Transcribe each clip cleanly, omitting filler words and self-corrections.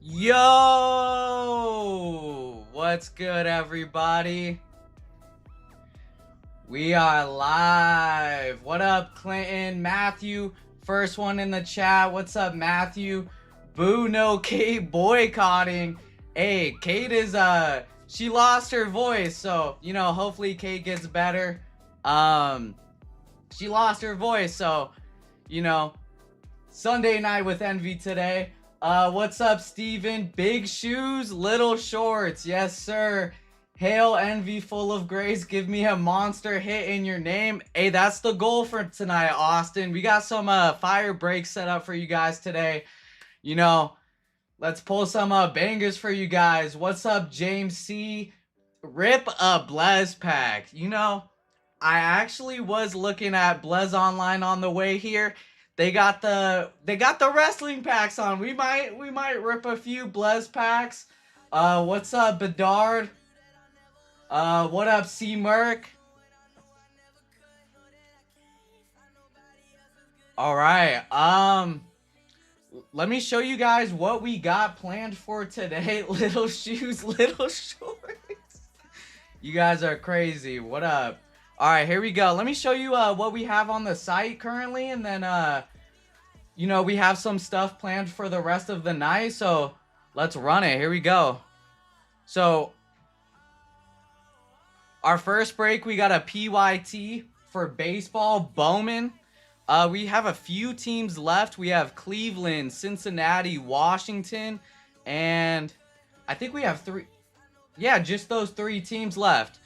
Yo! What's good, everybody? We are live. What up, Clinton? Matthew, first one in the chat. What's up, Matthew? Boo, no Kate boycotting. Hey, Kate is, she lost her voice, so, hopefully Kate gets better. She lost her voice, so, Sunday night with Envy today. What's up, Steven? Big shoes, little shorts. Yes, sir. Hail Envy full of grace. Give me a monster hit in your name. Hey, that's the goal for tonight, Austin. We got some fire breaks set up for you guys today. Let's pull some bangers for you guys. What's up, James C? Rip a Blez pack. I actually was looking at Blez Online on the way here. They got the wrestling packs on. We might rip a few Blez packs. What's up, Bedard? What up, C Merc? All right. Let me show you guys what we got planned for today. Little shoes, little shorts. You guys are crazy. What up? All right, here we go. Let me show you what we have on the site currently, and then we have some stuff planned for the rest of the night, so let's run it. Here we go. So our first break, we got a PYT for baseball, BOWMAN. We have a few teams left. We have Cleveland, Cincinnati, Washington, and I think we have three. Yeah, just those three teams left.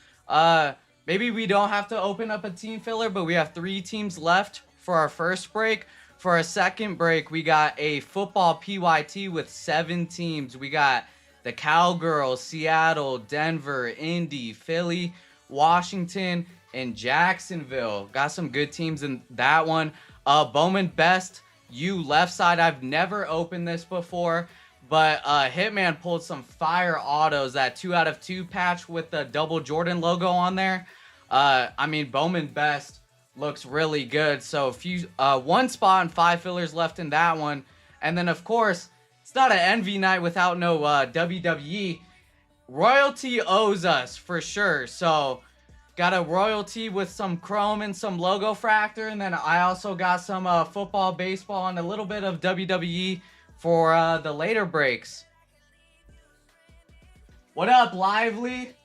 Maybe we don't have to open up a team filler, but we have three teams left for our first break. For our second break, we got a football PYT with 7 teams. We got the Cowgirls, Seattle, Denver, Indy, Philly, Washington, and Jacksonville. Got some good teams in that one. Bowman Best, you left side. I've never opened this before, but Hitman pulled some fire autos. That 2 out of 2 patch with the double Jordan logo on there. Bowman Best looks really good. So one spot and 5 fillers left in that one. And then, of course, it's not an Envy night without no WWE. Royalty owes us for sure. So got a royalty with some chrome and some logo fractor. And then I also got some football, baseball, and a little bit of WWE for the later breaks. What up, Lively?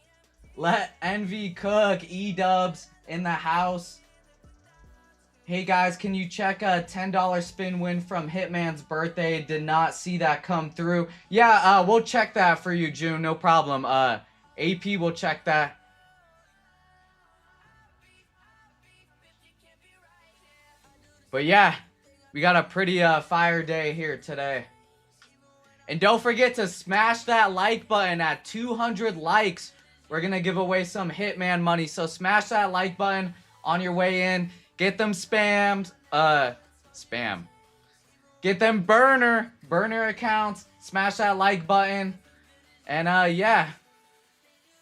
Let Envy cook. E-dubs in the house. Hey guys, can you check a $10 spin win from Hitman's birthday? Did not see that come through. Yeah, we'll check that for you, June. No problem. AP will check that. But yeah, we got a pretty fire day here today. And don't forget to smash that like button. At 200 likes, we're going to give away some Hitman money. So smash that like button on your way in. Get them spammed. Spam. Get them burner accounts. Smash that like button. And yeah.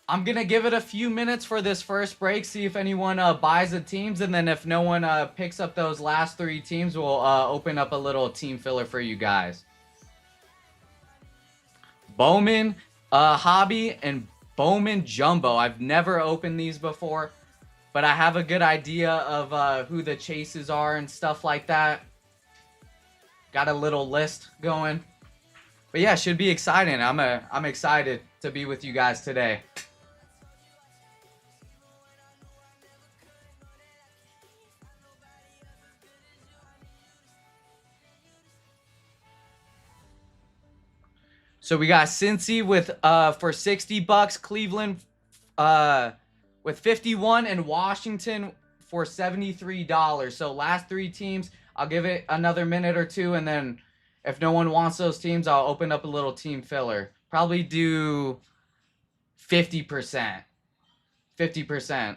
I'm going to give it a few minutes for this first break. See if anyone buys the teams. And then if no one picks up those last 3 teams, we'll open up a little team filler for you guys. Bowman Hobby and Bowman Jumbo. I've never opened these before, but I have a good idea of who the chases are and stuff like that. Got a little list going. But yeah, should be exciting. I'm excited to be with you guys today. So we got Cincy with for $60, Cleveland with 51, and Washington for $73. So last 3 teams, I'll give it another minute or 2, and then if no one wants those teams, I'll open up a little team filler. Probably do 50%. 50%.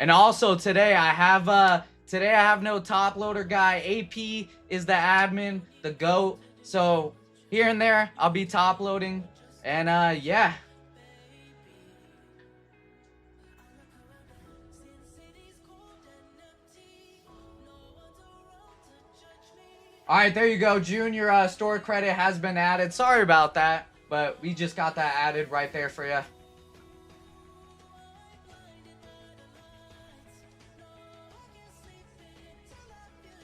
And also today I have Today I have no top loader guy. AP is the admin, the GOAT. So here and there, I'll be top loading. And yeah. All right, there you go, June. Your store credit has been added. Sorry about that, but we just got that added right there for you.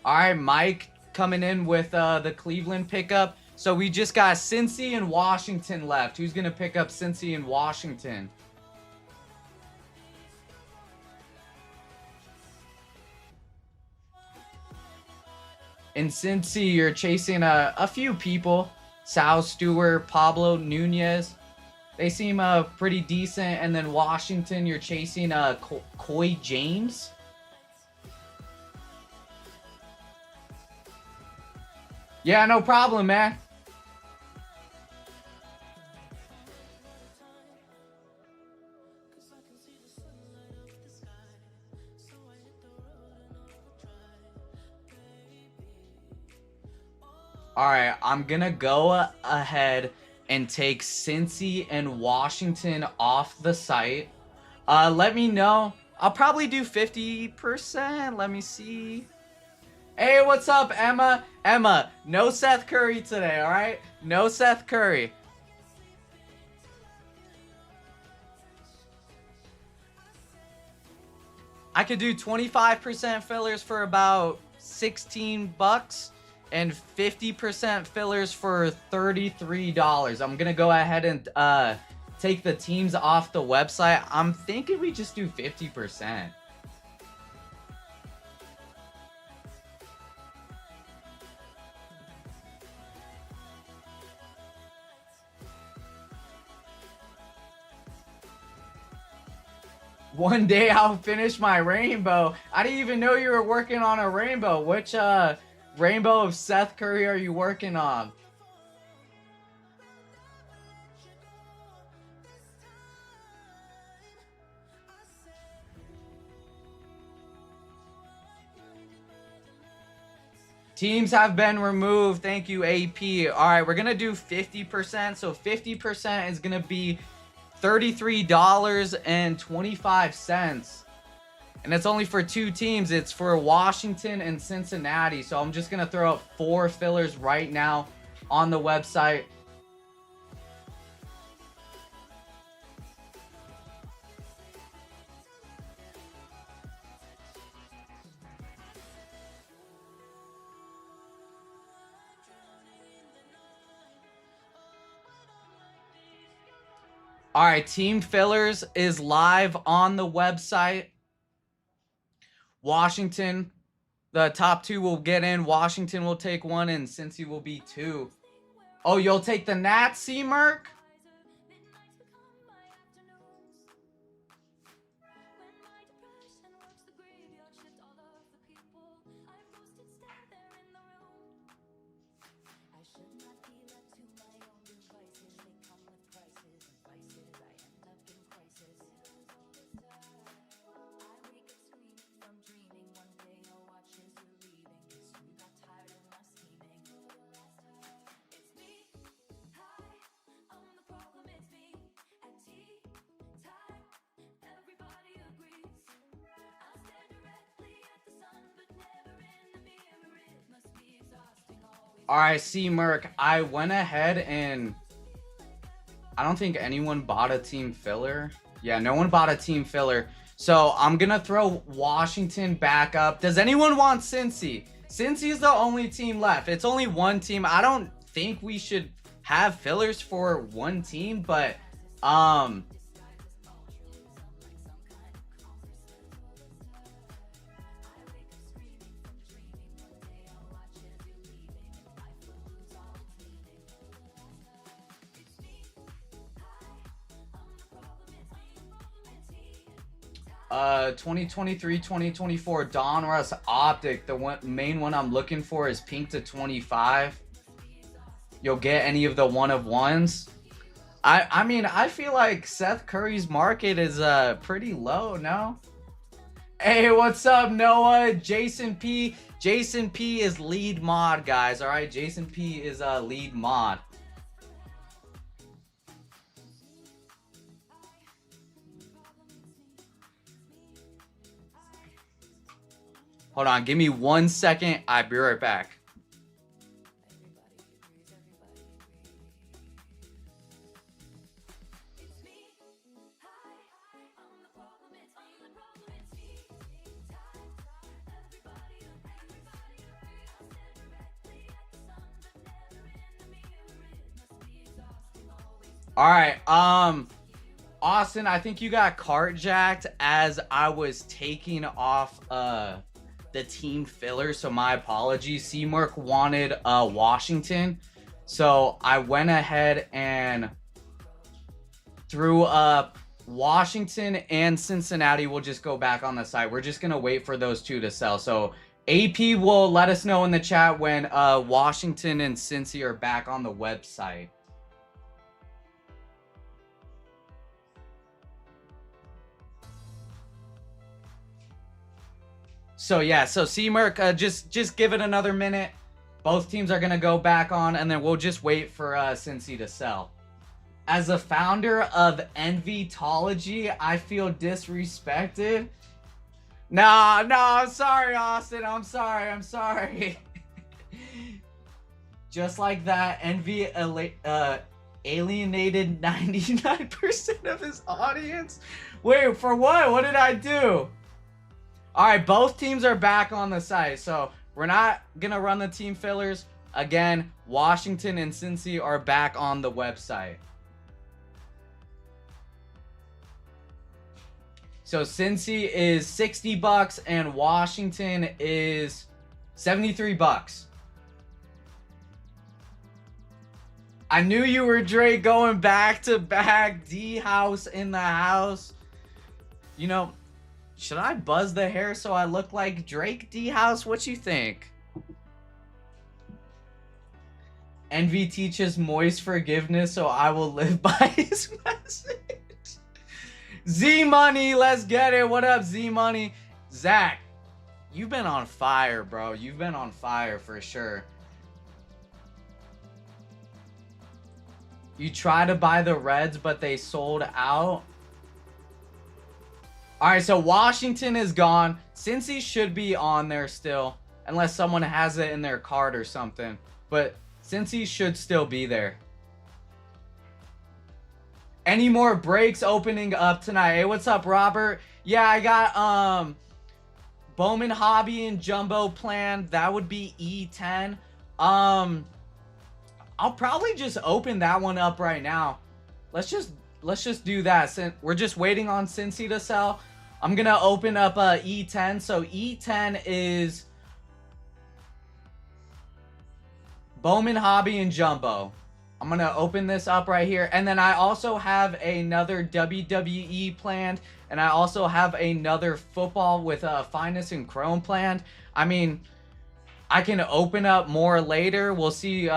All right, Mike coming in with the Cleveland pickup. So we just got Cincy and Washington left. Who's going to pick up Cincy and Washington? In Cincy, you're chasing a few people. Sal Stewart, Pablo Nunez. They seem pretty decent. And then Washington, you're chasing Coy James. Yeah, no problem, man. All right, I'm going to go ahead and take Cincy and Washington off the site. Let me know. I'll probably do 50%. Let me see. Hey, what's up, Emma? Emma, no Seth Curry today, all right? No Seth Curry. I could do 25% fillers for about 16 bucks and 50% fillers for $33. I'm going to go ahead and take the teams off the website. I'm thinking we just do 50%. One day I'll finish my rainbow. I didn't even know you were working on a rainbow. Which rainbow of Seth Curry are you working on? Teams have been removed. Thank you, AP. All right, we're going to do 50%. So 50% is going to be $33.25. And it's only for two teams. It's for Washington and Cincinnati. So I'm just going to throw up 4 fillers right now on the website. All right, Team Fillers is live on the website. Washington, the top 2 will get in. Washington will take 1, and Cincy will be 2. Oh, you'll take the Nats, C-Merc? All right, C-Merc, I went ahead and I don't think anyone bought a team filler. Yeah, no one bought a team filler. So I'm going to throw Washington back up. Does anyone want Cincy? Cincy is the only team left. It's only one team. I don't think we should have fillers for one team, but uh 2023-2024 Donruss Optic. The main one I'm looking for is pink to 25. You'll get any of the 1-of-1s. I mean, I feel like Seth Curry's market is pretty low, no? Hey, what's up, Noah? Jason P. Jason P is lead mod, guys. All right, Jason P is lead mod. Hold on, give me 1 second. I'll be right back. All right, Austin, I think you got carjacked as I was taking off the team filler, so my apologies. C-Merc wanted Washington, so I went ahead and threw up Washington and Cincinnati. Will just go back on the site. We're just gonna wait for those two to sell. So AP will let us know in the chat when Washington and Cincy are back on the website. So yeah, so C-Merc, just give it another minute. Both teams are gonna go back on, and then we'll just wait for Cincy to sell. As a founder of Envytology, I feel disrespected. No, I'm sorry, Austin. I'm sorry. Just like that, Envy alienated 99% of his audience. Wait, for what? What did I do? All right, both teams are back on the site, so we're not gonna run the team fillers again. Washington and Cincy are back on the website. So Cincy is $60 and Washington is $73. I knew you were Drake going back to back. D House in the house. You know, should I buzz the hair so I look like Drake? D House, what you think? Envy teaches moist forgiveness, so I will live by his message. Z Money, let's get it. What up, Z Money? Zach, you've been on fire, bro. You've been on fire for sure. You try to buy the Reds, but they sold out. All right, so Washington is gone. Cincy should be on there still, unless someone has it in their card or something. But Cincy should still be there. Any more breaks opening up tonight? Hey, what's up, Robert? Yeah, I got Bowman Hobby and Jumbo planned. That would be E10. I'll probably just open that one up right now. Let's just do that. Since we're just waiting on Cincy to sell, I'm gonna open up E10. So E10 is Bowman Hobby and Jumbo. I'm gonna open this up right here, and then I also have another WWE planned, and I also have another football with Finest and Chrome planned. I mean, I can open up more later. We'll see.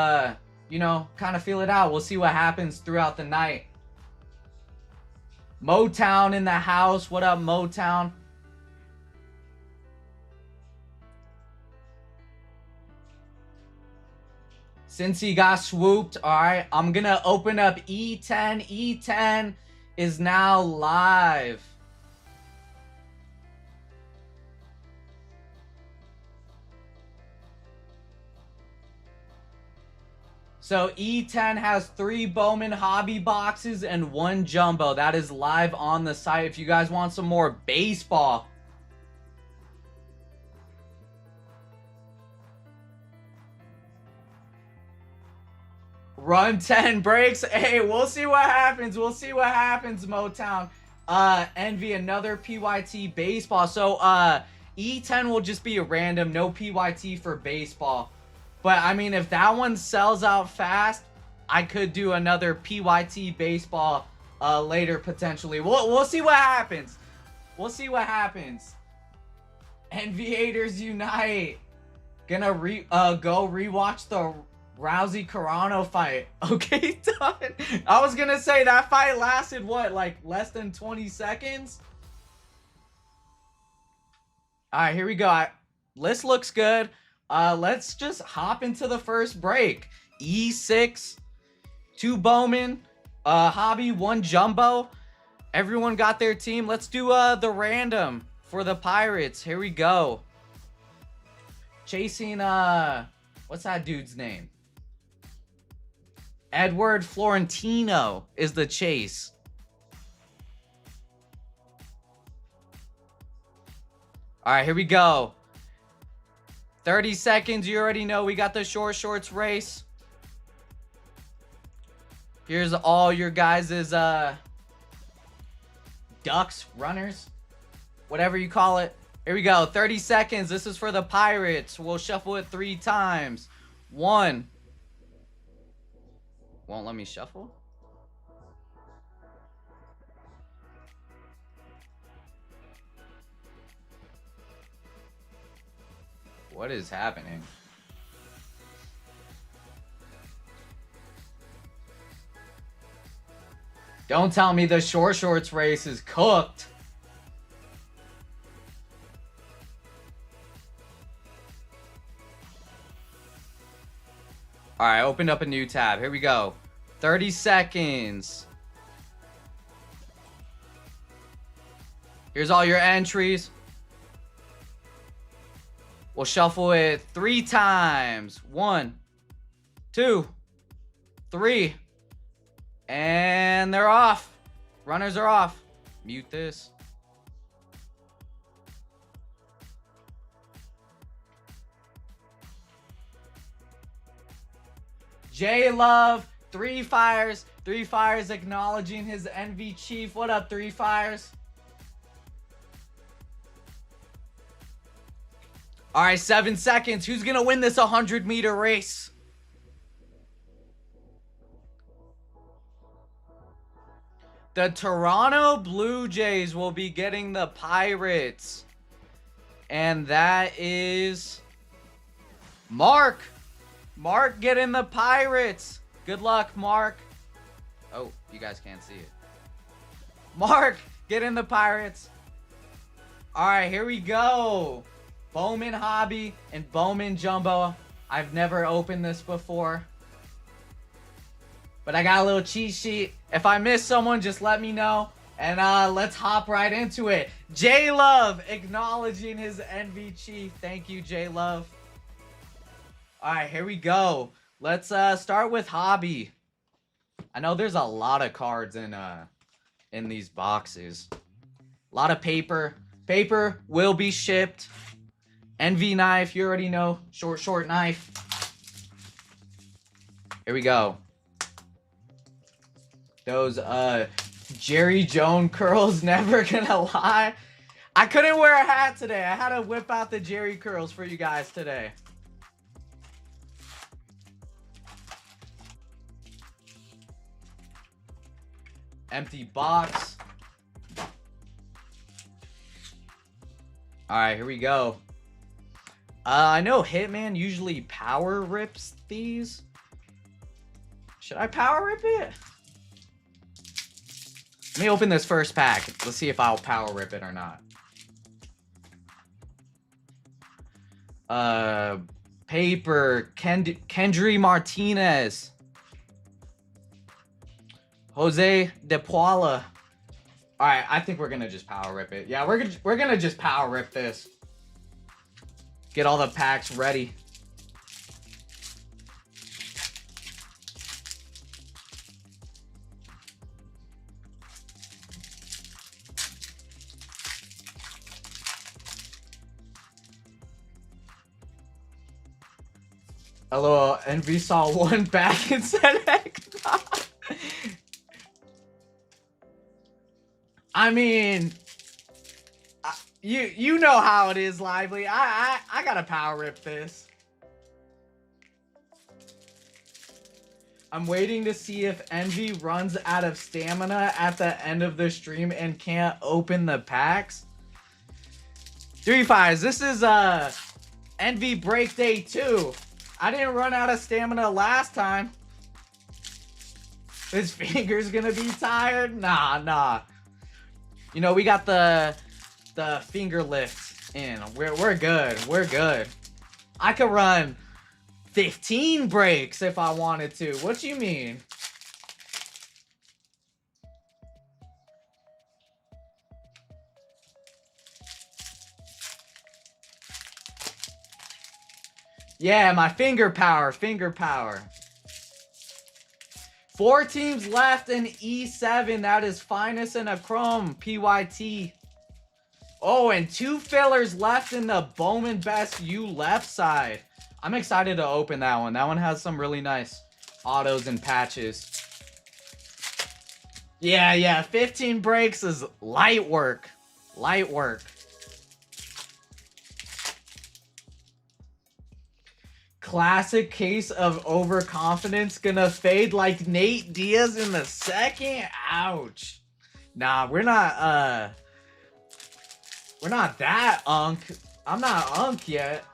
You know, kind of feel it out. We'll see what happens throughout the night. Motown in the house. What up, Motown? Since he got swooped, all right, I'm going to open up E10. E10 is now live. So E10 has 3 Bowman Hobby boxes and 1 Jumbo. That is live on the site. If you guys want some more baseball, run 10 breaks. Hey, we'll see what happens. We'll see what happens, Motown. Envy, another PYT baseball. So E10 will just be a random, no PYT for baseball. But I mean, if that one sells out fast, I could do another PYT baseball later potentially. We'll see what happens. We'll see what happens. Enviators unite. Gonna go rewatch the Rousey Carano fight. Okay, done. I was gonna say that fight lasted what, like less than 20 seconds? All right, here we go. List looks good. Let's just hop into the first break. E6, 2 Bowman, Hobby, 1 Jumbo. Everyone got their team. Let's do the random for the Pirates. Here we go. Chasing, what's that dude's name? Edward Florentino is the chase. All right, here we go. 30 seconds. You already know we got the short shorts race. Here's all your guys' ducks, runners, whatever you call it. Here we go. 30 seconds. This is for the Pirates. We'll shuffle it 3 times. 1. Won't let me shuffle? What is happening? Don't tell me the short shorts race is cooked. All right, opened up a new tab. Here we go. 30 seconds. Here's all your entries. We'll shuffle it 3 times. 1, 2, 3. And they're off. Runners are off. Mute this. J Love, 3 fires. 3 fires acknowledging his NV Chief. What up, 3 fires? All right, 7 seconds. Who's going to win this 100-meter race? The Toronto Blue Jays will be getting the Pirates. And that is Mark. Mark getting the Pirates. Good luck, Mark. Oh, you guys can't see it. Mark getting the Pirates. All right, here we go. Bowman Hobby and Bowman Jumbo. I've never opened this before, but I got a little cheat sheet. If I miss someone, just let me know. And let's hop right into it. J Love acknowledging his NV Chief. Thank you, J Love. All right, here we go. Let's start with Hobby. I know there's a lot of cards in these boxes. A lot of paper. Paper will be shipped. NV knife, you already know. Short knife. Here we go. Those Jerry Jones curls, never gonna lie. I couldn't wear a hat today. I had to whip out the Jerry curls for you guys today. Empty box. All right, here we go. I know Hitman usually power rips these. Should I power rip it? Let me open this first pack. Let's see if I'll power rip it or not. Paper. Kendry Martinez. Jose De Paula. All right, I think we're gonna just power rip it. Yeah, we're gonna just power rip this. Get all the packs ready. Hello, Envy saw 1 pack and said heck nah. I mean, you know how it is, Lively. I gotta power rip this. I'm waiting to see if Envy runs out of stamina at the end of the stream and can't open the packs. 3 fives. This is Envy break day 2. I didn't run out of stamina last time. His finger's gonna be tired? Nah. You know, we got the finger lift. in. We're good. We're good. I could run 15 breaks if I wanted to. What you mean? Yeah, my finger power. 4 teams left in E7. That is Finest and a Chrome, PYT. Oh, and 2 fillers left in the Bowman Best U left side. I'm excited to open that one. That one has some really nice autos and patches. Yeah, 15 breaks is light work. Light work. Classic case of overconfidence. Gonna fade like Nate Diaz in the second. Ouch. Nah, we're not that unk. I'm not unk yet.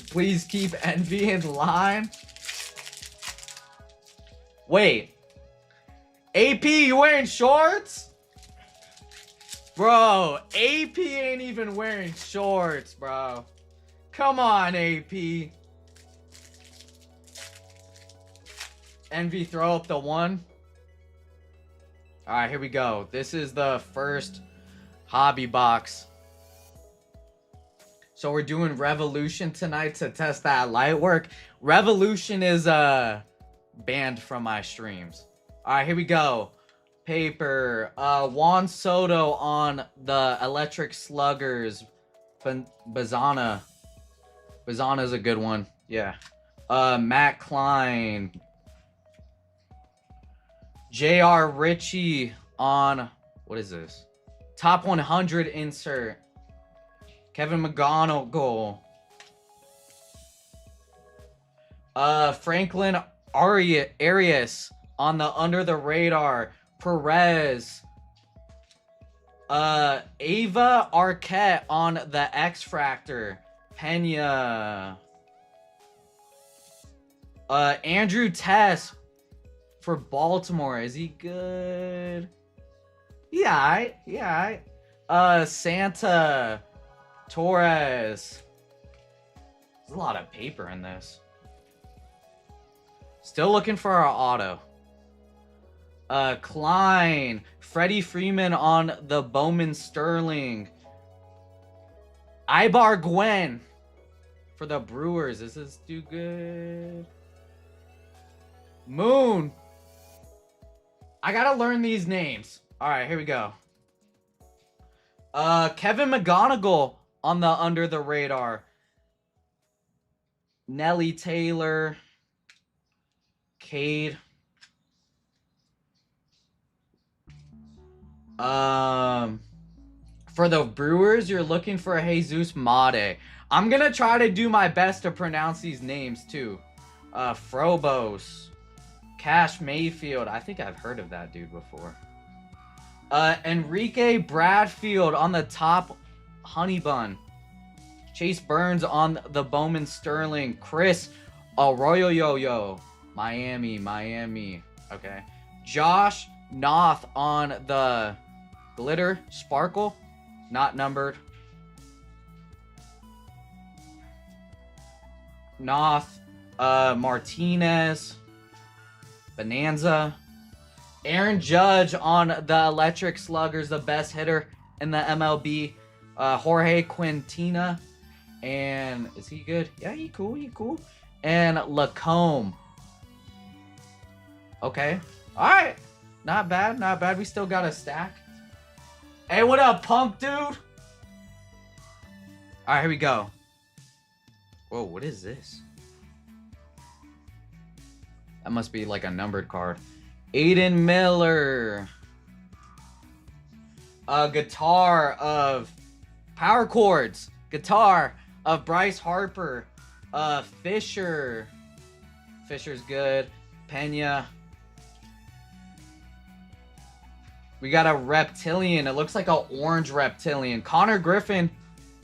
Please keep envy in line. Wait. AP, you wearing shorts? Bro, AP ain't even wearing shorts, bro. Come on, AP. Envy, throw up the 1. Alright, here we go. This is the first hobby box. So we're doing Revolution tonight to test that light work. Revolution is banned from my streams. Alright, here we go. Paper. Juan Soto on the Electric Sluggers. Bazana. Bazana's a good one. Yeah. Matt Klein. J.R. Ritchie on... What is this? Top 100 insert. Kevin McGonigal. Franklin Arias on the Under the Radar. Perez. Ava Arquette on the X Fractor. Pena. Andrew Tess for Baltimore. Is he good? Yeah, Santa Torres. There's a lot of paper in this. Still looking for our auto. Klein. Freddie Freeman on the Bowman Sterling. Ibar Gwen for the Brewers. Is this too good? Moon. I gotta learn these names. Alright, here we go. Kevin McGonigal on the Under the Radar. Nelly Taylor. Cade. For the Brewers, you're looking for a Jesus Made. I'm gonna try to do my best to pronounce these names too. Frobos. Cash Mayfield. I think I've heard of that dude before. Enrique Bradfield on the top Honey Bun. Chase Burns on the Bowman Sterling. Chris Arroyo Yo. Miami. Okay. Josh Noth on the Glitter Sparkle. Not numbered. Noth. Martinez. Bonanza. Aaron Judge on the Electric Sluggers, the best hitter in the MLB. Jorge Quintina. And is he good? Yeah, he cool. And Lacombe. Okay. Alright. Not bad. We still got a stack. Hey, what up, punk dude? Alright, here we go. Whoa, what is this? That must be like a numbered card. Aiden Miller. A guitar of Power Chords. Guitar of Bryce Harper. Fisher. Fisher's good. Pena. We got a Reptilian. It looks like an orange Reptilian. Connor Griffin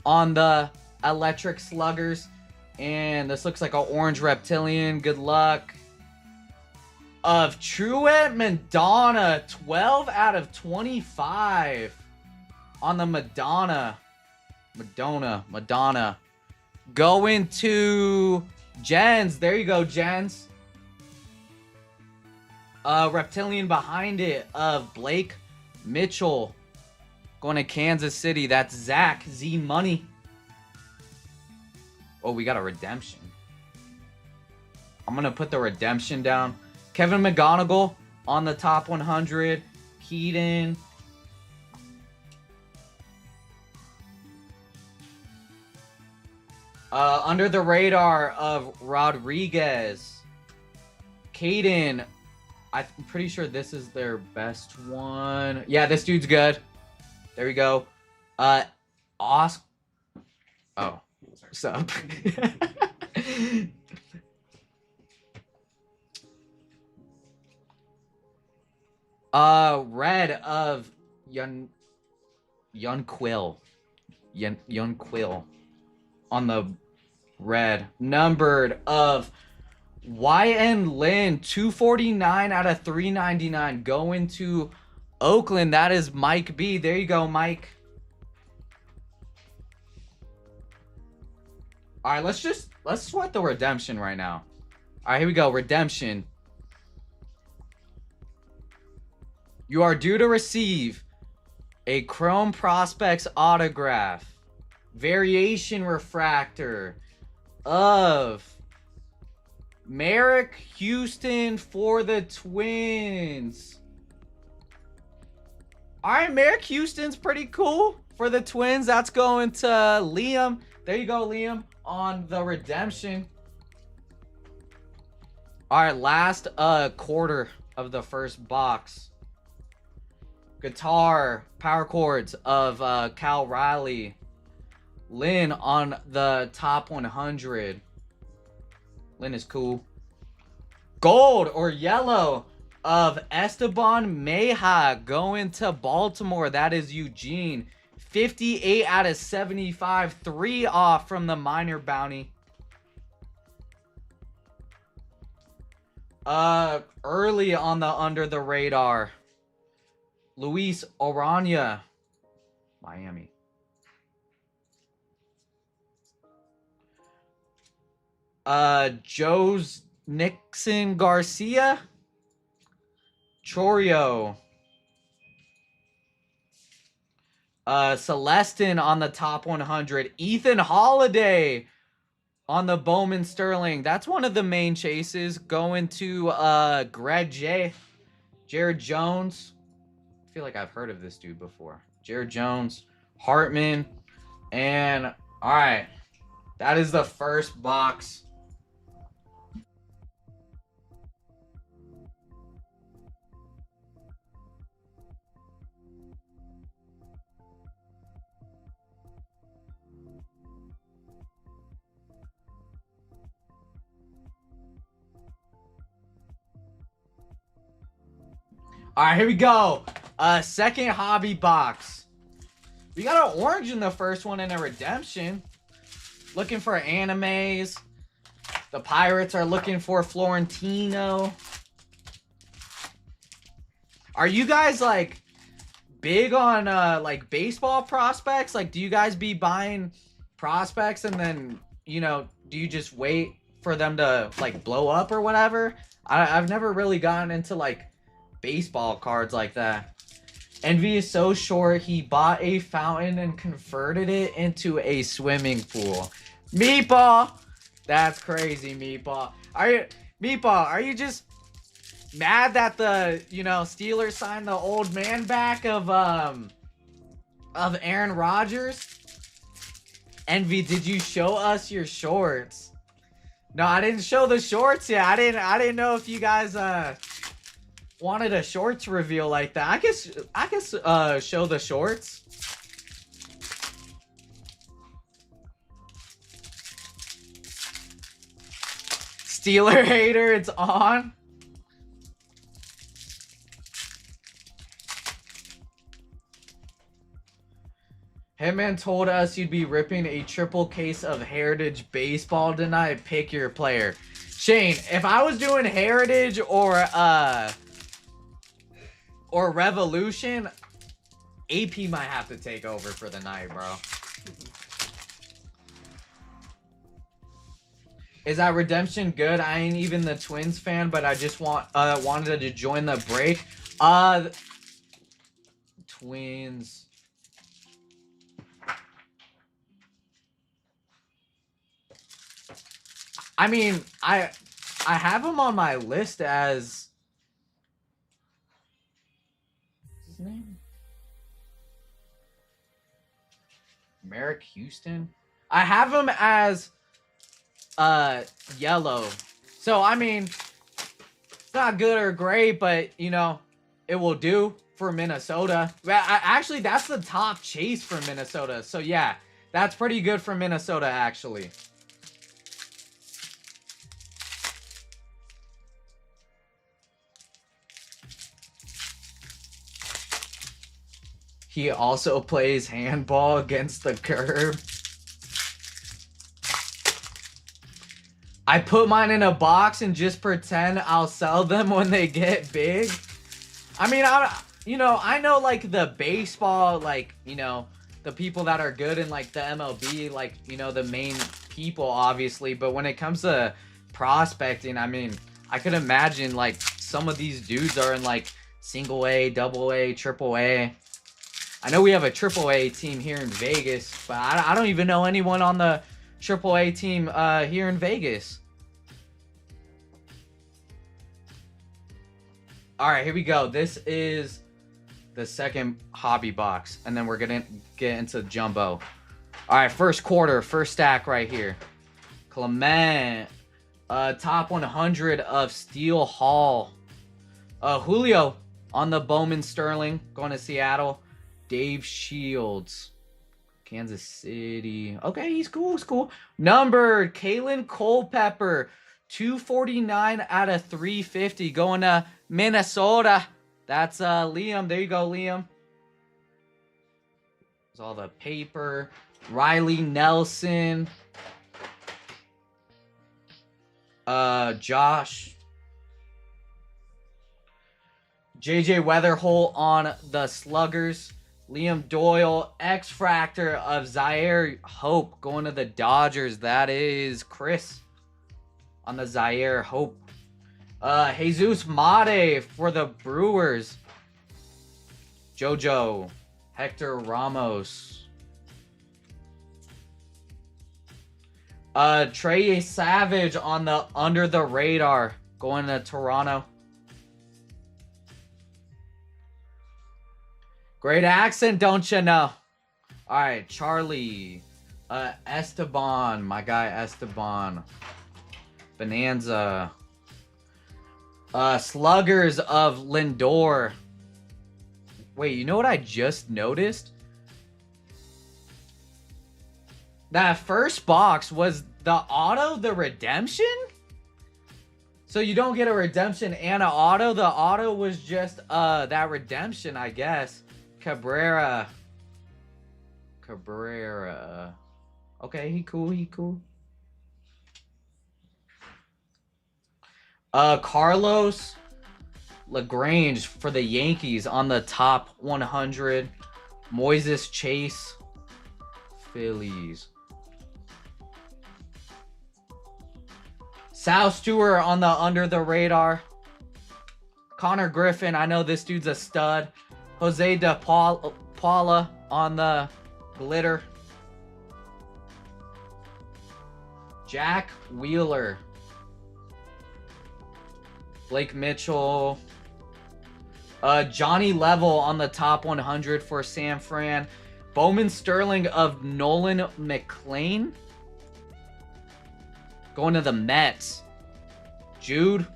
on the Electric Sluggers. And this looks like an orange Reptilian. Good luck. of Truett Madonna, 12 out of 25 on the Madonna. Going to Jens. There you go, Jens. Reptilian behind it of Blake Mitchell. Going to Kansas City. That's Zach Z Money. Oh, we got a redemption. I'm going to put the redemption down. Kevin McGonigal on the top 100. Keaton. Under the radar of Rodriguez. Caden. I'm pretty sure this is their best one. Yeah, this dude's good. There we go. Oscar. Oh, what's up? Red of Yun Quill. Yun Quill on the red. Numbered of YN Lin, 249 out of 399. Going to Oakland. That is Mike B. There you go, Mike. All right, let's sweat the redemption right now. All right, here we go. Redemption. You are due to receive a Chrome Prospects autograph, variation refractor of Merrick Houston for the Twins. All right, Merrick Houston's pretty cool for the Twins. That's going to Liam. There you go, Liam, on the redemption. All right, last quarter of the first box. Guitar power chords of Cal Riley. Lynn on the top 100. Lynn is cool. Gold or yellow of Esteban Meja going to Baltimore. That is Eugene. 58 out of 75. 3 off from the minor bounty. Early on the under the radar. Luis Orania, Miami. Joe's Nixon Garcia, Chorio. Celestin on the top 100. Ethan Holiday on the Bowman Sterling. That's one of the main chases. Going to Greg J. Jared Jones. I feel like I've heard of this dude before. Jared Jones, Hartman, and all right, that is the first box. All right, here we go. Second hobby box. We got an orange in the first one and a redemption. Looking for animes. The Pirates are looking for Florentino. Are you guys like big on like baseball prospects? Like, do you guys be buying prospects and then, you know, do you just wait for them to like blow up or whatever? I've never really gotten into like baseball cards like that. Envy is so short, he bought a fountain and converted it into a swimming pool. Meatball! That's crazy, Meatball. Meatball, are you just mad that the, you know, Steelers signed the old man back of Aaron Rodgers? Envy, did you show us your shorts? No, I didn't show the shorts yet. I didn't know if you guys wanted a shorts reveal like that. I guess show the shorts. Steeler hater, it's on. Hitman told us you'd be ripping a triple case of Heritage Baseball tonight. Pick your player. Shane, if I was doing Heritage or Revolution, AP might have to take over for the night, bro. Is that Redemption good? I ain't even the Twins fan, but I just wanted to join the break. Twins. I mean, I have him on my list as what's his name? Merrick Houston. I have him as yellow. So I mean, it's not good or great, but you know, it will do for Minnesota. Actually, that's the top chase for Minnesota. So yeah, that's pretty good for Minnesota actually. He also plays handball against the curb. I put mine in a box and just pretend I'll sell them when they get big. I mean, I know like the baseball, like, you know, the people that are good in like the MLB, like, you know, the main people obviously. But when it comes to prospecting, I mean, I could imagine like some of these dudes are in like single A, double A, triple A. I know we have a AAA team here in Vegas, but I don't even know anyone on the AAA team here in Vegas. All right, here we go. This is the second hobby box, and then we're going to get into Jumbo. All right, first quarter, first stack right here. Clement, top 100 of Steel Hall. Julio on the Bowman Sterling, going to Seattle. Dave Shields, Kansas City. Okay, he's cool. He's cool. Numbered, Kalen Culpepper, 249 out of 350, going to Minnesota. That's Liam. There you go, Liam. There's all the paper. Riley Nelson. Josh. JJ Weatherholt on the Sluggers. Liam Doyle, X-Fractor of Zaire Hope going to the Dodgers. That is Chris on the Zaire Hope. Jesus Mate for the Brewers. Jojo. Hector Ramos. Trey Savage on the Under the Radar going to Toronto. Great accent, don't you know? All right, Charlie. Esteban, my guy Esteban. Bonanza. Sluggers of Lindor. Wait, you know what I just noticed? That first box was the auto, the redemption? So you don't get a redemption and an auto? The auto was just that redemption, I guess. Cabrera. Okay, he cool. Carlos LaGrange for the Yankees on the top 100. Moises Chase, Phillies. Sal Stewart on the Under the Radar. Connor Griffin, I know this dude's a stud. Jose De Paula on the glitter. Jack Wheeler. Blake Mitchell. Johnny Level on the top 100 for San Fran. Bowman Sterling of Nolan McLean. Going to the Mets. Jude.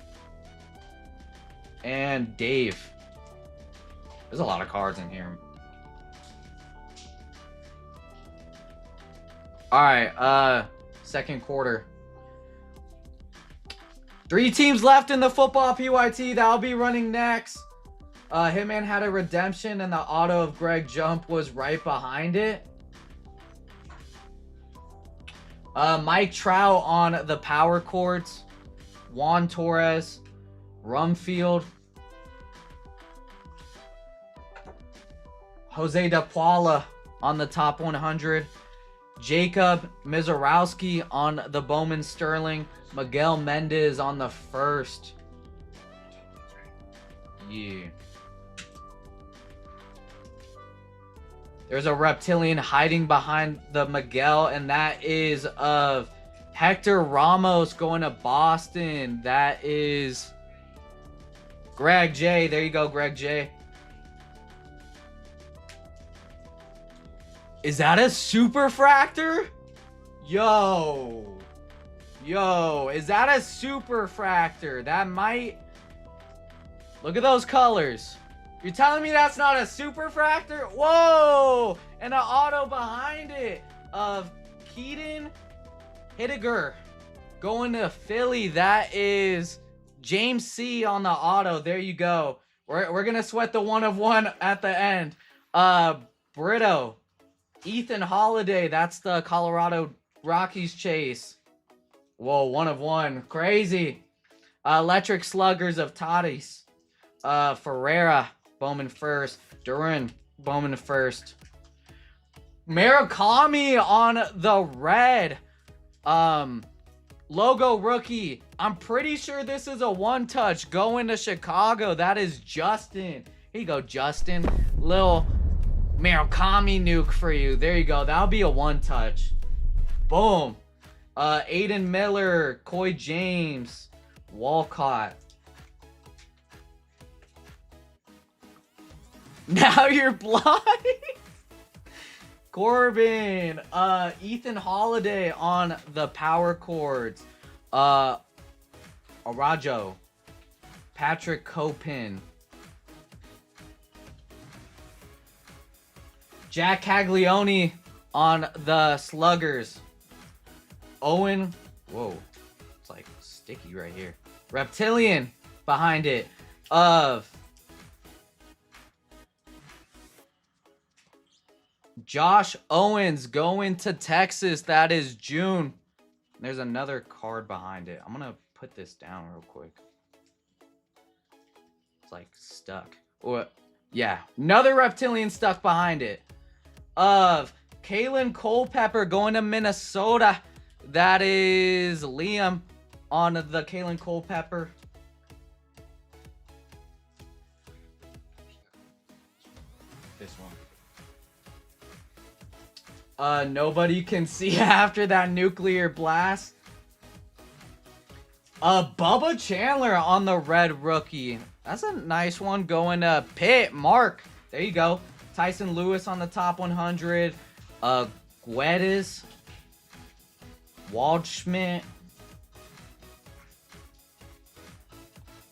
And Dave. There's a lot of cards in here. Alright, second quarter. 3 teams left in the football PYT. That'll be running next. Hitman had a redemption and the auto of Greg Jump was right behind it. Mike Trout on the power chords. Juan Torres, Rumfield, Jose De Paula on the top 100, Jacob Mizorowski on the Bowman Sterling, Miguel Mendez on the first. Yeah. There's a reptilian hiding behind the Miguel, and that is of Hector Ramos going to Boston. That is Greg J. There you go, Greg J. Is that a super fractor? Yo, is that a super fractor? That might... Look at those colors. You're telling me that's not a super fractor? Whoa! And an auto behind it of Keaton Hittiger going to Philly. That is James C on the auto. There you go. We're going to sweat the 1 of 1 at the end. Brito. Ethan Holiday. That's the Colorado Rockies chase. Whoa, 1 of 1. Crazy. Electric Sluggers of Tatis. Ferreira. Bowman first. Duran. Bowman first. Murakami on the red. Logo rookie. I'm pretty sure this is a one-touch going to Chicago. That is Justin. Here you go, Justin. Little Murakami nuke for you. There you go. That'll be a one-touch. Boom. Aiden Miller. Coy James. Walcott. Now you're blind. Corbin. Ethan Holiday on the power chords. Arajo. Patrick Copin. Jack Caglione on the sluggers. Owen. Whoa. It's like sticky right here. Reptilian behind it. Of Josh Owens going to Texas. That is June. There's another card behind it. I'm going to put this down real quick. It's like stuck. Or, yeah. Another reptilian stuck behind it. Of Kalen Culpepper going to Minnesota. That is Liam on the Kalen Culpepper. This one. Nobody can see after that nuclear blast. Bubba Chandler on the red rookie. That's a nice one going to Pitt. Mark. There you go. Tyson Lewis on the top 100. Guedes. Waldschmidt.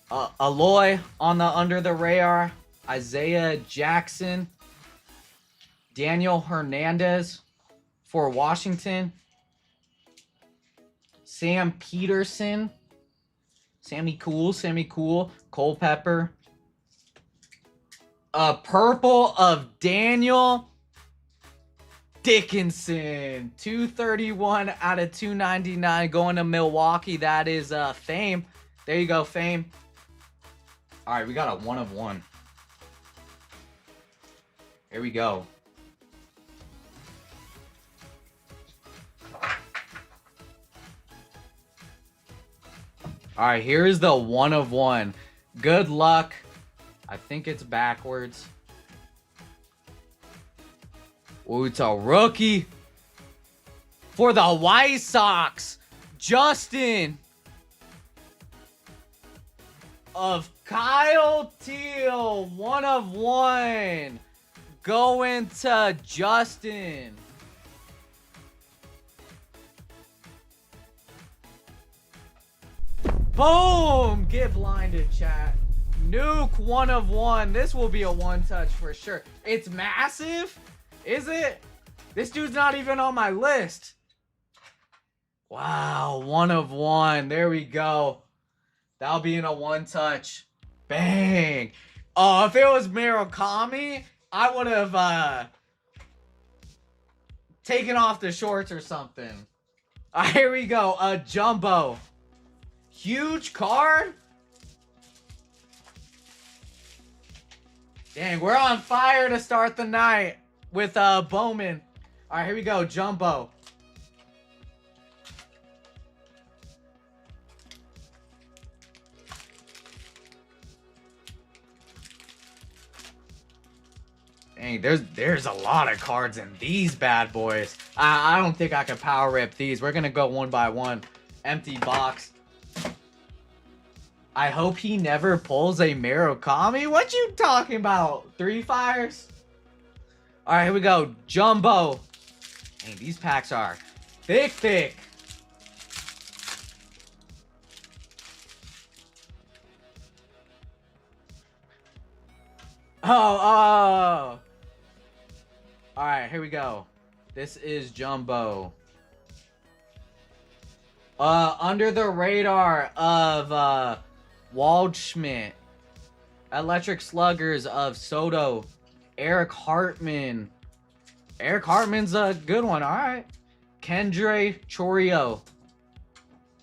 Aloy on the under the radar. Isaiah Jackson. Daniel Hernandez for Washington. Sam Peterson. Sammy Cool. Culpepper. Purple of Daniel Dickinson. 231 out of 299 going to Milwaukee. That is Fame. There you go, Fame. All right, we got a 1 of 1. Here we go. All right, here's the 1 of 1. Good luck. I think it's backwards. Oh, it's a rookie for the White Sox. Justin of Kyle Teal. 1 of 1 going to Justin. Boom! Get blinded, chat. Nuke 1 of 1. This will be a one touch for sure. It's massive? Is it? This dude's not even on my list. Wow, 1 of 1. There we go. That'll be in a one touch. Bang. Oh, if it was Murakami, I would have taken off the shorts or something. All right, here we go. Jumbo. Huge card. Dang, we're on fire to start the night with Bowman. All right, here we go. Jumbo. Dang, there's a lot of cards in these bad boys. I don't think I can power rip these. We're gonna go one by one. Empty box. I hope he never pulls a Murakami. What you talking about? 3 fires? All right, here we go. Jumbo. Dang, these packs are thick. Oh. All right, here we go. This is Jumbo. Under the radar of Waldschmidt. Electric Sluggers of Soto. Eric Hartman. Eric Hartman's a good one. All right. Kendre Chorio.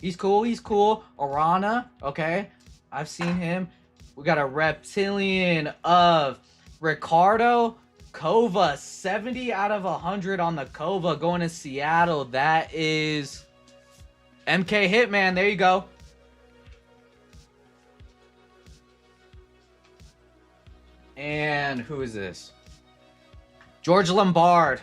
He's cool. Arana. Okay. I've seen him. We got a Reptilian of Ricardo Kova. 70 out of 100 on the Kova going to Seattle. That is MK Hitman. There you go. And who is this? George Lombard.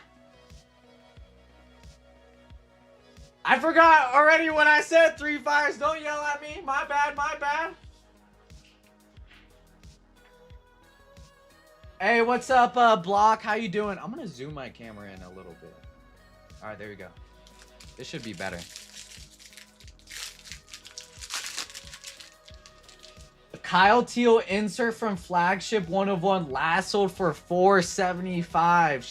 I forgot already when I said 3 fires. Don't yell at me. My bad. Hey, what's up, Block? How you doing? I'm gonna zoom my camera in a little bit. All right, there we go. This should be better. Kyle Teal insert from Flagship 1 of 1 last sold for $475.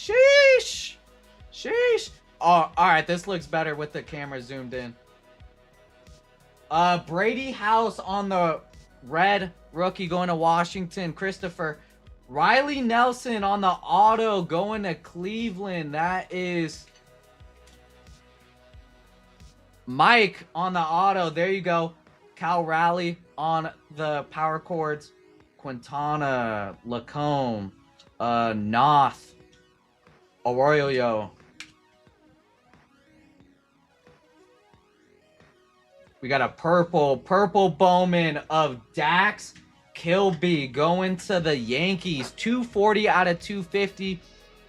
Sheesh. Oh, all right, this looks better with the camera zoomed in. Brady House on the red rookie going to Washington. Christopher. Riley Nelson on the auto going to Cleveland. That is Mike on the auto. There you go. Cal Raleigh on the power chords. Quintana, Lacombe, Noth, Aurelio. We got a purple Bowman of Dax Kilby going to the Yankees. 240 out of 250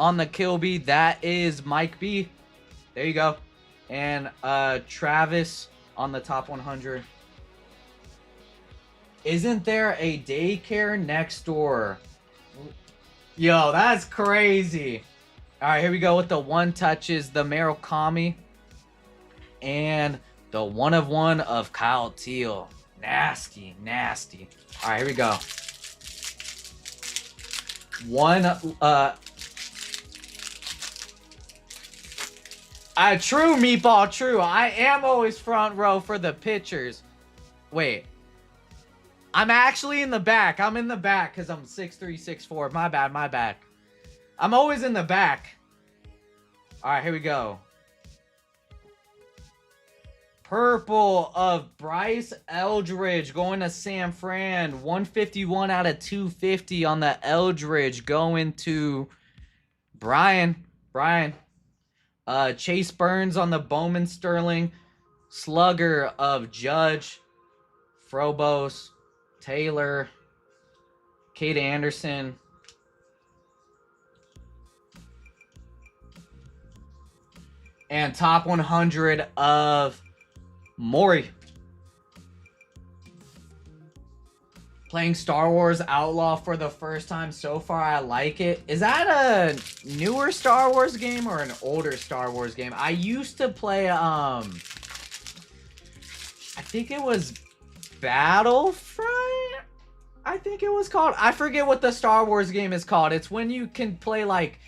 on the Kilby. That is Mike B. There you go. And Travis on the top 100. Isn't there a daycare next door? Yo, that's crazy. All right, here we go with the one touches, the Murakami, and the 1 of 1 of Kyle Teal. Nasty. All right, here we go. True, Meatball, true. I am always front row for the pitchers. Wait. I'm actually in the back. I'm in the back because I'm 6'3", 6'4". My bad. I'm always in the back. All right, here we go. Purple of Bryce Eldridge going to San Fran. 151 out of 250 on the Eldridge going to Brian. Chase Burns on the Bowman Sterling. Slugger of Judge. Frobos. Taylor. Kate Anderson. And top 100 of Maury. Playing Star Wars Outlaw for the first time so far. I like it. Is that a newer Star Wars game or an older Star Wars game? I used to play, I think it was Battlefront? I think it was called. I forget what the Star Wars game is called. It's when you can play like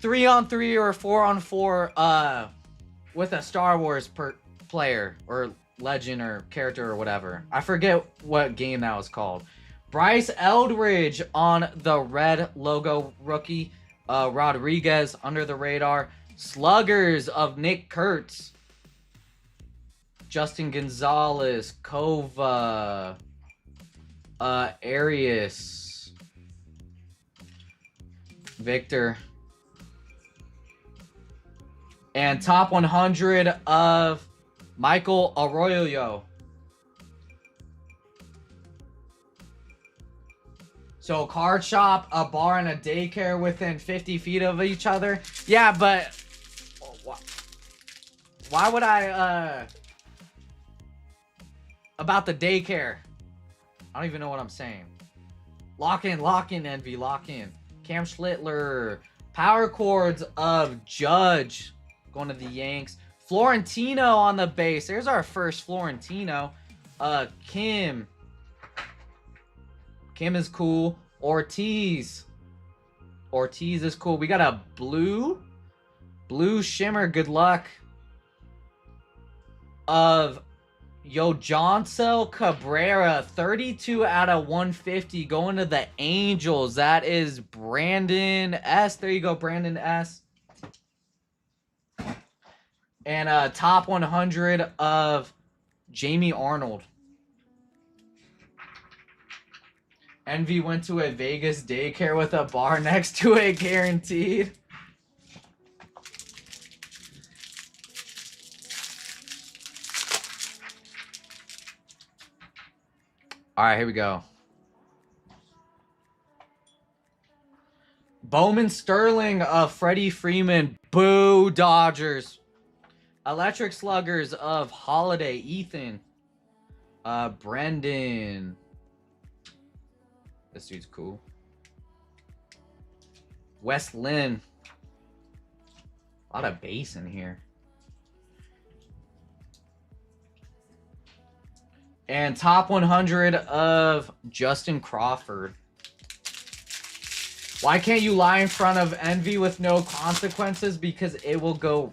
3-on-3 or 4-on-4 with a Star Wars player or legend or character or whatever. I forget what game that was called. Bryce Eldridge on the red logo rookie. Rodriguez under the radar. Sluggers of Nick Kurtz. Justin Gonzalez, Kova, Arias, Victor. And top 100 of Michael Arroyo. So card shop, a bar, and a daycare within 50 feet of each other. Yeah, but why would I, about the daycare? I don't even know what I'm saying. Lock in, Envy, lock in. Cam Schlittler, power chords of Judge, going to the Yanks. Florentino on the base. There's our first Florentino. Kim is cool. Ortiz is cool. We got a blue shimmer. Good luck. Of Johnson Cabrera, 32 out of 150, going to the Angels. That is Brandon S. There you go, Brandon S. And top 100 of Jamie Arnold. Envy went to a Vegas daycare with a bar next to it, guaranteed. All right, here we go. Bowman Sterling of Freddie Freeman. Boo, Dodgers. Electric Sluggers of Holiday. Ethan. Brendan. This dude's cool. Wes Lynn. A lot of bass in here. And top 100 of Justin Crawford. Why can't you lie in front of Envy with no consequences? Because it will go...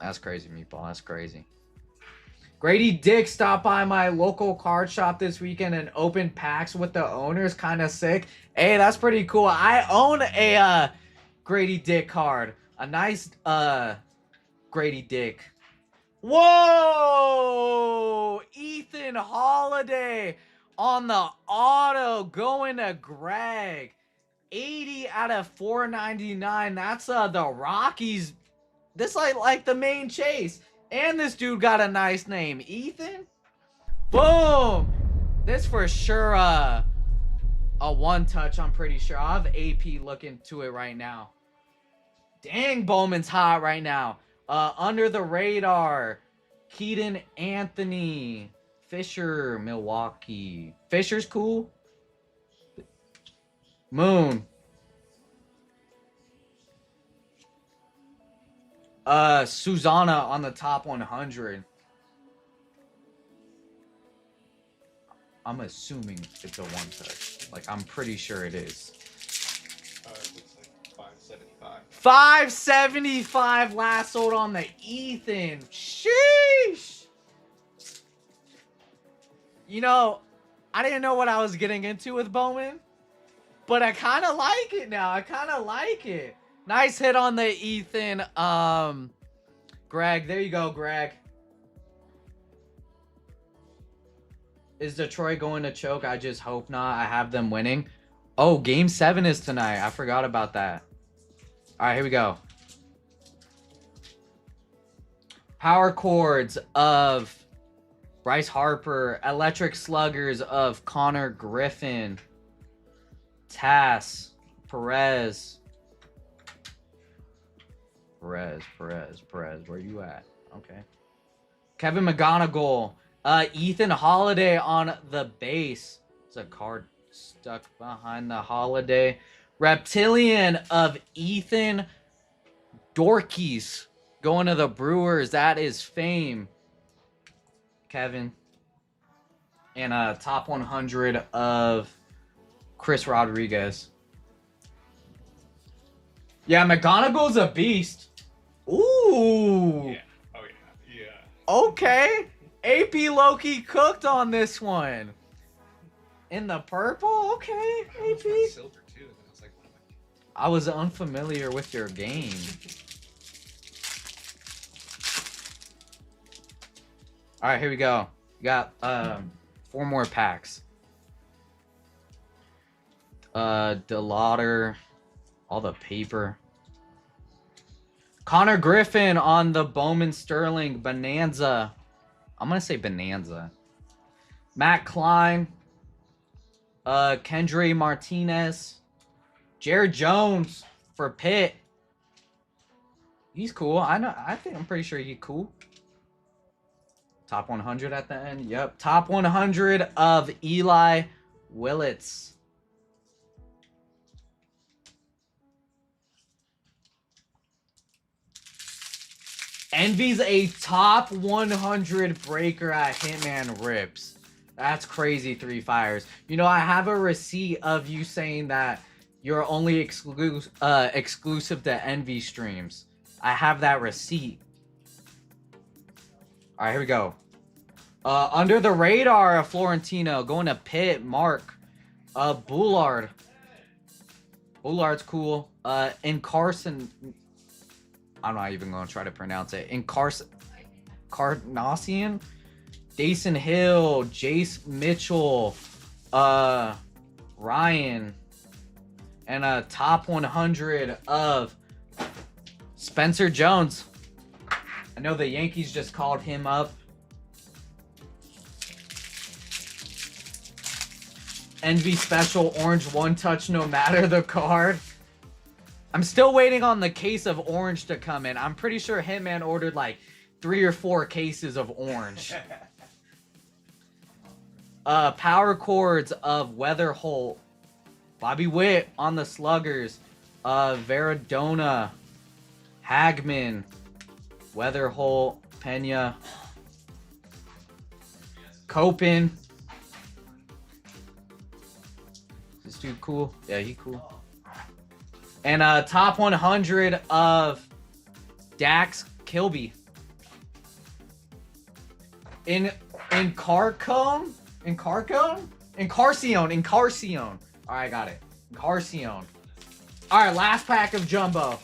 That's crazy, Meatball. That's crazy. Grady Dick stopped by my local card shop this weekend and opened packs with the owners. Kind of sick. Hey, that's pretty cool. I own a Grady Dick card. A nice Grady Dick. Whoa! Ethan Holiday on the auto going to Greg. 80 out of 499. That's the Rockies. This like the main chase. And this dude got a nice name. Ethan? Boom! This for sure a one touch, I'm pretty sure. I'll have AP look into it right now. Dang, Bowman's hot right now. Under the radar, Keaton Anthony, Fisher, Milwaukee. Fisher's cool. Moon. Susanna on the top 100. I'm assuming it's a one touch. Like, I'm pretty sure it is. It looks like 575. 575 last sold on the Ethan. Sheesh. You know, I didn't know what I was getting into with Bowman, but I kind of like it now. I kind of like it. Nice hit on the Ethan. Greg, there you go, Greg. Is Detroit going to choke? I just hope not. I have them winning. Oh, Game 7 is tonight. I forgot about that. All right, here we go. Power chords of Bryce Harper. Electric sluggers of Connor Griffin. Tass. Perez. Perez. Where you at? Okay. Kevin McGonigal. Ethan Holiday on the base. There's a card stuck behind the Holiday. Reptilian of Ethan Dorkies going to the Brewers. That is fame. Kevin. And top 100 of Chris Rodriguez. Yeah, McGonigal's a beast. Ooh. Yeah. Oh, yeah. Yeah. Okay. AP Loki cooked on this one. In the purple? Okay, AP. Silver too. And I was like, what am I was unfamiliar with your game. All right, here we go. We got 4 more packs. DeLauder, all the paper. Connor Griffin on the Bowman Sterling Bonanza. I'm gonna say Bonanza. Matt Klein, Kendry Martinez, Jared Jones for Pitt. He's cool. I think I'm pretty sure he's cool. Top 100 at the end. Yep. Top 100 of Eli Willits. Envy's a top 100 breaker at Hitman Rips. That's crazy, 3 fires. You know, I have a receipt of you saying that you're only exclusive to Envy streams. I have that receipt. All right, here we go. Under the radar, Florentino going to Pitt. Mark, Bullard. Bullard's cool. Carson. I'm not even going to try to pronounce it. Carnassian, Dason Hill, Jace Mitchell, Ryan, and a top 100 of Spencer Jones. I know the Yankees just called him up. Envy special orange 1-touch no matter the card. I'm still waiting on the case of orange to come in. I'm pretty sure Hitman ordered like 3 or 4 cases of orange. Power chords of Weatherholt. Bobby Witt on the Sluggers. Veradona. Hagman. Weatherholt. Pena. Copen. Is this dude cool? Yeah, he cool. And top 100 of Dax Kilby. In Carcone? In Carcone? In Carcione. Alright, got it. Carcione. Alright, last pack of Jumbo.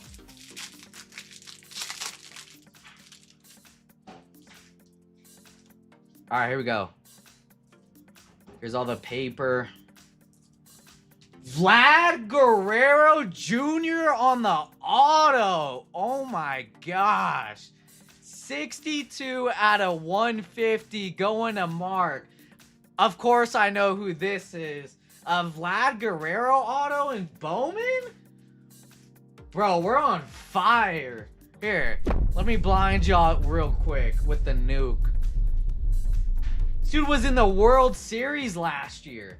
Alright, here we go. Here's all the paper. Vlad Guerrero Jr. on the auto. Oh my gosh. 62 out of 150 going to Mark. Of course I know who this is. A Vlad Guerrero auto and Bowman? Bro, we're on fire. Here, let me blind y'all real quick with the nuke. This dude was in the World Series last year.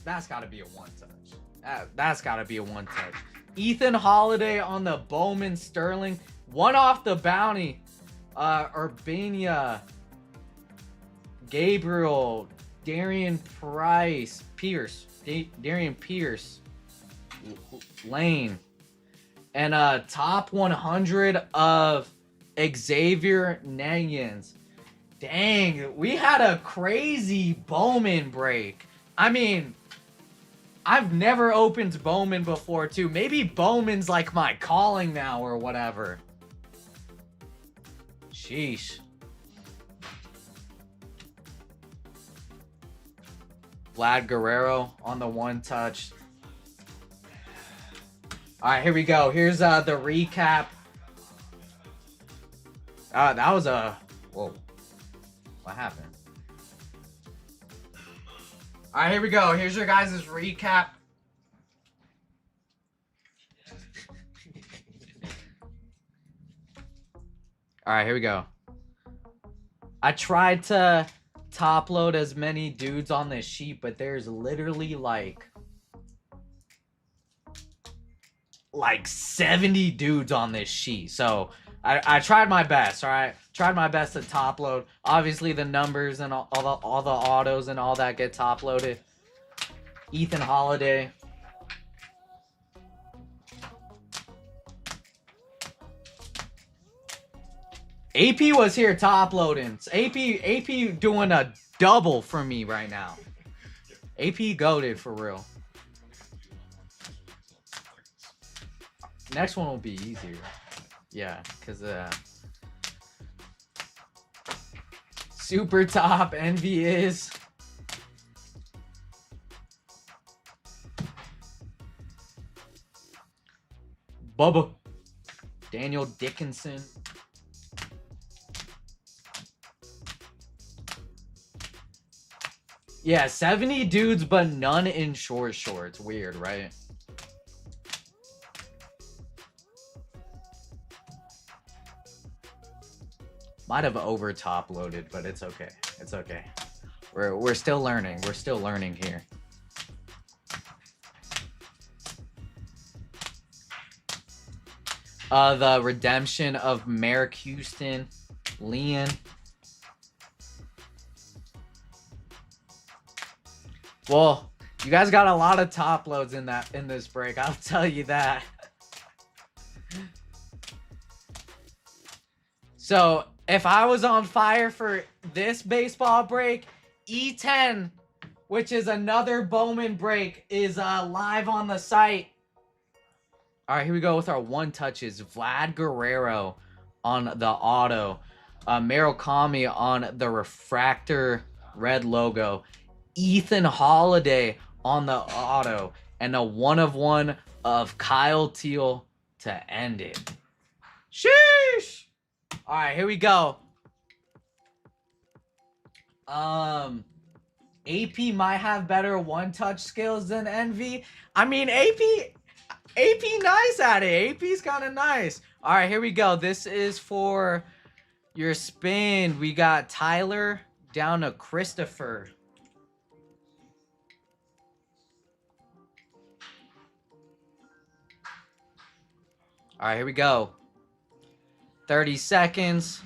That's got to be a 1-touch. That's got to be a 1-touch. Ethan Holiday on the Bowman Sterling. 1 off the bounty. Urbania. Gabriel. Darian Price. Pierce. Darian Pierce. Lane. And top 100 of Xavier Nagans. Dang, we had a crazy Bowman break. I mean, I've never opened Bowman before, too. Maybe Bowman's like my calling now or whatever. Sheesh. Vlad Guerrero on the 1-touch. All right, here we go. Here's the recap. That was a... Whoa. What happened? All right, here we go. Here's your guys' recap. All right, here we go. I tried to top load as many dudes on this sheet, but there's literally like 70 dudes on this sheet. So I tried my best, all right? Tried my best to top load. Obviously, the numbers and all the autos and all that get top loaded. Ethan Holiday. AP was here top loading. AP doing a double for me right now. AP goated for real. Next one will be easier. Yeah, because Super top Envy is. Bubba. Daniel Dickinson. Yeah, 70 dudes, but none in short shorts. Weird, right? Might have over top loaded, but it's okay. It's okay. We're still learning. We're still learning here. The redemption of Merrick Houston, Leon. Well, you guys got a lot of top loads in this break. I'll tell you that. So if I was on fire for this baseball break, E10, which is another Bowman break, is live on the site. All right, here we go with our one touches. Vlad Guerrero on the auto. Merrill Kami on the refractor red logo. Ethan Holiday on the auto. And a 1/1 of Kyle Teal to end it. Sheesh! All right, here we go. AP might have better one-touch skills than Envy. I mean, AP nice at it. AP's kind of nice. All right, here we go. This is for your spin. We got Tyler down to Christopher. All right, here we go. 30 seconds.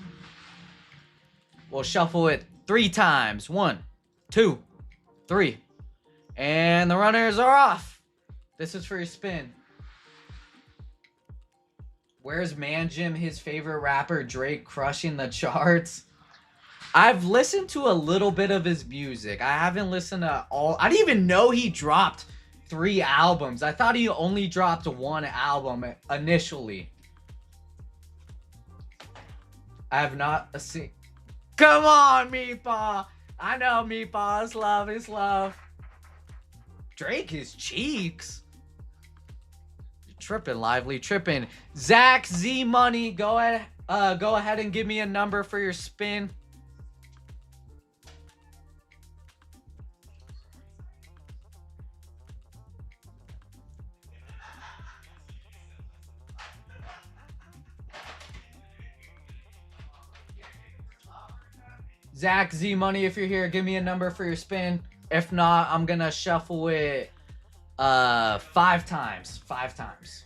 We'll shuffle it 3 times. 1, 2, 3. And the runners are off. This is for your spin. Where's Man Jim, his favorite rapper, Drake, crushing the charts? I've listened to a little bit of his music. I haven't listened to all. I didn't even know he dropped 3 albums. I thought he only dropped 1 album initially. I have not seen. Come on, Meatball. I know, Meatball. It's love. It's love. Drake, his cheeks. You're tripping, Lively. Tripping. Zach Z Money. Go ahead and give me a number for your spin. Zach Z Money, if you're here, give me a number for your spin. If not, I'm gonna shuffle it 5 times. 5 times.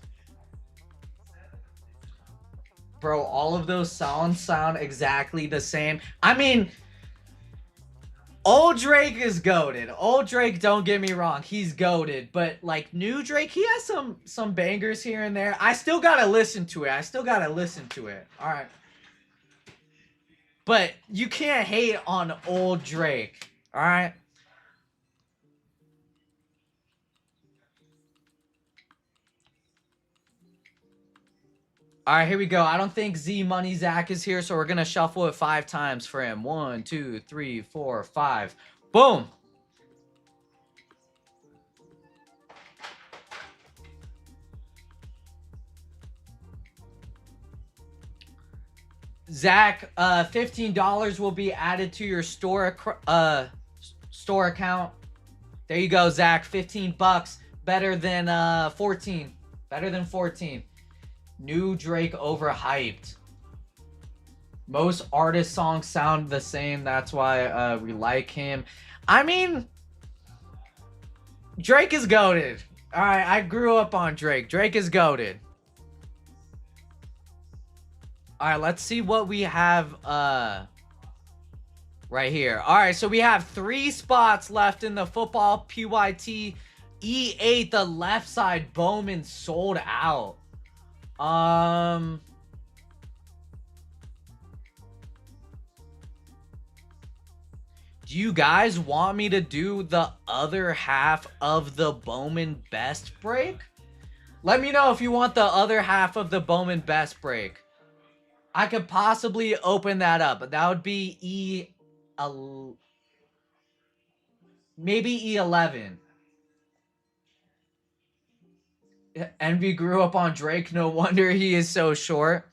Bro, all of those sounds sound exactly the same. I mean, old Drake is goated. Old Drake, don't get me wrong, he's goated. But like new Drake, he has some bangers here and there. I still gotta listen to it. All right. But you can't hate on old Drake, all right? All right, here we go. I don't think Z Money Zach is here, so we're going to shuffle it 5 times for him. 1, 2, 3, 4, 5. Boom. Zach, $15 will be added to your store account. There you go, Zach. 15 bucks, better than 14. Better than 14. New Drake overhyped. Most artist songs sound the same. That's why we like him. I mean, Drake is goated. All right, I grew up on Drake. Drake is goated. All right, let's see what we have right here. All right, so we have 3 spots left in the football PYT. E8, the left side, Bowman sold out. Do you guys want me to do the other half of the Bowman best break? Let me know if you want the other half of the Bowman best break. I could possibly open that up, but that would be maybe E11. Envy grew up on Drake. No wonder he is so short.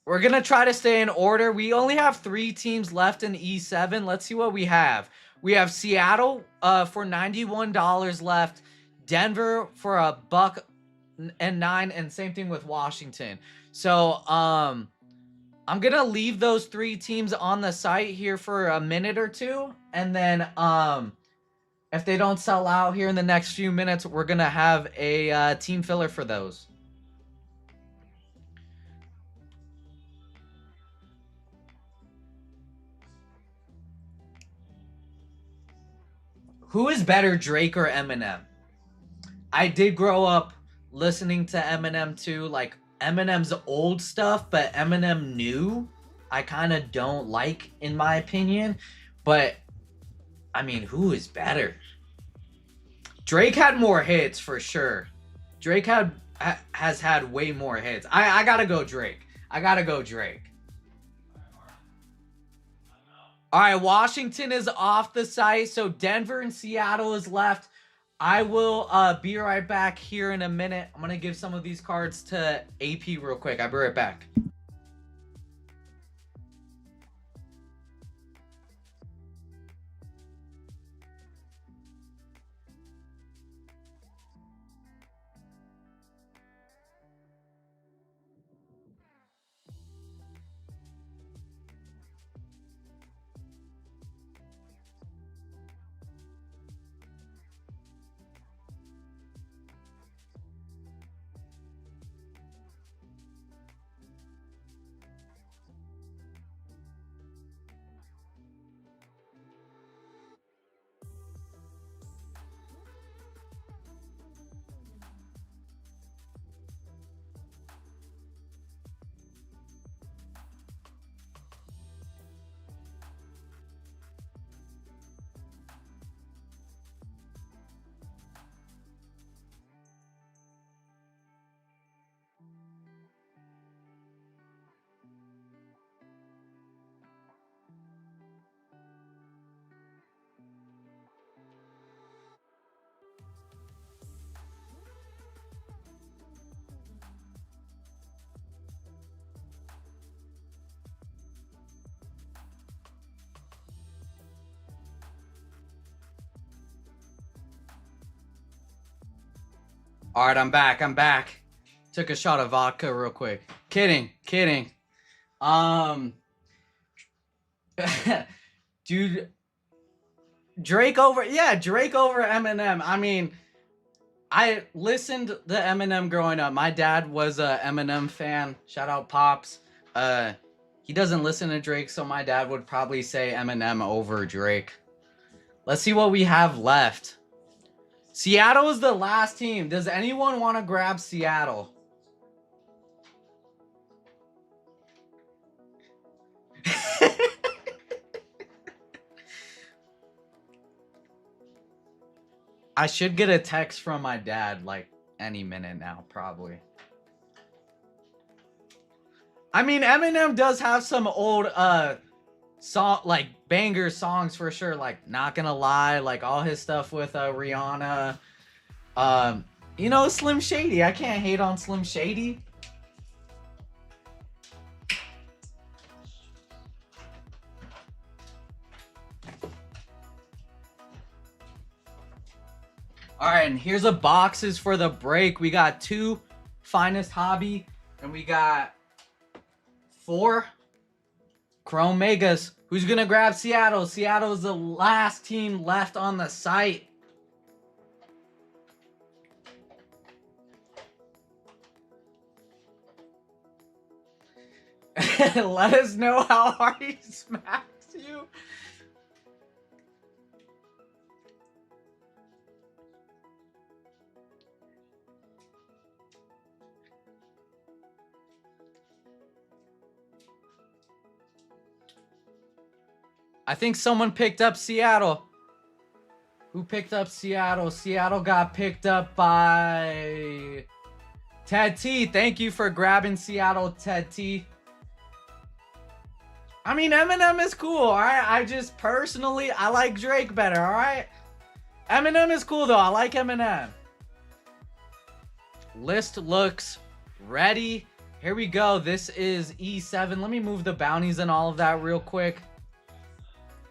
We're going to try to stay in order. We only have 3 teams left in E7. Let's see what we have. We have Seattle for $91 left. Denver for $1.09, and same thing with Washington. So I'm going to leave those 3 teams on the site here for a minute or two. And then if they don't sell out here in the next few minutes, we're going to have a team filler for those. Who is better, Drake or Eminem? I did grow up listening to Eminem too, like Eminem's old stuff, but Eminem new, I kind of don't like, in my opinion. But, I mean, who is better? Drake had more hits, for sure. Drake has had way more hits. I gotta go Drake. I gotta go Drake. All right, Washington is off the site, so Denver and Seattle is left. I will be right back here in a minute. I'm going to give some of these cards to AP real quick. I'll be right back. All right, I'm back. Took a shot of vodka real quick. Kidding. Dude, Drake over Eminem. I mean, I listened to Eminem growing up. My dad was a Eminem fan. Shout out Pops. He doesn't listen to Drake, so my dad would probably say Eminem over Drake. Let's see what we have left. Seattle is the last team. Does anyone want to grab Seattle? I should get a text from my dad like any minute now, probably. I mean, Eminem does have some old song, like banger songs for sure, like Not Gonna Lie, like all his stuff with Rihanna. You know, Slim Shady. I can't hate on Slim Shady. All right, and here's the boxes for the break. We got 2 Finest Hobby, and we got 4 Chrome Megas. Who's gonna grab Seattle? Seattle is the last team left on the site. Let us know how hard he smacks you. I think someone picked up Seattle. Who picked up Seattle? Seattle got picked up by Ted T. Thank you for grabbing Seattle, Ted T. I mean, Eminem is cool, alright? I just personally, I like Drake better, alright? Eminem is cool though, I like Eminem. List looks ready. Here we go. This is E7. Let me move the bounties and all of that real quick.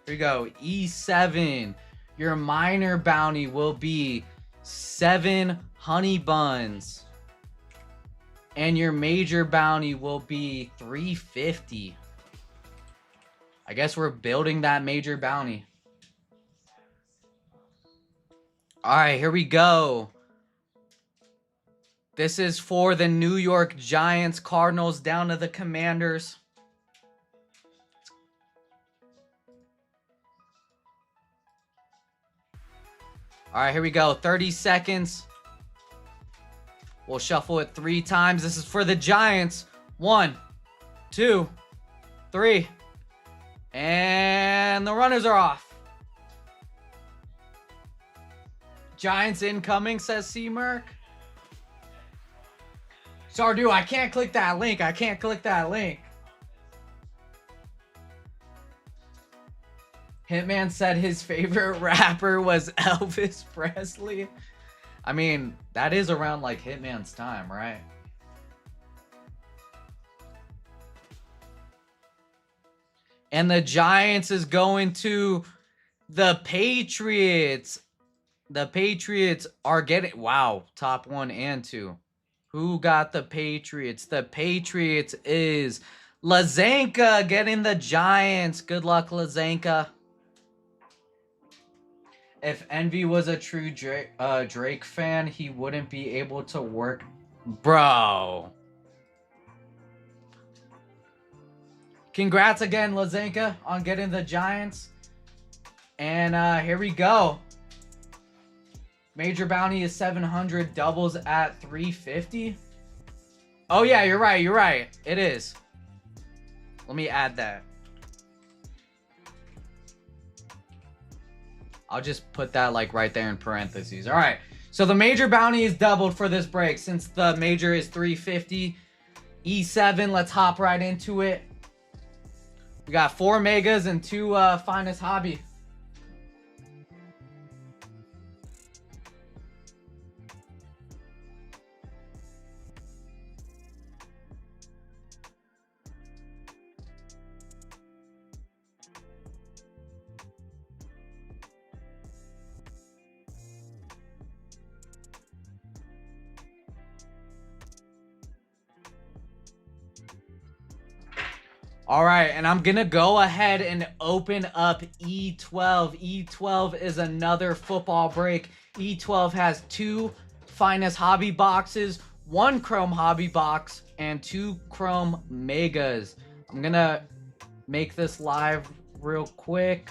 Here we go. E7. Your minor bounty will be 7 honey buns. And your major bounty will be 350. I guess we're building that major bounty. Alright, here we go. This is for the New York Giants, Cardinals, down to the Commanders. Alright, here we go. 30 seconds. We'll shuffle it 3 times. This is for the Giants. 1, 2, 3. And the runners are off. Giants incoming, says C-Merc. Sardu, I can't click that link. I can't click that link. Hitman said his favorite rapper was Elvis Presley. I mean, that is around like Hitman's time, right? And the Giants is going to the Patriots. The Patriots are getting... Wow, top 1 and 2. Who got the Patriots? The Patriots is Lazanka getting the Giants. Good luck, Lazanka. If Envy was a true Drake fan, he wouldn't be able to work. Bro. Congrats again, Lazanka, on getting the Giants. And here we go. Major bounty is 700, doubles at 350. Oh yeah, you're right, you're right. It is. Let me add that. I'll just put that like right there in parentheses. All right. So the major bounty is doubled for this break since the major is 350. E7, let's hop right into it. We got 4 megas and 2 finest hobby. All right, and I'm gonna go ahead and open up E12. E12 is another football break. E12 has 2 finest hobby boxes, 1 chrome hobby box, and 2 chrome megas. I'm gonna make this live real quick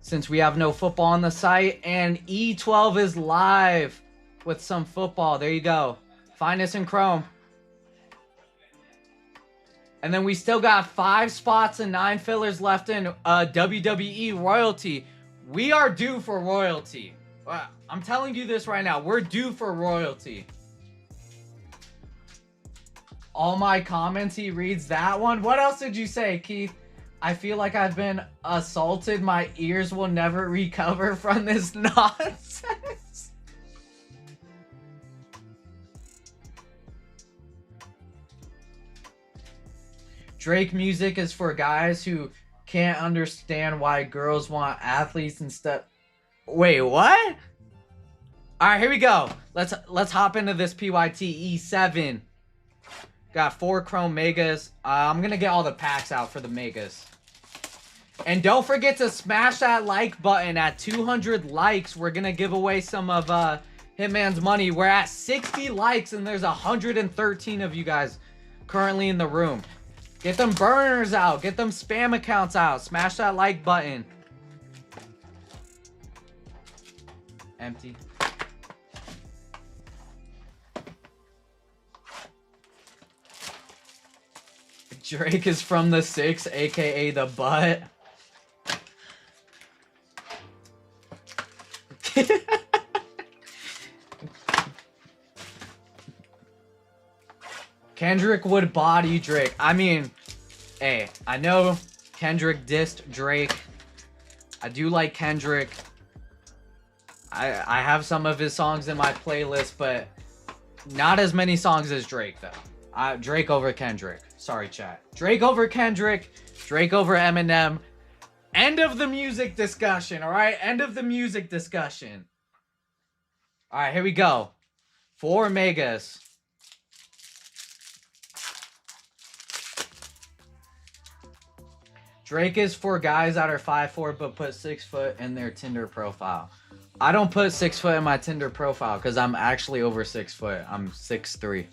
since we have no football on the site, and E12 is live with some football. There you go. Finest in chrome. And then we still got 5 spots and 9 fillers left in WWE royalty. We are due for royalty. I'm telling you this right now. We're due for royalty. All my comments, he reads that one. What else did you say, Keith? I feel like I've been assaulted. My ears will never recover from this nonsense. Drake music is for guys who can't understand why girls want athletes instead. Wait, what? All right, here we go. Let's hop into this PYT E7. Got 4 chrome megas. I'm gonna get all the packs out for the megas. And don't forget to smash that like button. At 200 likes, we're gonna give away some of Hitman's money. We're at 60 likes and there's 113 of you guys currently in the room. Get them burners out. Get them spam accounts out. Smash that like button. Empty. Drake is from the 6, aka the butt. Kendrick would body Drake. I mean, Hey, I know Kendrick dissed Drake. I do like Kendrick. I have some of his songs in my playlist, but not as many songs as Drake, though. Drake over Kendrick. Sorry, chat. Drake over Kendrick. Drake over Eminem. End of the music discussion, all right? End of the music discussion. All right, here we go. 4 megas. Drake is for guys that are 5'4" but put 6 foot in their Tinder profile. I don't put 6 foot in my Tinder profile because I'm actually over 6 foot. I'm 6'3".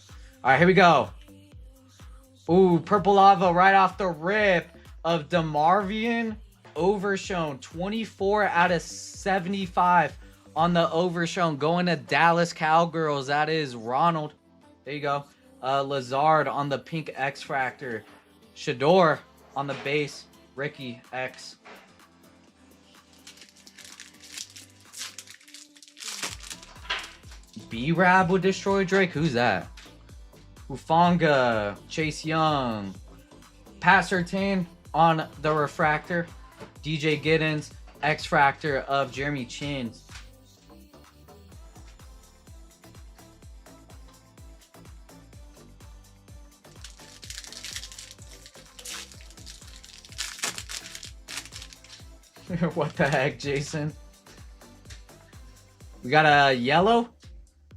All right, here we go. Ooh, Purple Lava right off the rip of DeMarvian Overshown. 24 out of 75 on the Overshown. Going to Dallas Cowgirls. That is Ronald. There you go. Lazard on the pink X Factor. Shador on the bass. Ricky X. B-Rab would destroy Drake? Who's that? Hufanga, Chase Young, Pat Surtain on the Refractor, DJ Giddens, X Factor of Jeremy Chins. What the heck, Jason? We got a yellow.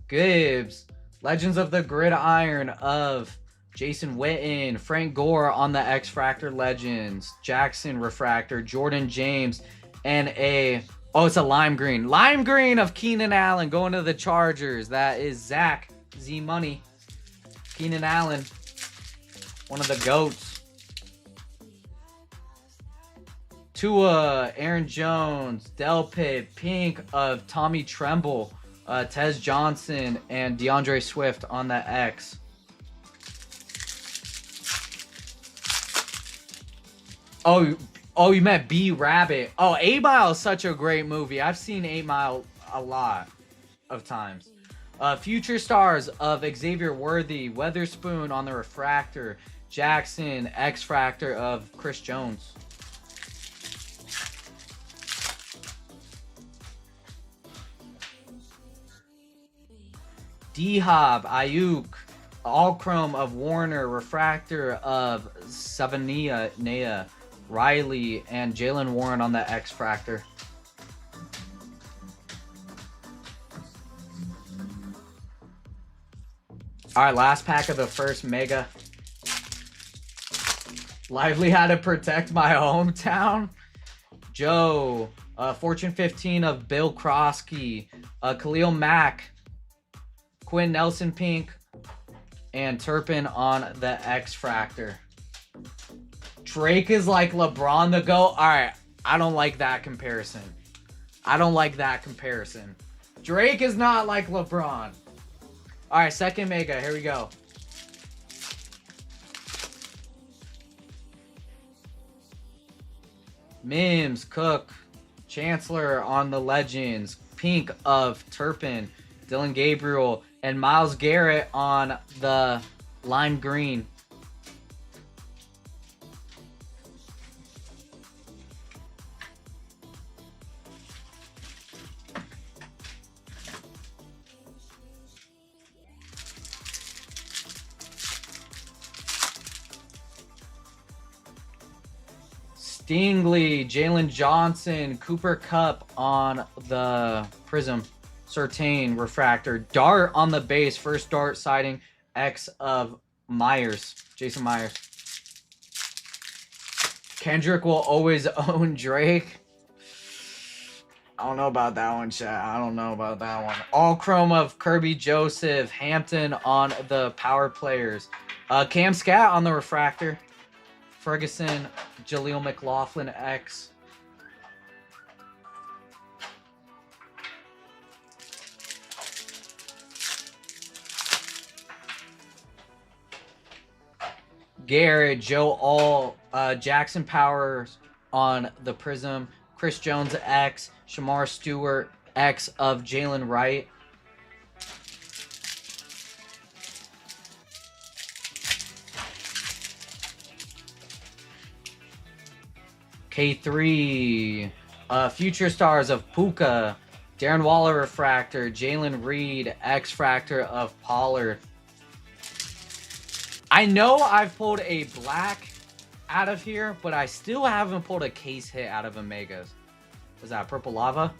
Gibbs. Legends of the Gridiron of Jason Witten. Frank Gore on the X Factor Legends. Jackson Refractor. Jordan James. And a... Oh, it's a lime green. Lime green of Keenan Allen going to the Chargers. That is Zach Z Money. Keenan Allen. One of the GOATs. Tua, Aaron Jones, Delpit, pink of Tommy Tremble, Tez Johnson, and DeAndre Swift on the X. Oh, you meant B Rabbit. Oh, 8 Mile is such a great movie. I've seen 8 Mile a lot of times. Future stars of Xavier Worthy, Weatherspoon on the Refractor, Jackson, X Factor of Chris Jones. D-Hob, Ayuk, All Chrome of Warner, Refractor of Savania, Nea, Riley, and Jalen Warren on the X Factor. All right, last pack of the first mega. Lively had to protect my hometown. Joe, Fortune 15 of Bill Krosky, Khalil Mack, Quinn Nelson pink, and Turpin on the X Factor. Drake is like LeBron the GOAT. All right, I don't like that comparison. I don't like that comparison. Drake is not like LeBron. All right, second mega. Here we go. Mims, Cook, Chancellor on the Legends, pink of Turpin, Dylan Gabriel, and Myles Garrett on the lime green. Stingley, Jalen Johnson, Cooper Kupp on the Prism. Surtain, Refractor. Dart on the base. First Dart sighting. X of Myers. Jason Myers. Kendrick will always own Drake. I don't know about that one, chat. I don't know about that one. All Chrome of Kirby Joseph. Hampton on the Power Players. Cam Scat on the Refractor. Ferguson, Jaleel McLaughlin X. Garrett, Joe All, Jackson Powers on the Prism, Chris Jones X, Shamar Stewart X of Jalen Wright. K3. Future stars of Puka. Darren Waller refractor. Jalen Reed X fractor of Pollard. I know I've pulled a black out of here, but I still haven't pulled a case hit out of Omegas. Was that Purple Lava?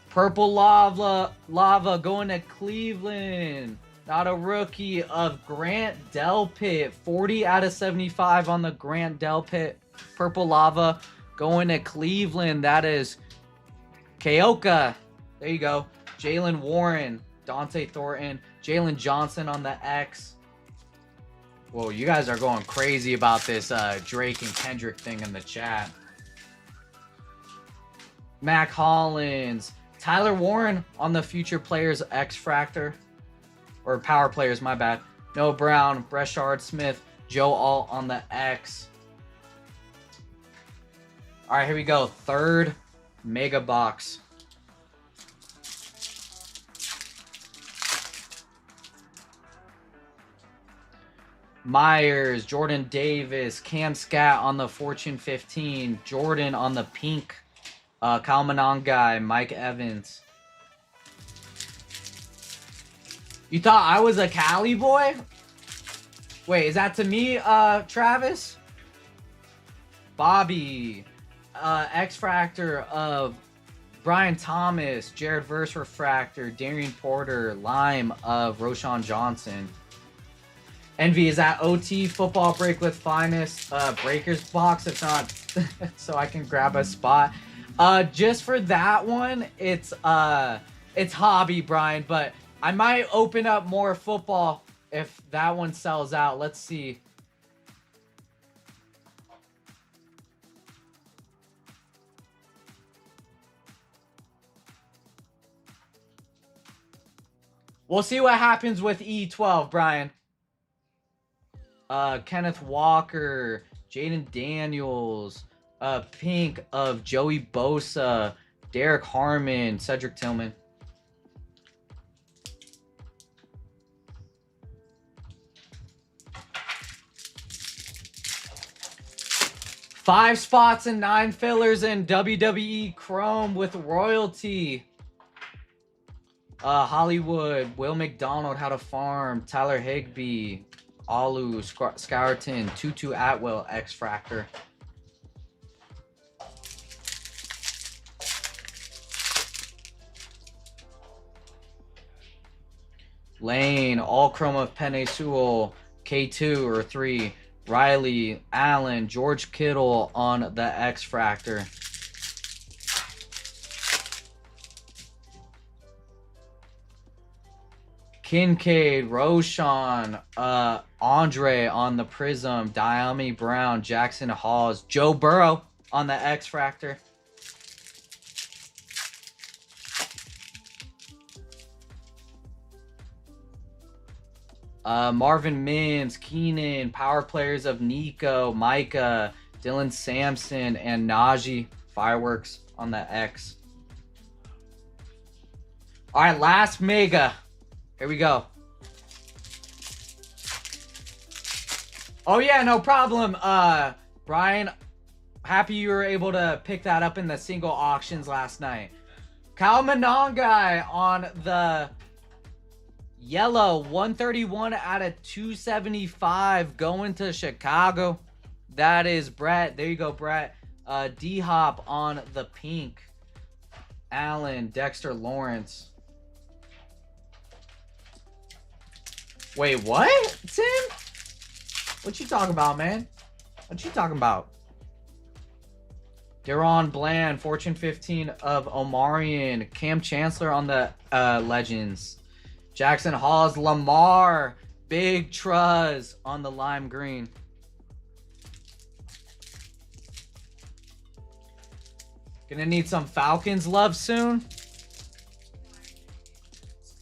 Purple Lava going to Cleveland. Not a rookie of Grant Delpit. 40 out of 75 on the Grant Delpit. Purple Lava going to Cleveland. That is Keoka. There you go. Jalen Warren. Dante Thornton. Jalen Johnson on the X. Whoa, you guys are going crazy about this Drake and Kendrick thing in the chat. Mac Hollins. Tyler Warren on the Future Players X Fractor. Or Power Players, my bad. Noah Brown, Breshard Smith, Joe Alt on the X. All right, here we go. Third mega box. Myers, Jordan Davis, Cam Scat on the Fortune 15, Jordan on the pink, Kyle Monangai, Mike Evans. You thought I was a Cali boy? Wait, is that to me, Travis? Bobby, X Fractor of Brian Thomas, Jared Verse Refractor, Darian Porter, Lime of Roshan Johnson. Envy, is that OT football break with finest breakers box? If not, so I can grab a spot. Just for that one, it's hobby, Brian, but I might open up more football if that one sells out. Let's see. We'll see what happens with E12, Brian. Kenneth Walker, Jaden Daniels, pink of Joey Bosa, Derek Harmon, Cedric Tillman. Five spots and 9 fillers in WWE Chrome with royalty. Hollywood, Will McDonald, How to Farm, Tyler Higbee, Alu, Scourton, Tutu Atwell, X Fractor. Lane, All Chrome of Penny Sewell, K2 or 3, Riley, Allen, George Kittle on the X Fractor. Kincaid, Roshan, Andre on the Prism, Diami Brown, Jackson Hawes, Joe Burrow on the X Fractor. Marvin Mims, Keenan, Power Players of Nico, Micah, Dylan Sampson, and Najee. Fireworks on the X. All right, last mega. Here we go. Oh yeah, no problem. Brian, happy you were able to pick that up in the single auctions last night. Kyle Monangai on the yellow, 131 out of 275 going to Chicago. That is Brett. There you go, Brett. D-Hop on the pink. Allen, Dexter Lawrence. Wait, what? Tim? What you talking about, man? What you talking about? Deron Bland, Fortune 15 of Omarion. Cam Chancellor on the Legends. Jackson Hawes, Lamar, Big Truz on the lime green. Gonna need some Falcons love soon.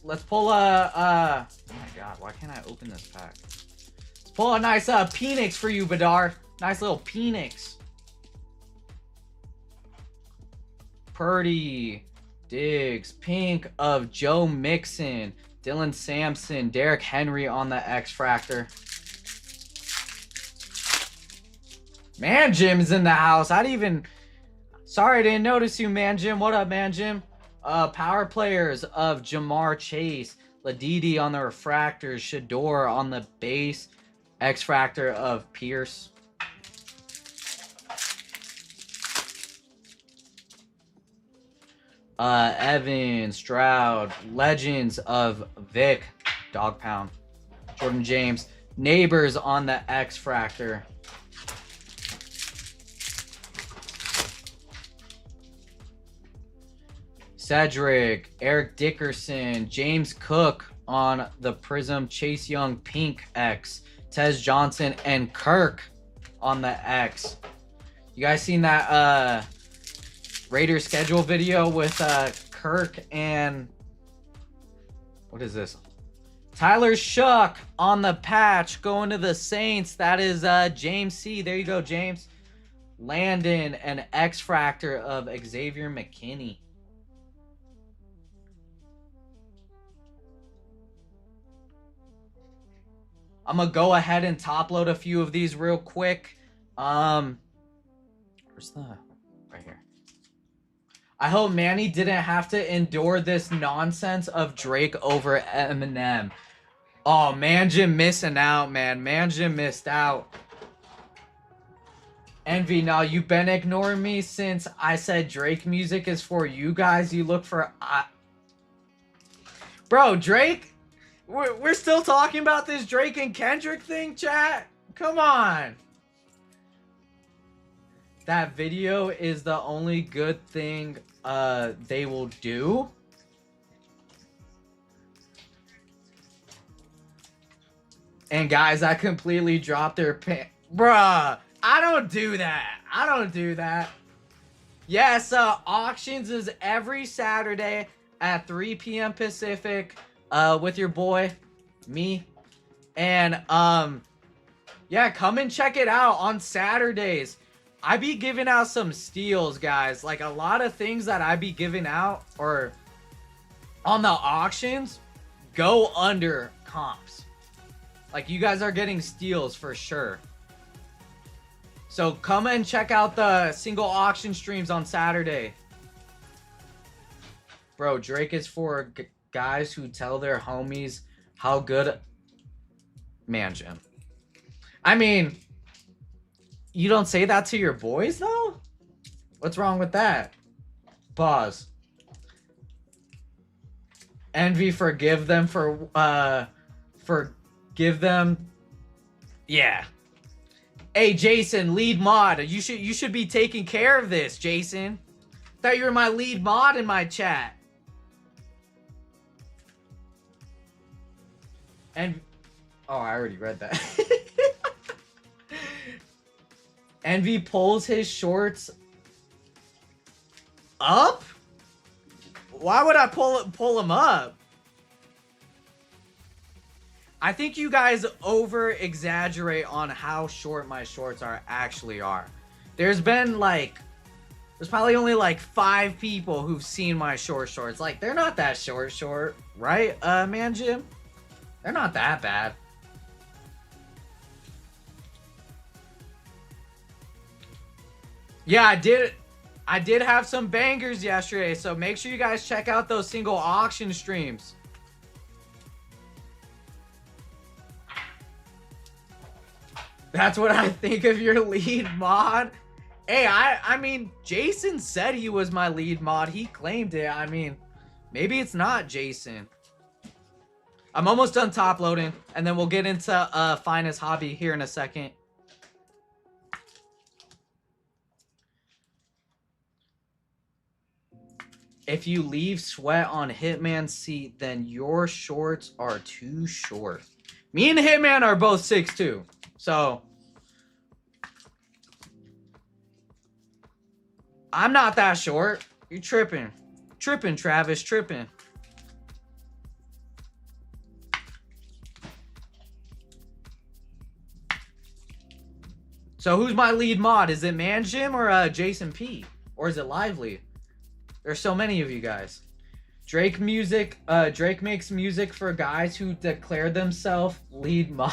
Let's pull a oh my god, why can't I open this pack? Let's pull a nice Penix for you, Badar. Nice little Penix. Purdy, Diggs, pink of Joe Mixon, Dylan Sampson, Derrick Henry on the X Fractor. Man Jim's in the house. I didn't even... Sorry, I didn't notice you, Man Jim. What up, Man Jim? Power players of Jamar Chase, Ladidi on the refractors, Shador on the base, X-Fractor of Pierce. Evan, Stroud, Legends of Vic, Dog Pound, Jordan James, Neighbors on the X-Fractor. Cedric, Eric Dickerson, James Cook on the Prism, Chase Young, Pink X, Tez Johnson, and Kirk on the X. You guys seen that Raiders schedule video with Kirk and what is this? Tyler Shuck on the patch going to the Saints. That is James C. There you go, James. Landon and X-Fractor of Xavier McKinney. I'm gonna go ahead and top load a few of these real quick. Where's the right here? I hope Manny didn't have to endure this nonsense of Drake over Eminem. Oh, Manjim missing out, man. Manjim missed out. Envy, now you've been ignoring me since I said Drake music is for you guys. You look for... Bro, Drake... We're still talking about this Drake and Kendrick thing, chat? Come on. That video is the only good thing they will do. And guys, I completely dropped their pants. Bruh, I don't do that. I don't do that. Yes, auctions is every Saturday at 3 p.m. Pacific. With your boy, me, and yeah, come and check it out on Saturdays. I be giving out some steals, guys. Like a lot of things that I be giving out or on the auctions go under comps. Like you guys are getting steals for sure. So come and check out the single auction streams on Saturday. Bro, Drake is for guys who tell their homies how good... Man, Jim. I mean, you don't say that to your boys, though? What's wrong with that? Pause. Envy, forgive them for... Forgive them... Yeah. Hey, Jason, lead mod. You should be taking care of this, Jason. Thought you were my lead mod in my chat. And oh, I already read that. Envy pulls his shorts up? Why would I pull him up? I think you guys over exaggerate on how short my shorts actually are. There's probably only like 5 people who've seen my shorts. Like they're not that short, right? Man, Jim? They're not that bad. Yeah, I did have some bangers yesterday, so make sure you guys check out those single auction streams. That's what I think of your lead mod. Hey, I mean, Jason said he was my lead mod. He claimed it. I mean, maybe it's not Jason. I'm almost done top loading, and then we'll get into Finest Hobby here in a second. If you leave sweat on Hitman's seat, then your shorts are too short. Me and Hitman are both 6'2", so I'm not that short. You're tripping. Tripping, Travis, tripping. So who's my lead mod? Is it Man Jim or Jason P? Or is it Lively? There's so many of you guys. Drake makes music for guys who declare themselves lead mod.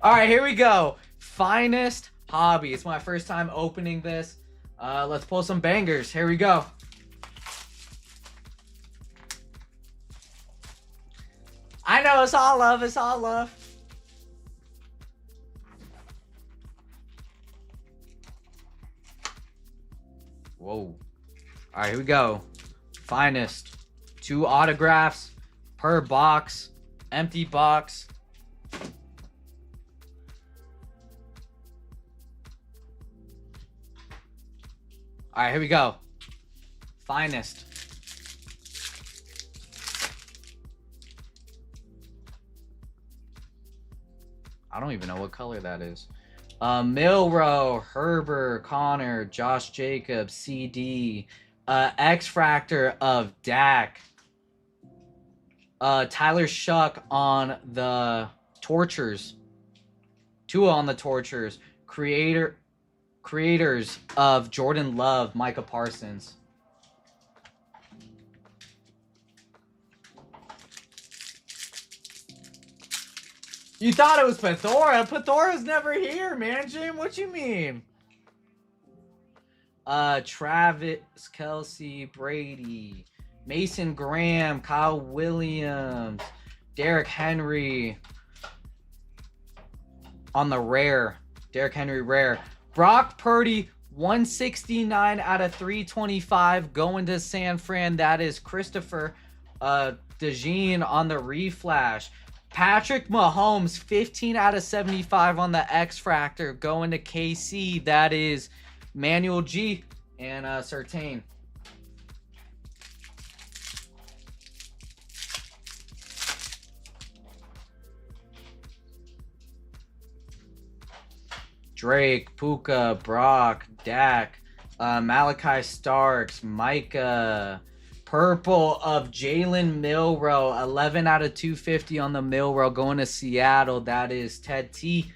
All right, here we go. Finest Hobby. It's my first time opening this. Let's pull some bangers. Here we go. I know, it's all love. It's all love. Whoa. All right, here we go. Finest. 2 autographs per box. Empty box. All right, here we go. Finest. I don't even know what color that is. Milrow, Herbert, Connor, Josh Jacobs, CD, X-Fractor of Dak, Tyler Shuck on the Tortures, Tua on the Tortures, creators of Jordan Love, Micah Parsons. You thought it was Pathora. Pathora's never here, man. Jim, what you mean? Travis Kelce, Brady, Mason Graham, Kyle Williams, Derrick Henry on the rare. Derrick Henry rare. Brock Purdy, 169 out of 325 going to San Fran. That is Christopher DeJean on the reflash. Patrick Mahomes, 15 out of 75 on the X-Fractor going to KC. That is Manuel G and Sertain. Drake, Puka, Brock, Dak, Malachi Starks, Micah. Purple of Jalen Milrow, 11 out of 250 on the Milrow going to Seattle. That is Ted T.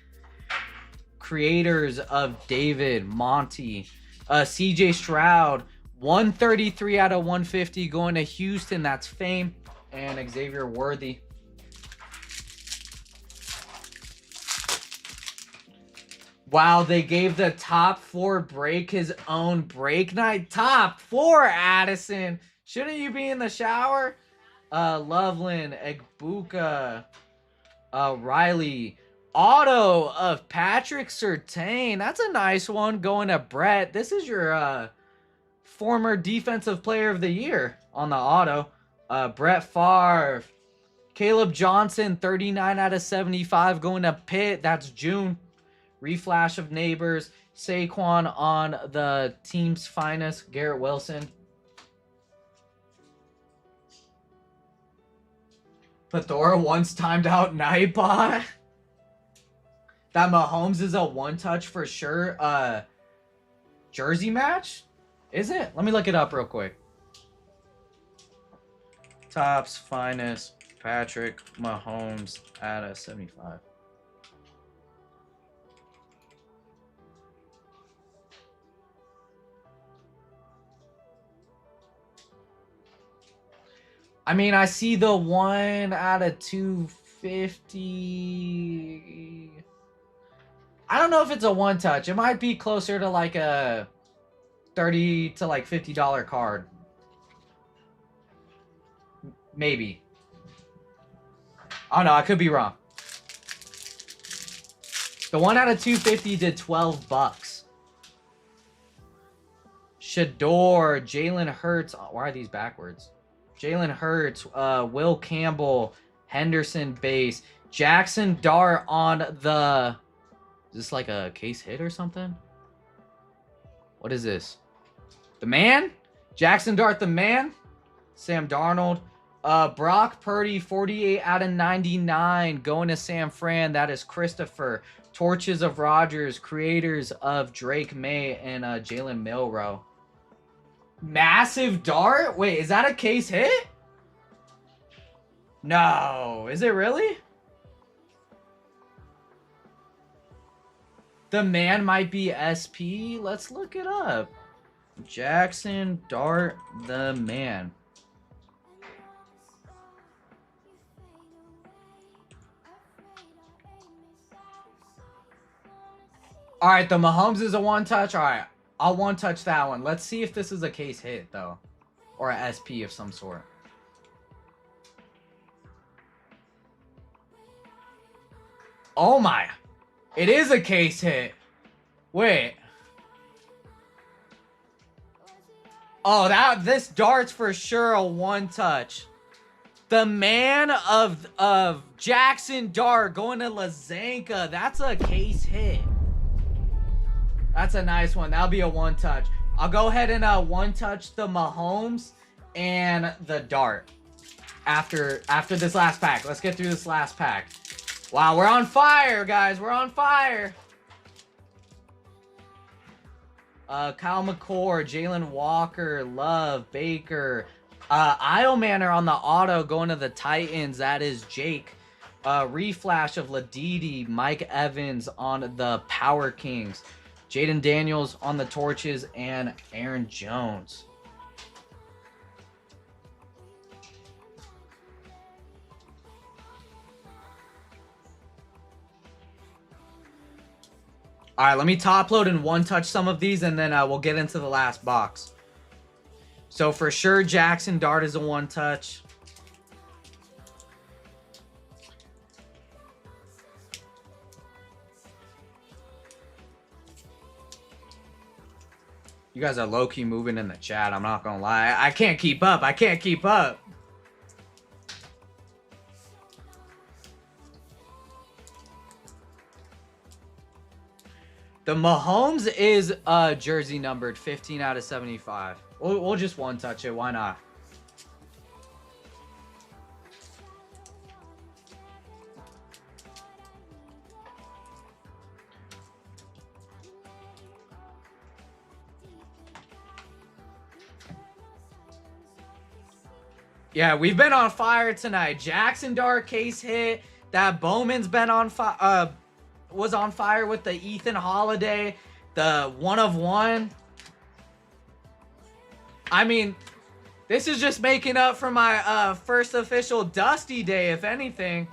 Creators of David, Monty, CJ Stroud, 133 out of 150 going to Houston. That's Fame and Xavier Worthy. Wow, they gave the top 4 break his own break night. Top 4, Addison. Shouldn't you be in the shower? Loveland, Egbuka, Riley. Auto of Patrick Surtain. That's a nice one going to Brett. This is your former defensive player of the year on the auto. Brett Favre. Caleb Johnson, 39 out of 75 going to Pitt. That's June. Reflash of Neighbors. Saquon on the team's finest. Garrett Wilson. Pathora once timed out Nightbot. That Mahomes is a one-touch for sure. Jersey match? Is it? Let me look it up real quick. Tops, finest, Patrick Mahomes at a 75. I mean, I see the 1 out of 250. I don't know if it's a one touch. It might be closer to like a $30 to like $50 card. Maybe. Oh no, I could be wrong. The 1 out of 250 did $12. Shador, Jalen Hurts. Why are these backwards? Jalen Hurts, Will Campbell, Henderson base, Jackson Dart on the... Is this like a case hit or something? What is this? The man? Jackson Dart the man? Sam Darnold. Brock Purdy, 48 out of 99 going to San Fran. That is Christopher. Torches of Rogers, creators of Drake May and Jalen Milrow. Massive dart? Wait, is that a case hit? No. Is it really? The man might be SP. Let's look it up. Jackson Dart the man. All right, the Mahomes is a one-touch. All right, I'll one-touch that one. Let's see if this is a case hit, though. Or a SP of some sort. Oh, my. It is a case hit. Wait. Oh, this dart's for sure a one-touch. The man of Jackson Dart going to Lazanka. That's a case hit. That's a nice one. That'll be a one-touch. I'll go ahead and one-touch the Mahomes and the Dart after this last pack. Let's get through this last pack. Wow, we're on fire, guys. We're on fire. Kyle McCord, Jalen Walker, Love, Baker. Idleman are on the auto going to the Titans. That is Jake. Reflash of Ladidi, Mike Evans on the Power Kings. Jaden Daniels on the Torches, and Aaron Jones. All right, let me top load and one-touch some of these, and then we'll get into the last box. So for sure, Jackson Dart is a one-touch. You guys are low-key moving in the chat. I'm not gonna lie. I can't keep up. I can't keep up. The Mahomes is jersey numbered 15 out of 75. We'll just one-touch it. Why not? Yeah, we've been on fire tonight. Jackson Dart case hit. That Bowman's been on fire. Was on fire with the Ethan Holiday, the 1 of 1. I mean, this is just making up for my first official Dusty Day, if anything.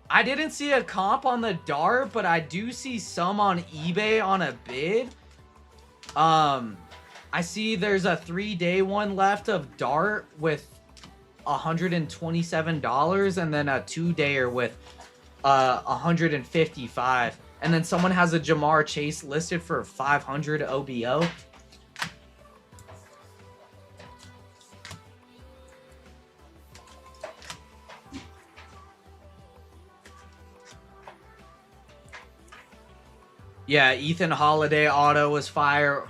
I didn't see a comp on the Dart, but I do see some on eBay on a bid. I see there's a 3-day one left of Dart with $127, and then a 2-dayer with $155, and then someone has a Jamar Chase listed for 500 OBO. Yeah, Ethan Holiday auto was fire.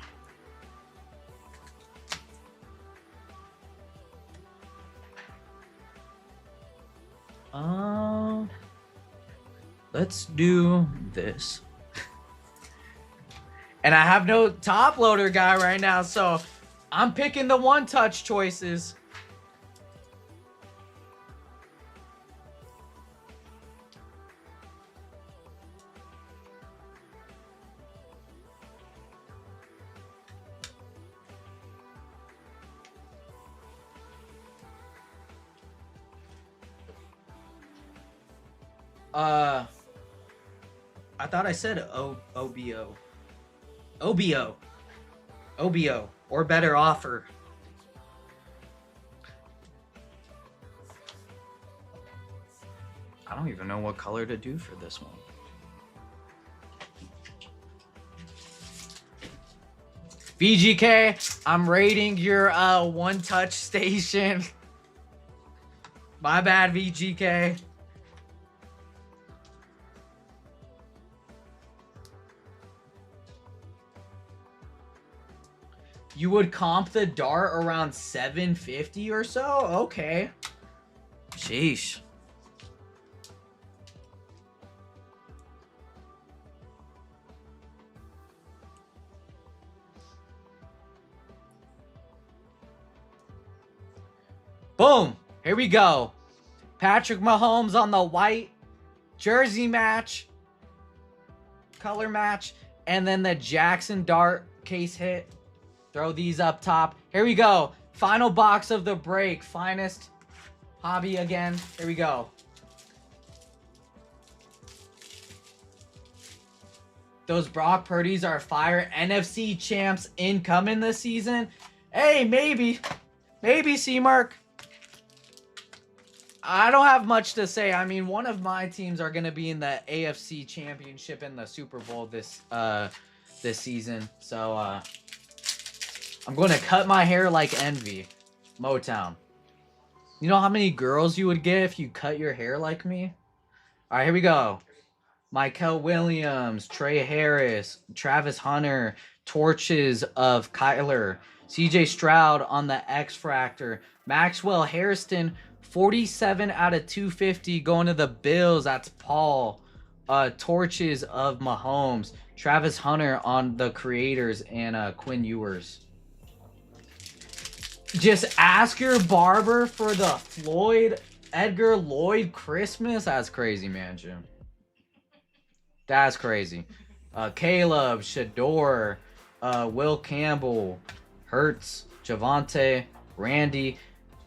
Let's do this. And I have no top loader guy right now, so I'm picking the one-touch choices. I thought I said OBO. OBO. OBO. Or better offer. I don't even know what color to do for this one. VGK, I'm rating your one-touch station. My bad, VGK. You would comp the Dart around 750 or so? Okay. Sheesh. Boom. Here we go. Patrick Mahomes on the white jersey match. Color match. And then the Jackson Dart case hit. Throw these up top. Here we go. Final box of the break. Finest hobby again. Here we go. those Brock Purdy's are fire. NFC champs incoming this season. Hey, maybe. Maybe, C-Mark. I don't have much to say. I mean, one of my teams are going to be in the AFC Championship in the Super Bowl this season. So, I'm going to cut my hair like Envy. Motown. You know how many girls you would get if you cut your hair like me? All right, here we go. Michael Williams, Trey Harris, Travis Hunter, Torches of Kyler, CJ Stroud on the X Fractor, Maxwell Hairston, 47 out of 250 going to the Bills. That's Paul. Torches of Mahomes, Travis Hunter on the Creators, and Quinn Ewers. Just ask your barber for the Floyd Edgar Lloyd Christmas. That's crazy, man, Jim. That's crazy. Caleb, Shador, Will Campbell, Hertz, Javante, Randy.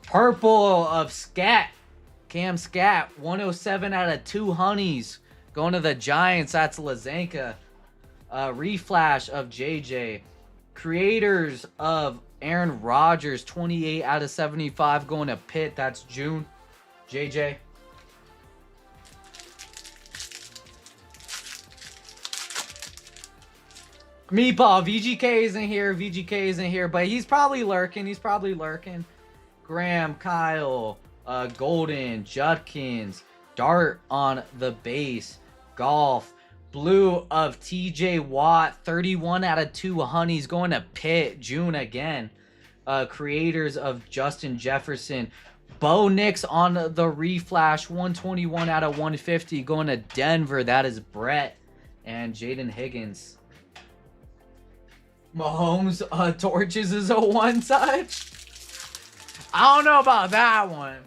Purple of Scat. Cam Scat, 107 out of 2 honeys. Going to the Giants, that's Lazanka. Reflash of JJ. Creators of Aaron Rodgers, 28 out of 75 going to Pitt. That's June. JJ. Meatball, VGK isn't here. VGK isn't here, but he's probably lurking. He's probably lurking. Graham, Kyle, Golden, Judkins, Dart on the base. Golf. Blue of TJ Watt, 31 out of 2 honeys going to Pitt. June again. Creators of Justin Jefferson. Bo Nix on the reflash, 121 out of 150 going to Denver. That is Brett and Jaden Higgins. Mahomes Torches is a one touch. I don't know about that one.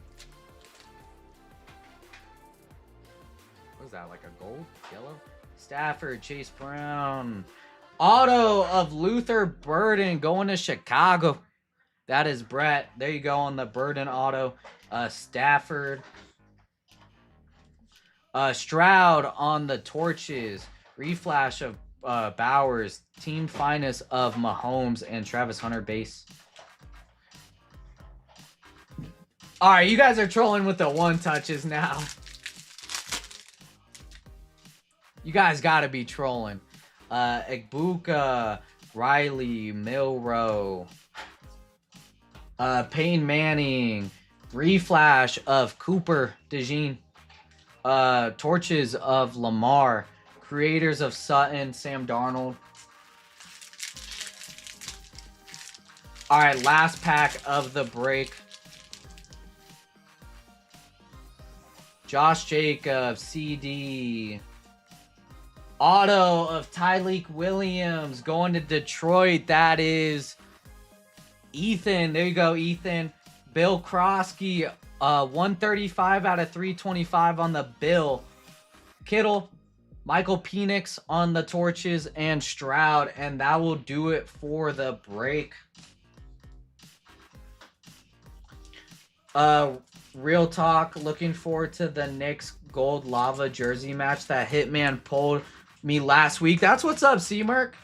What is that, like a gold? Yellow? Stafford, Chase Brown. Auto of Luther Burden going to Chicago. That is Brett. There you go on the Burden auto. Stafford. Stroud on the Torches. Reflash of Bowers. Team finest of Mahomes and Travis Hunter base. All right, you guys are trolling with the one touches now. You guys got to be trolling. Egbuka, Riley, Milrow, Payne Manning, Reflash of Cooper DeJean, Torches of Lamar, Creators of Sutton, Sam Darnold. All right, last pack of the break. Josh Jacobs, CD. Auto of Tyleek Williams going to Detroit. That is Ethan. There you go, Ethan. Bill Krosky, 135 out of 325 on the Bill. Kittle, Michael Penix on the Torches, and Stroud. And that will do it for the break. Real talk, looking forward to the Knicks gold lava jersey match that Hitman pulled me last week. That's what's up, C-Merc.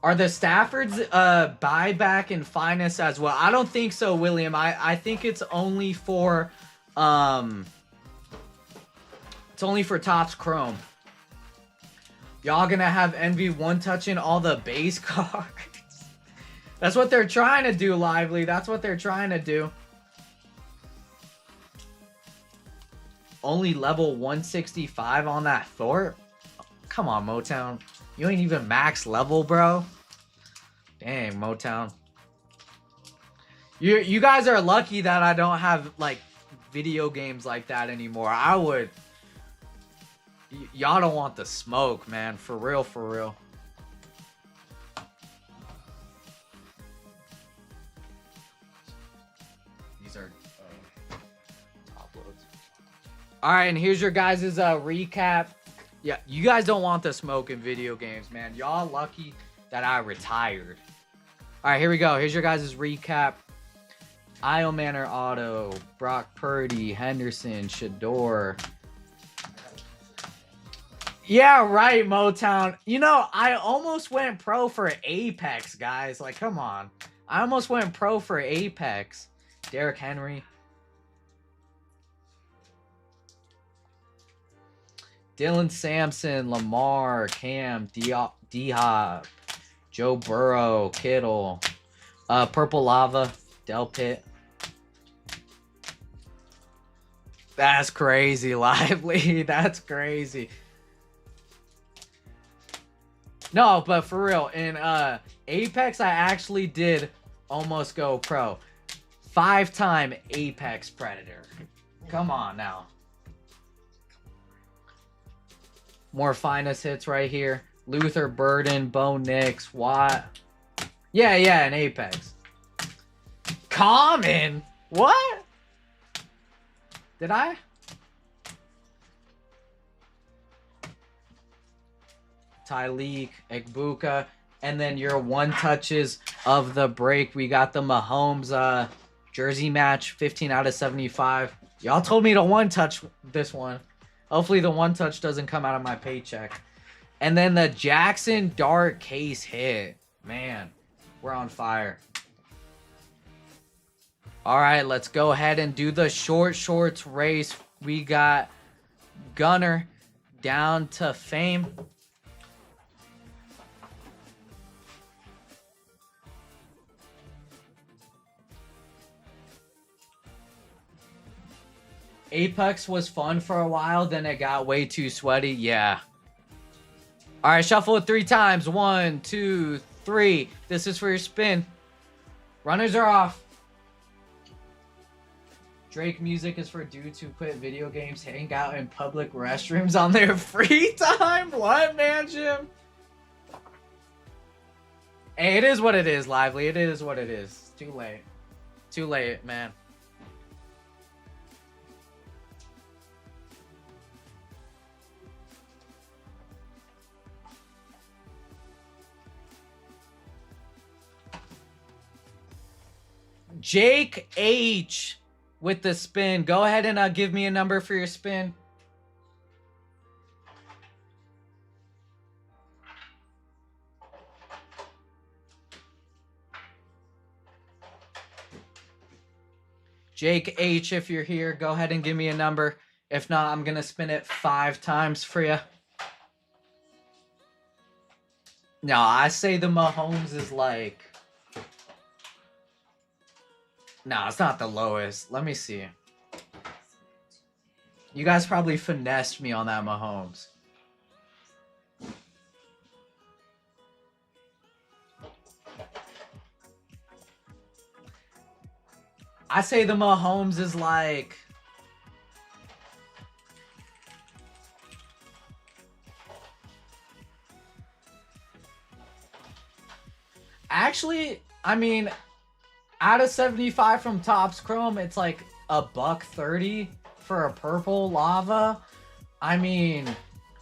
Are the Staffords buyback and finest as well? I don't think so, William. I think it's only for Topps Chrome. Y'all gonna have Envy one touching all the base cards. That's what they're trying to do, Lively. That's what they're trying to do. Only level 165 on that Thorpe? Come on, Motown. You ain't even max level, bro. Dang, Motown. You guys are lucky that I don't have, like, video games like that anymore. I would... Y'all don't want the smoke, man. For real, for real. These are... All right, and here's your guys' recap. Yeah, you guys don't want the smoke in video games, man. Y'all lucky that I retired. All right, here we go. Here's your guys' recap. Isle Manor Auto, Brock Purdy, Henderson, Shador. Yeah, right, Motown. You know, I almost went pro for Apex, guys. Like, come on. I almost went pro for Apex. Derrick Henry. Dylan Sampson, Lamar, Cam, D-Hop, Joe Burrow, Kittle, Purple Lava, Del Pitt. That's crazy, Lively. That's crazy. No, but for real, in Apex, I actually did almost go pro. 5-time Apex Predator. Come on now. More finest hits right here. Luther Burden, Bo Nix, Watt. Yeah, an Apex. Common? What? Did I? Tyleek, Egbuka, and then your one touches of the break. We got the Mahomes jersey match, 15 out of 75. Y'all told me to one touch this one. Hopefully the one touch doesn't come out of my paycheck. And then the Jackson Dart case hit. Man, we're on fire. All right, let's go ahead and do the short shorts race. We got Gunner down to Fame. Apex was fun for a while, then it got way too sweaty. Yeah. All right, shuffle it 3 times. 1, 2, 3. This is for your spin. Runners are off. Drake music is for dudes who quit video games, hang out in public restrooms on their free time. What, man, Jim? Hey, it is what it is, Lively. It is what it is. Too late. Too late, man. Jake H with the spin. Go ahead and give me a number for your spin. Jake H, if you're here, go ahead and give me a number. If not, I'm going to spin it 5 times for you. No, I say the Mahomes is like... No, it's not the lowest. Let me see. You guys probably finessed me on that Mahomes. I say the Mahomes is like... Actually, I mean... Out of 75 from Topps Chrome, it's like $130 for a purple lava. I mean,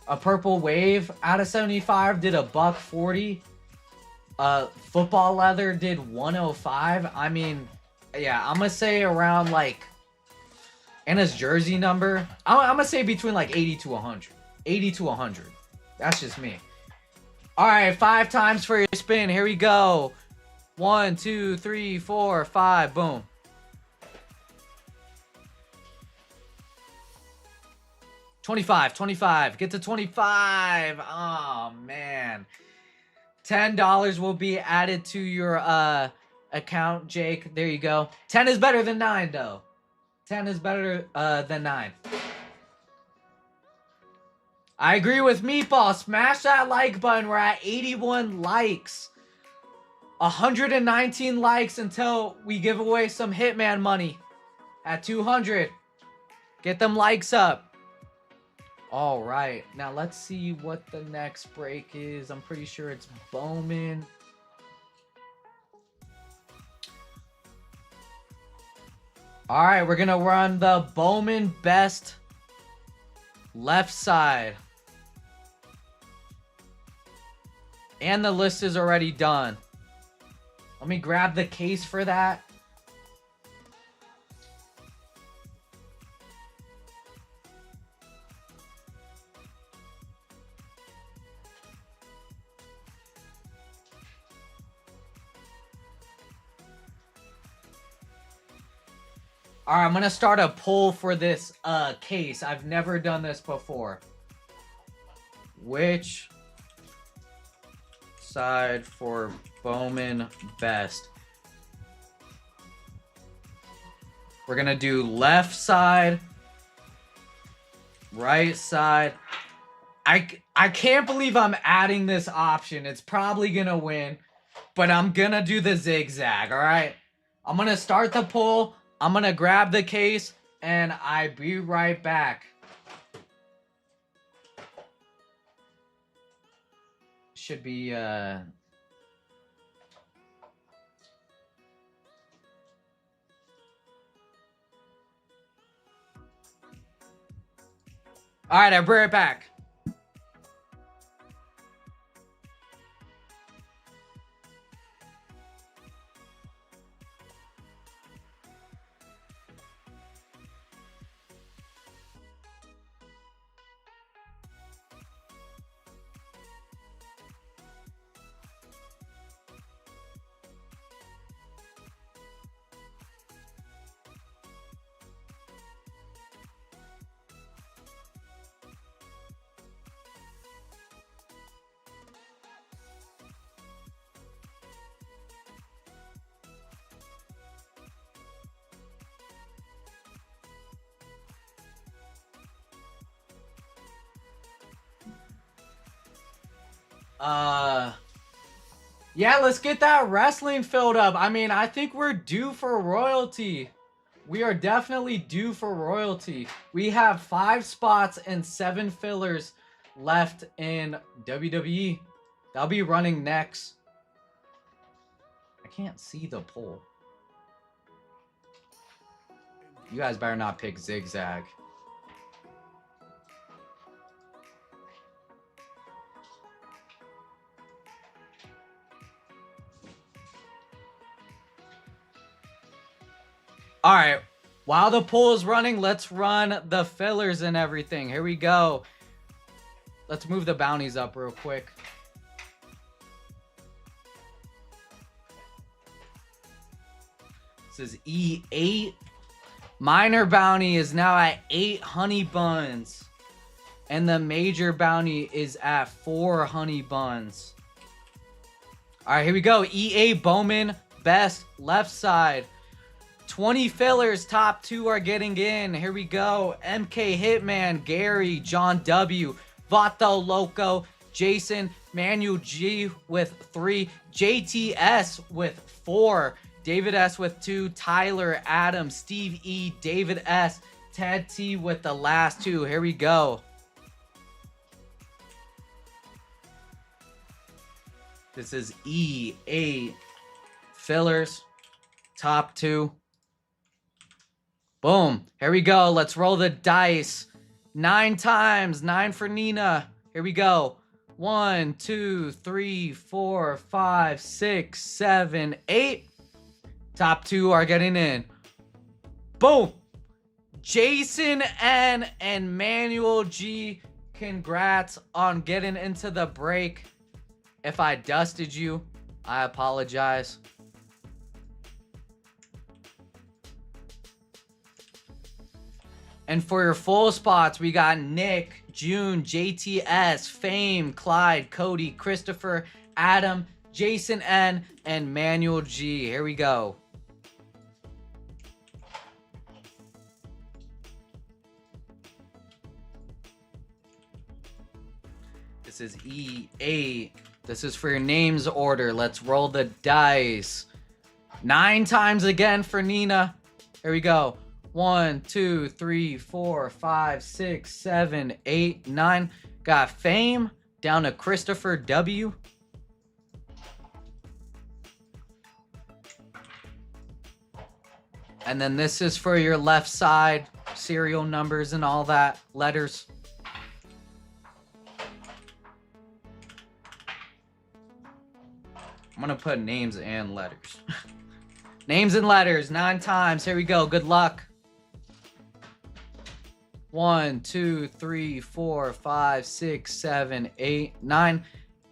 a purple wave out of 75 did $140. Football leather did $105. I mean, yeah, I'm gonna say around like, and his jersey number, I'm gonna say between like 80 to 100. 80 to 100. That's just me. All right, 5 times for your spin. Here we go. 1, 2, 3, 4, 5. Boom. $25. Get to 25. Oh, man. $10 will be added to your account, Jake. There you go. 10 is better than 9, though. 10 is better than 9. I agree with Meatball. Smash that like button. We're at 81 likes. 119 likes until we give away some Hitman money at 200. Get them likes up. All right. Now let's see what the next break is. I'm pretty sure it's Bowman. All right. We're going to run the Bowman best left side. And the list is already done. Let me grab the case for that. All right, I'm gonna start a poll for this case. I've never done this before. Which side for Bowman best? We're gonna do left side, right side. I can't believe I'm adding this option. It's probably gonna win, but I'm gonna do the zigzag, all right? I'm gonna start the poll. I'm gonna grab the case, and I'll be right back. Should be, Alright, I'll be right back. Yeah, let's get that wrestling filled up. I mean, I think we're due for royalty. We are definitely due for royalty. We have 5 spots and 7 fillers left in WWE. They'll be running next. I can't see the poll. You guys better not pick zigzag. All right, while the poll is running, let's run the fillers and everything. Here we go. Let's move the bounties up real quick. This is E8. Minor bounty is now at 8 honey buns. And the major bounty is at 4 honey buns. All right, here we go. EA Bowman, best left side. 20 fillers, top 2 are getting in. Here we go. MK Hitman, Gary, John W, Vato Loco, Jason, Manuel G with 3, JTS with 4, David S with 2, Tyler, Adam, Steve E, David S, Ted T with the last 2. Here we go. This is E8 fillers, top 2. Boom. Here we go. Let's roll the dice. 9 times. 9 for Nina. Here we go. 1, 2, 3, 4, 5, 6, 7, 8. Top 2 are getting in. Boom. Jason N and Manuel G. Congrats on getting into the break. If I dusted you, I apologize. And for your full spots, we got Nick, June, JTS, Fame, Clyde, Cody, Christopher, Adam, Jason N, and Manuel G. Here we go. This is E8. This is for your names order. Let's roll the dice. 9 times again for Nina. Here we go. 1, 2, 3, 4, 5, 6, 7, 8, 9. Got Fame down to Christopher W. And then this is for your left side, serial numbers and all that, letters. I'm gonna put names and letters. Names and letters, 9 times. Here we go. Good luck. 1, 2, 3, 4, 5, 6, 7, 8, 9.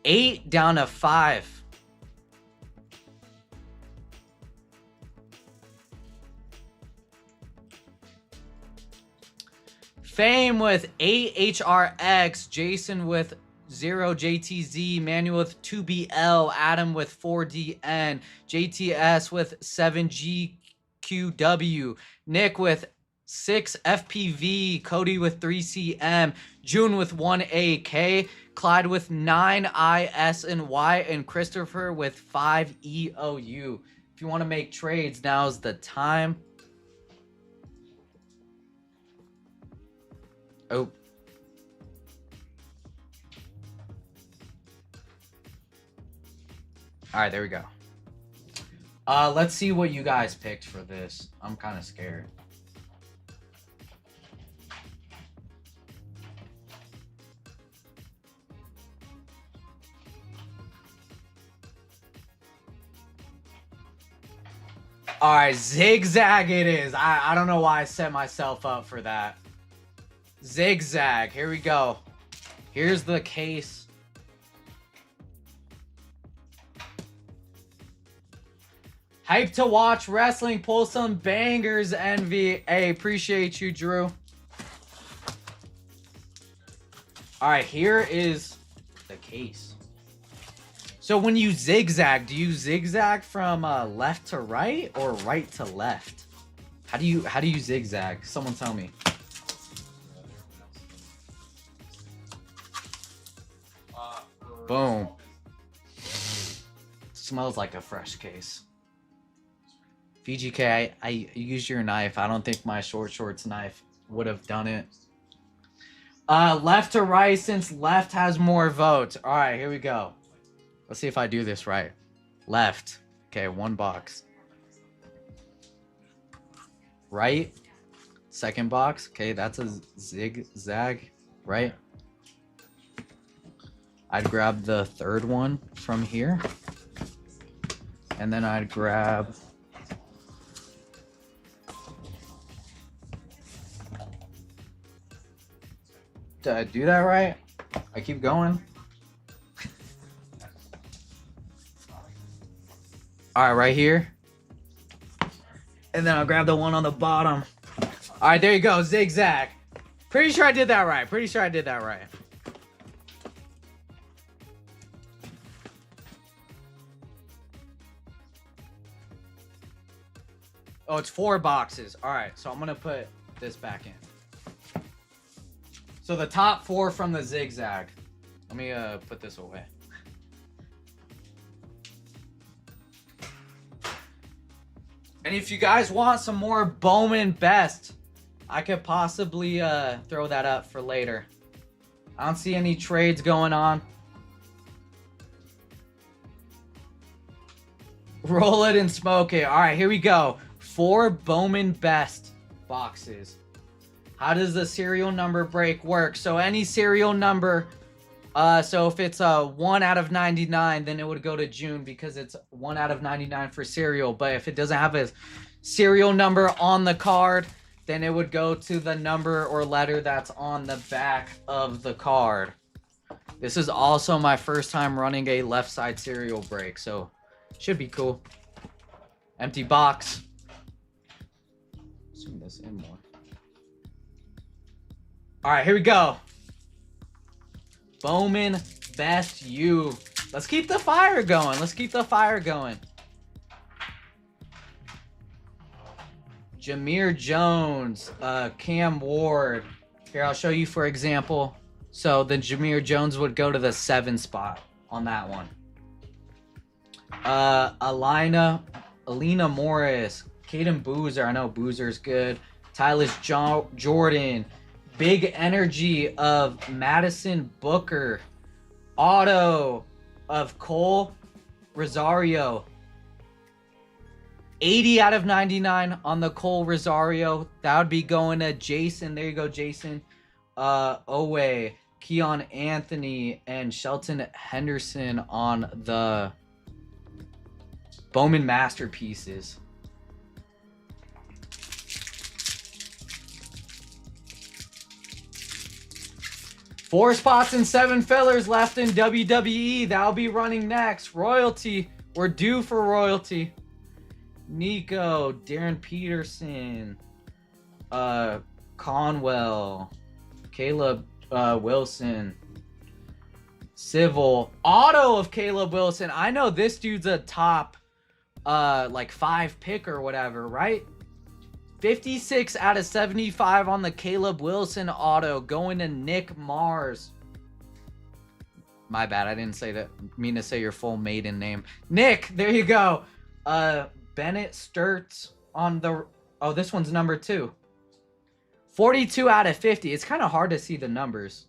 8 down to 5. Fame with 8HRX, Jason with 0JTZ, Manuel with 2BL, Adam with 4DN, JTS with 7GQW, Nick with 6FPV, Cody with 3CM, June with 1AK, Clyde with 9ISNY, and Christopher with 5EOU. If you want to make trades, now's the time. Oh. All right, there we go. Let's see what you guys picked for this. I'm kind of scared. All right, zigzag it is. I don't know why I set myself up for that. Zigzag. Here we go. Here's the case. Hype to watch wrestling. Pull some bangers, Envy. Hey, appreciate you, Drew. All right, here is the case. So when you zigzag, do you zigzag from left to right or right to left? How do you zigzag? Someone tell me. Boom. Smells like a fresh case. VGK, I used your knife. I don't think my short shorts knife would have done it. Left to right, since left has more votes. All right, here we go. Let's see if I do this right. Left. Okay, one box. Right. Second box. Okay, that's a zigzag. Right. I'd grab the third one from here. And then I'd grab... Did I do that right? I keep going. All right, right here. And then I'll grab the one on the bottom. All right, there you go, zigzag. Pretty sure I did that right. Pretty sure I did that right. Oh, it's 4 boxes. All right, so I'm gonna put this back in. So the top 4 from the zigzag. Let me put this away. And if you guys want some more Bowman Best, I could possibly throw that up for later. I don't see any trades going on. Roll it and smoke it. All right, here we go. 4 Bowman Best boxes. How does the serial number break work? So any serial number, so if it's 1 out of 99, then it would go to June because it's 1 out of 99 for serial. But if it doesn't have a serial number on the card, then it would go to the number or letter that's on the back of the card. This is also my first time running a left side serial break, so should be cool. Empty box. Zoom this in more. All right, here we go. Bowman Best U. Let's keep the fire going. Let's keep the fire going. Jameer Jones, Cam Ward. Here, I'll show you for example. So the Jameer Jones would go to the 7 spot on that one. Alina Morris, Caden Boozer. I know Boozer's good. Tyler Jordan. Big energy of Madison Booker. Auto of Cole Rosario. 80 out of 99 on the Cole Rosario. That would be going to Jason. There you go, Jason. Owe, Keon Anthony, and Shelton Henderson on the Bowman Masterpieces. Four spots and 7 fillers left in WWE. That'll be running next. Royalty. We're due for royalty. Nico, Darren Peterson, Conwell, Caleb Wilson. Civil. Auto of Caleb Wilson. I know this dude's a top like 5 pick or whatever, right? 56 out of 75 on the Caleb Wilson auto, going to Nick Mars. My bad, I didn't mean to say your full maiden name. Nick, there you go. Bennett Sturts on the... Oh, this one's number 2. 42 out of 50. It's kind of hard to see the numbers.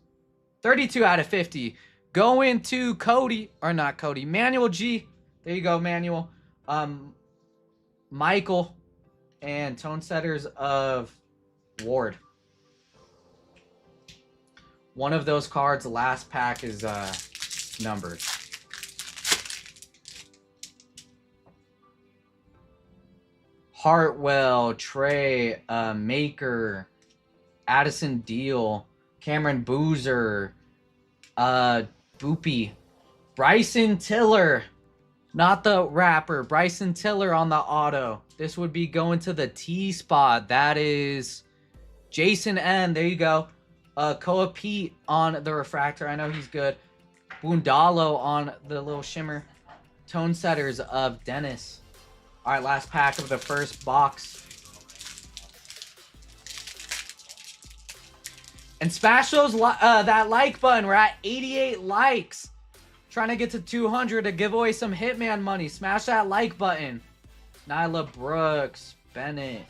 32 out of 50. Going to Cody, or not Cody, Manuel G. There you go, Manuel. Michael, and tone setters of Ward. One of those cards, last pack is numbered. Hartwell, Trey, Maker, Addison Deal, Cameron Boozer, Boopy, Bryson Tiller, not the rapper, Bryson Tiller on the auto. This would be going to the T spot. That is Jason N. There you go. Koa Pete on the refractor. I know he's good. Bundalo on the little shimmer. Tone setters of Dennis. All right, last pack of the first box. And smash those that like button. We're at 88 likes. Trying to get to 200 to give away some Hitman money. Smash that like button. Nyla Brooks, Bennett,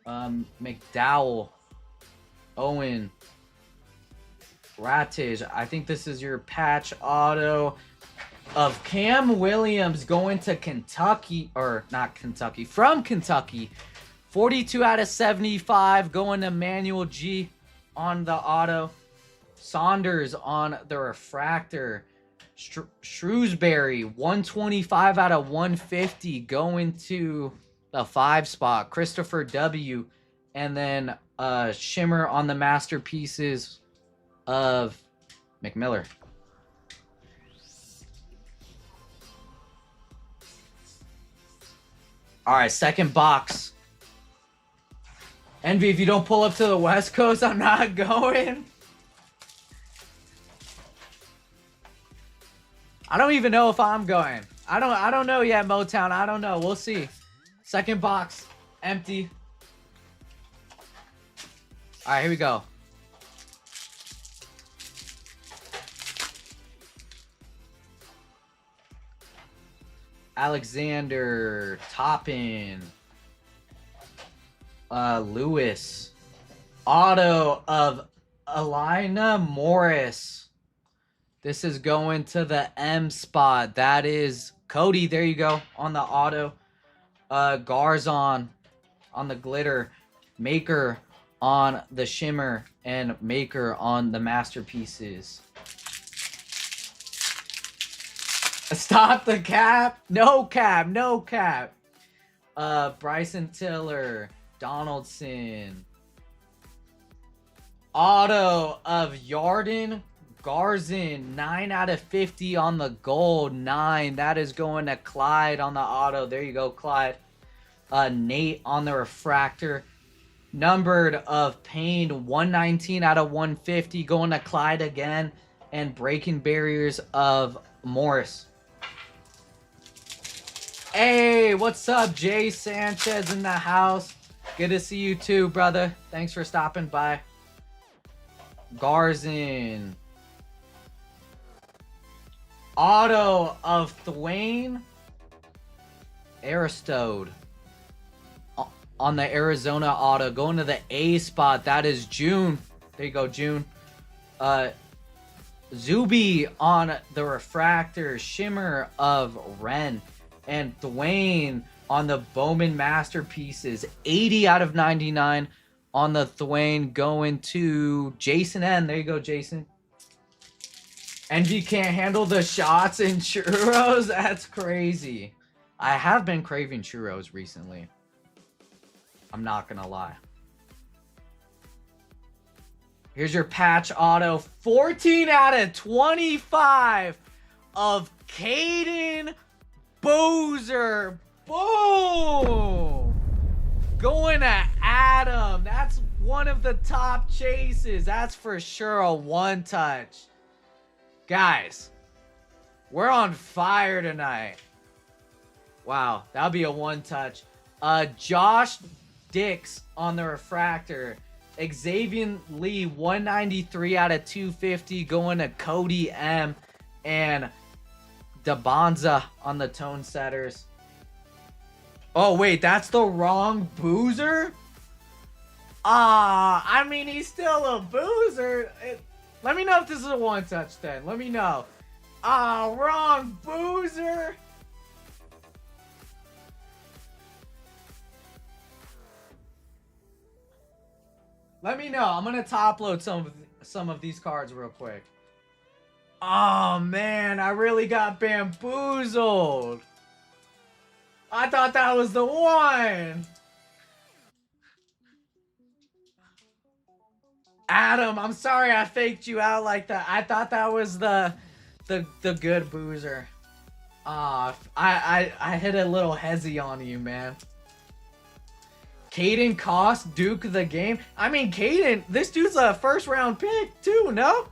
McDowell, Owen, Rattage. I think this is your patch auto of Cam Williams going to Kentucky, or not Kentucky, from Kentucky. 42 out of 75 going to Manuel G on the auto. Saunders on the refractor. Shrewsbury, 125 out of 150 going to the 5 spot. Christopher W. And then shimmer on the masterpieces of McMiller. All right, second box. Envy, if you don't pull up to the West Coast, I'm not going. I don't even know if I'm going. I don't know yet, Motown. I don't know. We'll see. Second box, empty. All right, here we go. Alexander Toppin. Lewis. Auto of Elena Morris. This is going to the M spot. That is Cody. There you go on the auto. Garzon on the glitter. Maker on the shimmer. And Maker on the masterpieces. Stop the cap. No cap. No cap. Bryson Tiller. Donaldson. Auto of Yarden Garzon, 9 out of 50 on the gold. 9. That is going to Clyde on the auto. There you go, Clyde. Nate on the refractor. Numbered of Payne, 119 out of 150. Going to Clyde again. And breaking barriers of Morris. Hey, what's up? Jay Sanchez in the house. Good to see you too, brother. Thanks for stopping by. Garzon. Auto of Thwayne Aristode on the Arizona auto. Going to the A spot. That is June. There you go, June. Zuby on the refractor. Shimmer of Ren. And Thwayne on the Bowman masterpieces. 80 out of 99 on the Thwayne, going to Jason N. There you go, Jason. Envy can't handle the shots and churros. That's crazy. I have been craving churros recently. I'm not gonna lie. Here's your patch auto. 14 out of 25 of Caden Boozer. Boom! Going to Adam. That's One of the top chases. That's for sure a one touch. Guys, we're on fire tonight. Wow, that'll be a one touch. Josh Dix on the refractor. Xavier Lee, 193 out of 250, going to Cody M. And DeBonza on the tone setters. Oh, wait, that's the wrong Boozer? I mean, he's still a Boozer. Let me know if this is a one touch then. Let me know. Wrong Boozer. Let me know. I'm gonna top load some of these cards real quick. Oh man, I really got bamboozled. I thought that was the one. Adam, I'm sorry I faked you out like that. I thought that was the good Boozer. I hit a little hezzy on you, man. Caden cost Duke the game. I mean, Caden, this dude's a first round pick too, no?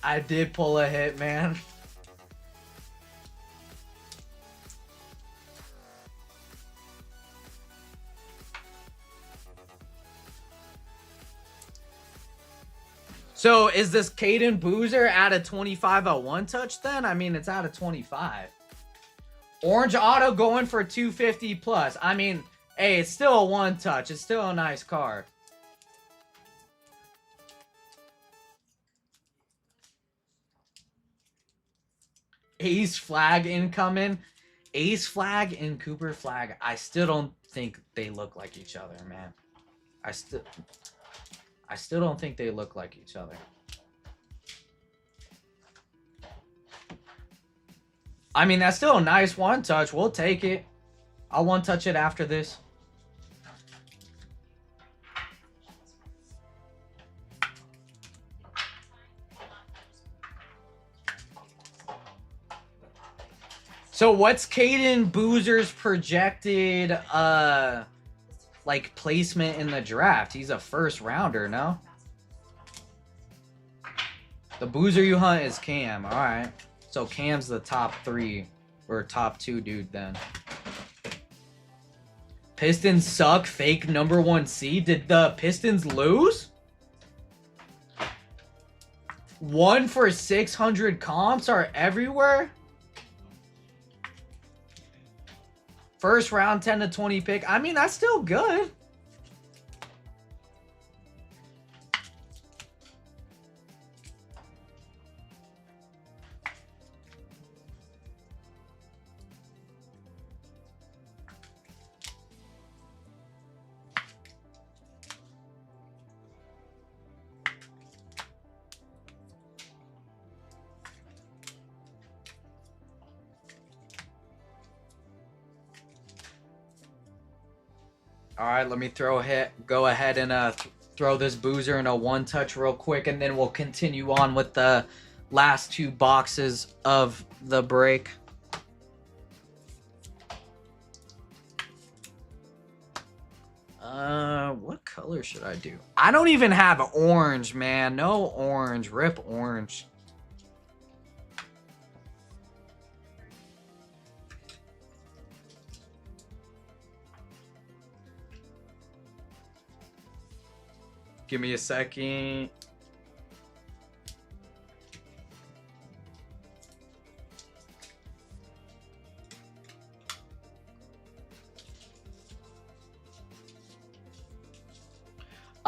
I did pull a hit, man. So is this Caden Boozer out of 25 a one touch then? I mean, it's out of 25. Orange auto going for 250 plus. I mean, hey, it's still a one touch. It's still a nice card. Ace Flag incoming. Ace Flag and Cooper Flag. I still don't think they look like each other, man. I still don't think they look like each other. I mean, that's still a nice one touch. We'll take it. I'll one touch it after this. So what's Caden Boozer's projected like placement in the draft? He's a first rounder, no? The Boozer you hunt is Cam. All right. So Cam's the top 3 or top 2 dude then. Pistons suck. Fake number 1 seed. Did the Pistons lose? 1 for 600 comps are everywhere. First round 10 to 20 pick. I mean, that's still good. All right, let me go ahead and throw this Boozer in a one touch real quick, and then we'll continue on with the last 2 boxes of the break. What color should I do? I don't even have orange, man. No orange. Rip orange. Give me a second.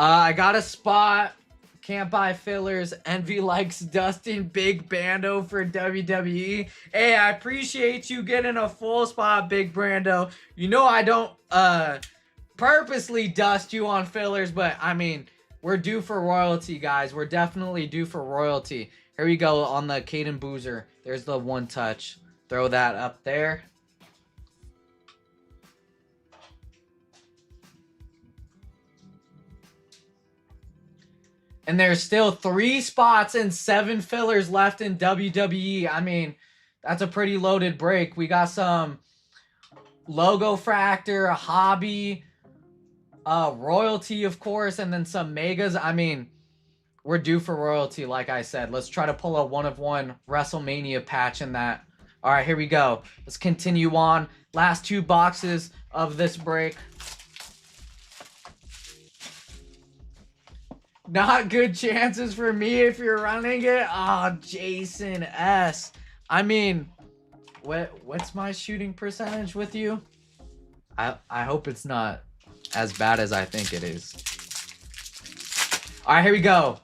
I got a spot. Can't buy fillers. Envy likes Dustin. Big Brando for WWE. Hey, I appreciate you getting a full spot, Big Brando. You know I don't purposely dust you on fillers, but I mean, we're due for royalty, guys. We're definitely due for royalty. Here we go on the Caden Boozer. There's the one touch. Throw that up there. And there's still 3 spots and 7 fillers left in WWE. I mean, that's a pretty loaded break. We got some Logo Fractor, a Hobby, Royalty, of course, and then some megas. I mean, we're due for royalty, like I said. Let's try to pull a 1-of-1 WrestleMania patch in that. All right, here we go. Let's continue on. Last 2 boxes of this break. Not good chances for me if you're running it. Oh, Jason S. I mean, what's my shooting percentage with you? I hope it's not as bad as I think it is. All right, here we go.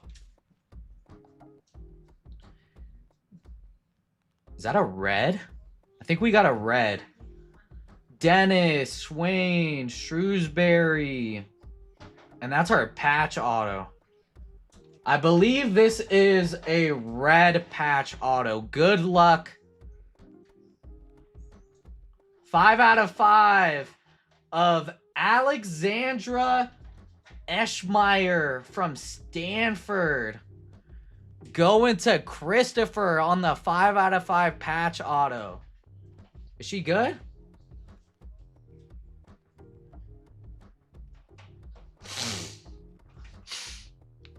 Is that a red? I think we got a red. Dennis, Swain, Shrewsbury. And that's our patch auto. I believe this is a red patch auto. Good luck. 5 out of 5 of Alexandra Eschmeyer from Stanford. Going to Christopher on the 5 out of 5 patch auto. Is she good?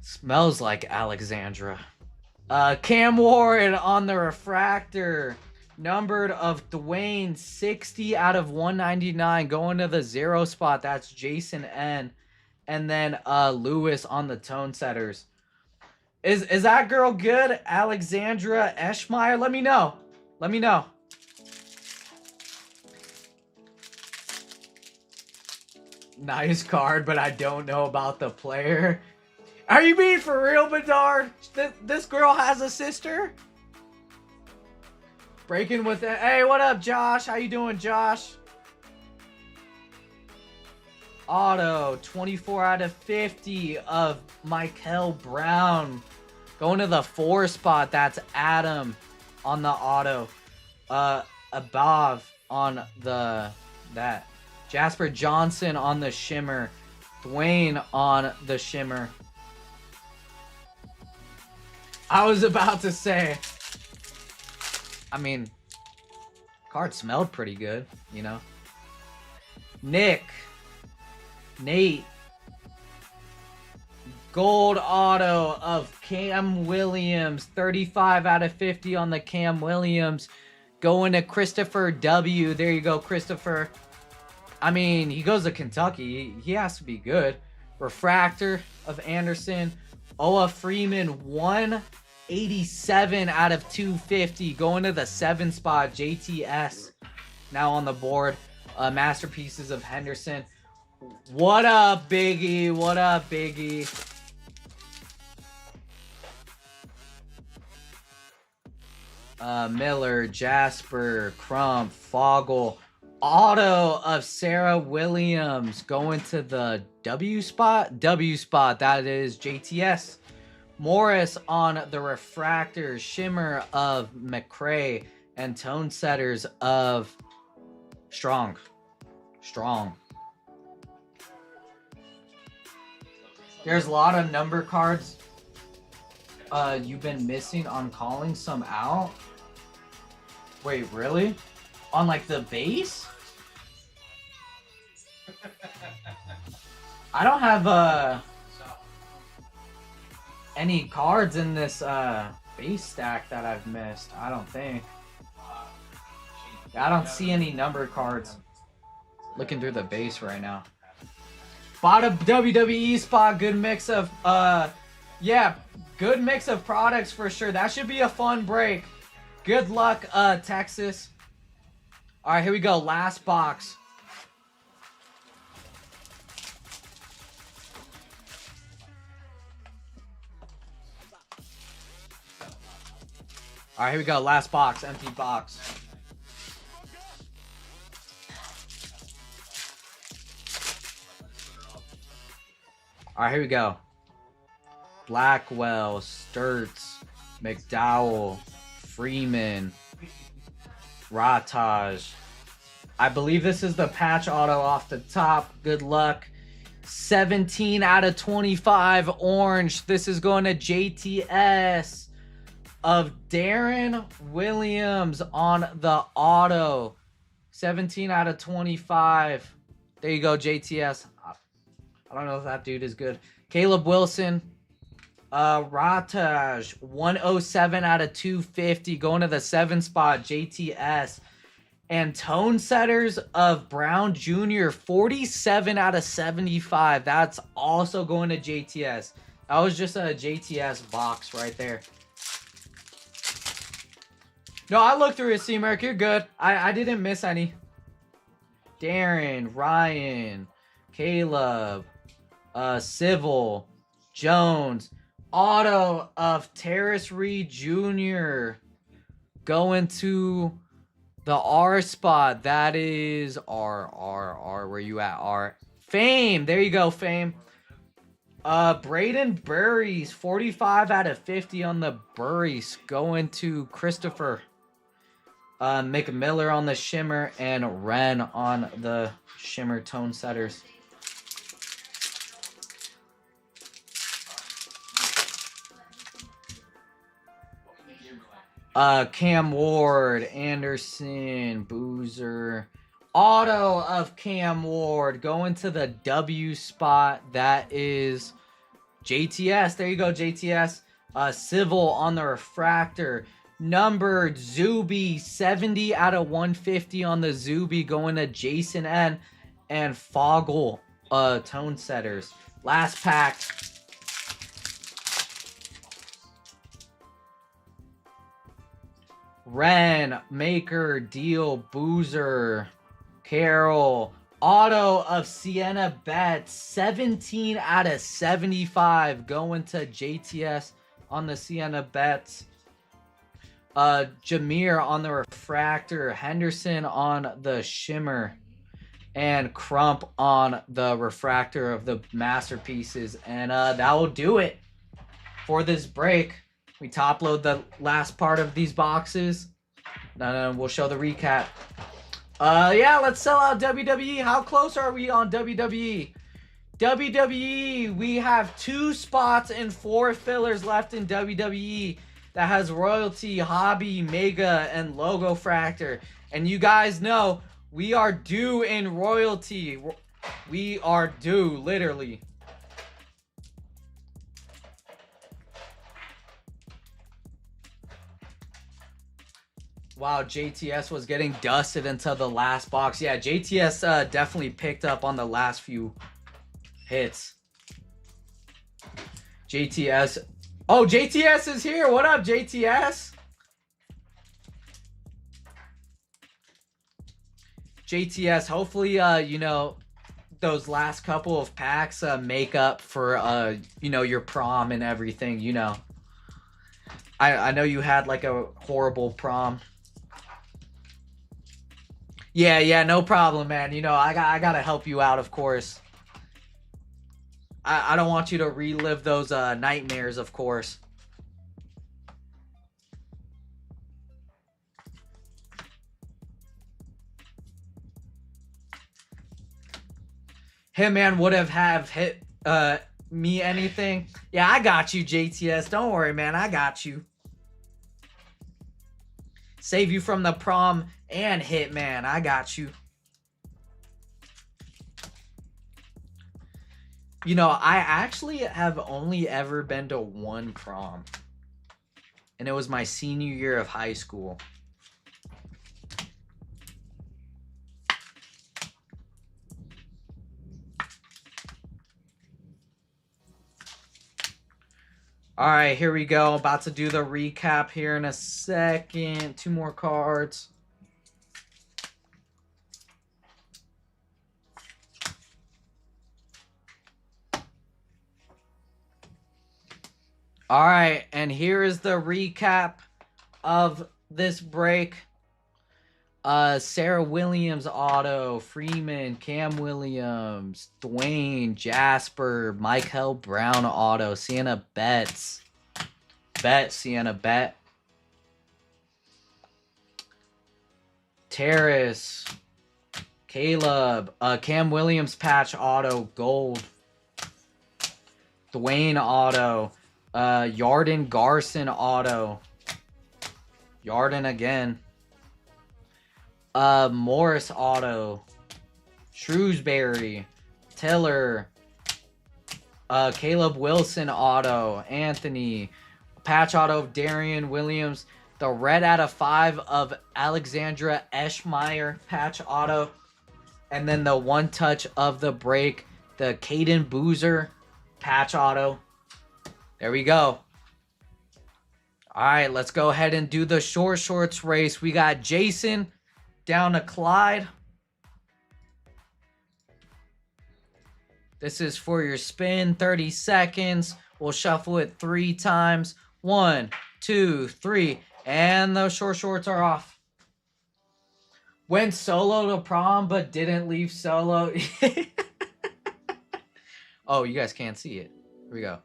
Smells like Alexandra. Cam Ward on the refractor. Numbered of Dwayne, 60 out of 199. Going to the 0 spot. That's Jason N. And then Lewis on the tone setters. Is that girl good? Alexandra Eschmeyer? Let me know. Let me know. Nice card, but I don't know about the player. Are you being for real, Bedard? This girl has a sister? Breaking with it. Hey, what up, Josh? How you doing, Josh? Auto, 24 out of 50 of Michael Brown. Going to the 4 spot. That's Adam on the auto. Above on that. Jasper Johnson on the shimmer. Dwayne on the shimmer. I was about to say, I mean, card smelled pretty good, you know. Nate. Gold auto of Cam Williams. 35 out of 50 on the Cam Williams. Going to Christopher W. There you go, Christopher. I mean, he goes to Kentucky. He has to be good. Refractor of Anderson. Oa Freeman, 187 out of 250. Going to the 7 spot. JTS now on the board. Masterpieces of Henderson. What up, Biggie? What up, Biggie? Miller, Jasper, Crump, Fogel. Auto of Sarah Williams going to the W spot. W spot, that is JTS. Morris on the refractor. Shimmer of McCray. And tone setters of Strong. There's a lot of number cards you've been missing on calling some out. Wait, really? On like the base? I don't have any cards in this base stack that I've missed. I don't think. I don't see any number cards. Looking through the base right now. Bought a WWE spot. Good mix of yeah, good mix of products for sure. That should be a fun break. Good luck, Texas. All right, here we go. Last box. All right, here we go. Last box. Empty box. All right, here we go. Blackwell, Sturts, McDowell, Freeman, Rataj. I believe this is the patch auto off the top. Good luck. 17 out of 25 orange. This is going to JTS of Darren Williams on the auto. 17 out of 25. There you go, JTS. don't know if that dude is good. Caleb Wilson. Rataj, 107 out of 250, going to the 7 spot, JTS. And tone setters of Brown Jr., 47 out of 75. That's also going to JTS. That was just a JTS box right there. No, I looked through it, C-Merc. You're good. I didn't miss any. Darren, Ryan, Caleb, Civil, Jones. Auto of Terrace Reed Jr. going to the R spot. That is R. Where you at, R? Fame. There you go, Fame. Braden Burries, 45 out of 50 on the Burries. Going to Christopher. McMiller on the Shimmer. And Ren on the Shimmer tone setters. Cam Ward, Anderson, Boozer. Auto of Cam Ward going to the W spot. That is JTS. There you go, JTS. Civil on the refractor. Numbered Zuby, 70 out of 150 on the Zuby going to Jason N. And Foggle, tone setters. Last pack. Ren, Maker, Deal, Boozer, Carroll. Auto of Sienna Betts, 17 out of 75 going to JTS on the Sienna Betts. Jameer on the refractor. Henderson on the Shimmer. And Crump on the refractor of the masterpieces. And that will do it for this break. We top load the last part of these boxes. Then we'll show the recap. Yeah, let's sell out WWE. How close are we on WWE? WWE, we have 2 spots and 4 fillers left in WWE. That has Royalty, Hobby, Mega, and Logo Fractor. And you guys know, we are due in Royalty. We are due, literally. Wow, JTS was getting dusted until the last box. Yeah, JTS definitely picked up on the last few hits. JTS. Oh, JTS is here. What up, JTS? JTS, hopefully, you know, those last couple of packs make up for, you know, your prom and everything, you know. I know you had, like, a horrible prom. Yeah, no problem, man. You know, I gotta help you out, of course. I don't want you to relive those nightmares, of course. Hitman would have hit me anything. Yeah, I got you, JTS. Don't worry, man. I got you. Save you from the prom and Hitman. I got you. You know, I actually have only ever been to one prom. And it was my senior year of high school. All right, here we go. About to do the recap here in a second. 2 more cards. All right, and here is the recap of this break. Sarah Williams auto, Freeman, Cam Williams, Dwayne, Jasper, Michael Brown auto, Sienna Betts. Sienna Bet. Terrace, Caleb, Cam Williams patch auto, gold. Dwayne auto. Yarden Garson auto. Yarden again. Morris auto. Shrewsbury. Tiller. Caleb Wilson auto, Anthony, patch auto of Darian Williams, the red out of 5 of Alexandra Eschmeyer patch auto, and then the one touch of the break, the Caden Boozer patch auto. There we go. All right, let's go ahead and do the short shorts race. We got Jason down to Clyde. This is for your spin, 30 seconds. We'll shuffle it 3 times. 1, 2, 3, and the short shorts are off. Went solo to prom, but didn't leave solo. Oh, you guys can't see it. Here we go.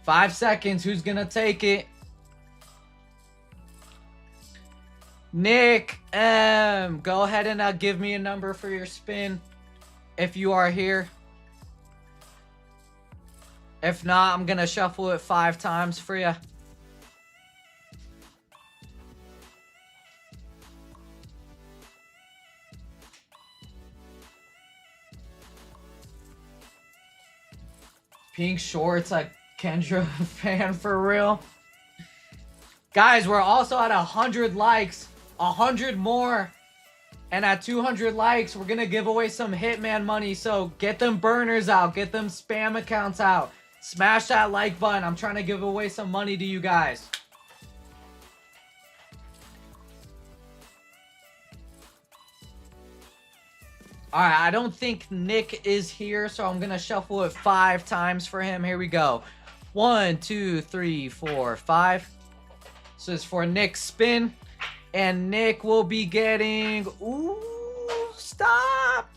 Five seconds. Who's gonna take it? Nick M. Go ahead and give me a number for your spin if you are here. If not, I'm gonna shuffle it 5 times for you. Pink shorts, a Kendra fan for real. Guys, we're also at 100 likes. 100 more. And at 200 likes, we're going to give away some Hitman money. So get them burners out. Get them spam accounts out. Smash that like button. I'm trying to give away some money to you guys. Alright, I don't think Nick is here, so I'm going to shuffle it 5 times for him. Here we go. 1, 2, 3, 4, 5. This is for Nick's spin. And Nick will be getting... Ooh, stop!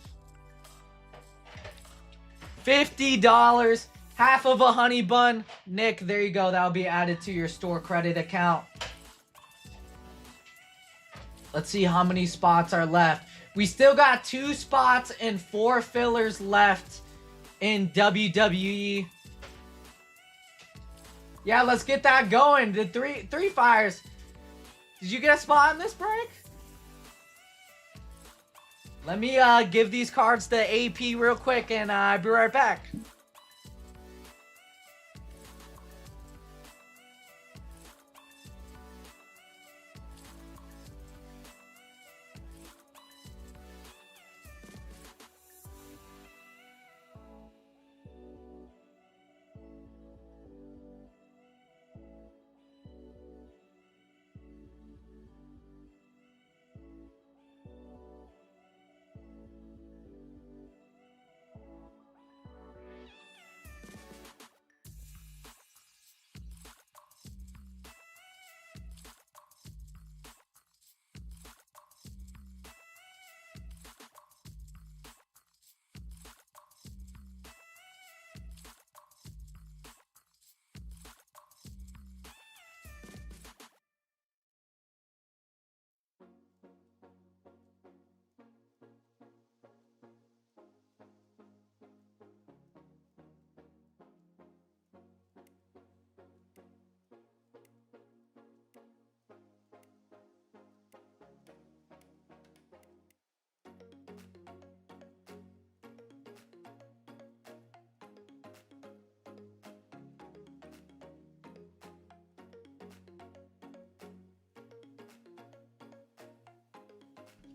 $50. Half of a honey bun. Nick, there you go. That'll be added to your store credit account. Let's see how many spots are left. We still got 2 spots and 4 fillers left in WWE. Yeah, let's get that going. The three fires. Did you get a spot in this break? Let me give these cards to AP real quick, and I'll be right back.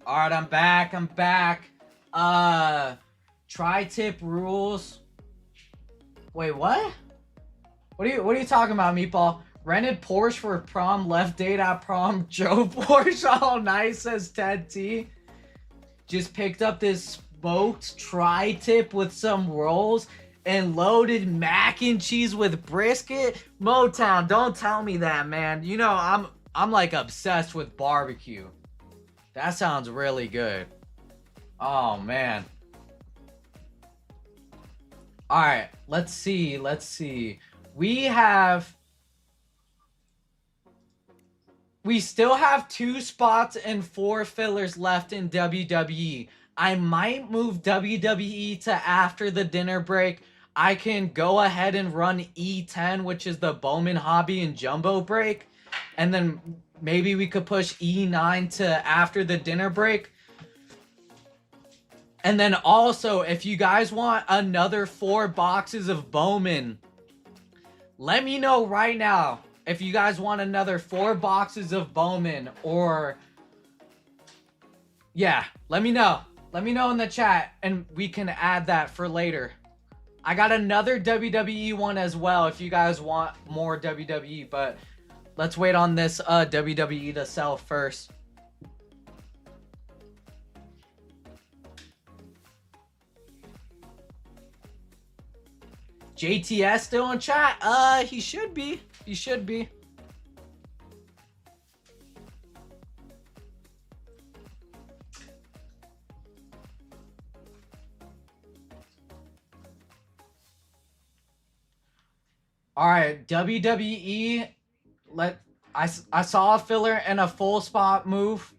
All right, I'm back. Tri-tip rules. Wait, what? What are you talking about, Meatball? Rented Porsche for prom, left date at prom, Joe Porsche all nice, says Ted T. Just picked up this smoked tri-tip with some rolls and loaded mac and cheese with brisket. Motown, don't tell me that, man. You know, I'm like obsessed with barbecue. That sounds really good. Oh, man. All right, let's see. We still have 2 spots and 4 fillers left in WWE. I might move WWE to after the dinner break. I can go ahead and run E10, which is the Bowman Hobby and Jumbo break. And then maybe we could push E9 to after the dinner break. And then also, if you guys want another 4 boxes of Bowman, let me know right now. If you guys want another 4 boxes of Bowman, or yeah, let me know. Let me know in the chat and we can add that for later. I got another WWE one as well if you guys want more WWE, but let's wait on this WWE to sell first. JTS still in chat? He should be. He should be. All right, WWE. I saw a filler and a full spot move.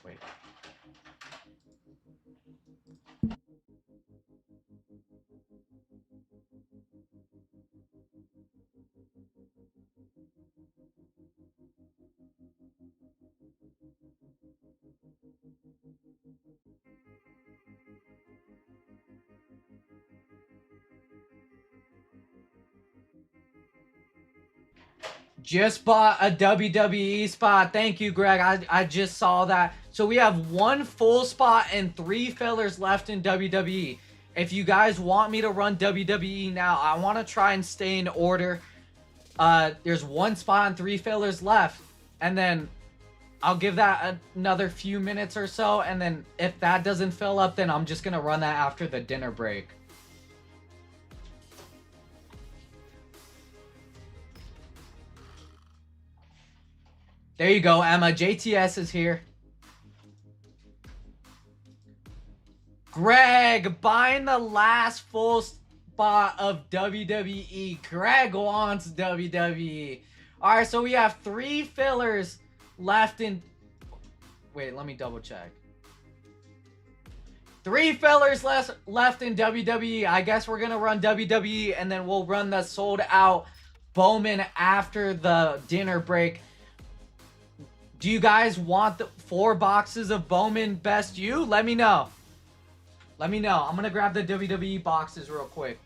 Wait. Just bought a WWE spot. Thank you, Greg. I just saw that. So we have 1 full spot and 3 fillers left in WWE. If you guys want me to run WWE now, I want to try and stay in order. There's 1 spot and 3 fillers left. And then I'll give that another few minutes or so. And then if that doesn't fill up, then I'm just going to run that after the dinner break. There you go, Emma. JTS is here. Greg buying the last full spot of WWE. Greg wants WWE. All right, so we have 3 fillers left in... Wait, let me double check. 3 fillers left in WWE. I guess we're going to run WWE, and then we'll run the sold out Bowman after the dinner break. Do you guys want the 4 boxes of Bowman Best You? Let me know. Let me know. I'm going to grab the WWE boxes real quick.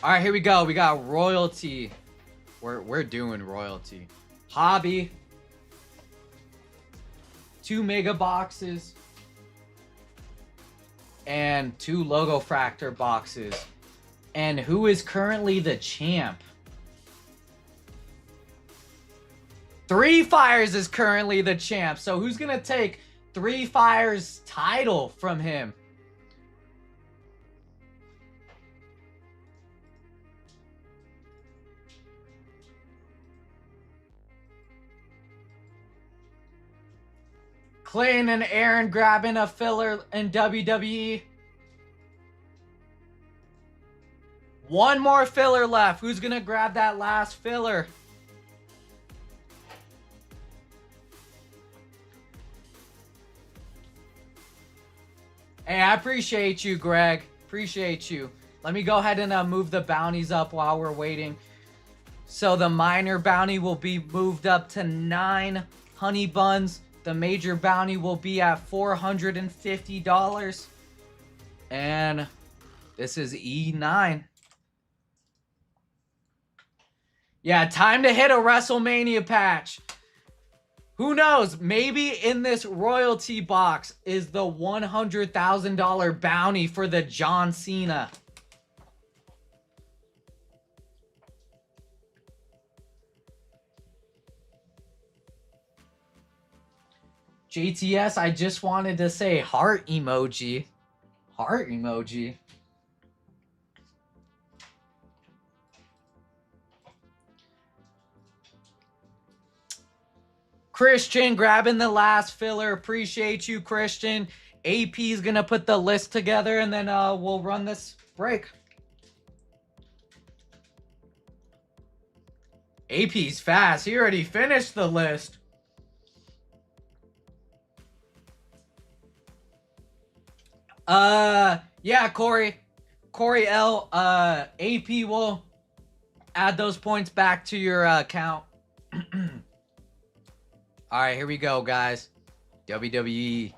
All right, here we go. We got Royalty. We're doing Royalty. Hobby. 2 mega boxes. And 2 logo fractor boxes. And who is currently the champ? 3 Fires is currently the champ. So who's going to take 3 Fires title from him? Clayton and Aaron grabbing a filler in WWE. 1 more filler left. Who's going to grab that last filler? Hey, I appreciate you, Greg. Appreciate you. Let me go ahead and move the bounties up while we're waiting. So the minor bounty will be moved up to 9 honey buns. The major bounty will be at $450. And this is E9. Yeah, time to hit a WrestleMania patch. Who knows? Maybe in this royalty box is the $100,000 bounty for the John Cena. JTS, I just wanted to say heart emoji. Heart emoji. Christian grabbing the last filler. Appreciate you, Christian. AP is going to put the list together, and then we'll run this break. AP's fast. He already finished the list. Yeah, Corey L. AP will add those points back to your account. All right, here we go, guys. WWE.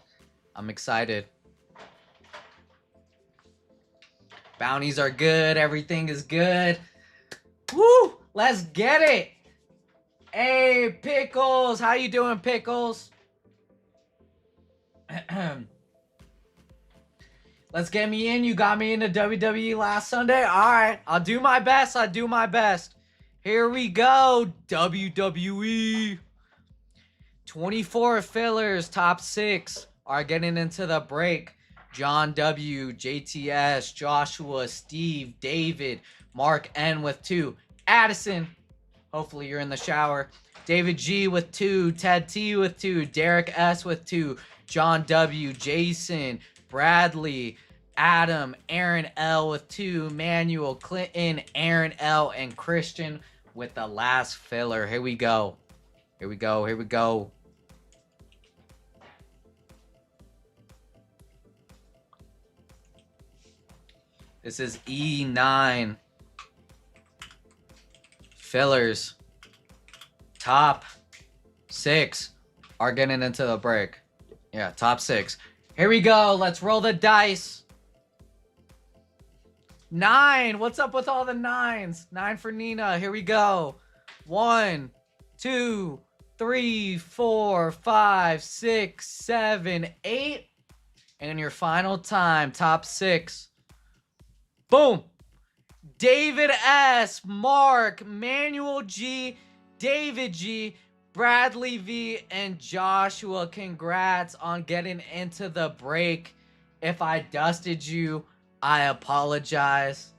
I'm excited. Bounties are good. Everything is good. Woo! Let's get it. Hey, Pickles. How you doing, Pickles? Let's get me in. You got me into WWE last Sunday. All right. I'll do my best. I'll do my best. Here we go. WWE. 24 fillers. Top 6 are getting into the break. John W, JTS, Joshua, Steve, David, Mark N with 2. Addison. Hopefully you're in the shower. David G with 2. Ted T with 2. Derek S with 2. John W, Jason, Bradley, Adam, Aaron L with 2, Manuel, Clinton, Aaron L, and Christian with the last filler. Here we go. Here we go. Here we go. This is E9. Fillers. Top 6 are getting into the break. Yeah, top 6. Here we go. Let's roll the dice. 9. What's up with all the 9s? 9 for Nina. Here we go. 1, 2, 3, 4, 5, 6, 7, 8. And your final time, top 6. Boom. David S, Mark, Manuel G, David G, Bradley V, and Joshua. Congrats on getting into the break. If I dusted you, I apologize.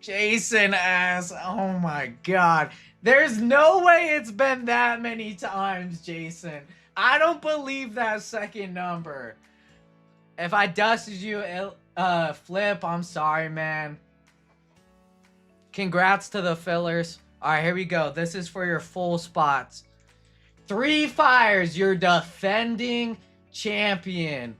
Jason S. Oh my god. There's no way it's been that many times, Jason. I don't believe that second number. If I dusted you, Flip, I'm sorry, man. Congrats to the fillers. All right, here we go. This is for your full spots. 3 fires, your defending champion.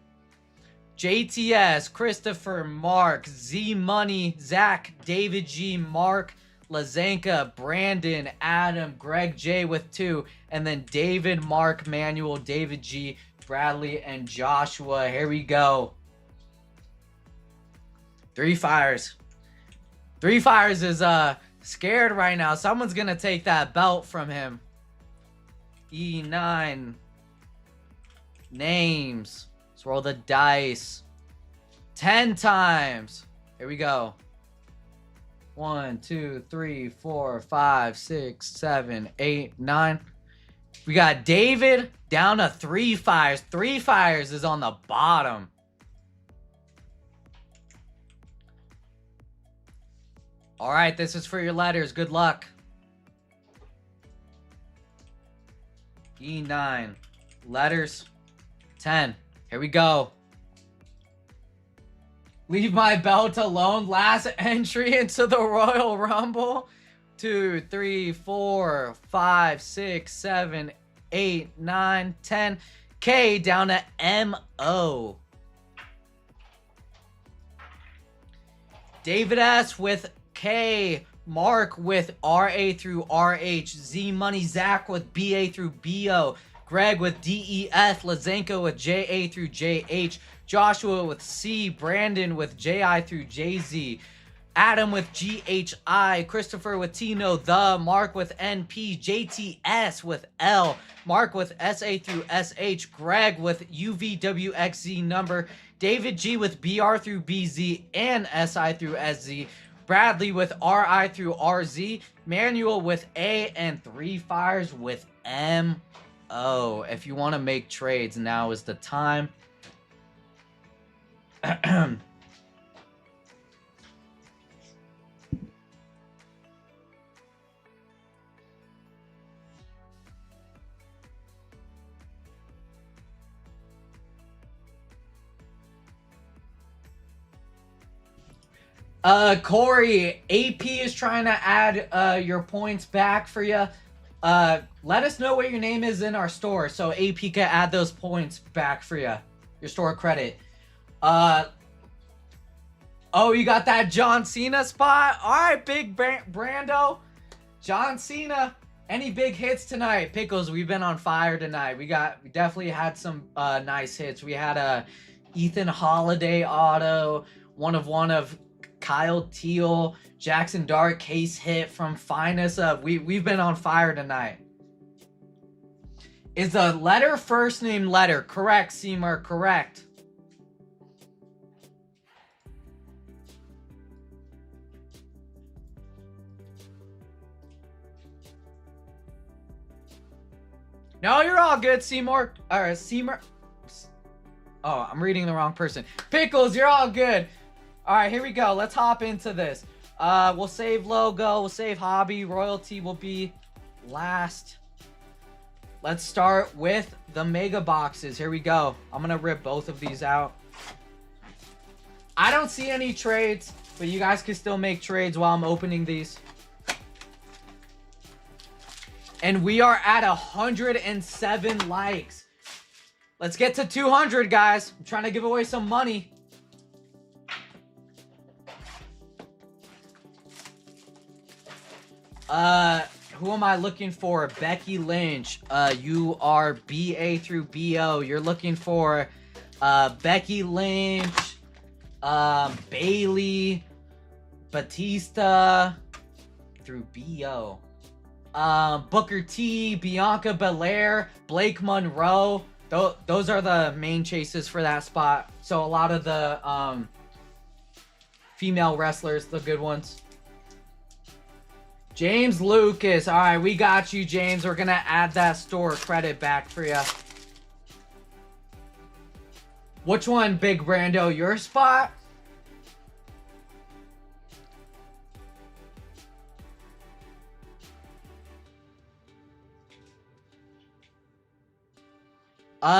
JTS, Christopher, Mark, Z Money, Zach, David G, Mark, Lazanka, Brandon, Adam, Greg J with 2, and then David, Mark, Manuel, David G, Bradley, and Joshua. Here we go. 3 fires. 3 fires is scared right now. Someone's gonna take that belt from him. E9 names. Let's roll the dice 10 times. Here we go. 1, 2, 3, 4, 5, 6, 7, 8, 9. We got David down to 3 fires. 3 fires is on the bottom. All right, this is for your letters. Good luck. E9. Letters. 10. Here we go. Leave my belt alone. Last entry into the Royal Rumble. 2, 3, 4, 5, 6, 7, 8, 9, 10. K down to MO. David S with K. Mark with RA through RH. Z Money Zach with BA through BO. Greg with DEF. Lazanko with JA through JH. Joshua with C. Brandon with JI through JZ. Adam with GHI. Christopher with Tino the. Mark with NP. JTS with L. Mark with SA through SH. Greg with UVWXZ number. David G with BR through BZ and SI through SZ. Bradley with RI through RZ. Manuel with A, and 3 fires with MO. If you want to make trades, now is the time. Corey, AP is trying to add your points back for you. Let us know what your name is in our store so AP can add those points back for you. Your store credit. Oh, you got that John Cena spot? All right, big Brando. John Cena. Any big hits tonight? Pickles, we've been on fire tonight. We definitely had some nice hits. We had a Ethan Holiday auto, one of Kyle Teal, Jackson Dart case hit from Finest. We've been on fire tonight. Is the letter first name letter? Correct, Seymour, correct. No, you're all good, Seymour. Seymour. Oh, I'm reading the wrong person. Pickles, you're all good. All right, here we go. Let's hop into this. We'll save logo. We'll save hobby. Royalty will be last. Let's start with the mega boxes. Here we go. I'm going to rip both of these out. I don't see any trades, but you guys can still make trades while I'm opening these. And we are at 107 likes. Let's get to 200, guys. I'm trying to give away some money. Who am I looking for? Becky Lynch. You are BA through BO. You're looking for Becky Lynch, Bailey, Batista through BO. Booker T, Bianca Belair, Blake Monroe. Those are the main chases for that spot. So a lot of the female wrestlers, the good ones. James Lucas. All right, we got you, James. We're going to add that store credit back for you. Which one, Big Brando? Your spot?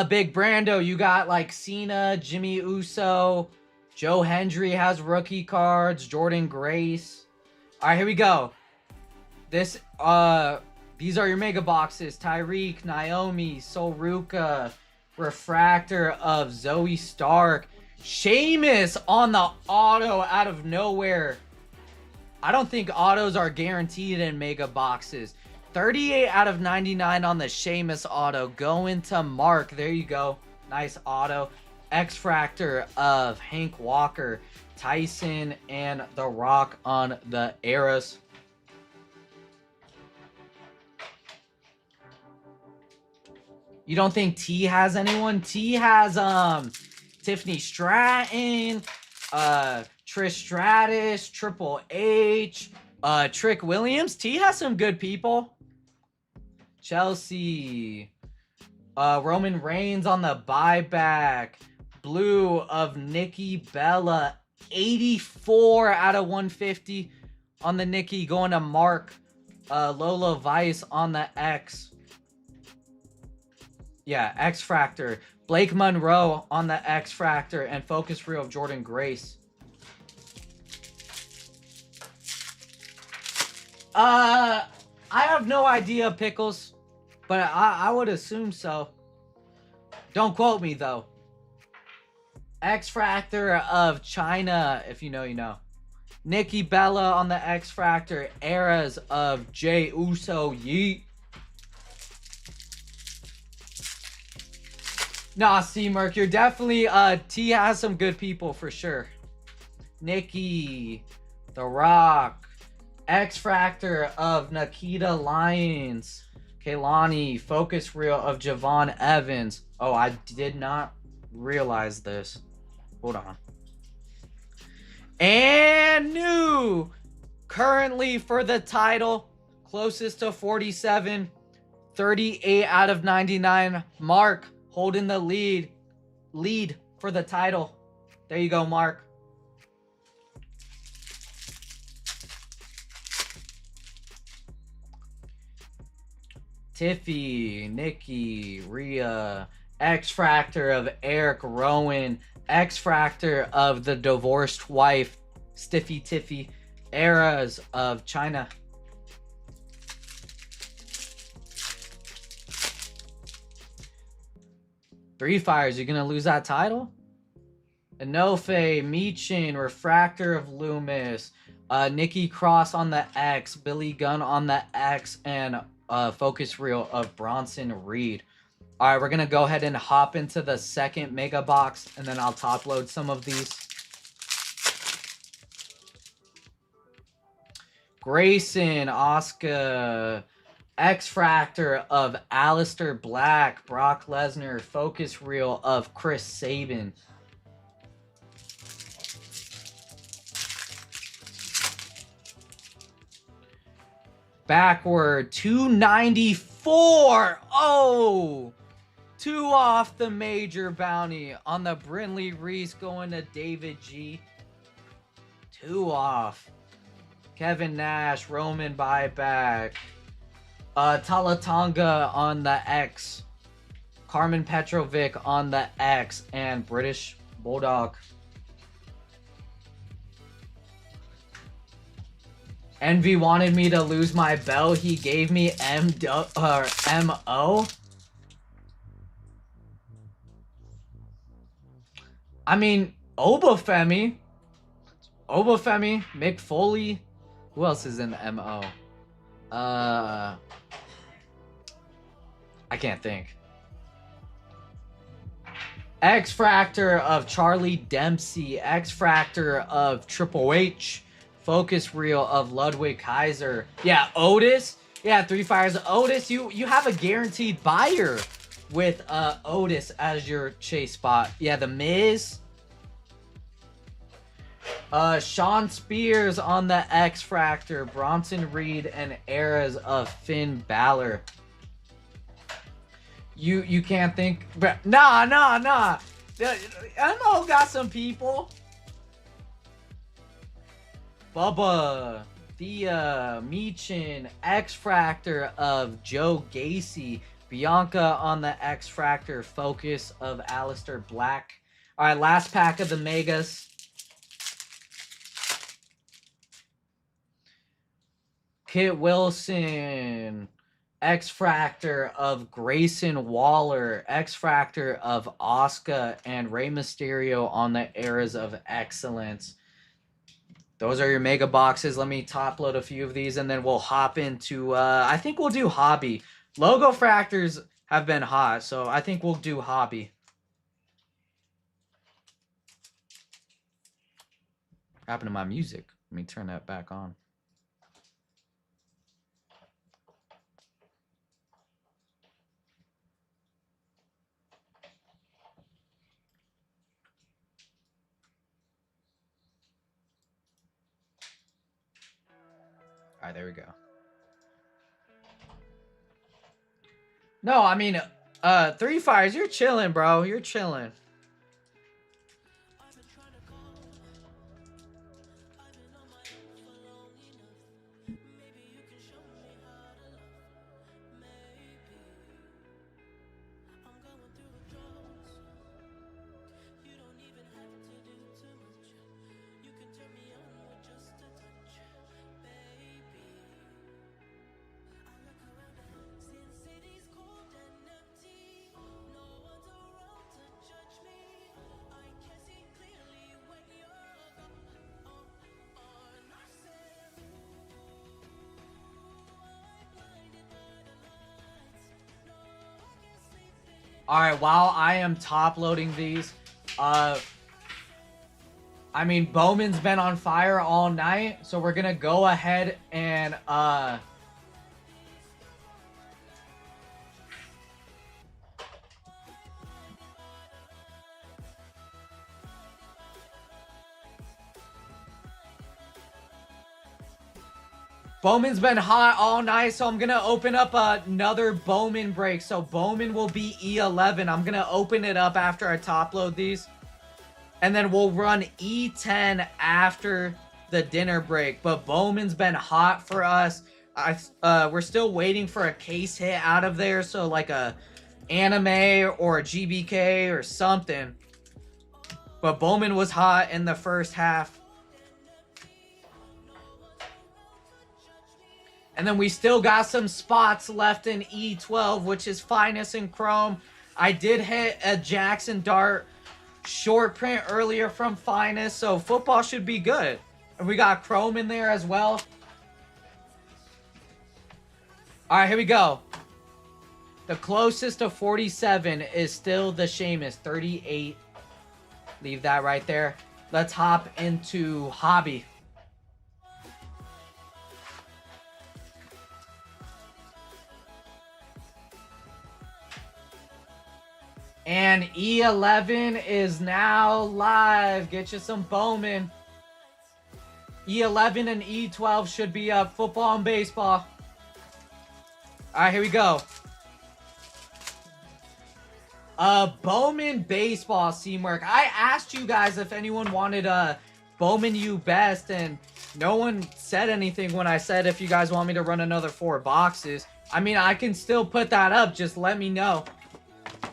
Big Brando, you got like Cena, Jimmy Uso, Joe Hendry has rookie cards, Jordan Grace. All right, here we go. These are your mega boxes. Tyreek, Naomi, Solruka, refractor of Zoe Stark, Sheamus on the auto out of nowhere. I don't think autos are guaranteed in mega boxes. 38 out of 99 on the Sheamus auto. Going to Mark. There you go. Nice auto. X-Fractor of Hank Walker, Tyson, and The Rock on the Eras. You don't think T has anyone? T has Tiffany Stratton, Trish Stratus, Triple H, Trick Williams. T has some good people. Chelsea, Roman Reigns on the buyback. Blue of Nikki Bella, 84 out of 150 on the Nikki. Going to Mark. Lola Vice on the X. Yeah, X-Fractor. Blake Monroe on the X-Fractor. And Focus Reel of Jordan Grace. I have no idea, Pickles. But I would assume so. Don't quote me, though. X-Fractor of China. If you know, you know. Nikki Bella on the X-Fractor. Eras of Jey Uso. Yeet. Nah, C-Merc, you're definitely, T has some good people for sure. Nikki, The Rock, X-Fractor of Nikita Lyons, Kaylani, Focus Reel of Javon Evans. Oh, I did not realize this. Hold on. And new, currently for the title, closest to 47, 38 out of 99, Mark. Holding the lead for the title. There you go, Mark. Tiffy, Nikki, Rhea, X-Fractor of Eric Rowan, X-Fractor of the divorced wife, Stiffy Tiffy Eras of China. Three Fires, you're gonna lose that title? Enofe, Michin, Refractor of Loomis, Nikki Cross on the X, Billy Gunn on the X, and Focus Reel of Bronson Reed. All right, we're gonna go ahead and hop into the second mega box, and then I'll top load some of these. Grayson, Oscar, X-Fractor of Alistair Black, Brock Lesnar, Focus Reel of Chris Sabin. Backward, 294. Oh, 2 off the major bounty on the Brinley Reese going to David G. 2 off. Kevin Nash, Roman buyback. Talatonga on the X. Carmen Petrovic on the X. And British Bulldog. Envy wanted me to lose my bell. He gave me MO. I mean, Obafemi, Mick Foley. Who else is in the MO? I can't think. X-Fractor of Charlie Dempsey. X-Fractor of Triple H. Focus Reel of Ludwig Kaiser. Yeah, Otis. Yeah, 3 Fires of Otis. You have a guaranteed buyer with Otis as your chase spot. Yeah, The Miz. Sean Spears on the X-Fractor. Bronson Reed and Eras of Finn Balor. You can't think. Nah. MO got some people. Bubba, Thea, Michin, X-Fractor of Joe Gacy, Bianca on the X-Fractor, Focus of Alistair Black. All right, last pack of the Megas. Kit Wilson, X-Fractor of Grayson Waller, X-Fractor of Asuka, and Rey Mysterio on the Eras of Excellence. Those are your mega boxes. Let me top load a few of these, and then we'll hop into, I think we'll do hobby. Logo fractors have been hot, so I think we'll do hobby. What happened to my music? Let me turn that back on. All right, there we go. No, I mean, 3 Fires, you're chilling, bro. You're chilling. All right, while I am top loading these, I mean, Bowman's been on fire all night, so we're gonna go ahead and Bowman's been hot all night, so I'm going to open up another Bowman break. So Bowman will be E11. I'm going to open it up after I top load these. And then we'll run E10 after the dinner break. But Bowman's been hot for us. We're still waiting for a case hit out of there. So like a anime or a GBK or something. But Bowman was hot in the first half. And then we still got some spots left in E12, which is Finest and Chrome. I did hit a Jackson Dart short print earlier from Finest, so football should be good. And we got Chrome in there as well. All right, here we go. The closest to 47 is still the Seamus, 38. Leave that right there. Let's hop into Hobby. And E11 is now live. Get you some Bowman. E11 and E12 should be up. Football and baseball. All right, here we go. Bowman baseball teamwork. I asked you guys if anyone wanted Bowman U best, and no one said anything when I said if you guys want me to run another 4 boxes. I mean, I can still put that up. Just let me know.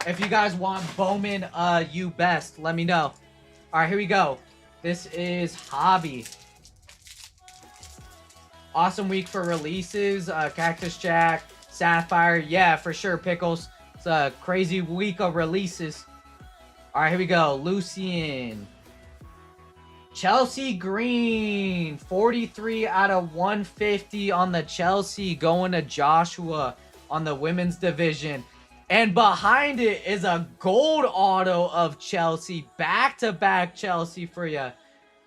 If you guys want Bowman U best, let me know. All right, here we go. This is Hobby. Awesome week for releases. Cactus Jack, Sapphire. Yeah, for sure, Pickles. It's a crazy week of releases. All right, here we go. Lucian. Chelsea Green. 43 out of 150 on the Chelsea. Going to Joshua on the women's division. And behind it is a gold auto of Chelsea. Back-to-back Chelsea for you.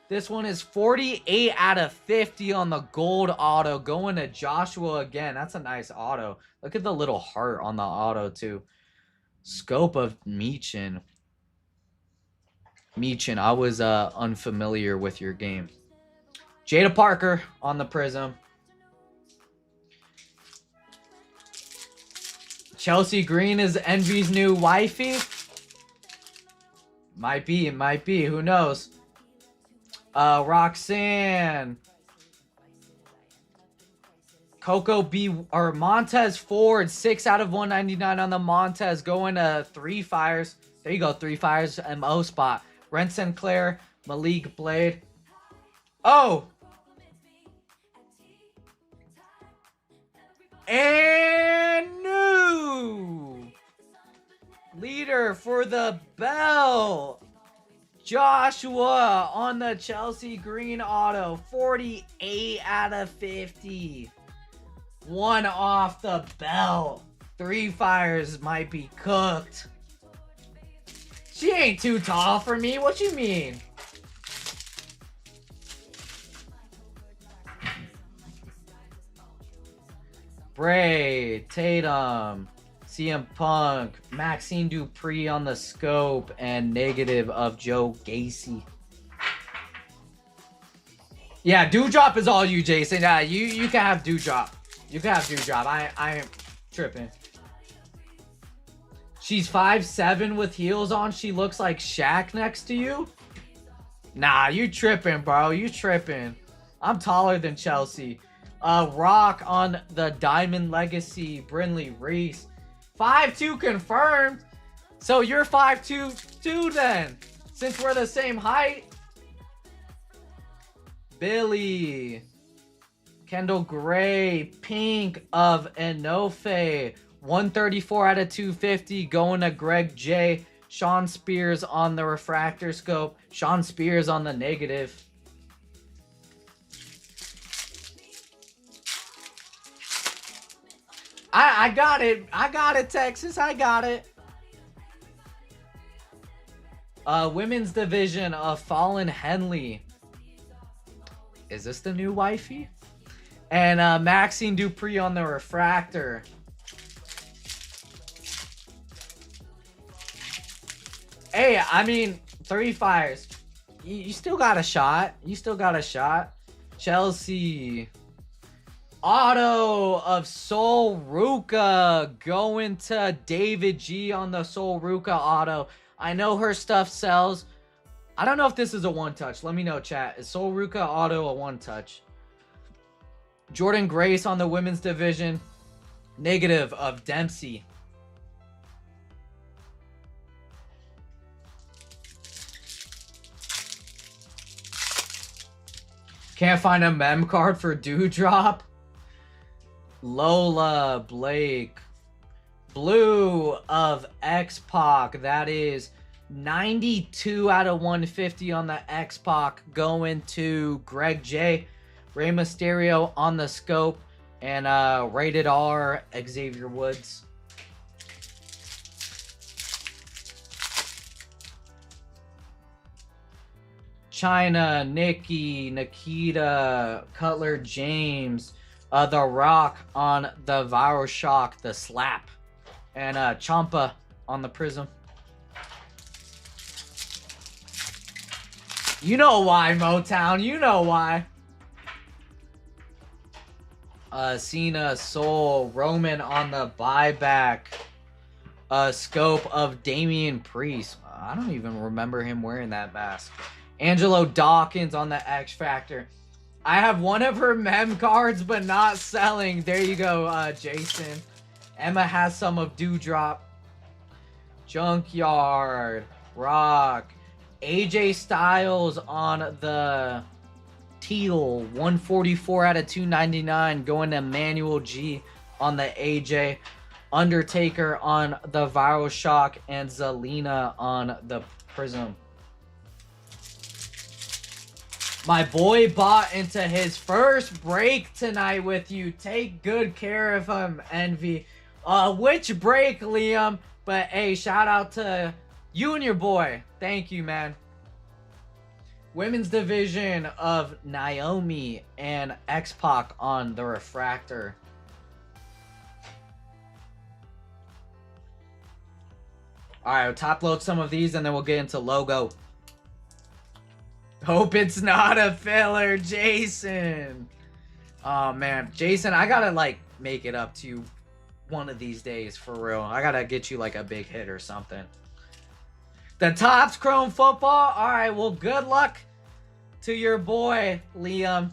This one is 48 out of 50 on the gold auto. Going to Joshua again. That's a nice auto. Look at the little heart on the auto, too. Scope of Meechin. Meechin, I was unfamiliar with your game. Jada Parker on the Prism. Chelsea Green is Envy's new wifey. Might be, it might be. Who knows? Roxanne. Coco B or Montez Ford, 6 out of 199 on the Montez, going to 3 fires. There you go, 3 fires, MO spot. Brent Sinclair, Malik Blade. Oh! And new leader for the bell. Joshua on the Chelsea Green auto. 48 out of 50. 1 off the bell. 3 fires might be cooked. She ain't too tall for me. What you mean? Bray, Tatum, CM Punk, Maxine Dupree on the scope, and negative of Joe Gacy. Yeah, Dewdrop is all you, Jason. Yeah, you can have Dewdrop. You can have Dewdrop. I ain't tripping. She's 5'7" with heels on. She looks like Shaq next to you. Nah, you tripping, bro. You tripping. I'm taller than Chelsea. Rock on the Diamond Legacy, Brinley Reese. 5'2" confirmed. So you're 5'2" too then, since we're the same height. Billy. Kendall Gray, pink of Enofe. 134 out of 250 going to Greg J. Sean Spears on the refractor scope. Sean Spears on the negative. I got it. I got it, Texas. I got it. Women's division of Fallen Henley. Is this the new wifey? And Maxine Dupree on the refractor. Hey, I mean, 3 fires. You still got a shot. You still got a shot. Chelsea. Auto of Sol Ruka going to David G on the Sol Ruka auto. I know her stuff sells. I don't know if this is a 1-touch. Let me know, chat. Is Sol Ruka auto a 1-touch? Jordan Grace on the women's division. Negative of Dempsey. Can't find a mem card for Dewdrop. Lola Blake. Blue of X-Pac. That is 92 out of 150 on the X-Pac, going to Greg J. Rey Mysterio on the scope, and rated R, Xavier Woods. China, Nikki, Nikita, Cutler James, The Rock on the Viral Shock, the Slap, and Ciampa on the Prism. You know why, Motown. You know why. Cena, Soul, Roman on the buyback. Scope of Damian Priest. I don't even remember him wearing that mask. Angelo Dawkins on the X Factor. I have one of her mem cards, but not selling. There you go, Jason. Emma has some of Dewdrop. Junkyard. Rock. AJ Styles on the teal. 144 out of 299. Going to Manuel G on the AJ. Undertaker on the Viral Shock. And Zelina on the Prism. My boy bought into his first break tonight with you. Take good care of him, Envy. Which break, Liam? But hey, shout out to you and your boy. Thank you, man. Women's division of Naomi and X-Pac on the refractor. Alright, we'll top load some of these and then we'll get into logo. Hope it's not a filler, Jason. Oh, man. Jason, I gotta, like, make it up to you one of these days, for real. I gotta get you, like, a big hit or something. The Topps Chrome Football? Alright, well, good luck to your boy, Liam.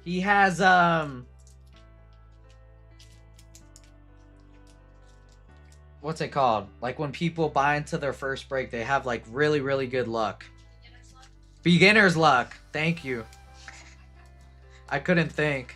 He has, what's it called? Like when people buy into their first break, they have like really, really good luck. Beginner's luck. Thank you. I couldn't think.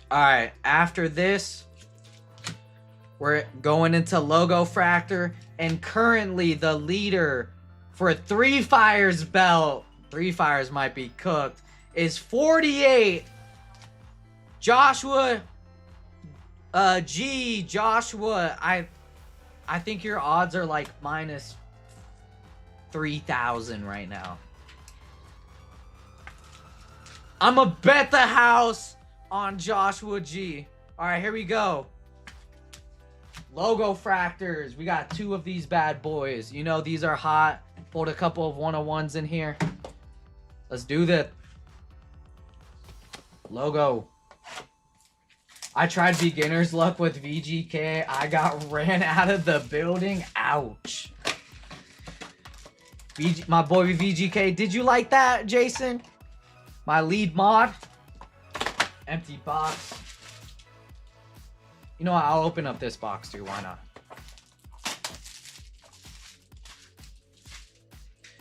Alright, after this, we're going into Logo Fractor. And currently the leader for Three Fires belt, Three Fires might be cooked, is 48. Joshua G. Joshua, I think your odds are like minus 3,000 right now. I'ma bet the house on Joshua G. Alright, here we go. Logo Fractors. We got two of these bad boys. You know, these are hot. Pulled a couple of 101s in here. Let's do that. Logo. I tried beginner's luck with VGK. I got ran out of the building. Ouch. My boy VGK. Did you like that, Jason? My lead mod. Empty box. You know what? I'll open up this box too. Why not?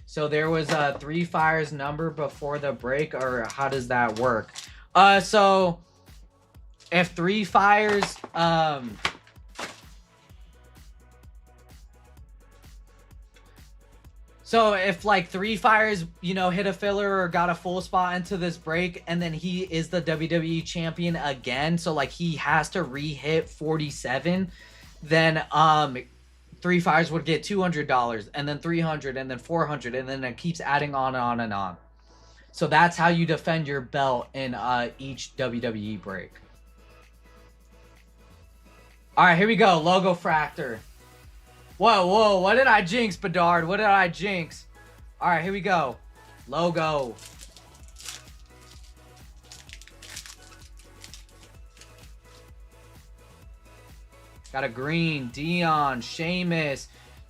So there was a Three Fires number before the break, or how does that work? So if Three Fires, so if like Three Fires, you know, hit a filler or got a full spot into this break, and then he is the WWE champion again, so like he has to re-hit 47, then Three Fires would get $200, and then 300, and then 400, and then it keeps adding on and on and on. So that's how you defend your belt in each WWE break. All right, here we go. Logo Fractor. Whoa, whoa, what did I jinx, Bedard? What did I jinx? All right, here we go. Logo. Got a green, Dion, Sheamus,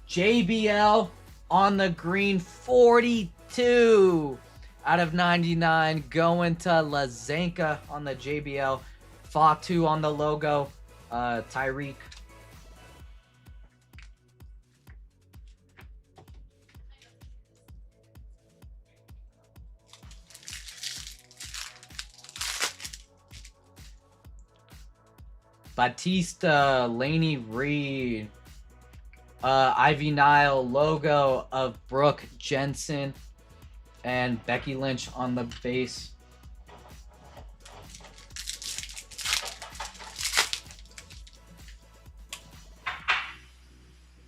JBL on the green, 42. out of 99 going to Lazenka on the JBL. Fatu on the logo. Tyreek. Batista, Laney Reed, Ivy Nile logo of Brooke Jensen, and Becky Lynch on the base.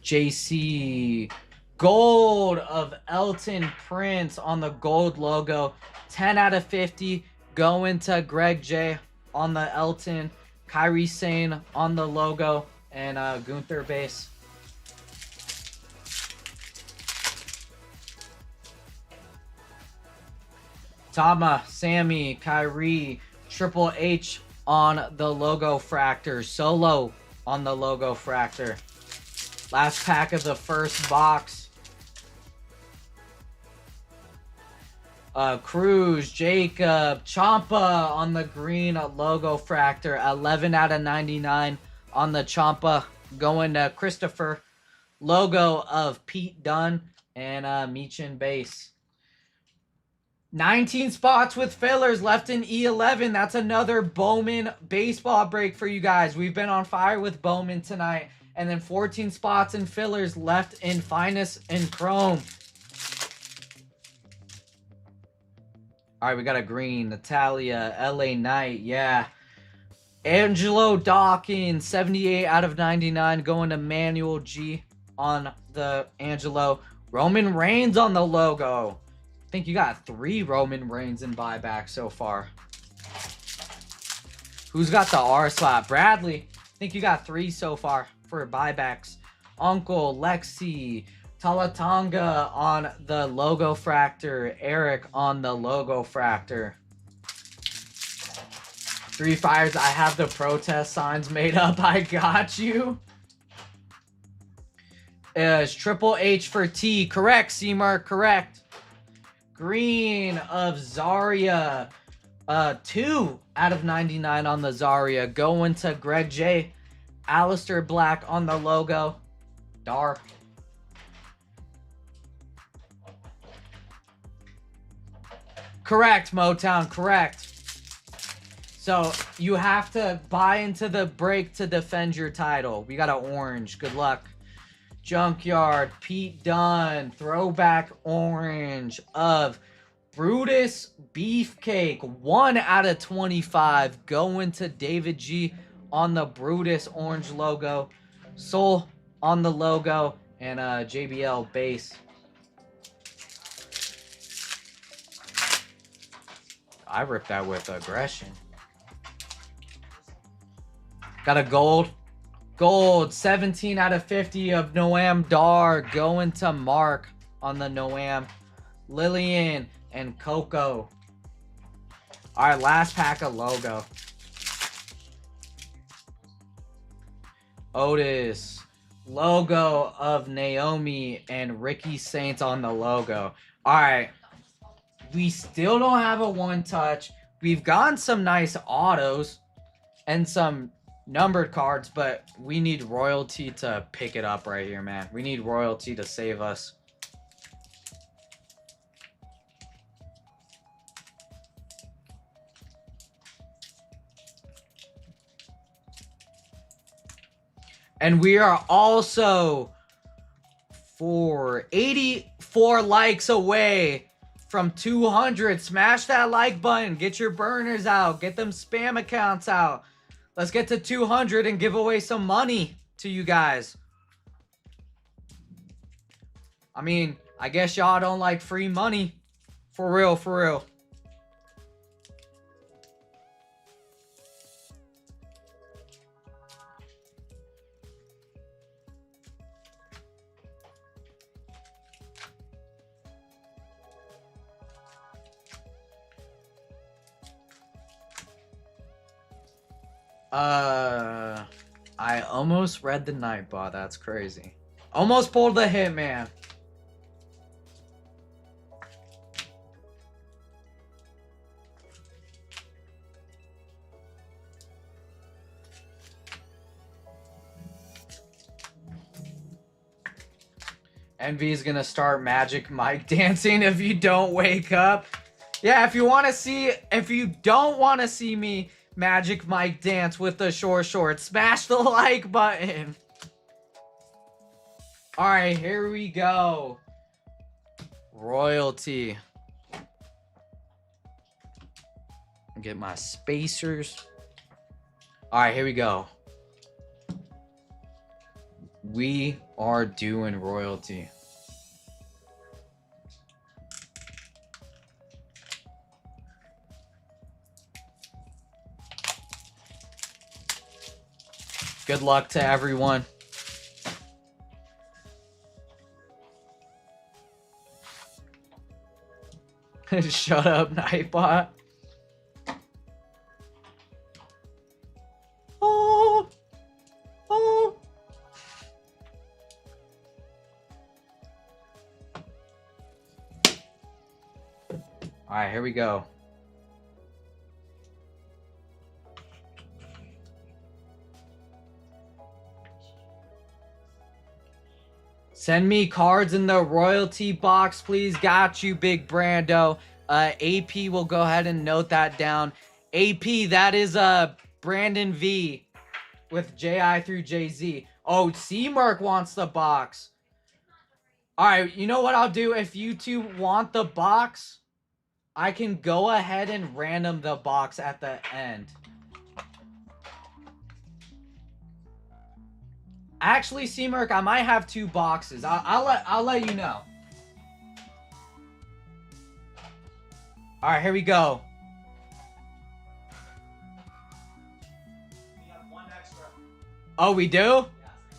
JC, gold of Elton Prince on the gold logo. 10 out of 50 going to Greg J on the Elton. Kyrie Sane on the logo, and Gunther base. Tama, Sammy, Kyrie, Triple H on the logo fractor. Solo on the logo fractor. Last pack of the first box. Cruz, Jacob, Champa on the green logo fractor. 11 out of 99 on the Champa. Going to Christopher. Logo of Pete Dunne and Meechin base. 19 spots with fillers left in E11. That's another Bowman baseball break for you guys. We've been on fire with Bowman tonight. And then 14 spots and fillers left in Finest and Chrome. All right, we got a green. Natalia, LA Knight, yeah. Angelo Dawkins, 78 out of 99, going to Manuel G on the Angelo. Roman Reigns on the logo. I think you got 3 Roman Reigns in buyback so far. Who's got the R slot? Bradley. I think you got 3 so far for buybacks. Uncle, Lexi, Talatanga on the logo fractor. Eric on the logo fractor. 3 fires. I have the protest signs made up. I got you. Is Triple H for T. Correct, Seymour. Correct. Green of Zarya. 2 out of 99 on the Zarya. Going to Greg J. Alistair Black on the logo. Dark. Correct, Motown. Correct. So you have to buy into the break to defend your title. We got an orange. Good luck. Junkyard, Pete Dunne, throwback orange of Brutus Beefcake. 1 out of 25 going to David G on the Brutus orange logo. Soul on the logo and JBL base. I ripped that with aggression. Got a gold. Gold, 17 out of 50 of Noam Dar going to Mark on the Noam. Lillian and Coco. All right, last pack of logo. Otis. Logo of Naomi and Ricky Saints on the logo. All right. We still don't have a one touch. We've gotten some nice autos and some numbered cards, but we need royalty to pick it up right here, man. We need royalty to save us. And we are also for 84 likes away from 200. Smash that like button. Get your burners out. Get them spam accounts out. Let's get to 200 and give away some money to you guys. I mean, I guess y'all don't like free money. For real, for real. I almost read the Nightbot. That's crazy. Almost pulled the Hitman. Envy is gonna start Magic Mike dancing if you don't wake up. Yeah, if you don't want to see me Magic Mike dance with the short, smash the like button. All right, here we go. Royalty. Get my spacers. All right, here we go. We are doing royalty. Good luck to everyone. Shut up, Nightbot. Oh. Oh. All right, here we go. Send me cards in the royalty box, please. Got you, Big Brando. AP will go ahead and note that down. AP, that is Brandon V with JI through JZ. Oh, C-Merc wants the box. All right, you know what I'll do? If you two want the box, I can go ahead and random the box at the end. Actually, C-Merc, I might have 2 boxes. I'll let you know. All right, here we go. We have 1 extra. Oh, we do? Yeah, so we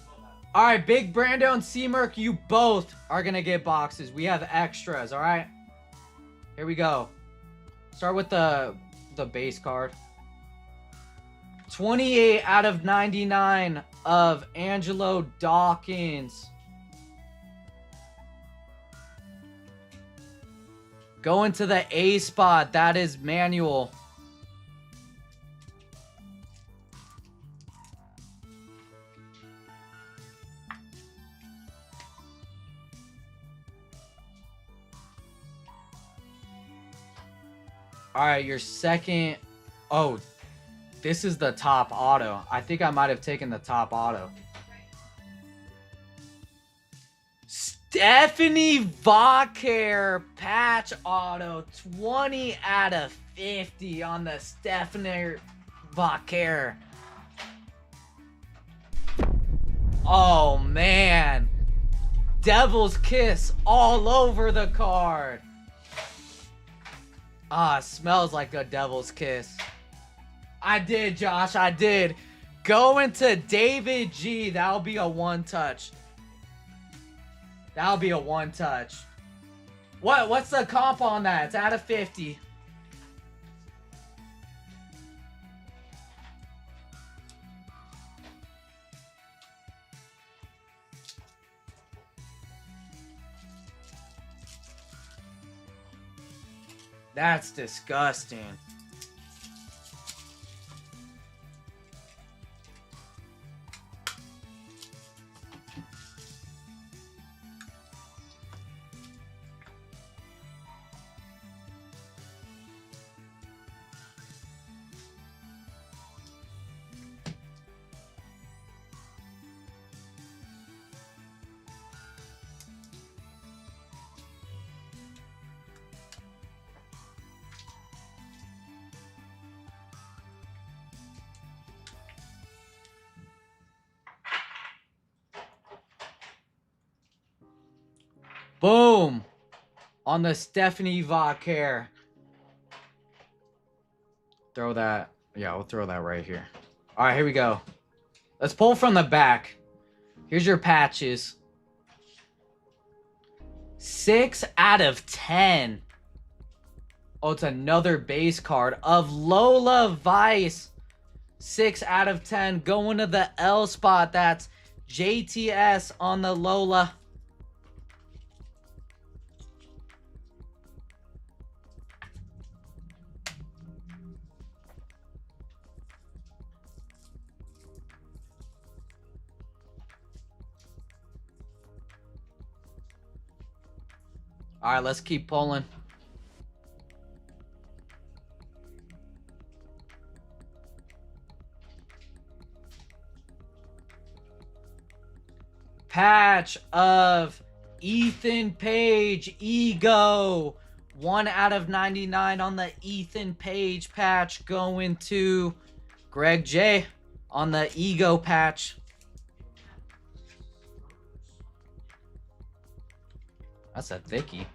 both have. All right, Big Brando and C-Merc, you both are gonna get boxes. We have extras, all right? Here we go. Start with the base card. 28 out of 99 of Angelo Dawkins. Going to the A spot. That is Manuel. All right, your second. Oh, this is the top auto. I think I might have taken the top auto. Stephanie Vaquer patch auto. 20 out of 50 on the Stephanie Vaquer. Oh, man. Devil's Kiss all over the card. Ah, smells like a Devil's Kiss. I did, Josh. I did. Going to David G. That'll be a 1-touch. That'll be a 1-touch. What's the comp on that? It's out of 50. That's disgusting. Boom! On the Stephanie Vaquer. Throw that. Yeah, we'll throw that right here. All right, here we go. Let's pull from the back. Here's your patches. 6 out of 10. Oh, it's another base card of Lola Vice. 6 out of 10. Going to the L spot. That's JTS on the Lola. All right, let's keep pulling. Patch of Ethan Page Ego. 1 out of 99 on the Ethan Page patch going to Greg J on the Ego patch. That's a thickie.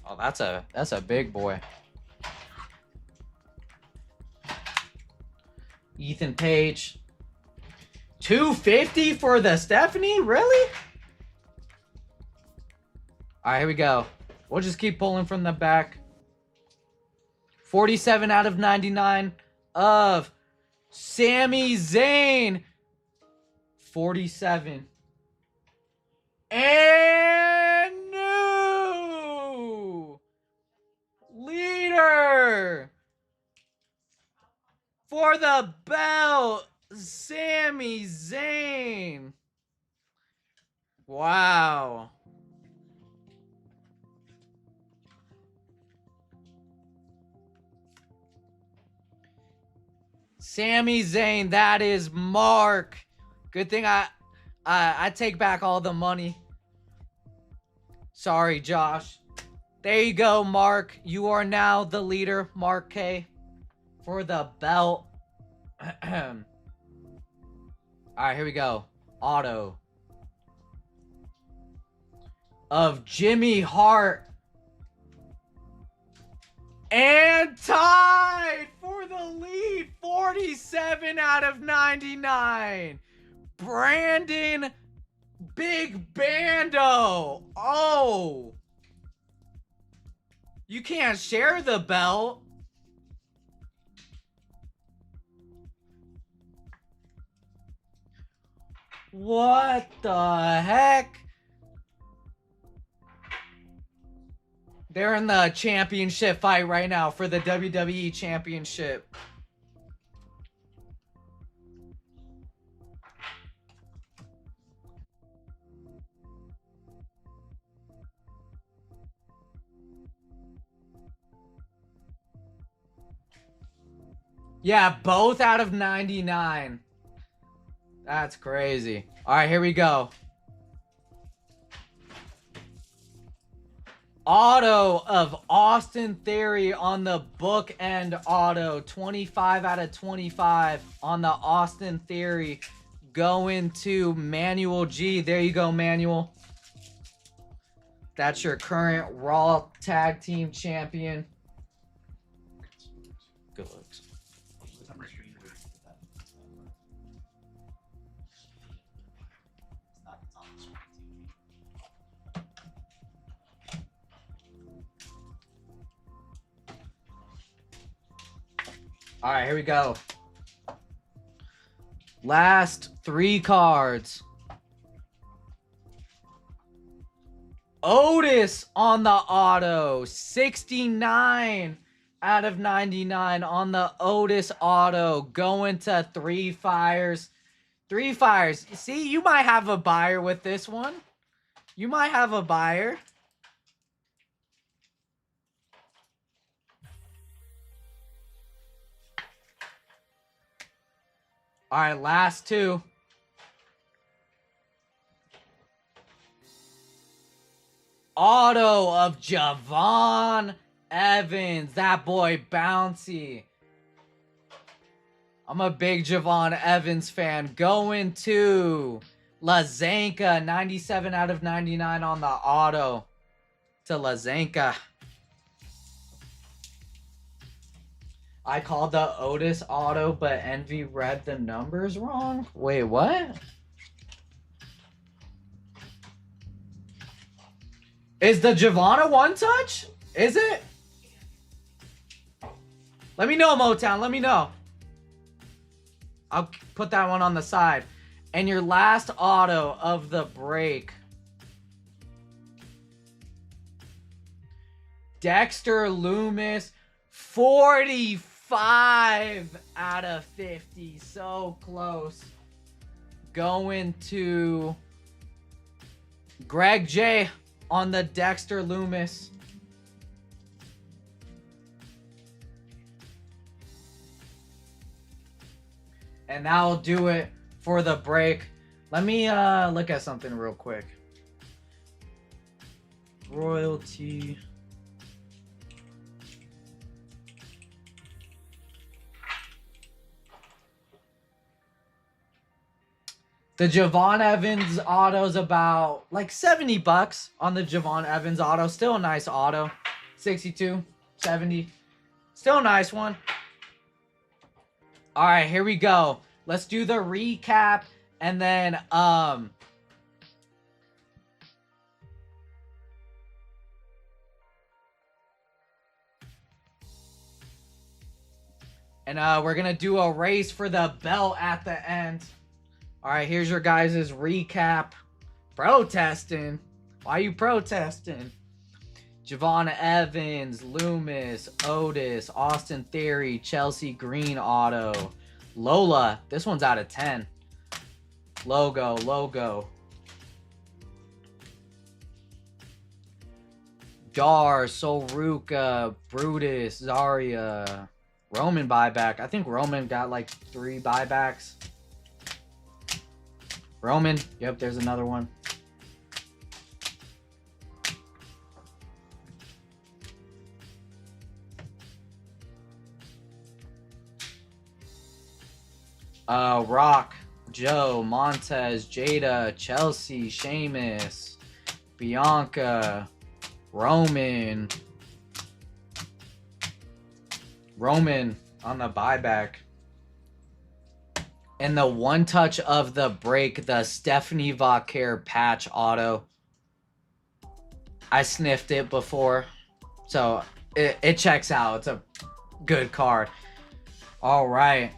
Oh, that's a big boy. Ethan Page. 250 for the Stephanie? Really? All right, here we go. We'll just keep pulling from the back. 47 out of 99 of Sami Zayn. 47. And new leader for the belt, Sami Zayn. Wow. Sami Zayn, that is Mark. Good thing I take back all the money. Sorry, Josh. There you go, Mark. You are now the leader, Mark K, for the belt. All right, here we go. Auto of Jimmy Hart. And tied for the lead. 47 out of 99. Brandon Big Bando. Oh. You can't share the belt. What the heck? They're in the championship fight right now for the WWE championship. Yeah, both out of 99. That's crazy. All right, here we go. Auto of Austin Theory on the bookend auto. 25 out of 25 on the Austin Theory. Going to Manuel G. There you go, Manuel. That's your current Raw Tag Team Champion. Good looks. All right, here we go. Last 3 cards. Otis on the auto. 69 out of 99 on the Otis auto. Going to 3 fires. 3 fires. See, you might have a buyer with this one. You might have a buyer. All right, last 2. Auto of Javon Evans. That boy bouncy. I'm a big Javon Evans fan. Going to Lazanka. 97 out of 99 on the auto. To Lazanka. I called the Otis auto, but Envy read the numbers wrong. Wait, what? Is the Giovanna one touch? Is it? Let me know, Motown. Let me know. I'll put that one on the side. And your last auto of the break. Dexter Loomis. 45 out of 50. So close. Going to Greg J on the Dexter Loomis. And that'll do it for the break. Let me look at something real quick. Royalty. The Javon Evans auto's about like 70 bucks on the Javon Evans auto. Still a nice auto. 62, 70. Still a nice one. All right, here we go. Let's do the recap and then we're going to do a race for the belt at the end. All right, here's your guys' recap. Protesting. Why are you protesting? Javon Evans, Loomis, Otis, Austin Theory, Chelsea Green auto. Lola, this one's out of 10. Logo. Dar, Solruka, Brutus, Zarya, Roman buyback. I think Roman got like 3 buybacks. Roman, yep, there's another one. Rock, Joe, Montez, Jada, Chelsea, Sheamus, Bianca, Roman on the buyback. And the one touch of the break, the Stephanie Vauquer patch auto. I sniffed it before, so it checks out. It's a good card. All right.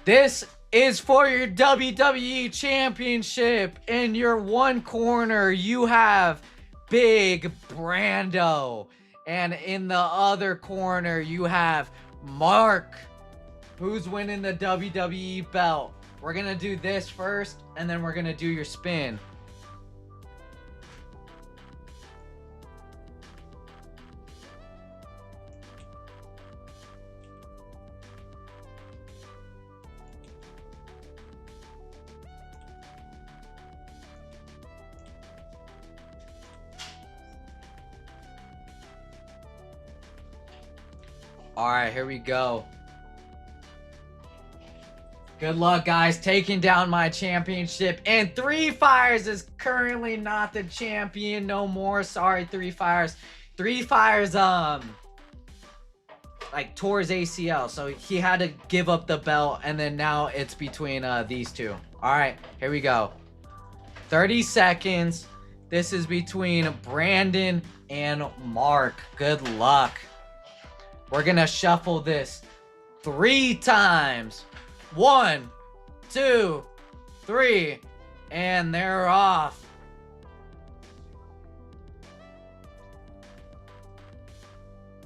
This is for your WWE Championship. In your one corner, you have Big Brando. And in the other corner, you have Mark, who's winning the WWE belt. We're going to do this first, and then we're going to do your spin. All right, here we go. Good luck, guys, taking down my championship. And Three Fires is currently not the champion no more. Sorry, Three Fires. Three Fires, like, tore his ACL, so he had to give up the belt, and then now it's between these two. All right, here we go. 30 seconds. This is between Brandon and Mark. Good luck. We're gonna shuffle this 3 times. 1, 2, 3, and they're off.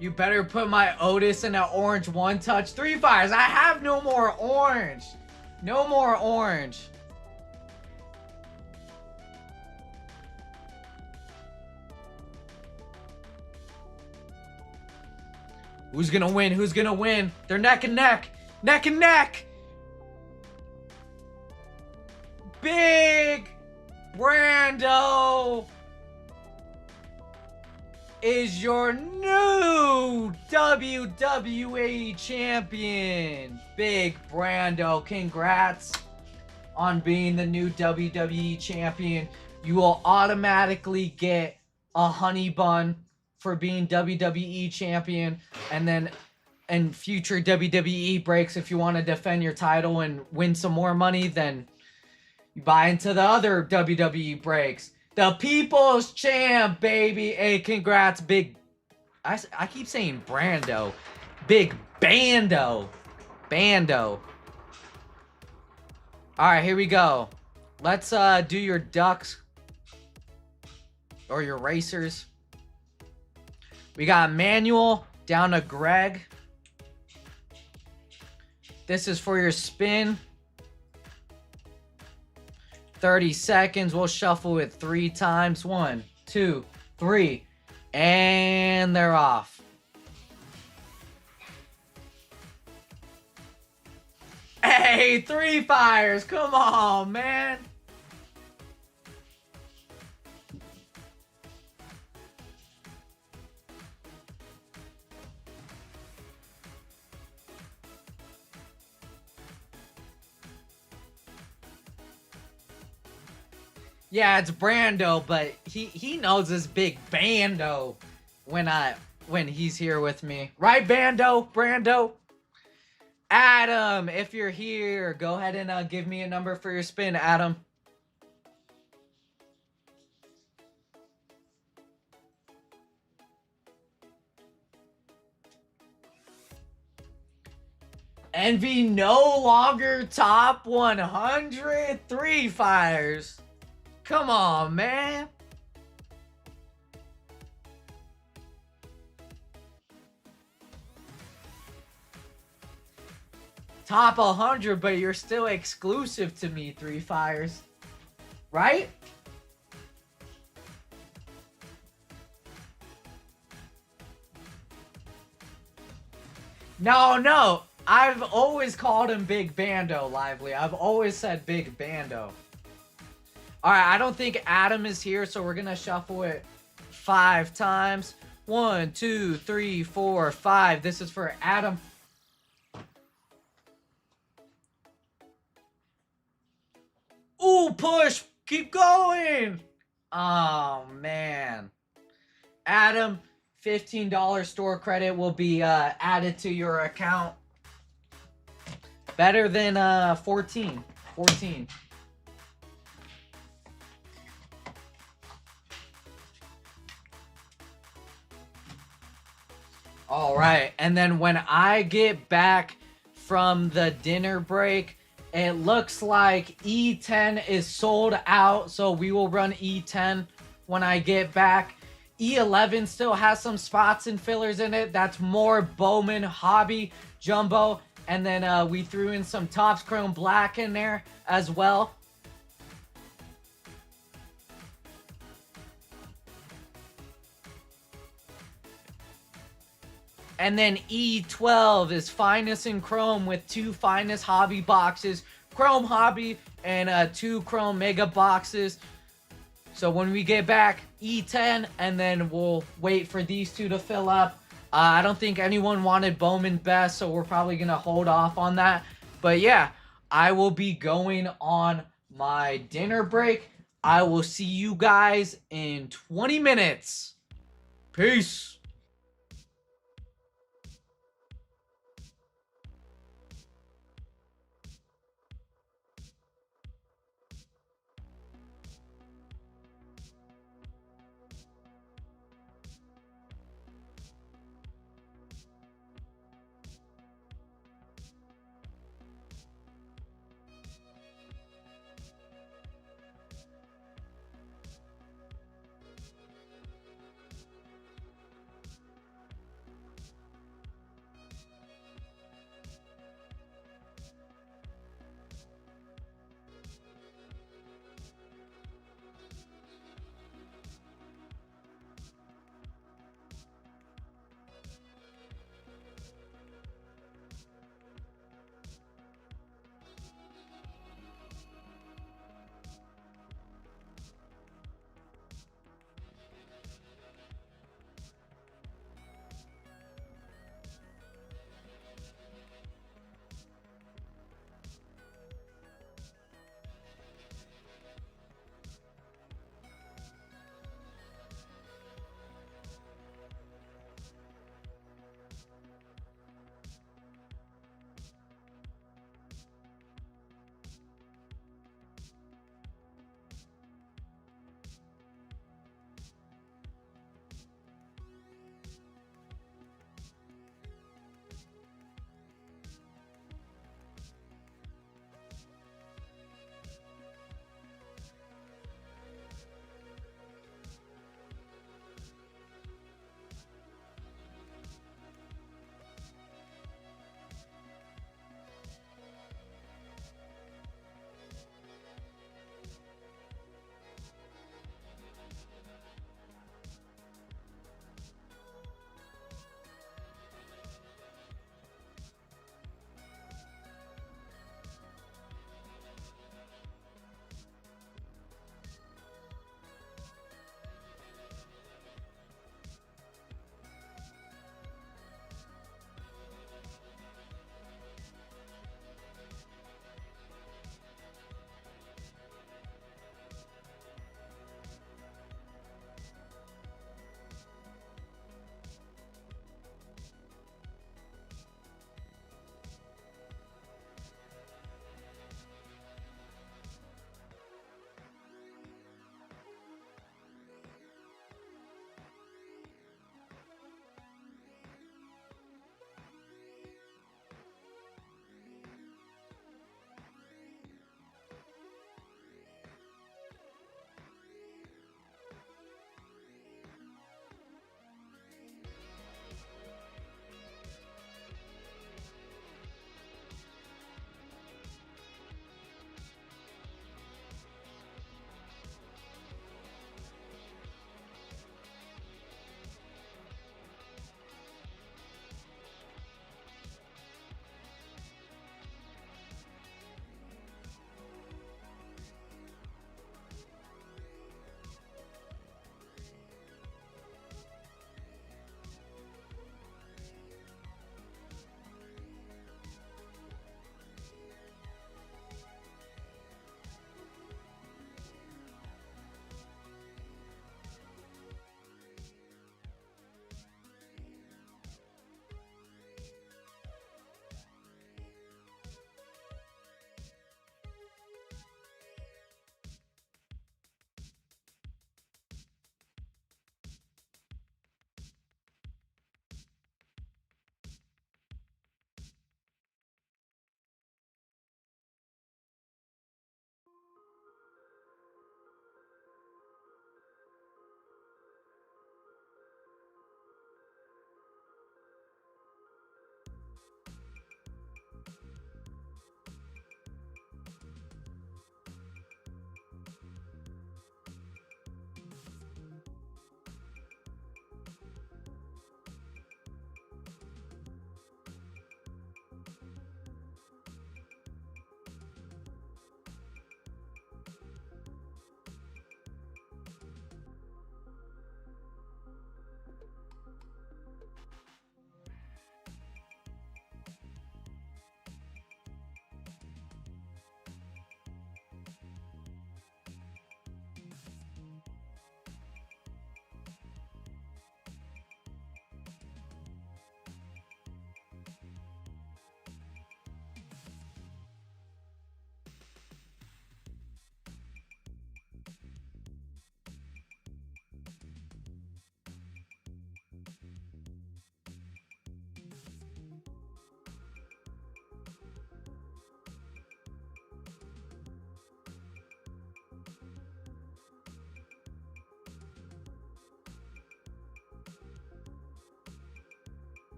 You better put my Otis in an orange one touch. Three Fires. I have no more orange. No more orange. Who's gonna win? Who's gonna win? They're neck and neck. Neck and neck. Big Brando is your new WWE champion. Big Brando, congrats on being the new WWE champion. You will automatically get a honey bun for being WWE champion, and then in future WWE breaks, if you want to defend your title and win some more money, then you buy into the other WWE breaks. The People's Champ, baby. Hey, congrats, Big... I keep saying Brando. Big Bando. Bando. Alright, here we go. Let's do your ducks. Or your racers. We got Manuel down to Greg. This is for your spin. 30 seconds. We'll shuffle it 3 times. 1, 2, 3. And they're off. Hey, 3 fires. Come on, man. Yeah, it's Brando, but he knows this big Bando when he's here with me. Right, Bando? Brando? Adam, if you're here, go ahead and give me a number for your spin, Adam. Envy no longer top 100. 3 fires. Come on, man. Top 100, but you're still exclusive to me, 3 fires. Right? No. I've always called him Big Bando, Lively. I've always said Big Bando. Alright, I don't think Adam is here, so we're going to shuffle it 5 times. 1, 2, 3, 4, 5. This is for Adam. Ooh, push! Keep going! Oh, man. Adam, $15 store credit will be added to your account. Better than 14. 14. All right, and then when I get back from the dinner break, it looks like E10 is sold out, so we will run E10 when I get back. E11 still has some spots and fillers in it. That's more Bowman Hobby Jumbo, and then we threw in some Topps Chrome Black in there as well. And then E12 is Finest in Chrome with 2 Finest Hobby boxes. Chrome Hobby and 2 Chrome Mega boxes. So when we get back, E10, and then we'll wait for these 2 to fill up. I don't think anyone wanted Bowman Best, so we're probably going to hold off on that. But yeah, I will be going on my dinner break. I will see you guys in 20 minutes. Peace.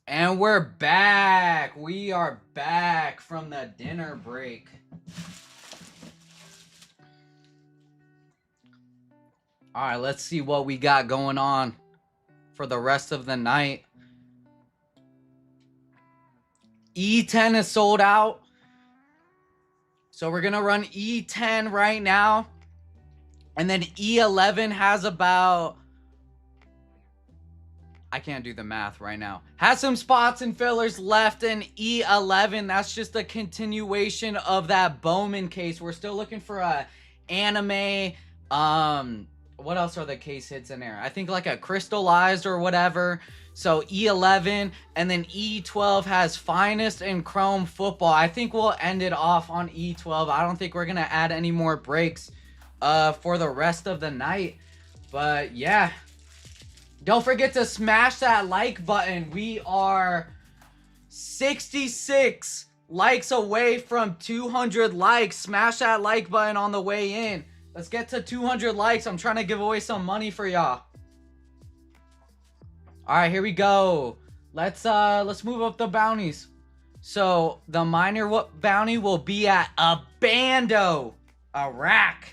And we're back. We are back from the dinner break. All right, let's see what we got going on for the rest of the night. E10 is sold out. So we're going to run E10 right now. And then E11 has about... I can't do the math right now. Has some spots and fillers left in E11. That's just a continuation of that BOWMAN case. We're still looking for a anime. What else are the case hits in there? I think like a crystallized or whatever. So E11 and then E12 has finest and chrome football. I think we'll end it off on E12. I don't think we're gonna add any more breaks for the rest of the night. But yeah. Don't forget to smash that like button. We are 66 likes away from 200 likes. Smash that like button on the way in. Let's get to 200 likes. I'm trying to give away some money for y'all. All right, here we go. Let's move up the bounties. So the minor bounty will be at Abando, Iraq,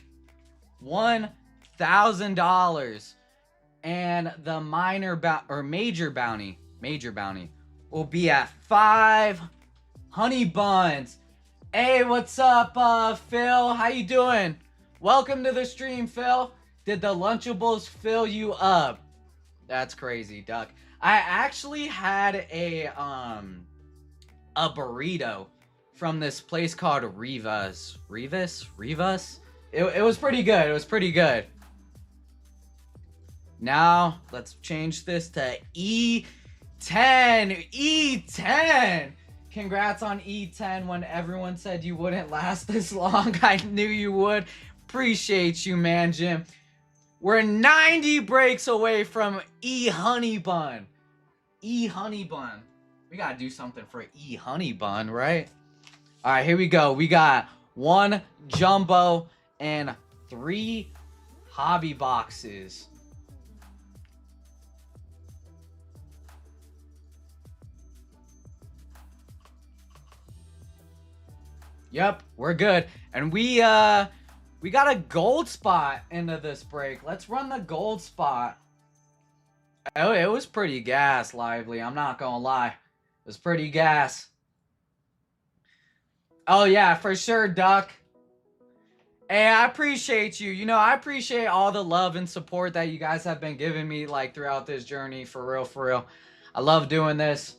$1,000. And the major bounty will be at 5 honey buns. Hey, what's up, Phil? How you doing? Welcome to the stream, Phil. Did the Lunchables fill you up? That's crazy, Duck. I actually had a burrito from this place called Rivas. Rivas? It was pretty good. It was pretty good. Now, let's change this to E10. E10! Congrats on E10 when everyone said you wouldn't last this long. I knew you would. Appreciate you, man, Jim. We're 90 breaks away from E Honey Bun. E Honey Bun. We gotta do something for E Honey Bun, right? Alright, here we go. We got 1 jumbo and 3 hobby boxes. Yep, we're good. And we got a gold spot into this break. Let's run the gold spot. Oh, it was pretty gas, Lively. I'm not gonna lie. It was pretty gas. Oh, yeah, for sure, Duck. Hey, I appreciate you. You know, I appreciate all the love and support that you guys have been giving me, like, throughout this journey. For real, for real. I love doing this.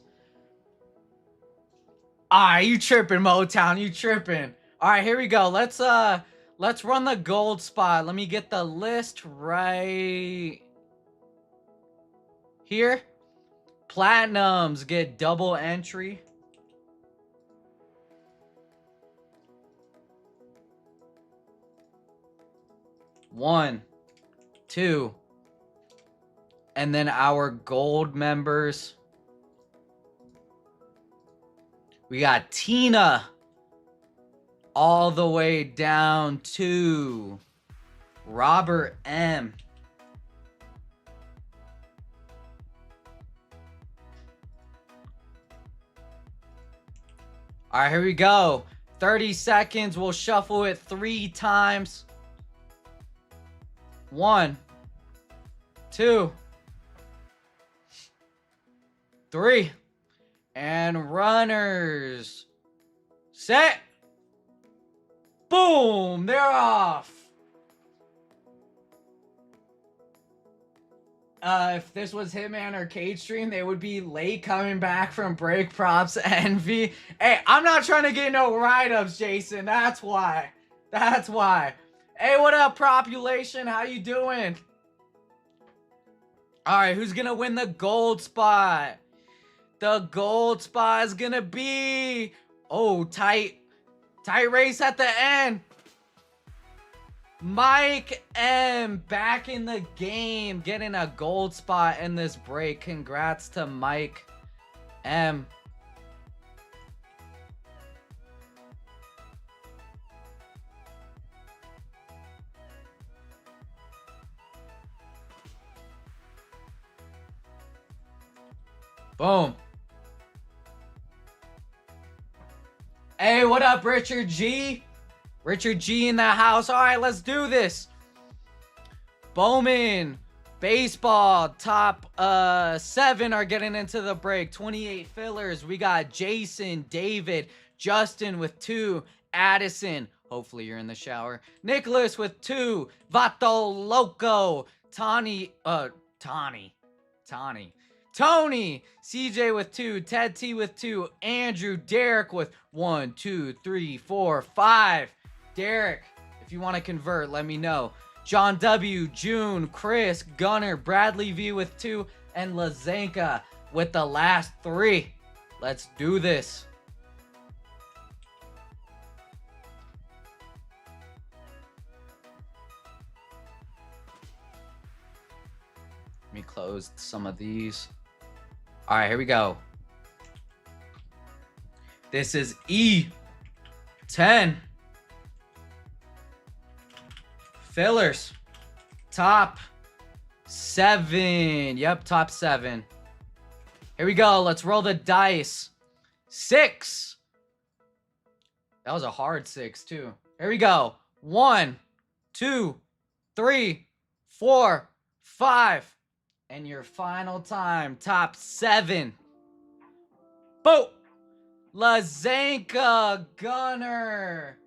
Alright, you tripping, Motown. You tripping. Alright, here we go. Let's run the gold spot. Let me get the list right here. Platinums get double entry. One, 2, and then our gold members. We got Tina all the way down to Robert M. All right, here we go. 30 seconds. We'll shuffle it 3 times. 1, 2, 3. And runners. Set. Boom. They're off. If this was Hitman or Cage Stream, they would be late coming back from break. Props Envy. Hey, I'm not trying to get no write-ups, Jason. That's why. That's why. Hey, what up, Population? How you doing? Alright, who's gonna win the gold spot? The gold spot is gonna be... Oh, tight race at the end. Mike M back in the game, getting a gold spot in this break. Congrats to Mike M. Boom. Hey, what up, Richard G? Richard G in the house. All right, let's do this. Bowman baseball top 7 are getting into the break. 28 fillers. We got Jason, David, Justin with 2, Addison. Hopefully you're in the shower. Nicholas with 2, Vato Loco, Tony, CJ with 2, Ted T with 2, Andrew, Derek with 1, 2, 3, 4, 5. Derek, if you want to convert, let me know. John W, June, Chris, Gunner, Bradley V with 2, and Lazanka with the last 3. Let's do this. Let me close some of these. All right, here we go. This is E10. Fillers. Top 7. Yep, top 7. Here we go. Let's roll the dice. 6. That was a hard 6, too. Here we go. 1, 2, 3, 4, 5. And your final time, top 7. Boom! Lazanka, Gunner,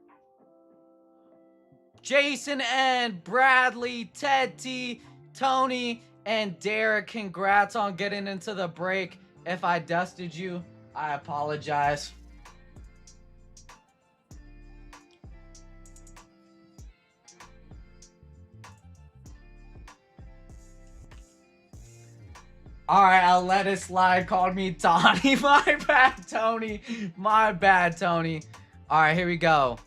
Jason N, Bradley, Ted T, Tony, and Derek. Congrats on getting into the break. If I dusted you, I apologize. Alright, I'll let it slide. Called me Tony. My bad, Tony. My bad, Tony. Alright, here we go.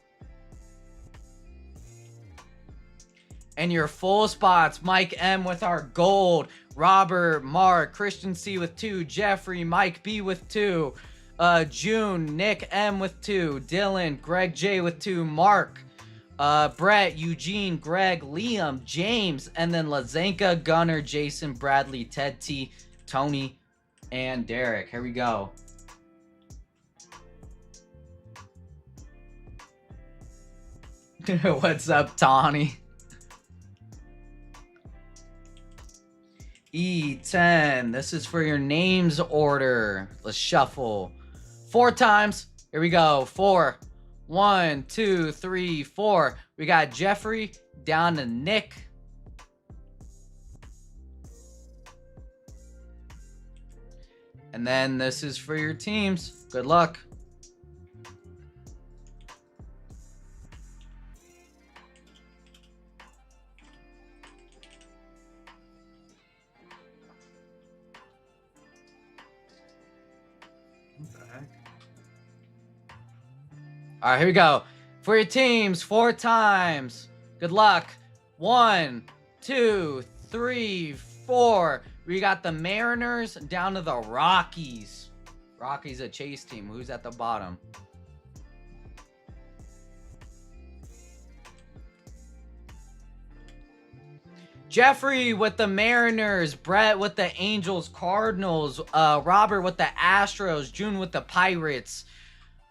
And your full spots. Mike M with our gold. Robert, Mark, Christian C with 2. Jeffrey, Mike B with 2. June, Nick M with 2. Dylan, Greg J with 2. Mark, Brett, Eugene, Greg, Liam, James, and then Lazanka, Gunner, Jason, Bradley, Ted T, Tony, and Derek. Here we go. What's up, Tawny? E10. This is for your names order. Let's shuffle. 4 times. Here we go. 4. 1, 2, 3, 4. We got Jeffrey down to Nick. And then this is for your teams. Good luck. All right, here we go. For your teams, 4 times. Good luck. 1, 2, 3, 4. We got the Mariners down to the Rockies. Rockies a chase team. Who's at the bottom? Jeffrey with the Mariners. Brett with the Angels, Cardinals. Robert with the Astros. June with the Pirates.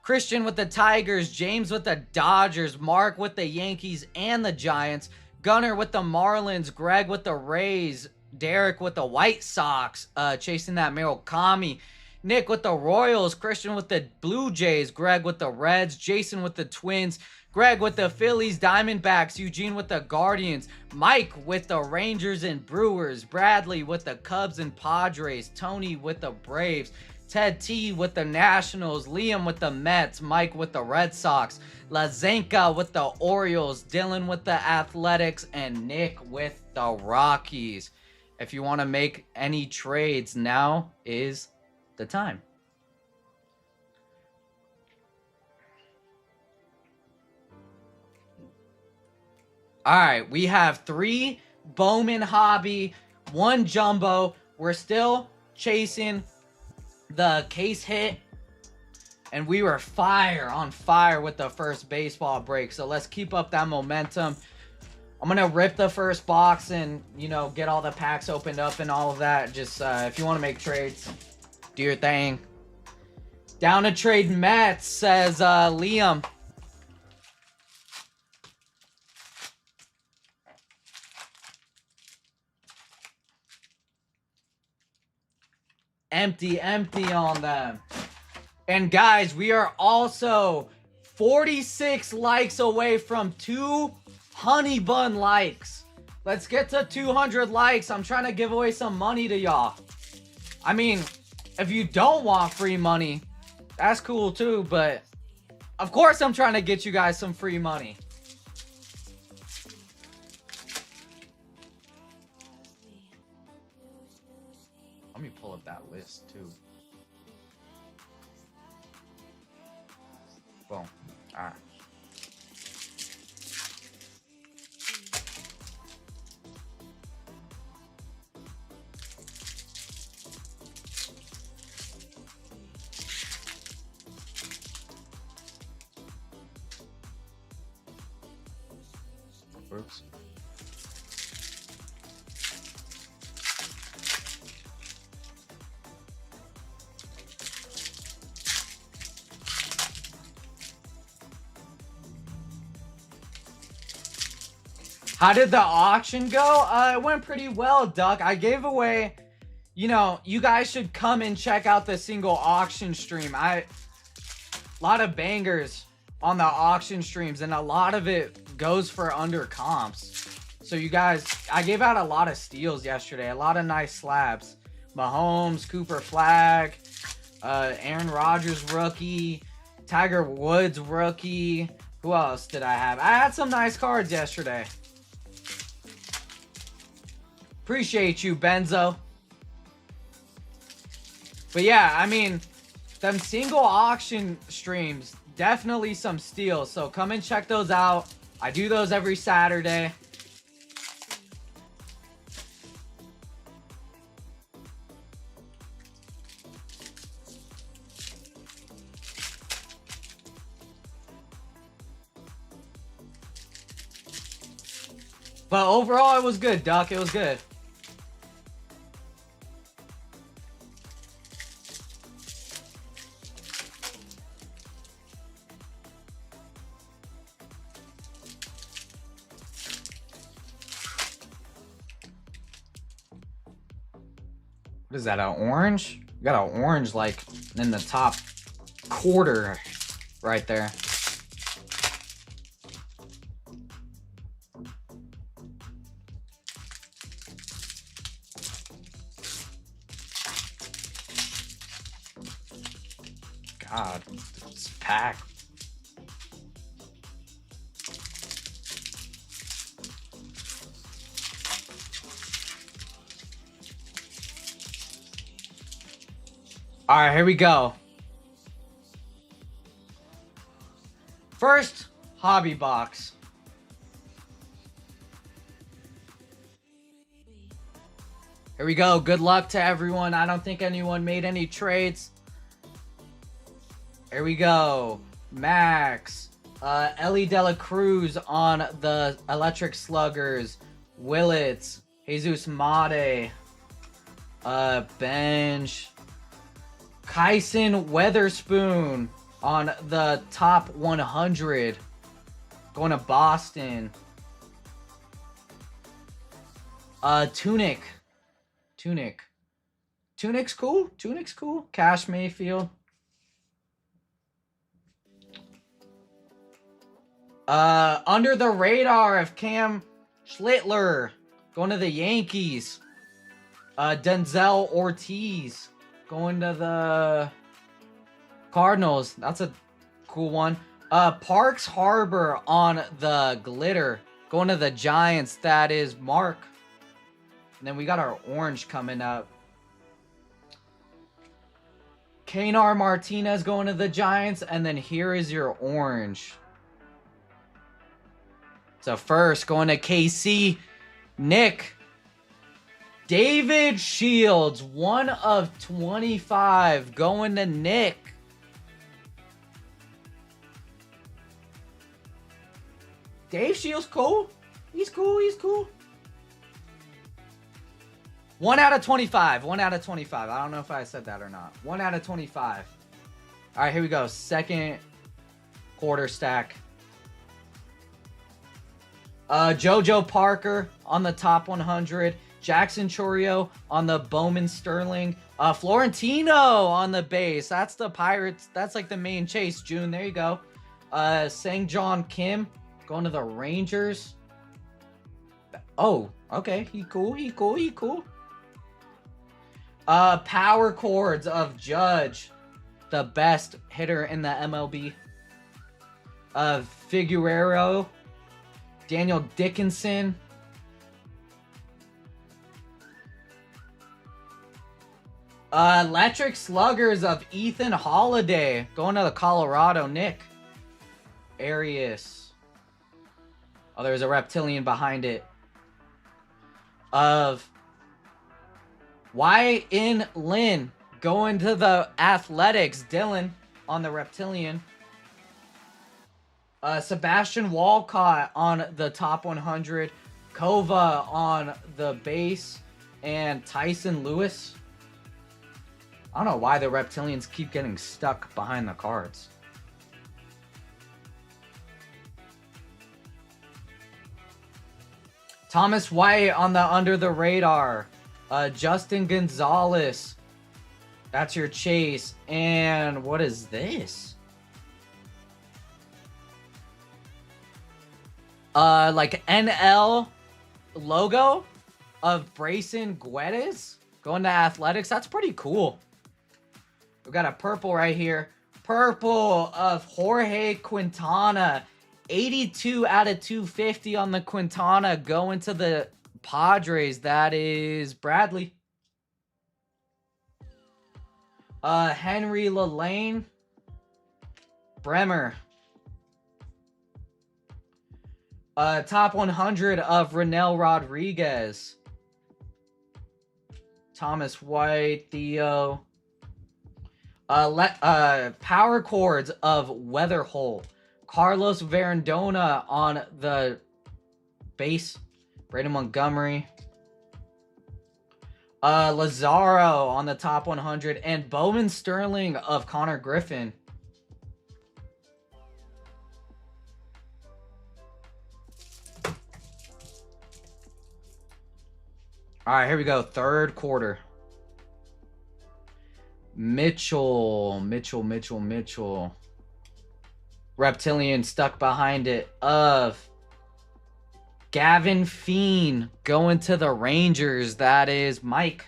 Christian with the Tigers. James with the Dodgers. Mark with the Yankees and the Giants. Gunner with the Marlins. Greg with the Rays. Derek with the White Sox, chasing that Murakami. Nick with the Royals. Christian with the Blue Jays. Greg with the Reds. Jason with the Twins. Greg with the Phillies, Diamondbacks. Eugene with the Guardians. Mike with the Rangers and Brewers. Bradley with the Cubs and Padres. Tony with the Braves. Ted T with the Nationals. Liam with the Mets. Mike with the Red Sox. Lazanka with the Orioles. Dylan with the Athletics. And Nick with the Rockies. If you want to make any trades, now is the time. All right, we have 3 Bowman Hobby, 1 Jumbo. We're still chasing the case hit, and we were on fire with the first baseball break. So let's keep up that momentum. I'm going to rip the first box and, you know, get all the packs opened up and all of that. Just if you want to make trades, Do your thing. Down to trade Mets, says Liam. Empty on them. And guys, we are also 46 likes away from 2 honey bun likes. Let's get to 200 likes. I'm trying to give away some money to y'all. I mean, if you don't want free money, that's cool too, but of course I'm trying to get you guys some free money. Let me pull up that list too. Boom. All right. Oops. How did the auction go? It went pretty well, Duck. I gave away, you know, you guys should come and check out the single auction stream. A lot of bangers on the auction streams, and a lot of it goes for under comps. So you guys, I gave out a lot of steals yesterday, a lot of nice slabs. Mahomes, Cooper Flag, Aaron Rodgers rookie, Tiger Woods rookie. Who else did I have? I had some nice cards yesterday. Appreciate you, Benzo. But yeah, I mean, them single auction streams, definitely some steals. So come and check those out. I do those every Saturday. But overall, it was good, Duck. It was good. What is that, an orange? You got an orange like in the top quarter right there. God, it's packed. All right, here we go. First, hobby box. Here we go. Good luck to everyone. I don't think anyone made any trades. Here we go. Max. Ellie Dela Cruz on the Electric Sluggers. Willits. Jesus Mate. Bench. Kyson Weatherspoon on the top 100. Going to Boston. Tunic. Tunic's cool. Tunic's cool. Cash Mayfield. Under the radar of Cam Schlittler. Going to the Yankees. Denzel Ortiz. Going to the Cardinals. That's a cool one. Parks Harbor on the glitter. Going to the Giants. That is Mark. And then we got our orange coming up. Keinar Martinez going to the Giants. And then here is your orange. So first, going to KC. Nick. David Shields, 1 of 25, going to Nick. Dave Shields, cool. He's cool. 1 out of 25. 1 out of 25. I don't know if I said that or not. 1 out of 25. All right, here we go. Second quarter stack. JoJo Parker on the top 100. Jackson Chorio on the Bowman Sterling. Florentino on the base. That's the Pirates. That's like the main chase, June. There you go. Sang John Kim going to the Rangers. Oh, okay. He cool. He cool. He cool. Power chords of Judge, the best hitter in the MLB. Figueroa, Daniel Dickinson. Electric Sluggers of Ethan Holiday going to the Colorado. Nick Arias. Oh, there's a reptilian behind it. Of Y.N. Lin going to the Athletics. Dylan on the reptilian. Sebastian Walcott on the top 100. Kova on the base. And Tyson Lewis. I don't know why the reptilians keep getting stuck behind the cards. Thomas White on the under the radar. Justin Gonzalez. That's your chase. And what is this? Like NL logo of Brayson Guedes going to Athletics. That's pretty cool. We've got a purple right here. Purple of Jorge Quintana. 82 out of 250 on the Quintana going to the Padres. That is Bradley. Henry Lelane. Bremer. Top 100 of Renel Rodriguez. Thomas White. Theo. Power chords of Weatherhole. Carlos Verandona on the base. Braden Montgomery. Lazaro on the top 100. And Bowman Sterling of Connor Griffin. All right, here we go. Third quarter. Mitchell. Reptilian stuck behind it of Gavin Fiend going to the Rangers. That is Mike.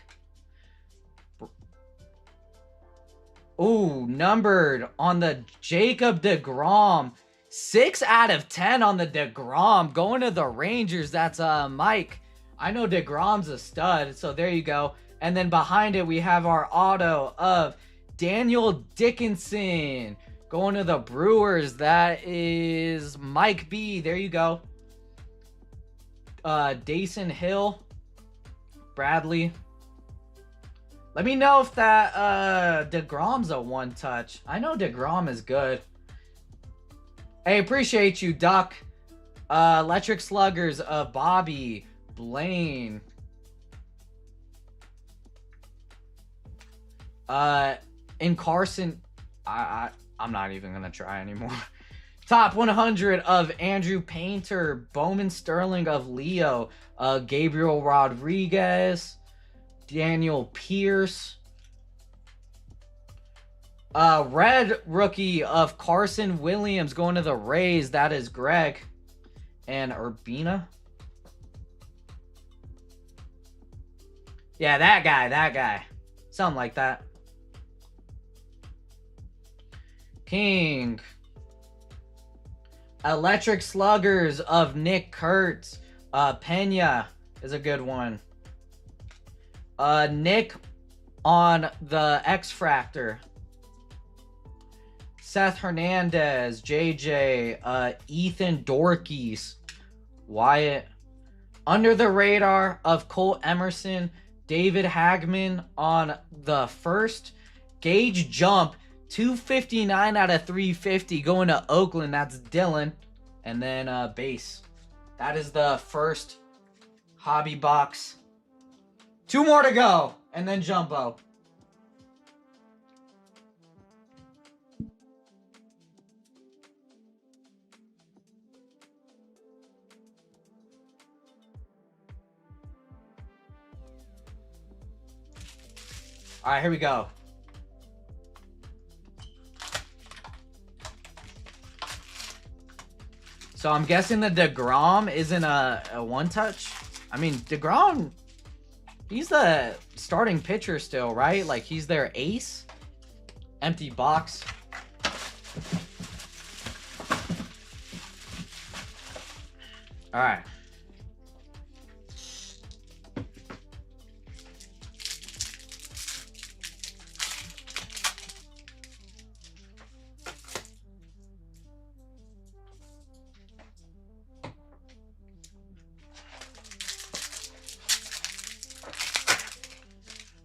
Ooh, numbered on the Jacob deGrom. 6 out of 10 on the deGrom going to the Rangers. That's Mike. I know deGrom's a stud, so there you go. And then behind it, we have our auto of Daniel Dickinson going to the Brewers. That is Mike B. There you go. Dason Hill. Bradley. Let me know if that deGrom's a one-touch. I know deGrom is good. Hey, appreciate you, Duck. Electric Sluggers of Bobby. Blaine. In Carson. I'm not even going to try anymore. Top 100 of Andrew Painter. Bowman Sterling of Leo. Gabriel Rodriguez. Daniel Pierce. Red rookie of Carson Williams going to the Rays. That is Greg. And Urbina. Yeah, that guy. Something like that. King. Electric Sluggers of Nick Kurtz. Pena is a good one. Nick on the X-Fractor. Seth Hernandez. JJ. Ethan Dorkies. Wyatt. Under the radar of Cole Emerson. David Hagman on the first. Gauge Jump. 259 out of 350 going to Oakland. That's Dylan. And then base. That is the first hobby box 2 more to go, and then jumbo. All right, here we go. So I'm guessing the DeGrom isn't a one-touch. I mean, DeGrom, he's the starting pitcher still, right? Like, he's their ace. Empty box. All right.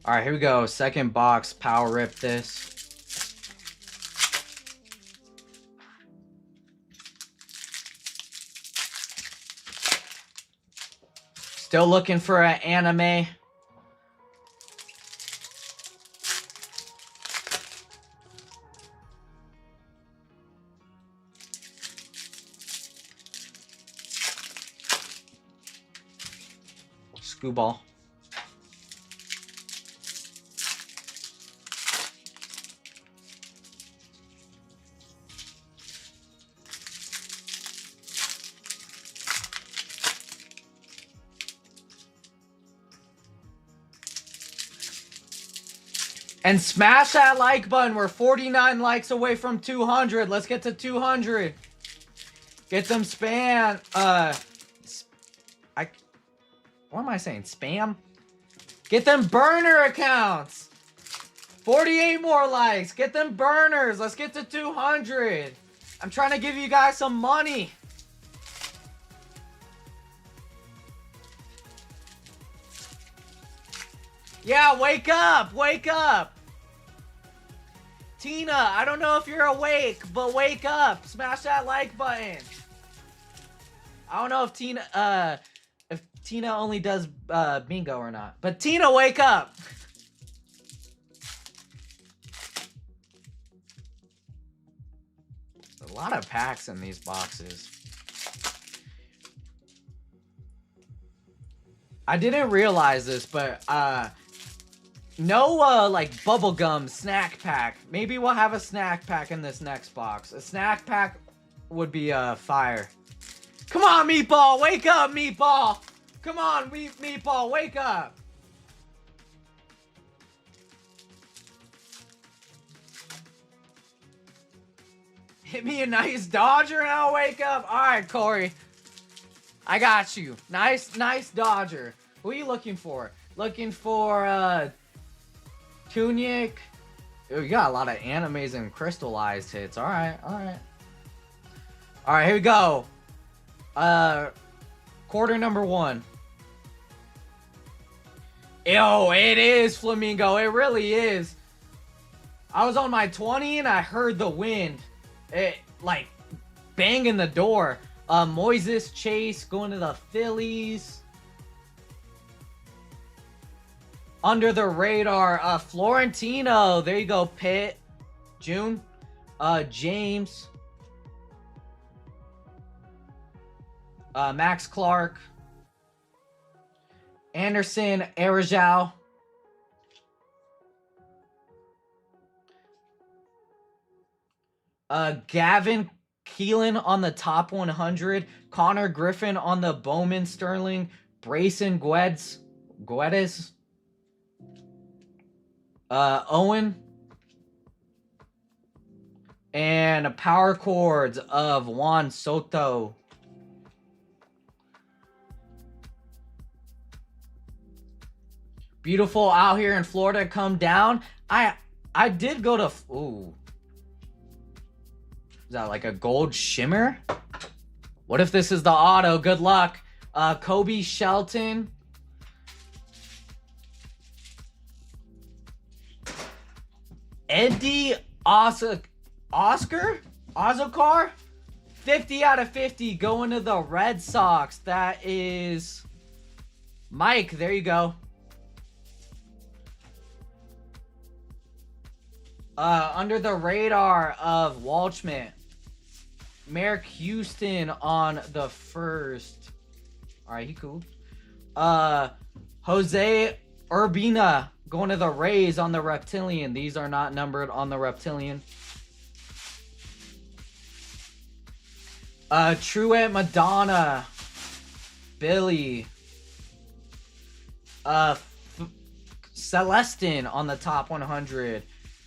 All right, here we go. Second box, power rip this. Still looking for an anime. Screwball. And smash that like button. We're 49 likes away from 200. Let's get to 200. Get them spam. What am I saying? Spam? Get them burner accounts. 48 more likes. Get them burners. Let's get to 200. I'm trying to give you guys some money. Yeah, wake up! Wake up! Tina, I don't know if you're awake, but wake up! Smash that like button! I don't know if Tina only does bingo or not. But Tina, wake up! A lot of packs in these boxes. I didn't realize this, but no like bubblegum snack pack. Maybe we'll have a snack pack in this next box. A snack pack would be fire. Come on, Meatball, wake up, Meatball. Come on, Meatball, wake up. Hit me a nice Dodger and I'll wake up. All right, Corey. I got you. Nice Dodger. Who are you looking for? Looking for Tunic. Oh, you got a lot of animes and crystallized hits. All right. All right, here we go. Quarter number 1. Yo, it is Flamingo. It really is. I was on my 20 and I heard the wind. It like banging the door. Moises Chase going to the Phillies. Under the radar, Florentino. There you go, Pitt. June. James. Max Clark. Anderson Arajau. Gavin Keelan on the top 100. Connor Griffin on the Bowman Sterling. Brayson Guedes. Owen. And power chords of Juan Soto. Beautiful out here in Florida. Come down. I did go to... Ooh. Is that like a gold shimmer? What if this is the auto? Good luck. Kobe Shelton. Eddie Oscar? Ozokar? 50 out of 50 going to the Red Sox. That is Mike. There you go. Under the radar of Walchman. Merrick Houston on the first. Alright, he cool. Jose Urbina going to the Rays on the Reptilian. These are not numbered on the Reptilian. Truett Madonna. Billy. Celestin on the top 100.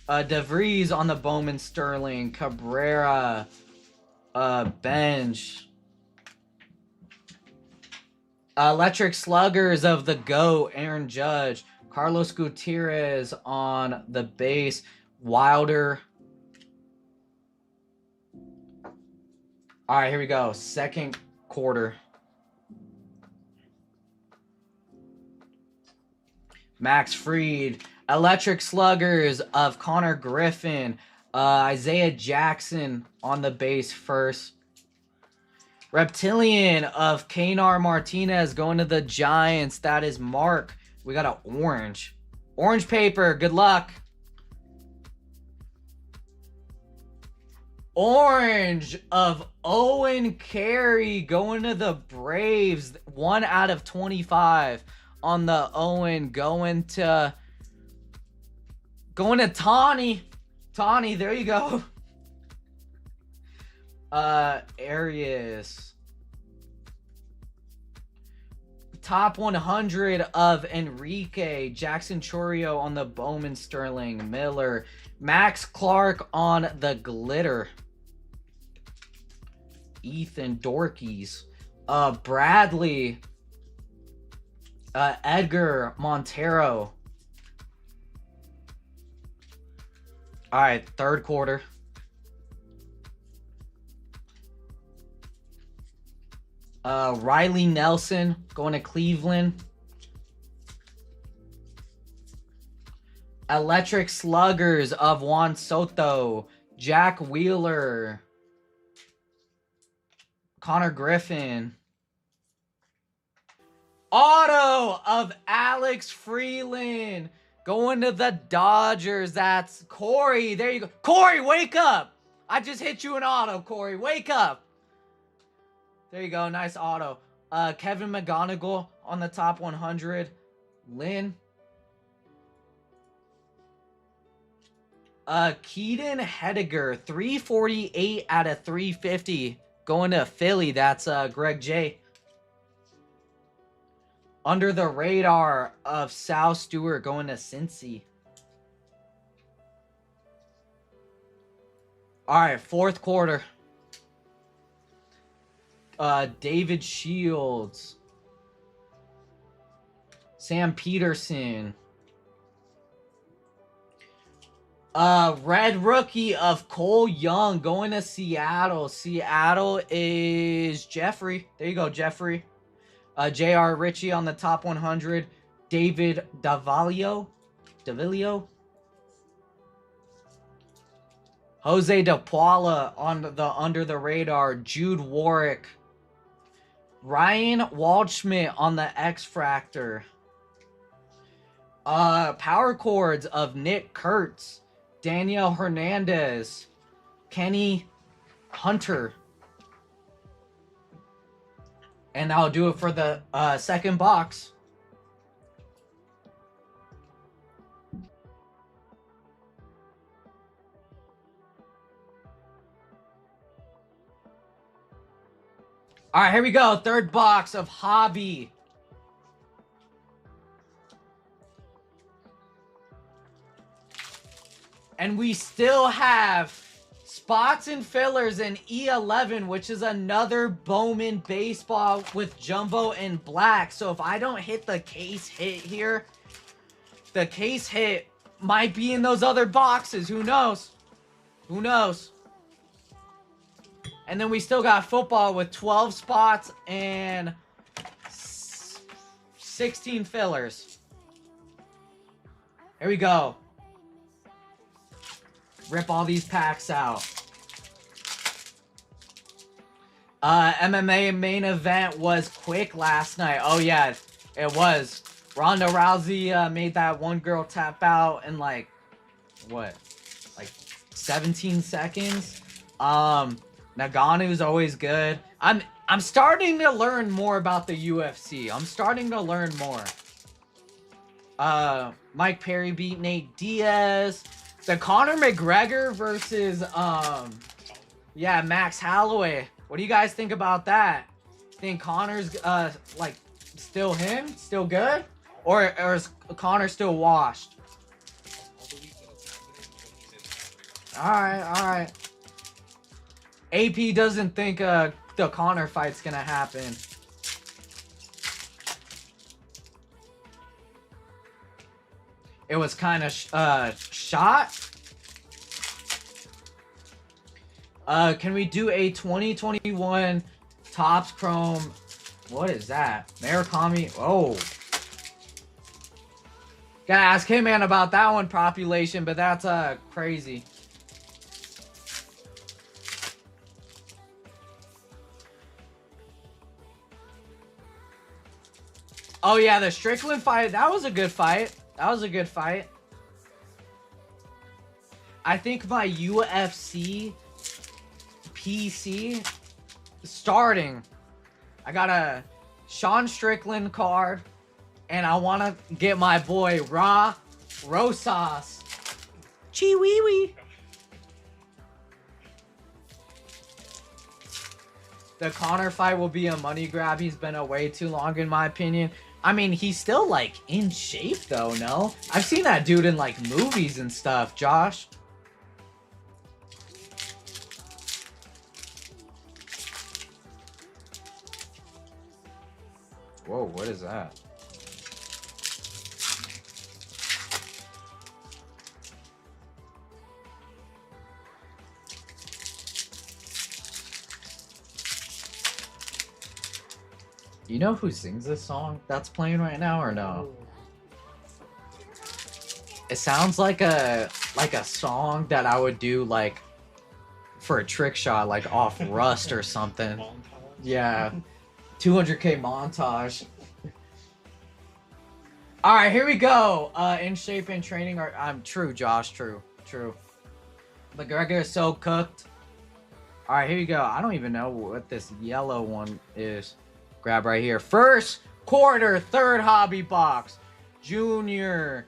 DeVries on the Bowman Sterling. Cabrera. Bench. Electric Sluggers of the GOAT. Aaron Judge. Carlos Gutierrez on the base. Wilder. All right, here we go. Second quarter. Max Fried. Electric Sluggers of Connor Griffin. Isaiah Jackson on the base first. Reptilian of Keinar Martinez going to the Giants. That is Mark. We got an orange. Orange paper. Good luck. Orange of Owen Carey going to the Braves. 1 out of 25 on the Owen. Going to Tawny. Tawny, there you go. Arias. Top 100 of Enrique. Jackson Chorio on the Bowman Sterling. Miller. Max Clark on the Glitter. Ethan Dorkies. Bradley. Edgar Montero. All right, third quarter. Riley Nelson going to Cleveland. Electric Sluggers of Juan Soto. Jack Wheeler. Connor Griffin. Auto of Alex Freeland. Going to the Dodgers. That's Corey. There you go. Corey, wake up. I just hit you an auto, Corey. Wake up. There you go. Nice auto. Kevin McGonigal on the top 100. Lynn. Keaton Hediger. 348 out of 350. Going to Philly. That's Greg J. Under the radar of Sal Stewart going to Cincy. All right, fourth quarter. David Shields. Sam Peterson. Red rookie of Cole Young going to Seattle. Seattle is Jeffrey. There you go, Jeffrey. J.R. Ritchie on the top 100. David Davalio. Jose De Paula on the under the radar. Jude Warwick. Ryan Waldschmidt on the X-Fractor. Power chords of Nick Kurtz. Daniel Hernandez. Kenny Hunter. And I'll do it for the second box. All right, here we go. Third box of Hobby. And we still have spots and fillers in E11, which is another Bowman baseball with jumbo and black. So if I don't hit the case hit here, the case hit might be in those other boxes. Who knows? Who knows? And then we still got football with 12 spots and 16 fillers. Here we go. Rip all these packs out. MMA main event was quick last night. Oh yeah, it was. Ronda Rousey made that one girl tap out in like, what? Like 17 seconds. Nagano's always good. I'm starting to learn more about the UFC. I'm starting to learn more. Mike Perry beat Nate Diaz. The Conor McGregor versus yeah, Max Holloway. What do you guys think about that? Think Conor's like still him, still good, or is Conor still washed? I'll believe that it's happening when he's in. All right. AP doesn't think the Conor fight's gonna happen. It was kind of shot. Can we do a 2021 Topps Chrome? What is that? Murakami. Oh. Gotta ask Hitman about that one, population, but that's crazy. Oh yeah, the Strickland fight, that was a good fight. That was a good fight. I think my UFC PC starting, I got a Sean Strickland card, and I want to get my boy Rosas. Chiwiwi. The Conor fight will be a money grab. He's been away too long, in my opinion. I mean, he's still, like, in shape, though, no? I've seen that dude in, like, movies and stuff, Josh. Whoa, what is that? You know who sings this song that's playing right now, or no? It sounds like a song that I would do like for a trick shot, like off Rust or something. Montage. Yeah, 200K montage. All right, here we go. In shape and training are true, Josh. True. McGregor is so cooked. All right, here you go. I don't even know what this yellow one is. Grab right here. First quarter, third hobby box. Junior,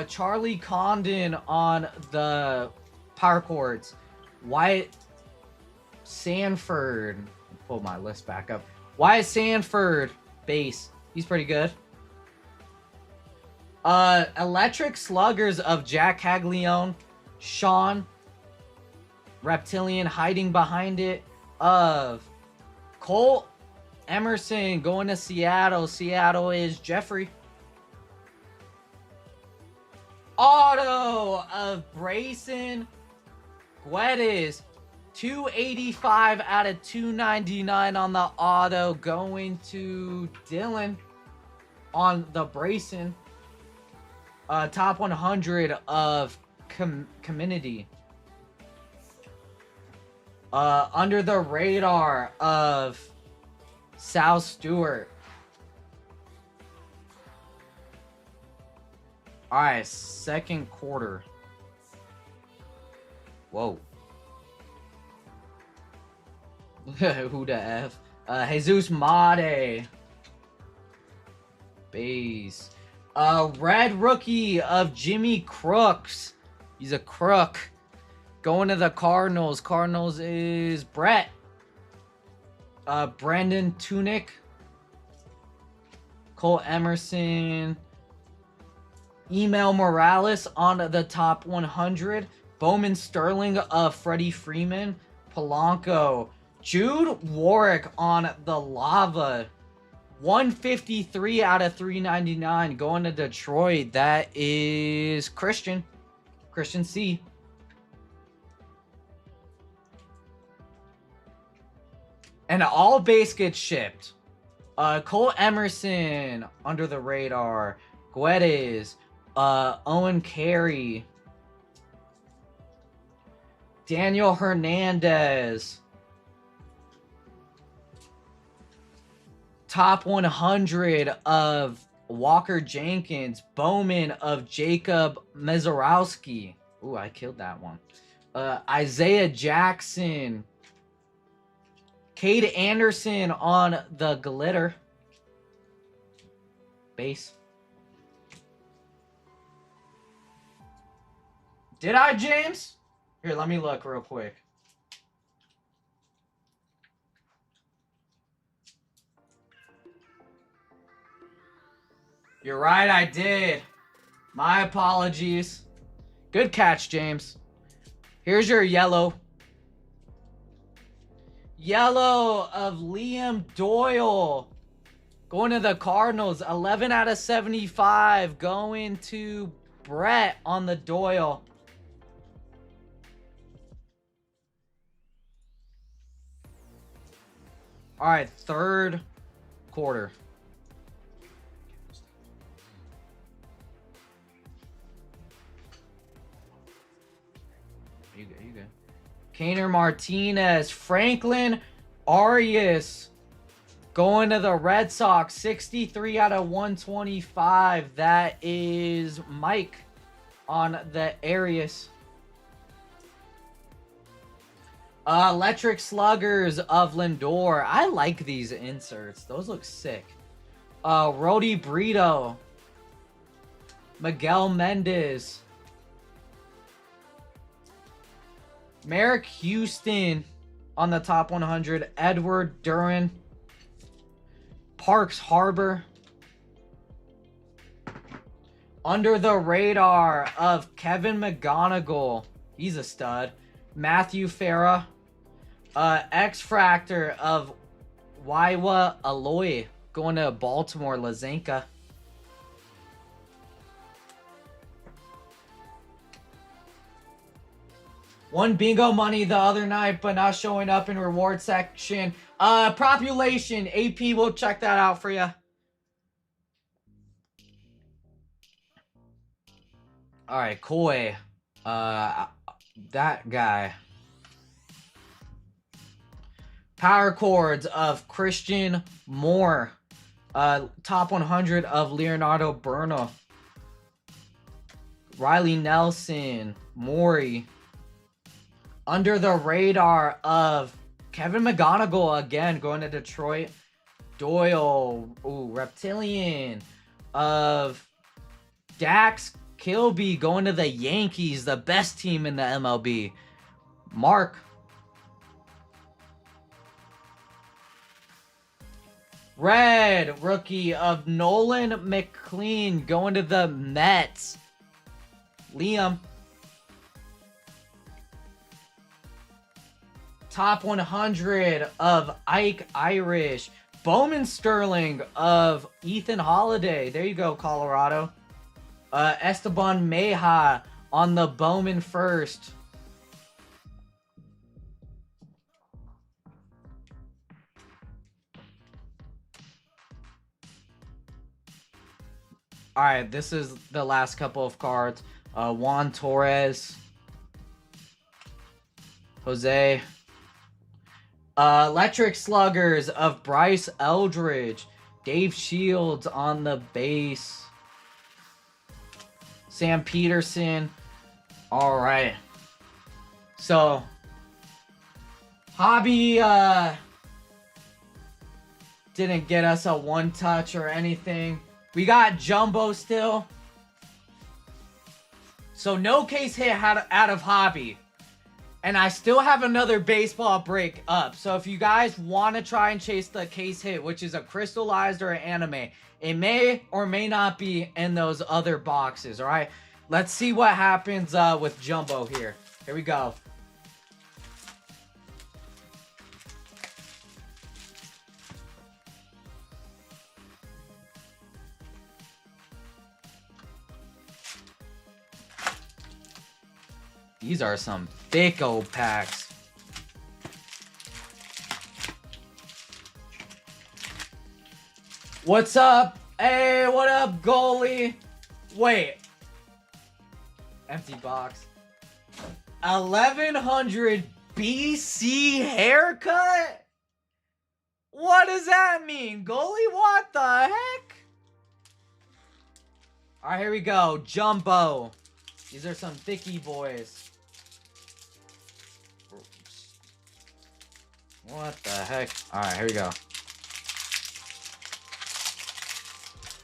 Charlie Condon on the power chords. Wyatt Sanford. Pull my list back up. Wyatt Sanford, bass. He's pretty good. Electric Sluggers of Jack Caglione. Sean. Reptilian hiding behind it of Cole Emerson going to Seattle. Seattle is Jeffrey. Auto of Brayson Guedes. 285 out of 299 on the auto. Going to Dylan on the Brayson. Top 100 of Community. Under the radar of Sal Stewart. All right, second quarter. Whoa. Who the F? Jesus Mate. Base. Red rookie of Jimmy Crooks. He's a crook. Going to the Cardinals. Cardinals is Brett. Brandon Tunick. Cole Emerson. Email Morales on the top 100. Bowman Sterling of Freddie Freeman. Polanco. Jude Warwick on the Lava. 153 out of 399 going to Detroit. That is Christian C. And all base gets shipped. Cole Emerson under the radar. Guedes. Owen Carey. Daniel Hernandez. Top 100 of Walker Jenkins. Bowman of Jacob Mezarowski. Ooh, I killed that one. Isaiah Jackson. Cade Anderson on the glitter. Base. Did I, James? Here, let me look real quick. You're right, I did. My apologies. Good catch, James. Here's your yellow. Yellow of Liam Doyle. Going to the Cardinals. 11 out of 75. Going to Brett on the Doyle. All right, third quarter. You go. Kaner Martinez, Franklin Arias going to the Red Sox. 63 out of 125. That is Mike on the Arias. Electric Sluggers of Lindor. I like these inserts. Those look sick. Rody Brito. Miguel Mendez. Merrick Houston on the top 100. Edward Duran. Parks Harbor. Under the radar of Kevin McGonigal. He's a stud. Matthew Farah. X-Fractor of Waiwa Aloy. Going to Baltimore, Lazenka. Won bingo money the other night, but not showing up in reward section. Population. AP will check that out for you. Alright, Koi. That guy. Power chords of Christian Moore. Top 100 of Leonardo Berna. Riley Nelson. Maury. Under the radar of Kevin McGonigal again going to Detroit. Doyle. Ooh, Reptilian. Of Dax Kilby going to the Yankees, the best team in the MLB. Mark. Red rookie of Nolan McLean going to the Mets. Liam. Top 100 of Ike Irish. Bowman Sterling of Ethan Holiday. There you go, Colorado. Esteban Meja on the Bowman first. All right, this is the last couple of cards. Juan Torres. Jose. Electric Sluggers of Bryce Eldridge. Dave Shields on the base. Sam Peterson. All right. So, Hobby didn't get us a one touch or anything. We got Jumbo still. So no case hit out of Hobby. And I still have another baseball break up. So if you guys want to try and chase the case hit, which is a crystallized or an anime, it may or may not be in those other boxes, all right? Let's see what happens with Jumbo here. Here we go. These are some thick old packs. What's up? Hey, what up, goalie? Wait. Empty box. 1100 BC haircut? What does that mean? Goalie, what the heck? Alright, here we go. Jumbo. These are some thicky boys. What the heck? Alright, here we go.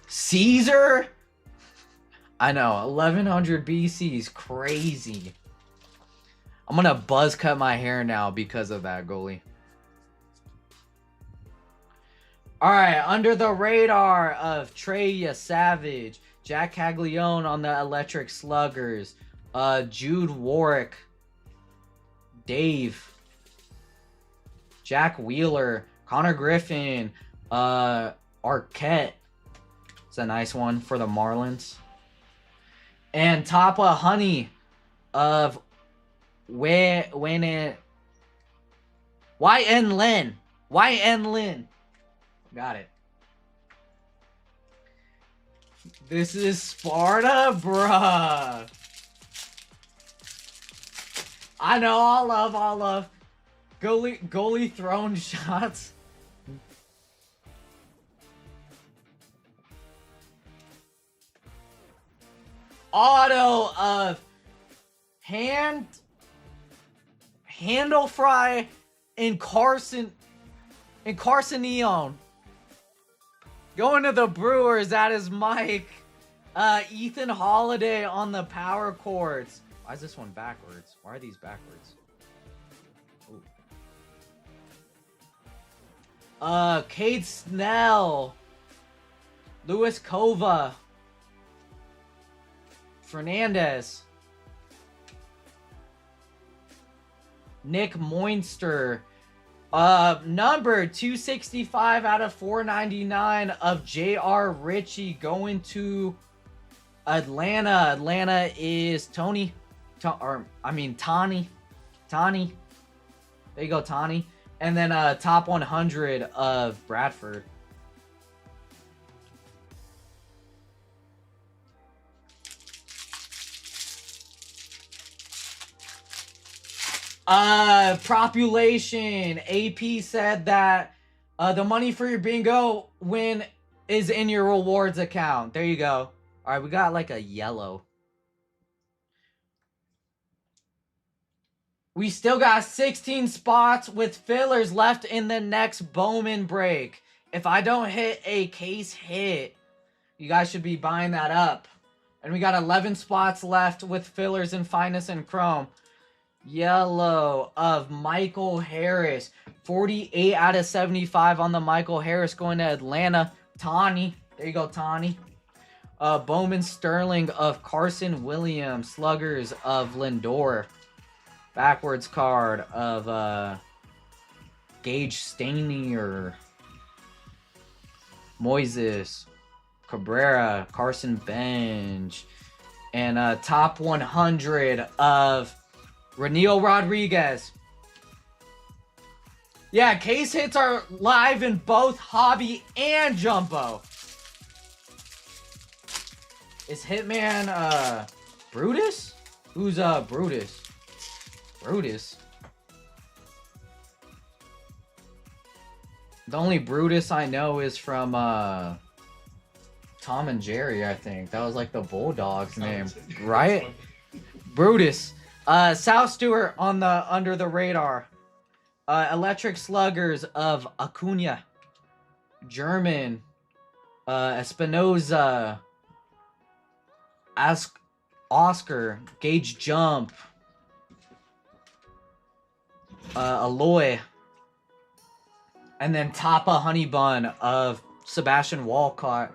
Caesar? I know, 1100 BC is crazy. I'm gonna buzz cut my hair now because of that, goalie. Alright, under the radar of Treya Savage, Jack Caglione on the Electric Sluggers, Jude Warwick, Dave, Jack Wheeler, Connor Griffin, Arquette. It's a nice one for the Marlins. And Tapa Honey of YN Lin. YN Lin. Got it. This is Sparta, bruh. I know, all love. Goalie thrown shots. Auto of Handle Fry and Carson Neon. Going to the Brewers, that is Mike. Ethan Holiday on the power chords. Why is this one backwards? Why are these backwards? Ooh. Cade Snell. Luis Kova. Fernandez. Nick Moinster. Number 265 out of 499 of J.R. Ritchie going to Atlanta. Atlanta is Tawny. There you go, Tawny. And then top 100 of Bradford. Population. AP said that the money for your bingo win is in your rewards account. There you go. All right, we got like a yellow. We still got 16 spots with fillers left in the next Bowman break. If I don't hit a case hit, you guys should be buying that up. And we got 11 spots left with fillers in Finest and Chrome. Yellow of Michael Harris. 48 out of 75 on the Michael Harris going to Atlanta. Tawny. There you go, Tawny. Bowman Sterling of Carson Williams. Sluggers of Lindor. Backwards card of Gage Stanier. Moises. Cabrera. Carson Bench. And top 100 of Raniel Rodriguez. Yeah, case hits are live in both Hobby and Jumbo. Is Hitman Brutus? Who's Brutus? Brutus? The only Brutus I know is from Tom and Jerry, I think. That was like the Bulldog's name, right? Brutus. South Stewart on the under the radar. Electric Sluggers of Acuna. German. Espinoza. Oscar. Gage Jump. Aloy. And then Tapa Honey Bun of Sebastian Walcott.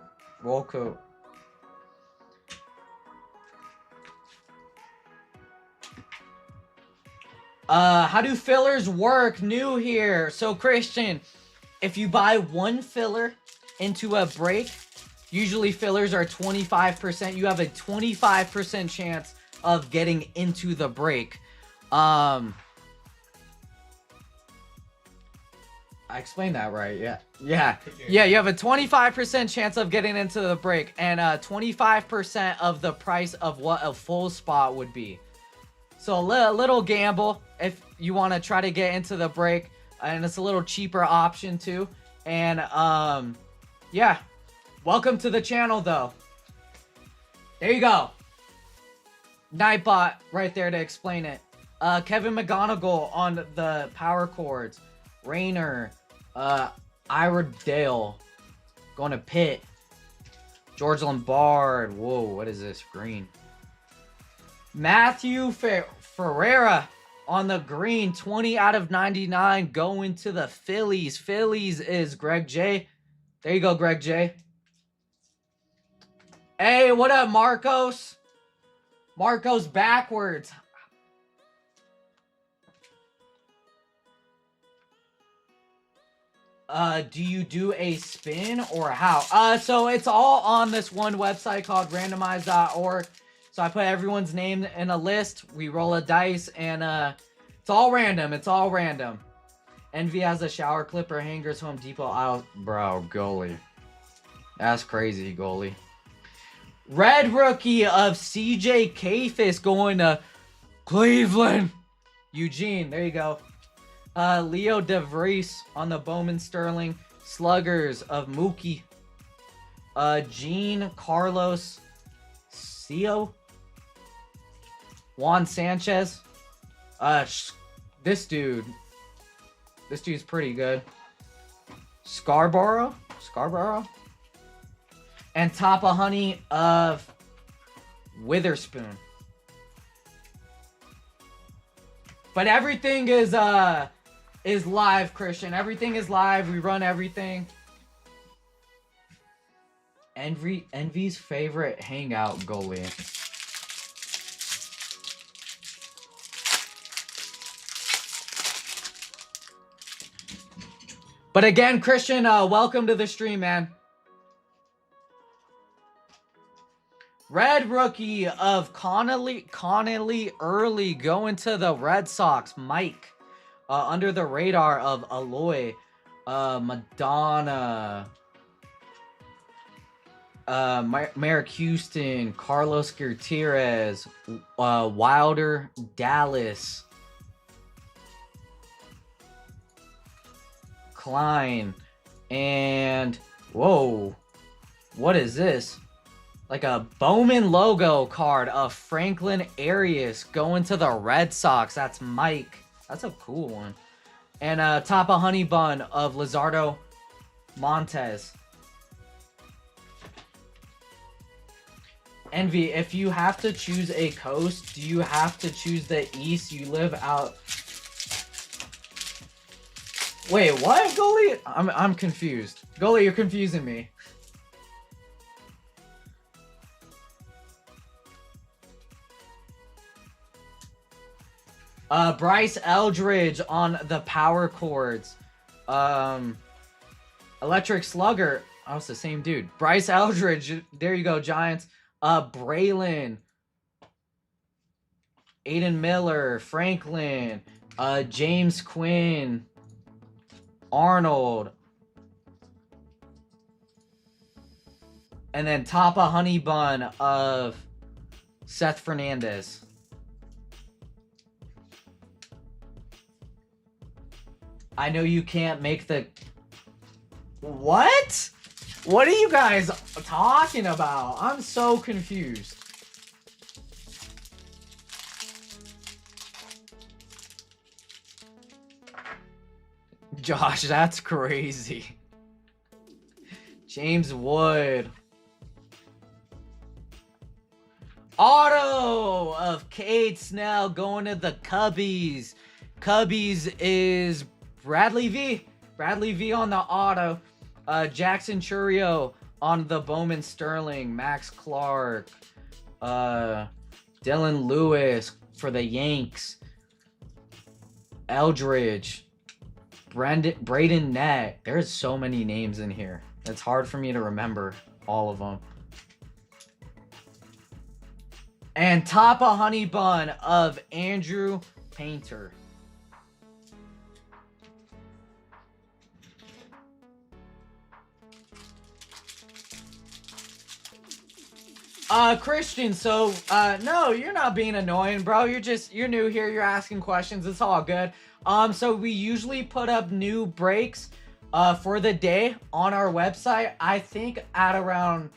How do fillers work? New here. So Christian, if you buy one filler into a break, usually fillers are 25%. You have a 25% chance of getting into the break. I explained that right, yeah. Yeah, you have a 25% chance of getting into the break, and 25% of the price of what a full spot would be. So a little gamble if you want to try to get into the break, and it's a little cheaper option too. And yeah, welcome to the channel though. There you go. Nightbot right there to explain it. Kevin McGonigal on the power chords. Rayner, Ira Dale, going to Pitt. George Lombard. Whoa, what is this? Green. Matthew Ferreira on the green. 20 out of 99 going to the Phillies. Phillies is Greg J. There you go, Greg J. Hey, what up, Marcos? Marcos backwards. Do you do a spin or how? So it's all on this one website called randomize.org. So I put everyone's name in a list. We roll a dice and it's all random. It's all random. Envy has a shower clipper, hangers, Home Depot aisle. Bro, goalie. That's crazy, goalie. Red rookie of CJ Kafis going to Cleveland. Eugene, there you go. Leo DeVries on the Bowman Sterling. Sluggers of Mookie. Gene Carlos Cio. Juan Sanchez. This dude's pretty good. Scarborough. And Tapa Honey of Witherspoon. But everything is live, Christian. Everything is live. We run everything. Envy's favorite hangout goalie. But again, Christian, welcome to the stream, man. Red rookie of Connolly Early going to the Red Sox. Mike. Under the radar of Aloy. Madonna. Merrick Houston. Carlos Gutierrez. Wilder. Dallas. Klein. And whoa. What is this? Like a Bowman logo card of Franklin Arias going to the Red Sox. That's Mike. That's a cool one. And Tapa Honey Bun of Lizardo Montez. Envy, if you have to choose a coast, do you have to choose the East? You live out... Wait, what, goalie? I'm confused. Goalie, you're confusing me. Bryce Eldridge on the power chords. Electric Slugger. Oh, it's the same dude. Bryce Eldridge. There you go, Giants. Braylon. Aiden Miller. Franklin. James Quinn. Arnold. And then Tapa Honey Bun of Seth Fernandez. I know you can't make the... What? What are you guys talking about? I'm so confused. Josh, that's crazy. James Wood. Auto of Cade Snell going to the Cubbies. Cubbies is Bradley V. Bradley V on the auto. Jackson Churio on the Bowman Sterling. Max Clark. Dylan Lewis for the Yanks. Eldridge. Braden Nett. There's so many names in here. It's hard for me to remember all of them. And Tapa Honey Bun of Andrew Painter. Christian, so, no, you're not being annoying, bro. You're new here. You're asking questions. It's all good. So we usually put up new breaks, for the day on our website, I think at around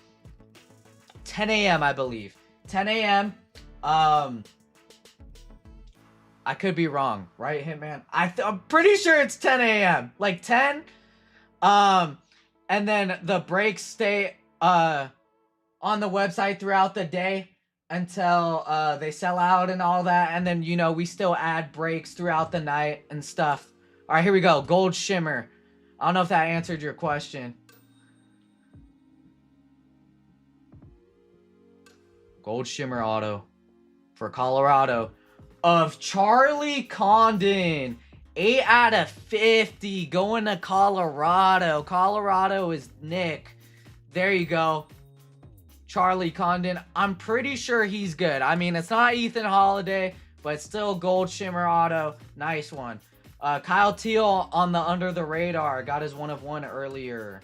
10 a.m., I believe. 10 a.m. I could be wrong, right, Hitman? I'm pretty sure it's 10 a.m. Like 10. And then the breaks stay on the website throughout the day until they sell out and all that. And then, you know, we still add breaks throughout the night and stuff. All right, here we go. Gold Shimmer. I don't know if that answered your question. Gold Shimmer auto for Colorado of Charlie Condon. 8 out of 50 going to Colorado. Colorado is Nick. There you go. Charlie Condon. I'm pretty sure he's good. I mean, it's not Ethan Holiday, but still Gold Shimmer auto. Nice one. Kyle Teal on the under the radar. Got his 1 of 1 earlier.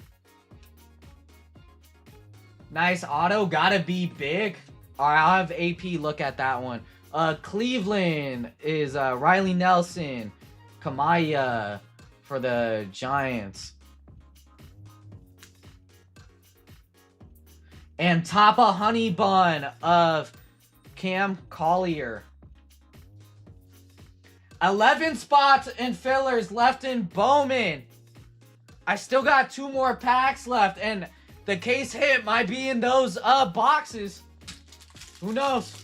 Nice auto. Gotta be big. All right, I'll have AP look at that one. Cleveland is Riley Nelson. Kamaya for the Giants. And Tapa Honey Bun of Cam Collier. 11 spots and fillers left in Bowman. I still got 2 more packs left, and the case hit might be in those boxes. Who knows?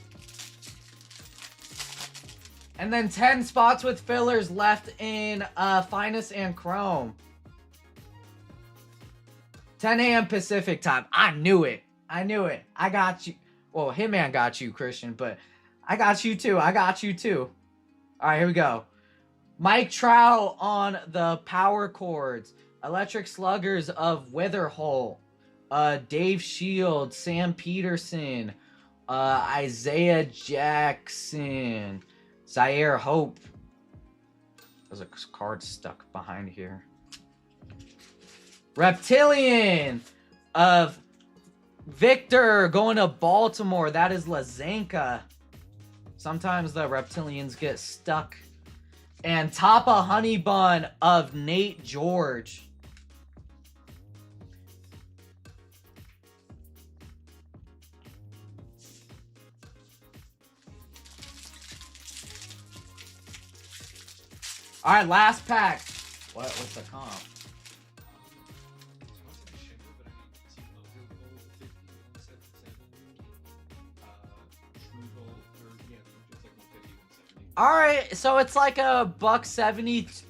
And then 10 spots with fillers left in Finest and Chrome. 10 a.m. Pacific time. I knew it. I knew it. I got you. Well, Hitman got you, Christian, but I got you too. I got you too. All right, here we go. Mike Trout on the power chords. Electric Sluggers of Witherhole. Dave Shields, Sam Peterson, Isaiah Jackson, Zaire Hope. There's a card stuck behind here. Reptilian of Victor going to Baltimore. That is Lazanka. Sometimes the Reptilians get stuck. And Tapa Honey Bun of Nate George. All right, last pack. What's the comp? All right, so it's like a $170,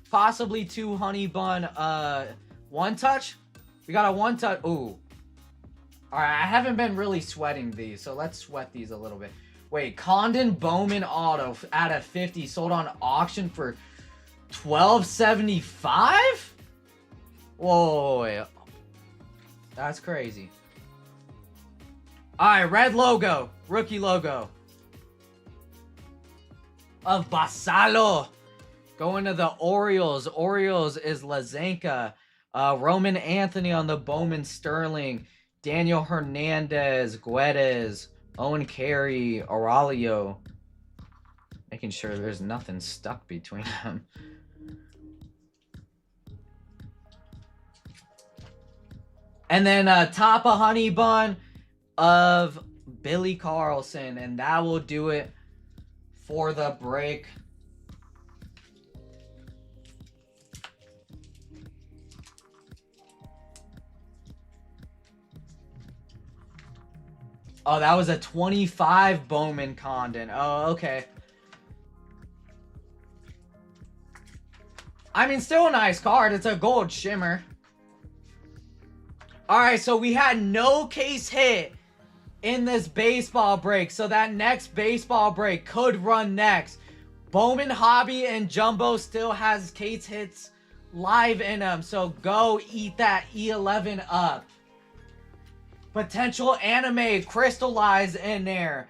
possibly 2 honey bun, 1 touch. We got a 1 touch. Ooh. All right, I haven't been really sweating these, so let's sweat these a little bit. Wait, Condon Bowman auto out of 50 sold on auction for $12.75? Whoa, wait. That's crazy. All right, red logo, rookie logo of Basalo. Going to the Orioles. Orioles is Lazanka. Roman Anthony on the Bowman Sterling. Daniel Hernandez, Guedes, Owen Carey, Aurelio. Making sure there's nothing stuck between them. And then Tapa Honey Bun of Billy Carlson. And that will do it for the break. Oh, that was a 25 Bowman Condon. Oh, okay. I mean, still a nice card. It's a gold shimmer. Alright, so we had no case hit in this baseball break. So that next baseball break could run next. Bowman Hobby and Jumbo still has case hits live in them. So go eat that E11 up. Potential anime crystallize in there.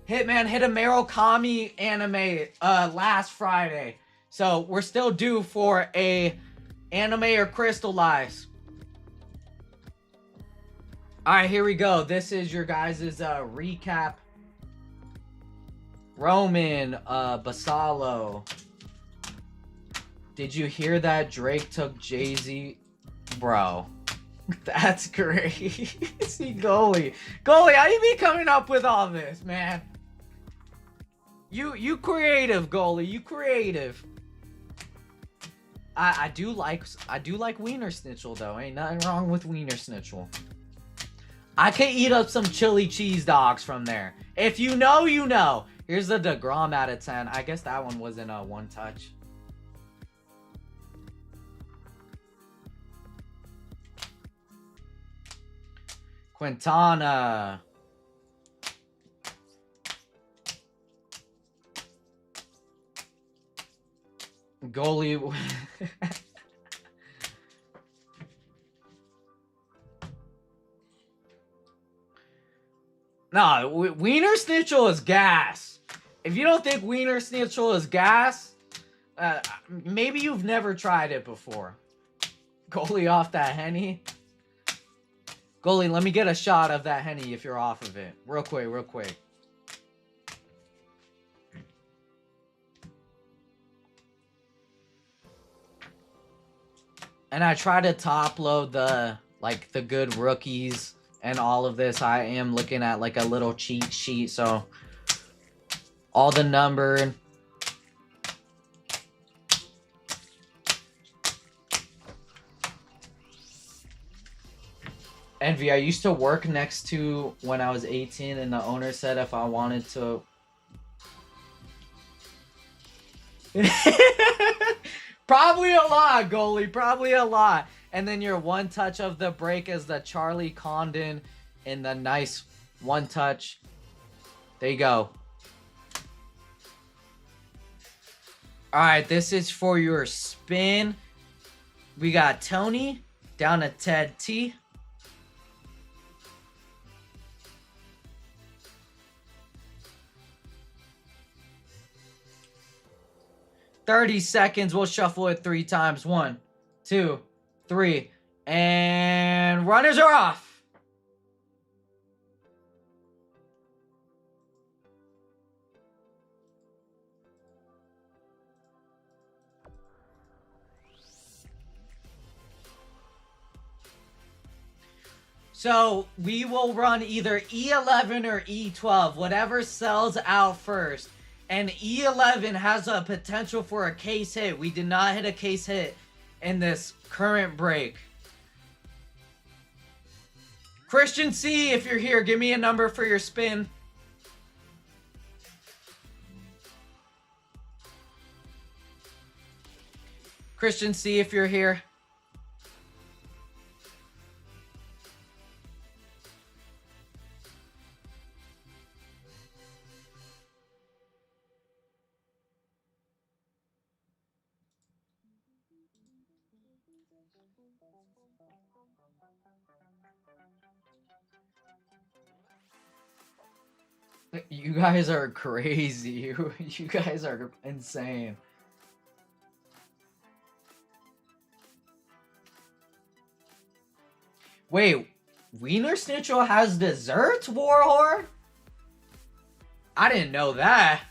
Hitman hit a Murakami anime last Friday. So we're still due for a anime or crystallize. Alright, here we go. This is your guys' recap. Roman Basalo. Did you hear that Drake took Jay-Z? Bro. That's crazy. Goalie. Goalie, how you be coming up with all this, man? You creative, goalie. You creative. I do like Wiener Schnitzel though. Ain't nothing wrong with Wiener Schnitzel. I could eat up some chili cheese dogs from there. If you know, you know. Here's the DeGrom out of 10. I guess that one wasn't a one touch. Quintana. Goalie. Nah, Wiener Schnitzel is gas. If you don't think Wiener Schnitzel is gas, maybe you've never tried it before. Goalie off that Henny. Goalie, let me get a shot of that Henny if you're off of it. Real quick, real quick. And I try to top load the good rookies and all of this. I am looking at like a little cheat sheet, so all the number. Envy, I used to work next to when I was 18, and the owner said if I wanted to probably a lot, goalie. Probably a lot. And then your one touch of the break is the Charlie Condon in the nice one touch. There you go. Alright, this is for your spin. We got Tony down to Ted T. $30. We'll shuffle it 3 times. 1, 2, 3. And runners are off. So we will run either E11 or E12, whatever sells out first. And E11 has a potential for a case hit. We did not hit a case hit in this current break. Christian C, if you're here, give me a number for your spin. Christian C, if you're here. You guys are crazy. You guys are insane. Wait, Wiener Schnitzel has desserts, Warhorn? I didn't know that.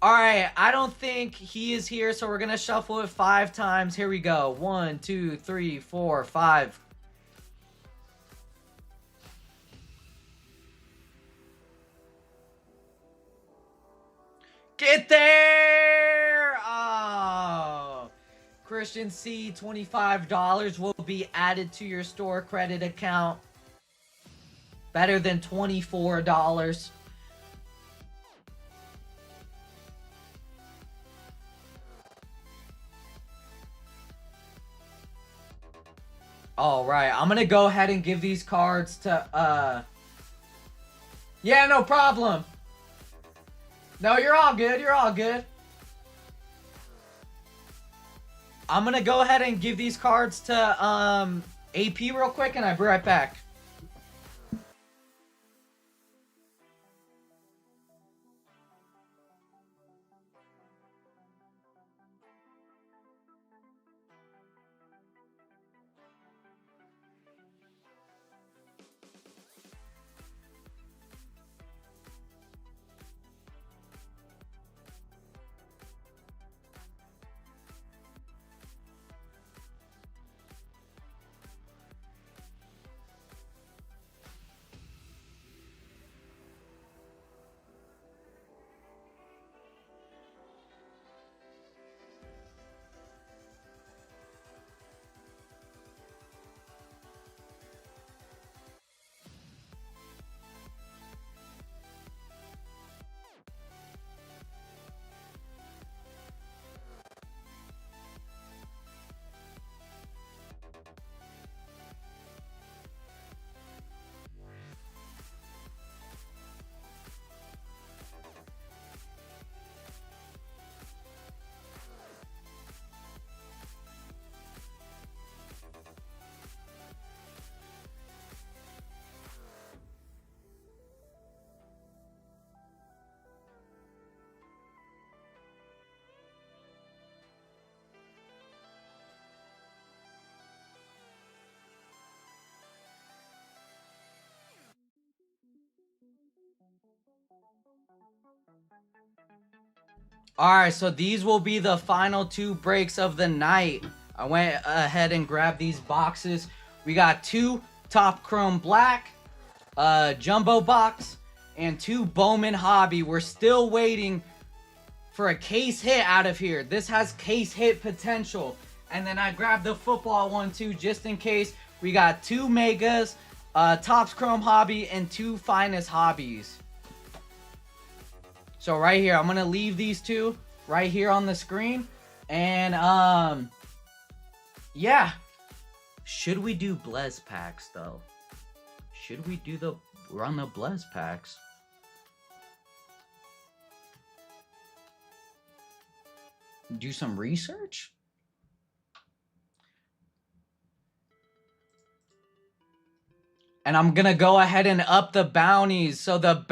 Alright, I don't think he is here, so we're gonna shuffle it 5 times. Here we go. 1, 2, 3, 4, 5. Get there! Oh. Christian C, $25 will be added to your store credit account. Better than $24. All right, I'm gonna go ahead and give these cards to, yeah, no problem. No, you're all good. You're all good. I'm gonna go ahead and give these cards to AP real quick, and I'll be right back. Alright, so these will be the final 2 breaks of the night. I went ahead and grabbed these boxes. We got 2 Top Chrome Black, Jumbo Box, and 2 Bowman Hobby. We're still waiting for a case hit out of here. This has case hit potential. And then I grabbed the football one too, just in case. We got 2 Megas, Topps Chrome Hobby, and 2 Finest Hobbies. So right here, I'm going to leave these 2 right here on the screen. And, yeah. Should we do Blez packs, though? Should we run the Blez packs? Do some research? And I'm going to go ahead and up the bounties. So the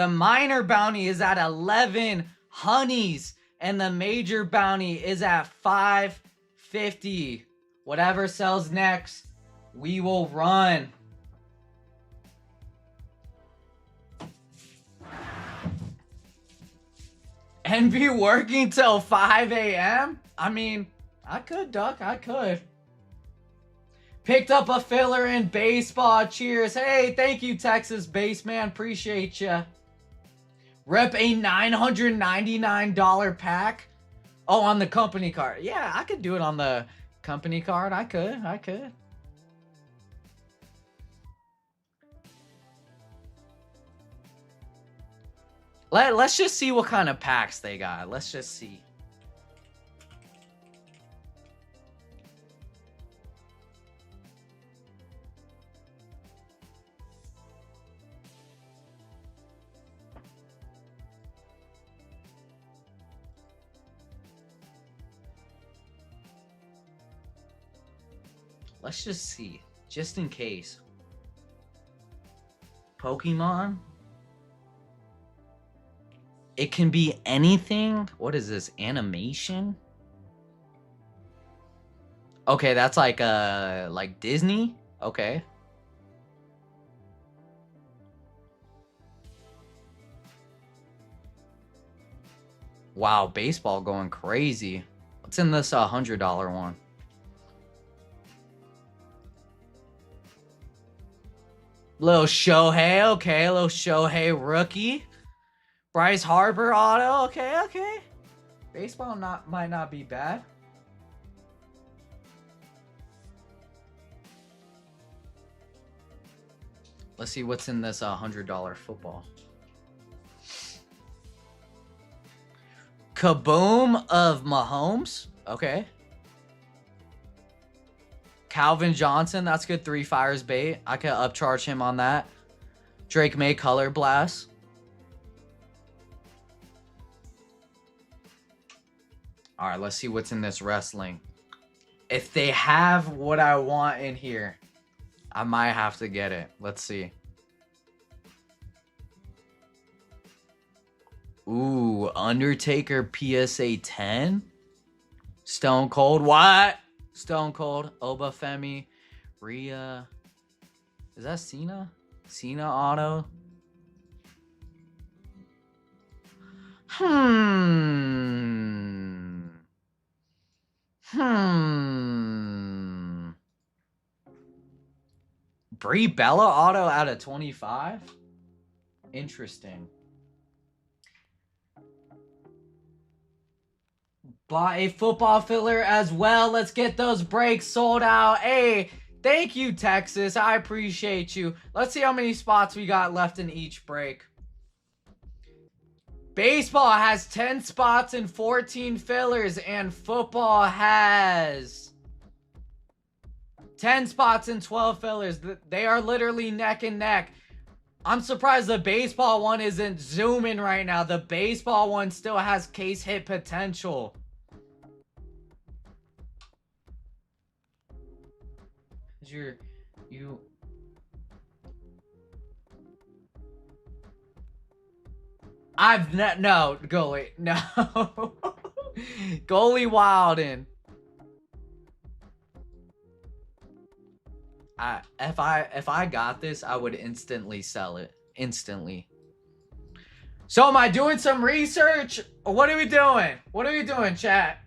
minor bounty is at 11 honeys. And the major bounty is at 550. Whatever sells next, we will run. And be working till 5 a.m.? I mean, I could, Duck. I could. Picked up a filler in baseball. Cheers. Hey, thank you, Texas Baseman. Appreciate ya. Rep a $999 pack. Oh, on the company card. Yeah, I could do it on the company card. I could. Let's just see what kind of packs they got. Let's just see. Let's just see, just in case. Pokemon. It can be anything. What is this? Animation? Okay, that's like Disney. Okay. Wow, baseball going crazy. What's in this $100 one? Little Shohei, okay. Little Shohei rookie. Bryce Harper auto, okay. Baseball might not be bad. Let's see what's in this $100 football. Kaboom of Mahomes, okay. Calvin Johnson, that's good. 3 fires bait. I could upcharge him on that. Drake May Color Blast. All right, let's see what's in this wrestling. If they have what I want in here, I might have to get it. Let's see. Ooh, Undertaker PSA 10. Stone Cold. What? Stone Cold. Obafemi. Rhea. Is that Cena? Cena auto. Brie Bella auto out of 25? Interesting. Bought a football filler as well. Let's get those breaks sold out. Hey, thank you, Texas. I appreciate you. Let's see how many spots we got left in each break. Baseball has 10 spots and 14 fillers, and football has 10 spots and 12 fillers. They are literally neck and neck. I'm surprised the baseball one isn't zooming right now. The baseball one still has case hit potential. No, goalie. No. Goalie Wilden. If I got this, I would instantly sell it. Instantly. So am I doing some research? Or what are we doing? What are we doing, chat?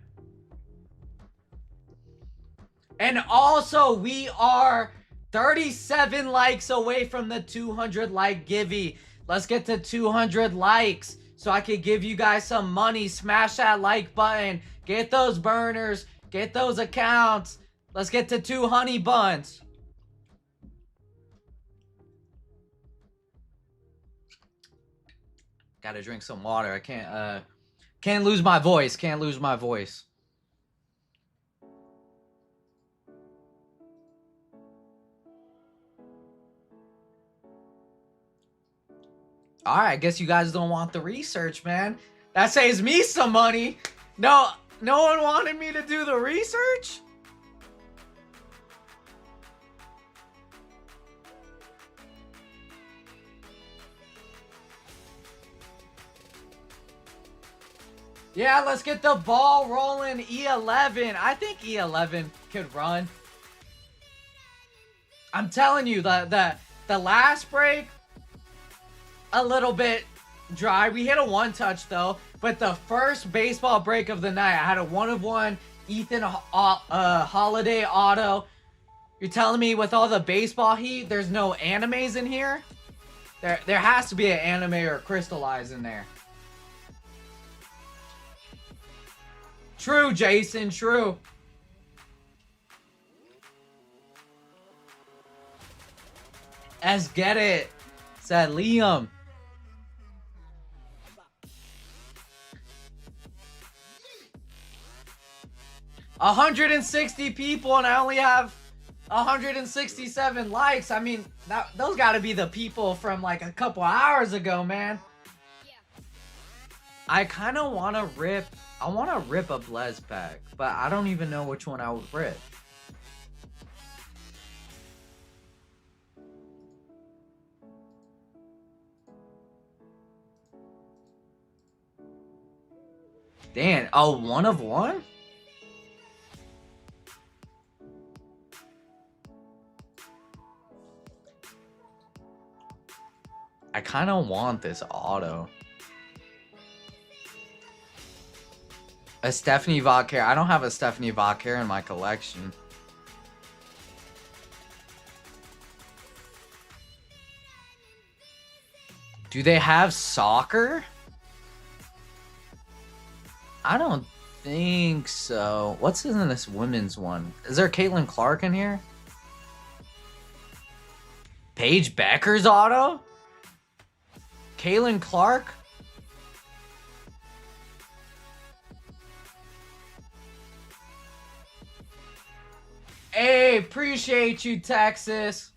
And also, we are 37 likes away from the 200 like givey. Let's get to 200 likes so I can give you guys some money. Smash that like button. Get those burners. Get those accounts. Let's get to 2 honey buns. Gotta drink some water. I can't lose my voice. Can't lose my voice. All right, I guess you guys don't want the research, man. That saves me some money. No one wanted me to do the research? Yeah, let's get the ball rolling. E11. I think E11 could run. I'm telling you, the last break, a little bit dry. We hit a 1-touch though, but the first baseball break of the night, I had a 1-of-1 Ethan Holiday auto. You're telling me with all the baseball heat, there's no animes in here? There has to be an anime or crystallize in there. True, Jason, true. Let's get it, said Liam. $160 people and I only have 167 likes. I mean, those gotta be the people from like a couple hours ago, man. I kind of want to rip. I want to rip a Blez pack, but I don't even know which one I would rip. Damn. Oh, 1-of-1? I kind of want this auto. A Stephanie Vauquer. I don't have a Stephanie Vauquer in my collection. Do they have soccer? I don't think so. What's in this women's one? Is there Caitlin Clark in here? Paige Becker's auto? Caitlin Clark? Hey, appreciate you, Texas.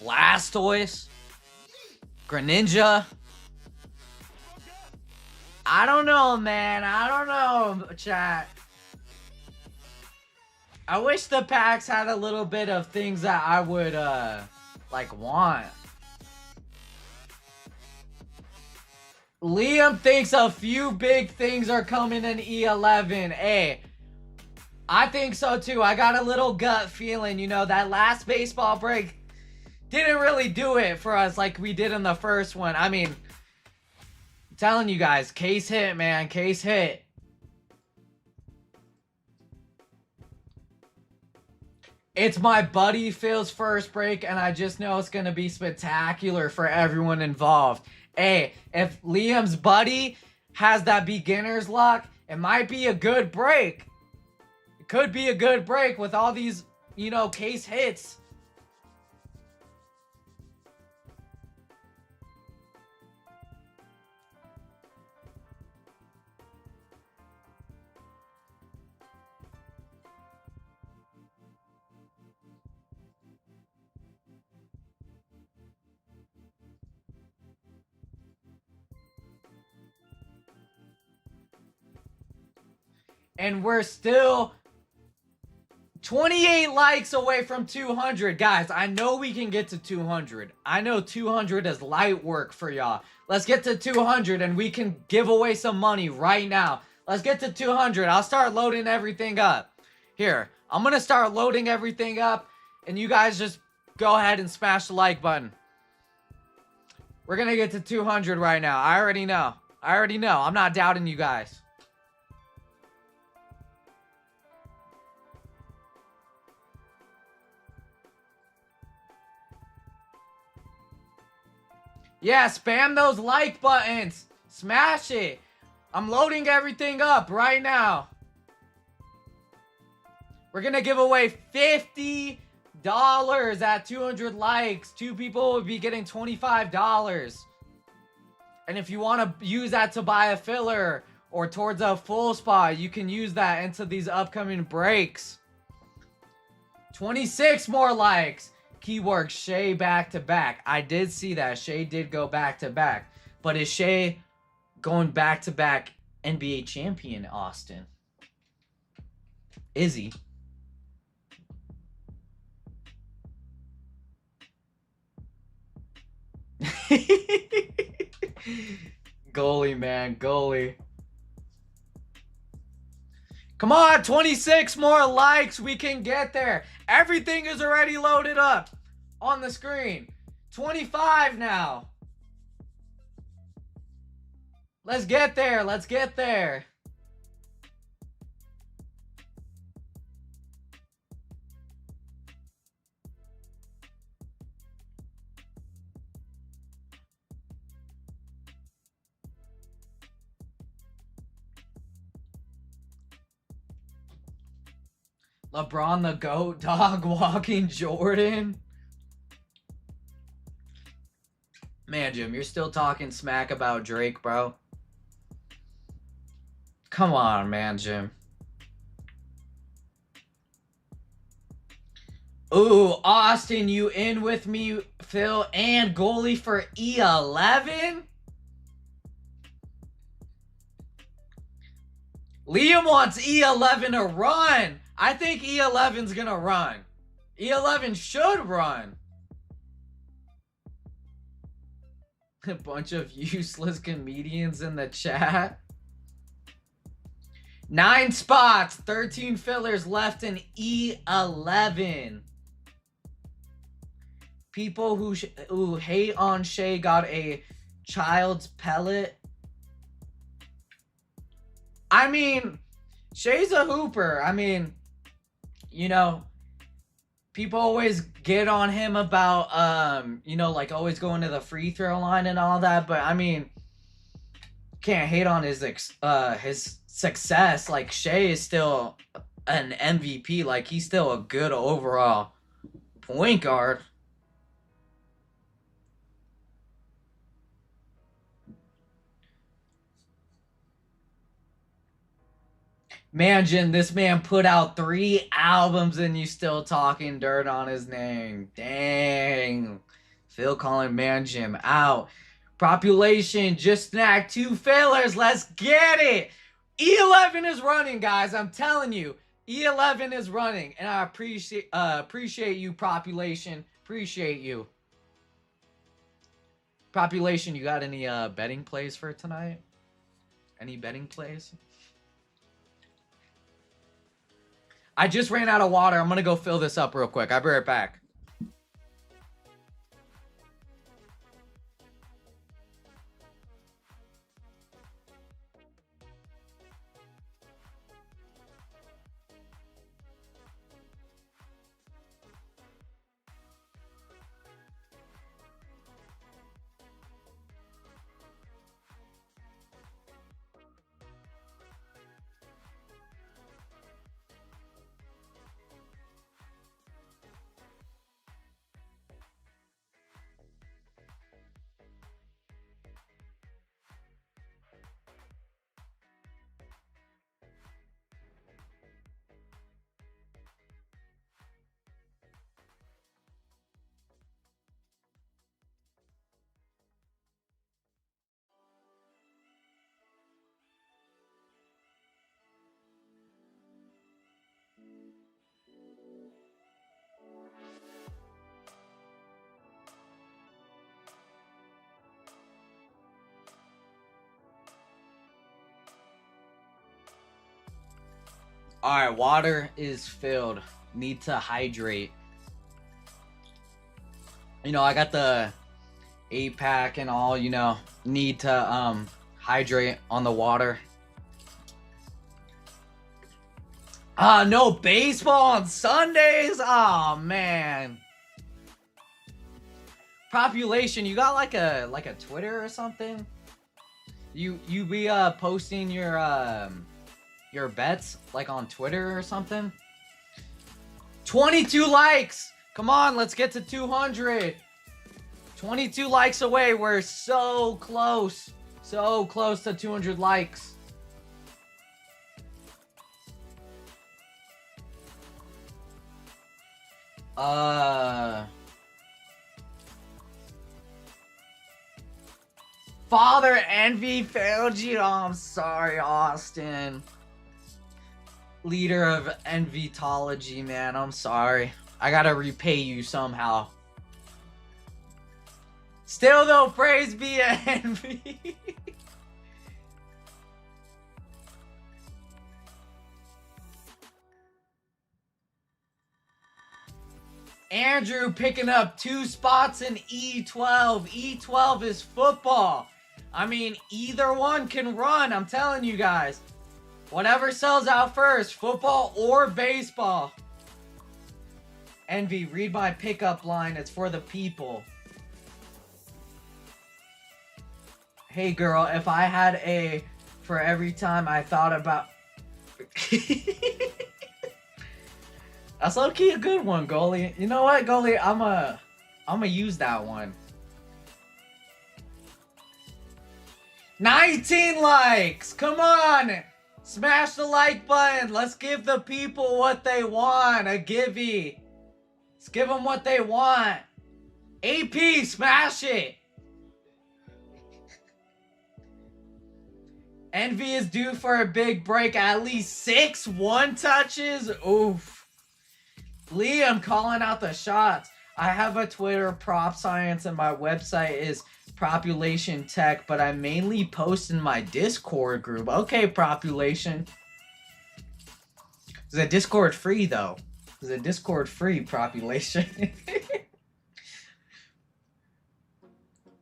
Blastoise. Greninja. I don't know, man. I don't know, chat. I wish the packs had a little bit of things that I would, like, want. Liam thinks a few big things are coming in E11. Hey, I think so too. I got a little gut feeling, you know, that last baseball break didn't really do it for us like we did in the first one. I mean, I'm telling you guys, case hit, man. Case hit. It's my buddy Phil's first break, and I just know it's going to be spectacular for everyone involved. Hey, if Liam's buddy has that beginner's luck, it might be a good break. It could be a good break with all these, you know, case hits. And we're still 28 likes away from 200. Guys, I know we can get to 200. I know 200 is light work for y'all. Let's get to 200 and we can give away some money right now. Let's get to 200. I'll start loading everything up. Here, I'm gonna start loading everything up, and you guys just go ahead and smash the like button. We're gonna get to 200 right now. I already know. I'm not doubting you guys. Yeah, spam those like buttons. Smash it. I'm loading everything up right now. We're gonna give away $50 at 200 likes. 2 people would be getting $25. And if you want to use that to buy a filler or towards a full spot, you can use that into these upcoming breaks. 26 more likes. Keyword Shea back to back. I did see that. Shea did go back to back. But is Shea going back to back NBA champion, Austin? Is he? Goalie, man. Goalie. Come on, 26 more likes. We can get there. Everything is already loaded up on the screen. 25 now. Let's get there. Let's get there. LeBron the GOAT, dog walking Jordan. Man, Jim, you're still talking smack about Drake, bro. Come on, man, Jim. Ooh, Austin, you in with me, Phil, and goalie for E11? Liam wants E11 to run. I think E11's gonna run. E11 should run. A bunch of useless comedians in the chat. 9 spots, 13 fillers left in E11. People who hate on Shea got a child's pellet. I mean, Shea's a hooper. I mean, you know, people always get on him about, you know, like always going to the free throw line and all that. But I mean, can't hate on his success. Like, Shea is still an MVP. Like, he's still a good overall point guard. Man, Jim, this man put out 3 albums and you still talking dirt on his name. Dang. Phil calling Man Jim out. Population just snagged 2 fillers. Let's get it. E11 is running, guys. I'm telling you. E11 is running. And I appreciate you, Population. Appreciate you. Population, you got any betting plays for tonight? Any betting plays? I just ran out of water. I'm going to go fill this up real quick. I'll be right back. Alright, water is filled. Need to hydrate. You know, I got the 8-pack and all, you know. Need to hydrate on the water. No baseball on Sundays? Oh man. Population, you got like a Twitter or something? You be posting your bets like on Twitter or something? 22 likes. Come on, let's get to 200. 22 likes away. We're so close. So close to 200 likes. Father Envy failed you. Oh, I'm sorry, Austin. Leader of Envytology, man. I'm sorry. I gotta repay you somehow. Still though, praise be Envy. Andrew picking up 2 spots in E12. E12 is football. I mean, either one can run. I'm telling you guys. Whatever sells out first, football or baseball. Envy, read my pickup line. It's for the people. Hey girl, if I had a for every time I thought about... That's low-key a good one, goalie. You know what, goalie? I'ma use that one. 19 likes! Come on! Smash the like button. Let's give the people what they want. A givey. Let's give them what they want. AP, smash it. Envy is due for a big break. At least 6 one-touches. Oof. Lee, I'm calling out the shots. I have a Twitter, Prop Science, and my website is Population Tech, but I mainly post in my Discord group. Okay, Population. Is a Discord free, though? Is a Discord free, Population?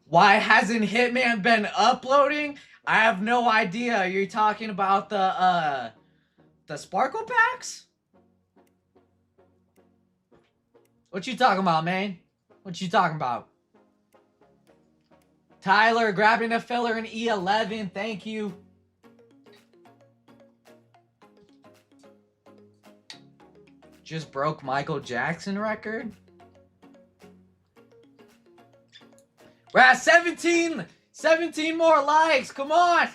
Why hasn't Hitman been uploading? I have no idea. You're talking about the Sparkle Packs? What you talking about, man? What you talking about? Tyler grabbing a filler in E11. Thank you. Just broke Michael Jackson record. We're at 17 more likes. Come on.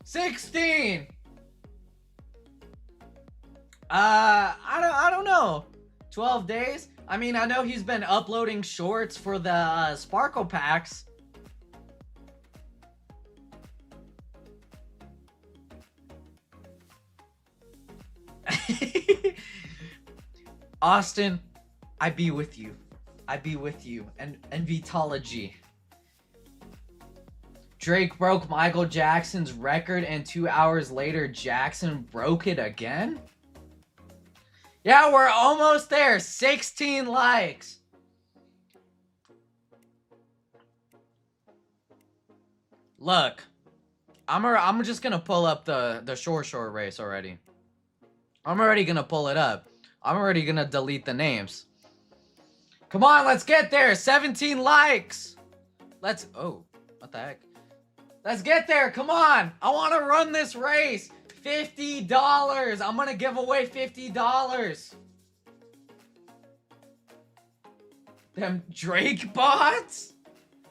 16. I don't know. 12 days? I mean, I know he's been uploading shorts for the Sparkle Packs. Austin, I be with you. I be with you. And Vitology. Drake broke Michael Jackson's record, and 2 hours later, Jackson broke it again? Yeah, we're almost there. 16 likes. Look, I'm just gonna pull up the short race already. I'm already gonna pull it up. I'm already gonna delete the names. Come on, let's get there. 17 likes. Oh, what the heck? Let's get there. Come on. I want to run this race. $50. I'm gonna give away $50. Them Drake bots?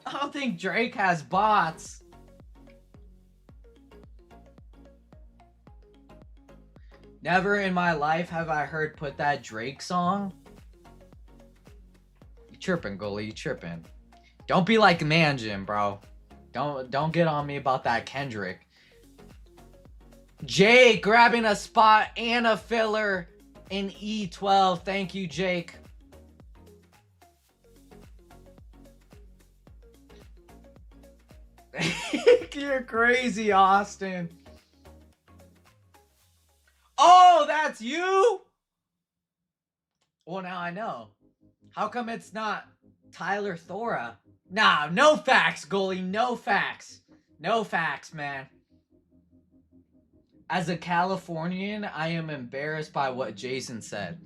I don't think Drake has bots. Never in my life have I heard Put That Drake song. You tripping, goalie, you tripping. Don't be like Manjin, bro. Don't get on me about that Kendrick. Jake grabbing a spot and a filler in E12. Thank you, Jake. You're crazy, Austin. Oh, that's you? Well, now I know. How come it's not Tyler Thora? Nah, no facts, goalie. No facts. No facts, man. As a Californian, I am embarrassed by what Jason said.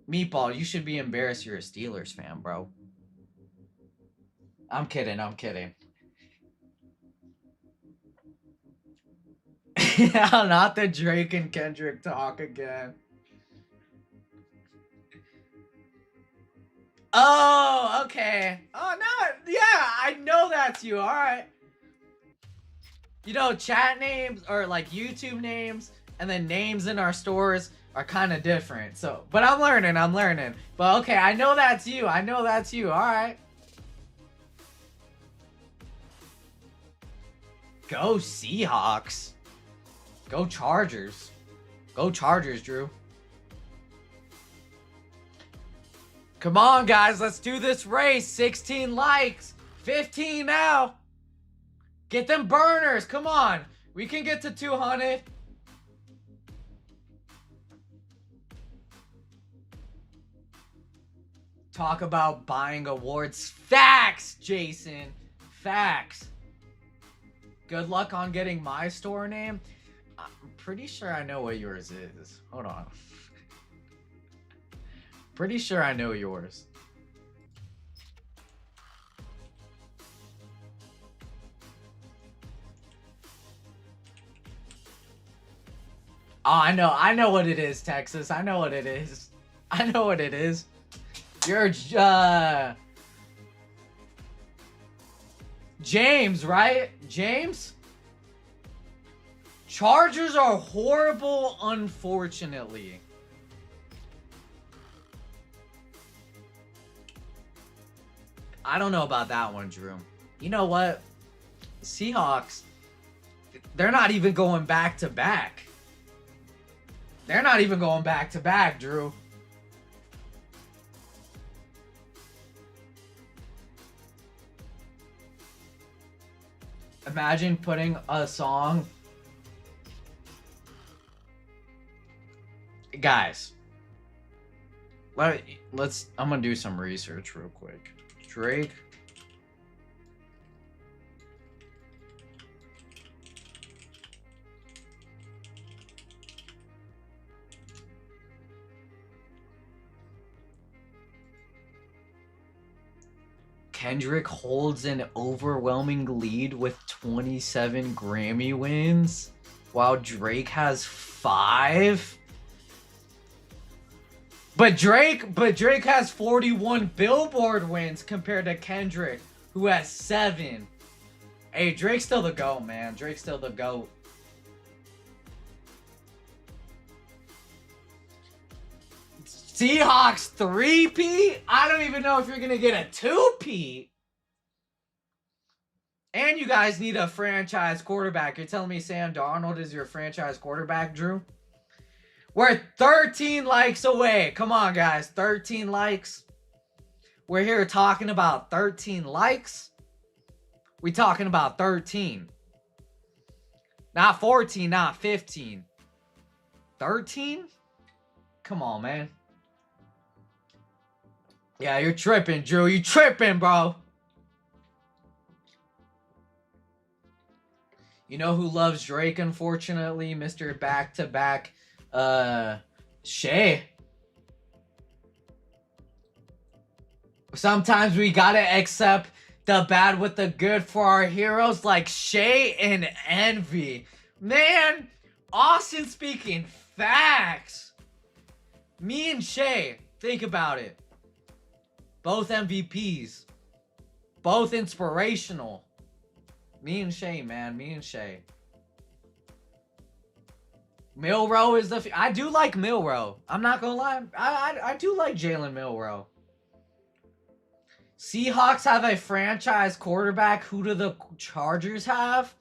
Meatball, you should be embarrassed you're a Steelers fan, bro. I'm kidding. I'm kidding. Yeah, not the Drake and Kendrick talk again. Oh, okay. Oh, no. Yeah, I know that's you. All right. You know, chat names or like YouTube names and then names in our stores are kind of different. So, but I'm learning. But okay, I know that's you. I know that's you. All right. Go Seahawks. Go Chargers. Go Chargers, Drew. Come on, guys. Let's do this race. 16 likes. 15 now. Get them burners. Come on. We can get to 200. Talk about buying awards. Facts, Jason. Facts. Good luck on getting my store name. I'm pretty sure I know what yours is. Hold on. Pretty sure I know yours. Oh, I know what it is, Texas. I know what it is. I know what it is. You're, James, right? James? Chargers are horrible, unfortunately. I don't know about that one, Drew. You know what? Seahawks, they're not even going back to back. They're not even going back to back, Drew. Imagine putting a song. Guys, let's I'm gonna do some research real quick. Drake. Kendrick holds an overwhelming lead with 27 Grammy wins, while Drake has 5. But Drake has 41 Billboard wins compared to Kendrick, who has 7. Hey, Drake's still the GOAT, man. Drake's still the GOAT. Seahawks 3-peat? I don't even know if you're gonna get a 2-peat. And you guys need a franchise quarterback. You're telling me Sam Darnold is your franchise quarterback, Drew? We're 13 likes away. Come on, guys. 13 likes. We're here talking about 13 likes. We talking about 13. Not 14, not 15. 13? Come on, man. Yeah, you're tripping, Drew. You tripping, bro. You know who loves Drake, unfortunately? Mr. Back-to-Back, Shay. Sometimes we gotta accept the bad with the good for our heroes like Shay and Envy. Man, Austin speaking facts. Me and Shay, think about it. Both MVPs. Both inspirational. Me and Shay, man. Me and Shay. Milrow is the... I do like Milrow. I'm not gonna lie. I do like Jalen Milrow. Seahawks have a franchise quarterback. Who do the Chargers have?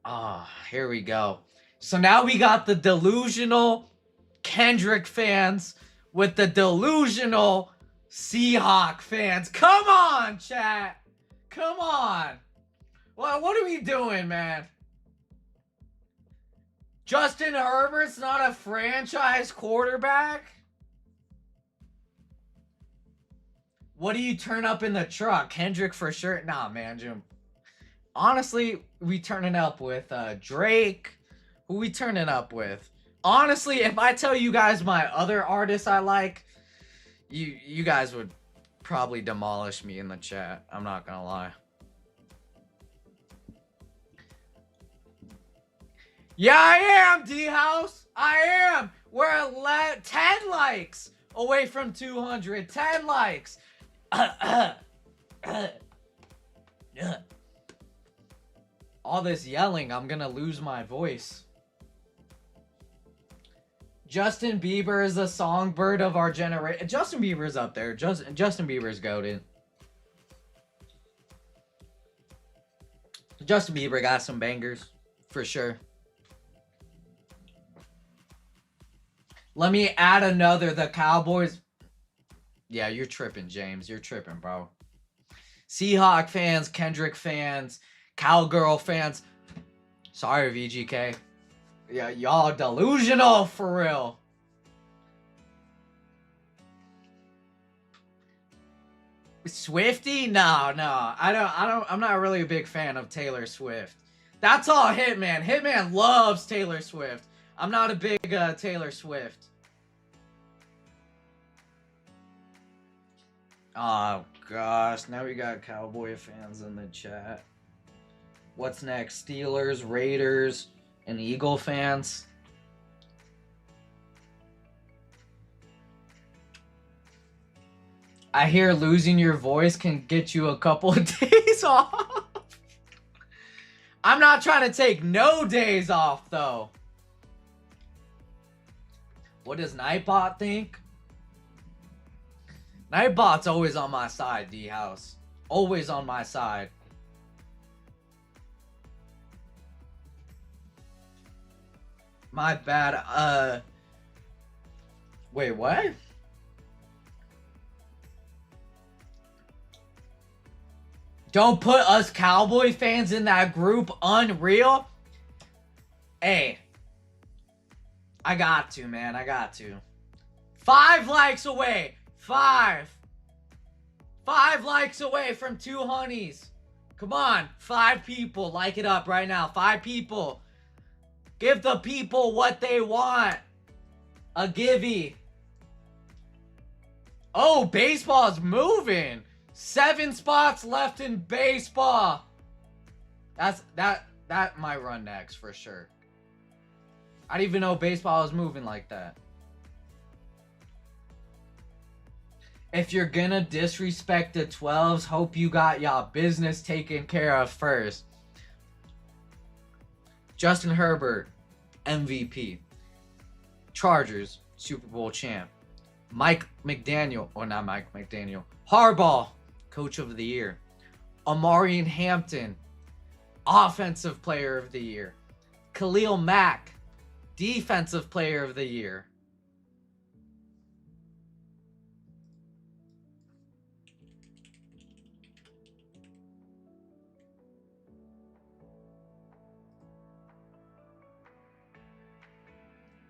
Ah, here we go. So now we got the delusional Kendrick fans with the delusional Seahawk fans. Come on, chat. Come on. What are we doing, man? Justin Herbert's not a franchise quarterback? What do you turn up in the truck? Kendrick for sure. Nah, man, Jim. Honestly, we turning up with Drake. Who we turning up with? Honestly, if I tell you guys my other artists I like, you guys would probably demolish me in the chat. I'm not gonna lie. Yeah, I am, D-House. I am. We're 10 likes away from 200. 10 likes. All this yelling, I'm gonna lose my voice. Justin Bieber is a songbird of our generation. Justin Bieber's up there. Justin Bieber's goated. Justin Bieber got some bangers, for sure. Let me add another. The Cowboys. Yeah, you're tripping, James. You're tripping, bro. Seahawk fans, Kendrick fans, Cowgirl fans. Sorry, VGK. Yeah, y'all delusional for real. Swiftie? No. I'm not really a big fan of Taylor Swift. That's all Hitman. Hitman loves Taylor Swift. I'm not a big Taylor Swift. Oh gosh, now we got Cowboy fans in the chat. What's next? Steelers, Raiders, and Eagle fans. I hear losing your voice can get you a couple of days off. I'm not trying to take no days off though. What does Nightbot think? Nightbot's always on my side, D-House. Always on my side. My bad. Wait, what? Don't put us Cowboy fans in that group. Unreal. Hey. I got to, man. I got to. 5 likes away. 5 likes away from 2 honeys. Come on. 5 people. Like it up right now. 5 people. Give the people what they want. A givey. Oh, baseball's moving. 7 spots left in baseball. That might run next for sure. I didn't even know baseball was moving like that. If you're gonna disrespect the 12s, hope you got y'all business taken care of first. Justin Herbert, MVP. Chargers, Super Bowl champ. Mike McDaniel, or not Mike McDaniel. Harbaugh, Coach of the Year. Amarian Hampton, Offensive Player of the Year. Khalil Mack, Defensive Player of the Year.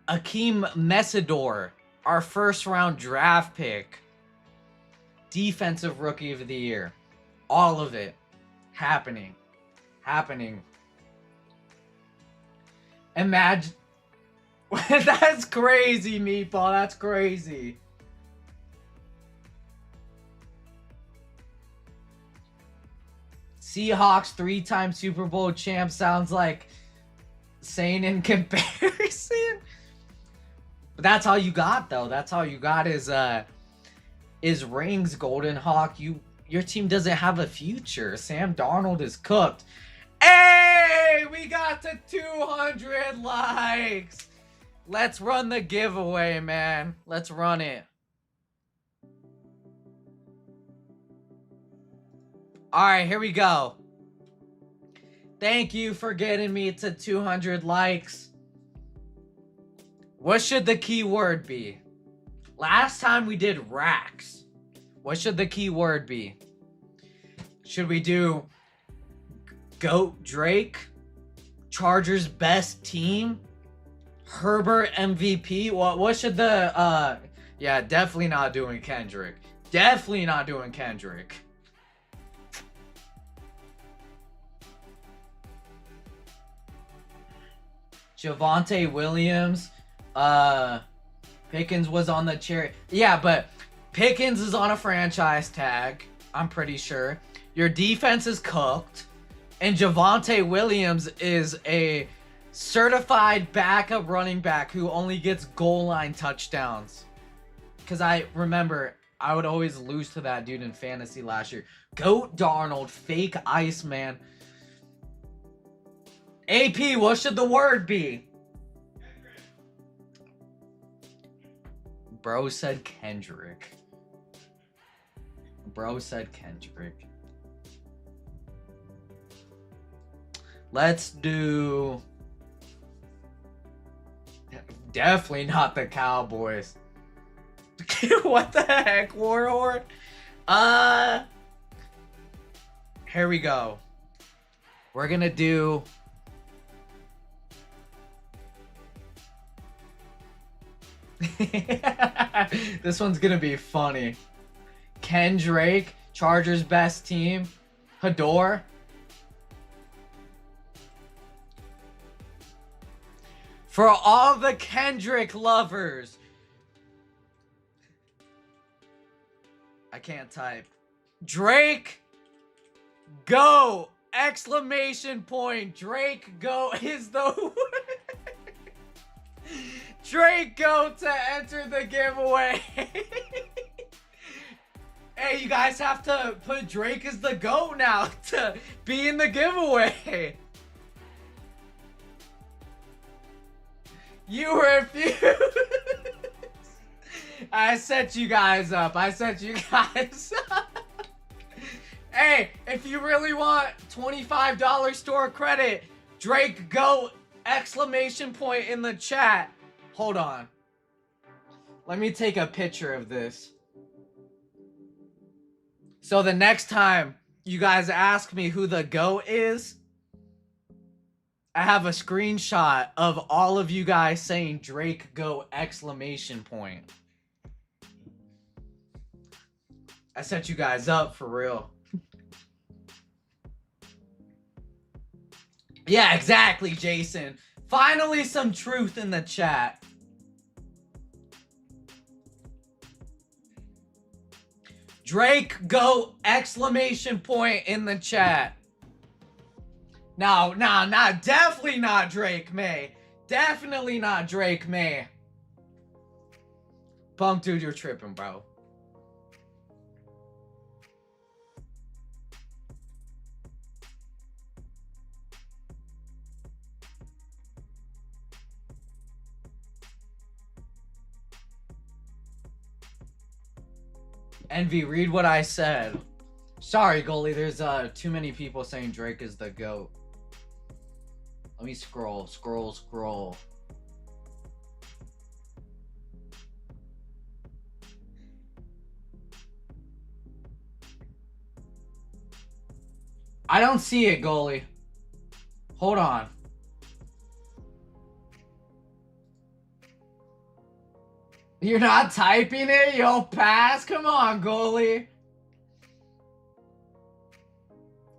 Akeem Messidor, our first round draft pick. Defensive Rookie of the Year. All of it happening. Imagine. That's crazy, Meatball. That's crazy. Seahawks 3-time Super Bowl champ sounds like sane in comparison. But that's all you got, though. That's all you got is rings, Golden Hawk. Your team doesn't have a future. Sam Darnold is cooked. Hey, we got to 200 likes. Let's run the giveaway, man. Let's run it. All right, here we go. Thank you for getting me to 200 likes. What should the keyword be? Last time we did racks. What should the keyword be? Should we do GOAT Drake? Chargers best team? Herbert MVP. What should the yeah, definitely not doing Kendrick. Definitely not doing Kendrick. Javonte Williams. Pickens was on the chair. Yeah, but Pickens is on a franchise tag, I'm pretty sure. Your defense is cooked. And Javonte Williams is a certified backup running back who only gets goal line touchdowns. Because I remember I would always lose to that dude in fantasy last year. Goat Darnold, fake Iceman. AP, what should the word be? Bro said Kendrick. Bro said Kendrick. Let's do... Definitely not the Cowboys. What the heck, Warhorn? Here we go. We're gonna do... This one's gonna be funny. Kendrick, Chargers best team. Hador. For all the Kendrick lovers. I can't type. Drake, go! Exclamation point. Drake, go is the... Drake, go to enter the giveaway. Hey, you guys have to put Drake as the GOAT now to be in the giveaway. You refuse. I set you guys up. I set you guys up. Hey, if you really want $25 store credit, Drake, go! Exclamation point in the chat. Hold on. Let me take a picture of this. So the next time you guys ask me who the GOAT is, I have a screenshot of all of you guys saying Drake GOAT! Exclamation point. I set you guys up for real. Yeah, exactly, Jason. Finally, some truth in the chat. Drake, go! Exclamation point in the chat. No, definitely not Drake May. Definitely not Drake May. Punk dude, you're tripping, bro. Envy, read what I said. Sorry, goalie. There's too many people saying Drake is the GOAT. Let me scroll. I don't see it, goalie. Hold on. You're not typing it? Yo, pass? Come on, goalie.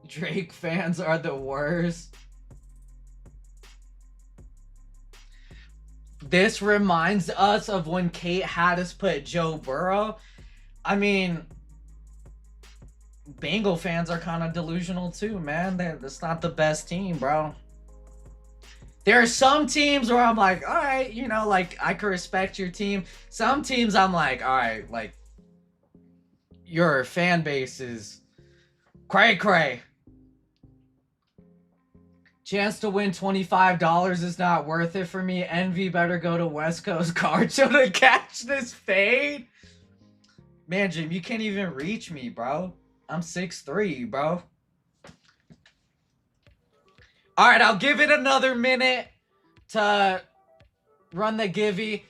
Drake fans are the worst. This reminds us of when Kate had us put Joe Burrow. I mean, Bengal fans are kind of delusional too, man. That's not the best team, bro. There are some teams where I'm like, all right, you know, like, I could respect your team. Some teams I'm like, all right, like, your fan base is cray-cray. Chance to win $25 is not worth it for me. Envy better go to West Coast Card Show to catch this fade. Man, Jim, you can't even reach me, bro. I'm 6'3", bro. All right, I'll give it another minute to run the givey.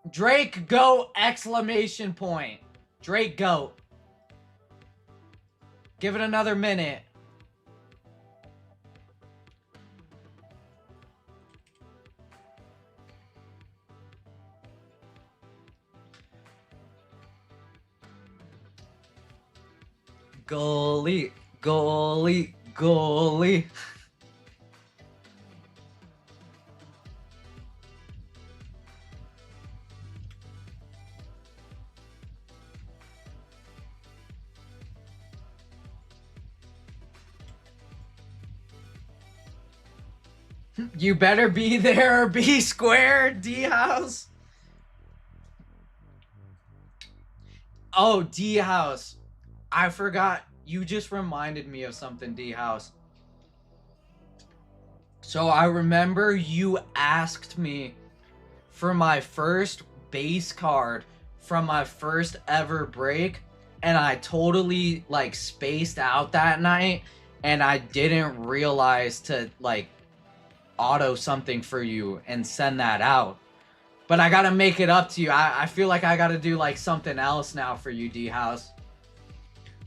Drake, go! Exclamation point. Drake, go. Give it another minute. Goalie, goalie, goalie. You better be there or be square, D-House. Oh, D-House. I forgot. You just reminded me of something, D-House. So I remember you asked me for my first base card from my first ever break, and I totally like spaced out that night, and I didn't realize to like auto something for you and send that out. But I gotta make it up to you. I feel like I gotta do like something else now for you, D-House.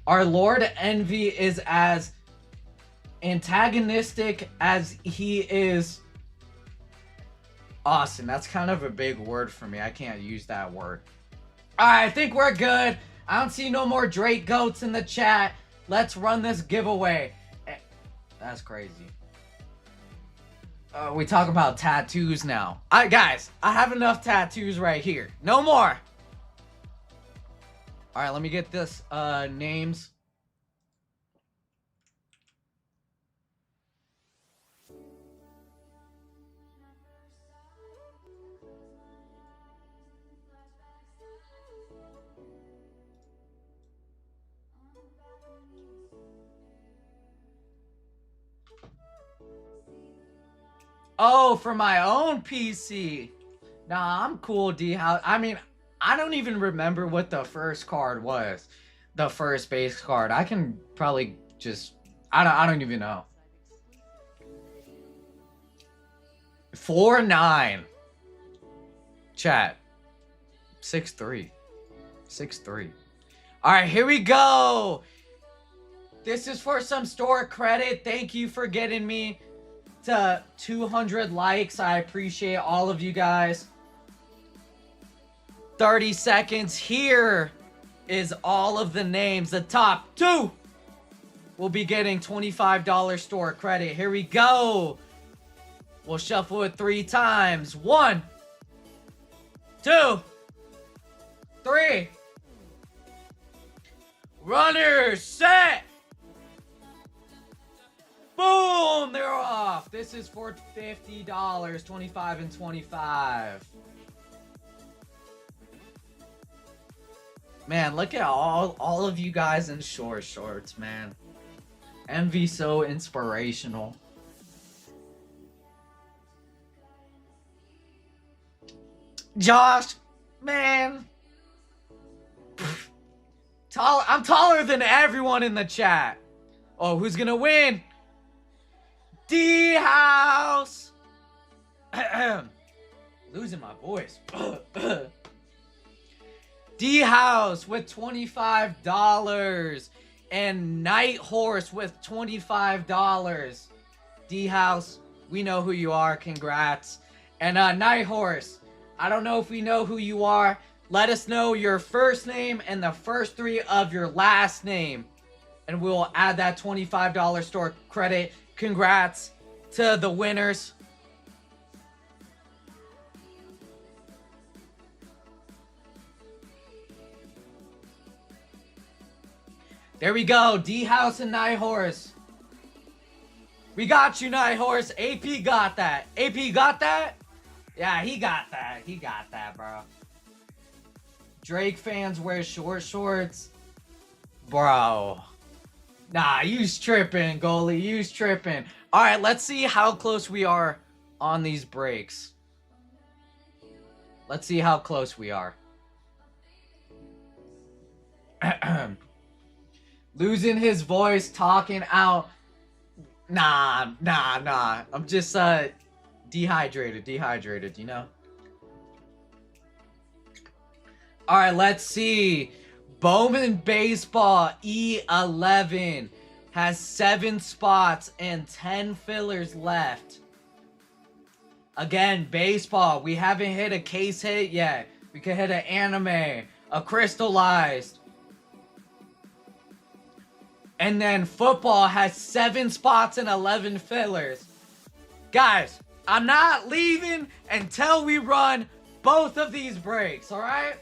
Our Lord Envy is as antagonistic as he is awesome. That's kind of a big word for me. I can't use that word. Alright, I think we're good. I don't see no more Drake goats in the chat. Let's run this giveaway. That's crazy. We talk about tattoos now. Alright, guys, I have enough tattoos right here. No more. Alright, let me get this names. Oh, for my own PC. Nah, I'm cool, D-House. I mean, I don't even remember what the first card was. The first base card. I can probably just... I don't even know. 4'9". Chat. 6'3". 6'3". Alright, here we go. This is for some store credit. Thank you for getting me to 200 likes. I appreciate all of you guys. 30 seconds. Here is all of the names. The top 2 will be getting $25 store credit. Here we go. We'll shuffle it 3 times. 1, 2, 3. Runners, set. Boom! They're off. This is for $50. 25 and 25. Man, look at all of you guys in short shorts, man. Envy so inspirational. Josh, man. I'm taller than everyone in the chat. Oh, who's gonna win? D-House! Losing my voice. D-House with $25. And Night Horse with $25. D-House, we know who you are. Congrats. And Night Horse, I don't know if we know who you are. Let us know your first name and the first 3 of your last name, and we'll add that $25 store credit. Congrats to the winners. There we go. D-House and Night Horse. We got you, Night Horse. AP got that. AP got that? Yeah, he got that. He got that, bro. Drake fans wear short shorts. Bro. Nah, you's tripping, goalie. You's tripping. Alright, let's see how close we are on these breaks. Let's see how close we are. Losing his voice, talking out. Nah. I'm just dehydrated, you know? Alright, let's see. Bowman Baseball E11 has 7 spots and 10 fillers left. Again, baseball. We haven't hit a case hit yet. We could hit an anime, a crystallized. And then football has 7 spots and 11 fillers. Guys, I'm not leaving until we run both of these breaks, alright?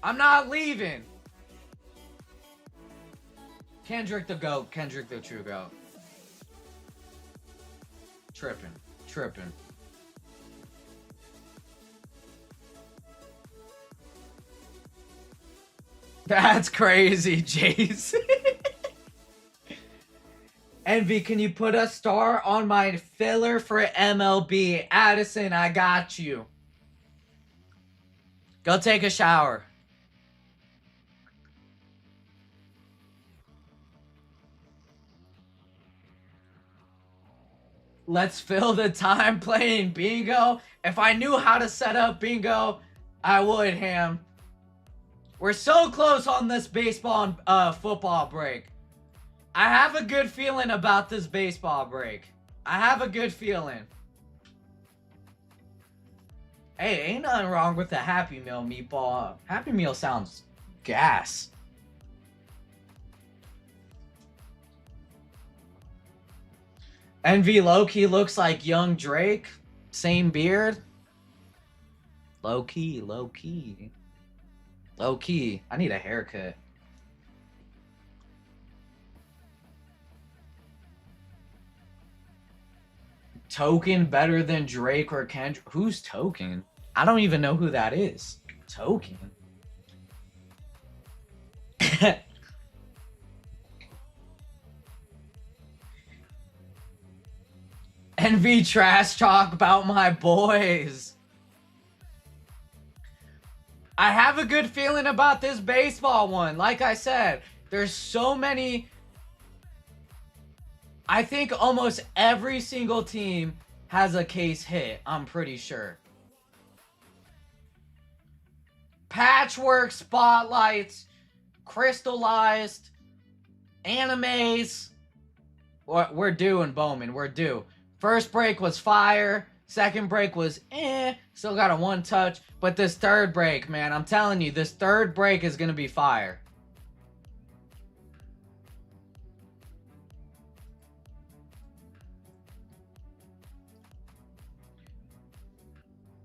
I'm not leaving. Kendrick the GOAT. Kendrick the true GOAT. Tripping. Tripping. That's crazy, Jason. Envy, can you put a star on my filler for MLB? Addison, I got you. Go take a shower. Let's fill the time playing bingo. If I knew how to set up bingo, I would, Ham. We're so close on this baseball and football break. I have a good feeling about this baseball break. I have a good feeling. Hey, ain't nothing wrong with the Happy Meal meatball. Happy Meal sounds gas. Envy low-key looks like young Drake. Same beard. Low-key, low-key. Low-key. I need a haircut. Token better than Drake or Kendrick? Who's Token? I don't even know who that is. Token? Envy trash talk about my boys. I have a good feeling about this baseball one. Like I said, there's so many. I think almost every single team has a case hit, I'm pretty sure. Patchwork, spotlights, crystallized, animes. We're due in Bowman, we're due. First break was fire. Second break was still got a 1 touch. But this third break, man, I'm telling you, this third break is going to be fire.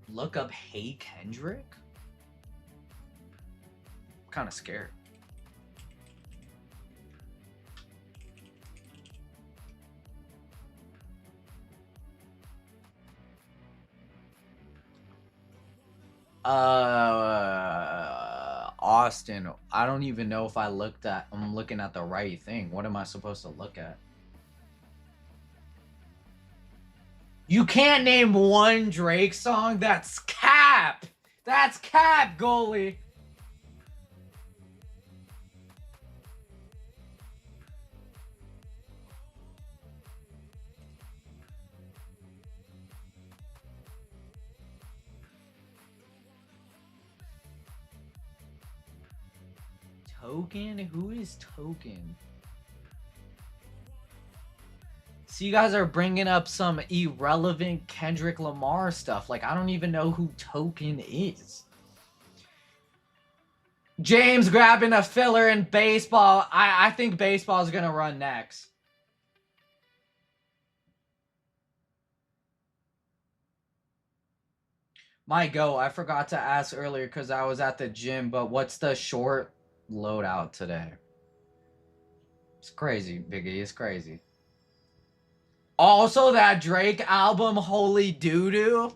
Look up Hey Kendrick? I'm kind of scared. Austin. I don't even know if I'm looking at the right thing. What am I supposed to look at? You can't name one Drake song? That's cap! That's cap, goalie! Token? Who is Token? So you guys are bringing up some irrelevant Kendrick Lamar stuff. Like, I don't even know who Token is. James grabbing a filler in baseball. I think baseball is going to run next. My go. I forgot to ask earlier because I was at the gym, but what's the short loadout today? It's crazy, Biggie. It's crazy. Also, that Drake album, Holy Doo-Doo.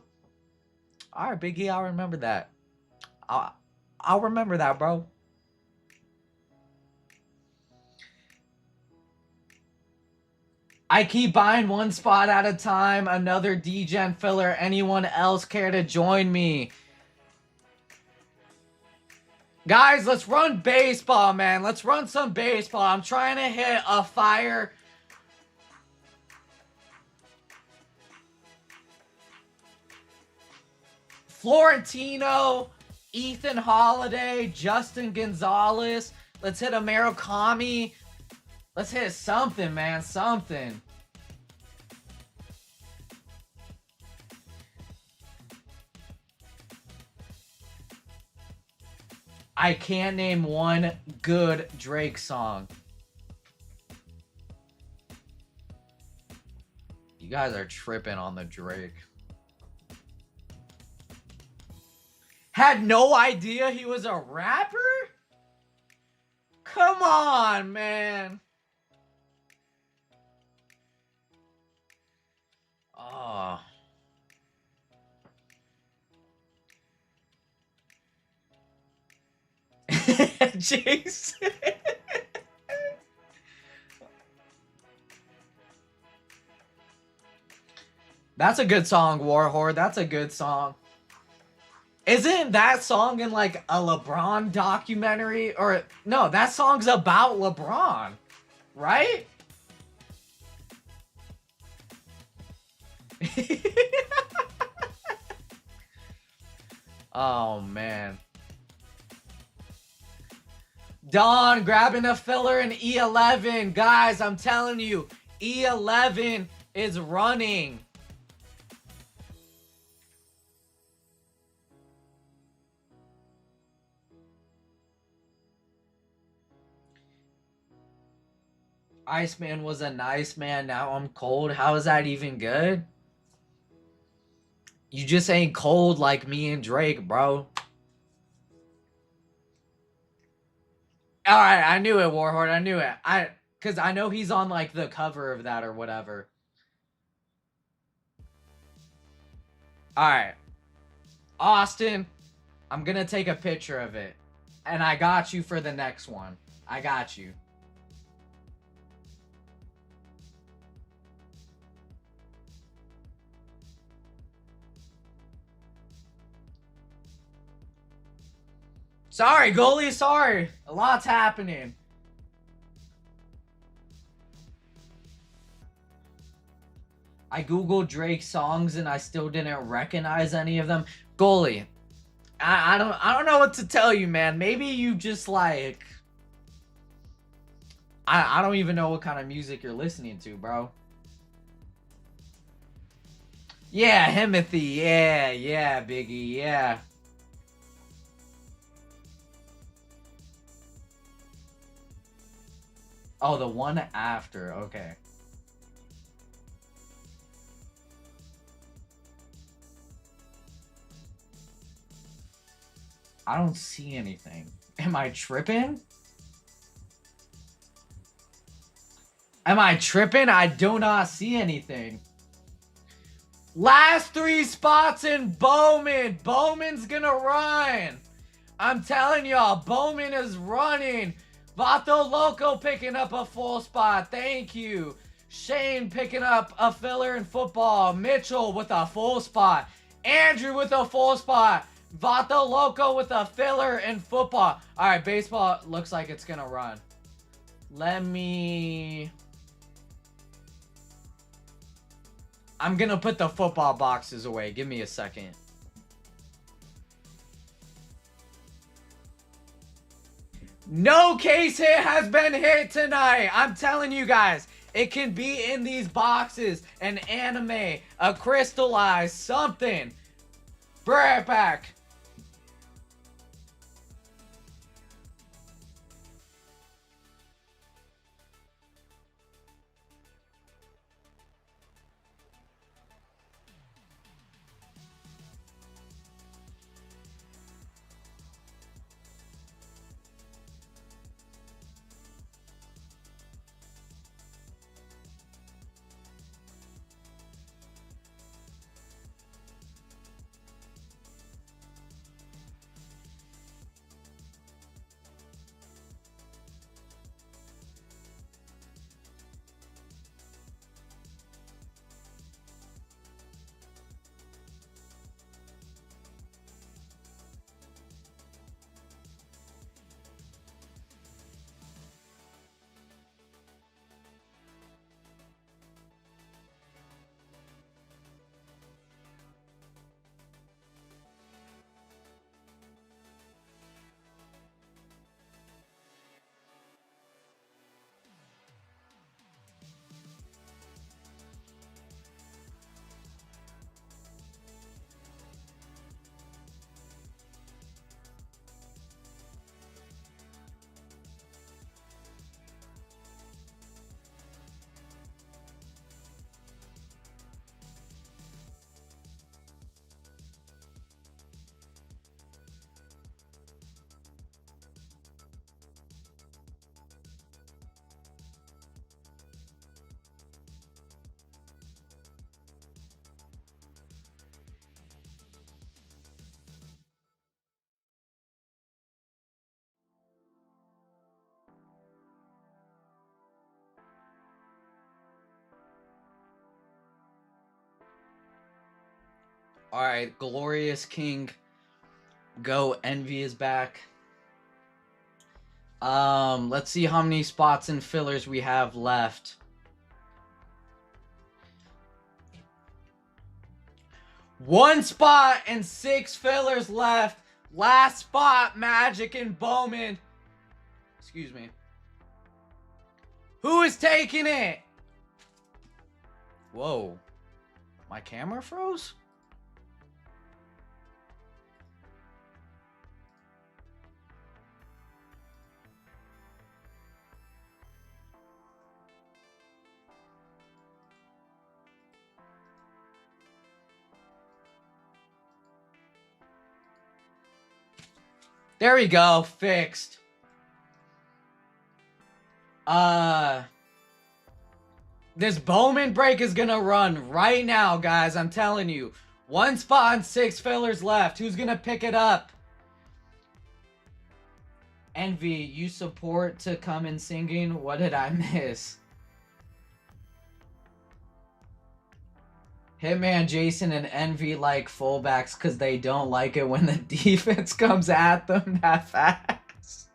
Alright, Biggie, I'll remember that. I'll remember that, bro. I keep buying one spot at a time. Another D-Gen filler. Anyone else care to join me? Guys, let's run baseball, man. Let's run some baseball. I'm trying to hit a fire. Florentino, Ethan Holiday, Justin Gonzalez. Let's hit a Murakami. Let's hit something, man. Something. I can't name one good Drake song. You guys are tripping on the Drake. Had no idea he was a rapper? Come on, man. Oh. Jason. That's a good song, Warhorde. That's a good song. Isn't that song in like a LeBron documentary? Or no, that song's about LeBron, right? Oh man. Dawn grabbing a filler in E11. Guys, I'm telling you, E11 is running. Iceman was a nice man. Now I'm cold. How is that even good? You just ain't cold like me and Drake, bro. Alright, I knew it, Warhorde. I knew it. Cause I know he's on like the cover of that or whatever. Alright. Austin, I'm gonna take a picture of it. And I got you for the next one. I got you. Sorry, goalie, sorry. A lot's happening. I googled Drake songs and I still didn't recognize any of them. Goalie, I don't know what to tell you, man. Maybe you just like I don't even know what kind of music you're listening to, bro. Yeah, Himothy. Yeah, Biggie. Yeah. Oh, the one after. Okay. I don't see anything. Am I tripping? Am I tripping? I do not see anything. Last 3 spots in Bowman. Bowman's gonna run. I'm telling y'all, Bowman is running. Vato Loco picking up a full spot. Thank you. Shane picking up a filler in football. Mitchell with a full spot. Andrew with a full spot. Vato Loco with a filler in football. Alright, baseball looks like it's gonna run. Let me... I'm gonna put the football boxes away. Give me a second. No case hit has been hit tonight. I'm telling you guys, it can be in these boxes. An anime, a crystallized, something. Be right back. All right, Glorious King. Go Envy is back. Let's see how many spots and fillers we have left. One spot and 6 fillers left. Last spot, Magic and Bowman. Excuse me. Who is taking it? Whoa. My camera froze? There we go. Fixed. This Bowman break is gonna run right now, guys. I'm telling you. One spot and 6 fillers left. Who's gonna pick it up? Envy, you support to come in singing? What did I miss? Hitman, Jason, and Envy like fullbacks because they don't like it when the defense comes at them that fast.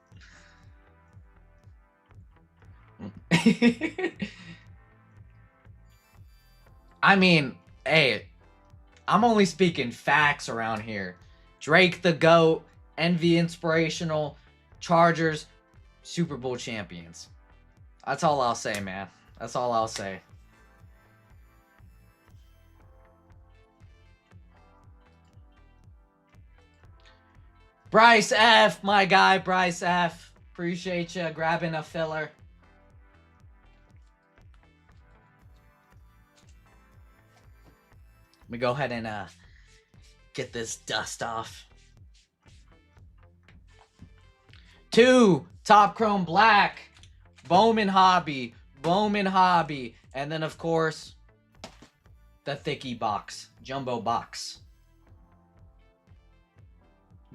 I mean, hey, I'm only speaking facts around here. Drake the GOAT, Envy inspirational, Chargers, Super Bowl champions. That's all I'll say, man. That's all I'll say. Bryce F, my guy, Bryce F. Appreciate you grabbing a filler. Let me go ahead and get this dust off. 2, Top Chrome Black, Bowman Hobby, and then of course, the Thicky box, Jumbo box.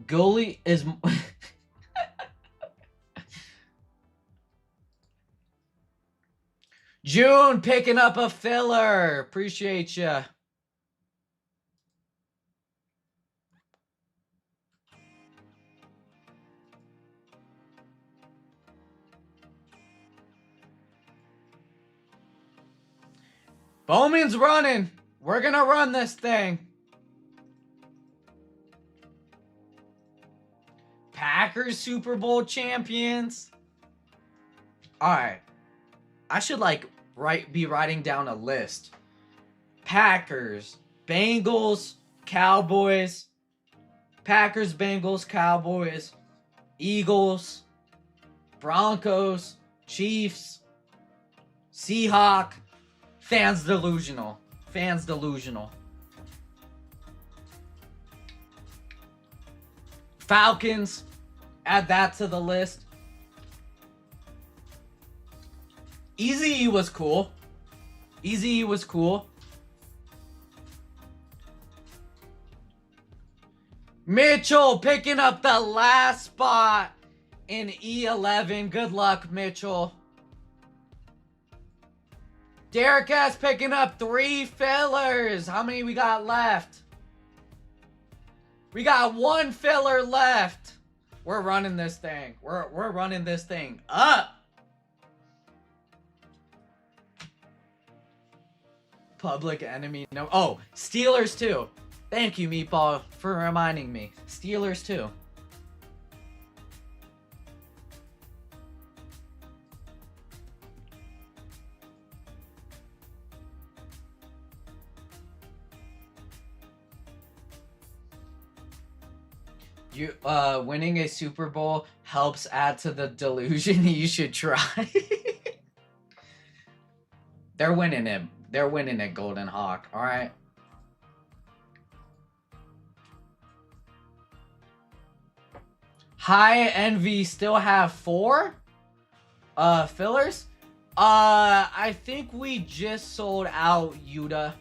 Goalie is... June picking up a filler. Appreciate ya. Bowman's running. We're gonna run this thing. Packers Super Bowl champions. Alright. I should be writing down a list. Packers, Bengals, Cowboys. Packers, Bengals, Cowboys, Eagles, Broncos, Chiefs, Seahawk. Fans delusional. Fans delusional. Falcons. Add that to the list. Easy was cool. Easy was cool. Mitchell picking up the last spot in E11. Good luck, Mitchell. Derek S picking up 3 fillers. How many we got left? We got 1 filler left. We're running this thing. We're running this thing up. Public Enemy. No. Oh, Steelers too. Thank you, Meatball, for reminding me. Steelers too. You winning a Super Bowl helps add to the delusion. You should try. They're winning it. They're winning it, Golden Hawk. All right. High Envy still have 4 fillers. I think we just sold out, Yuta.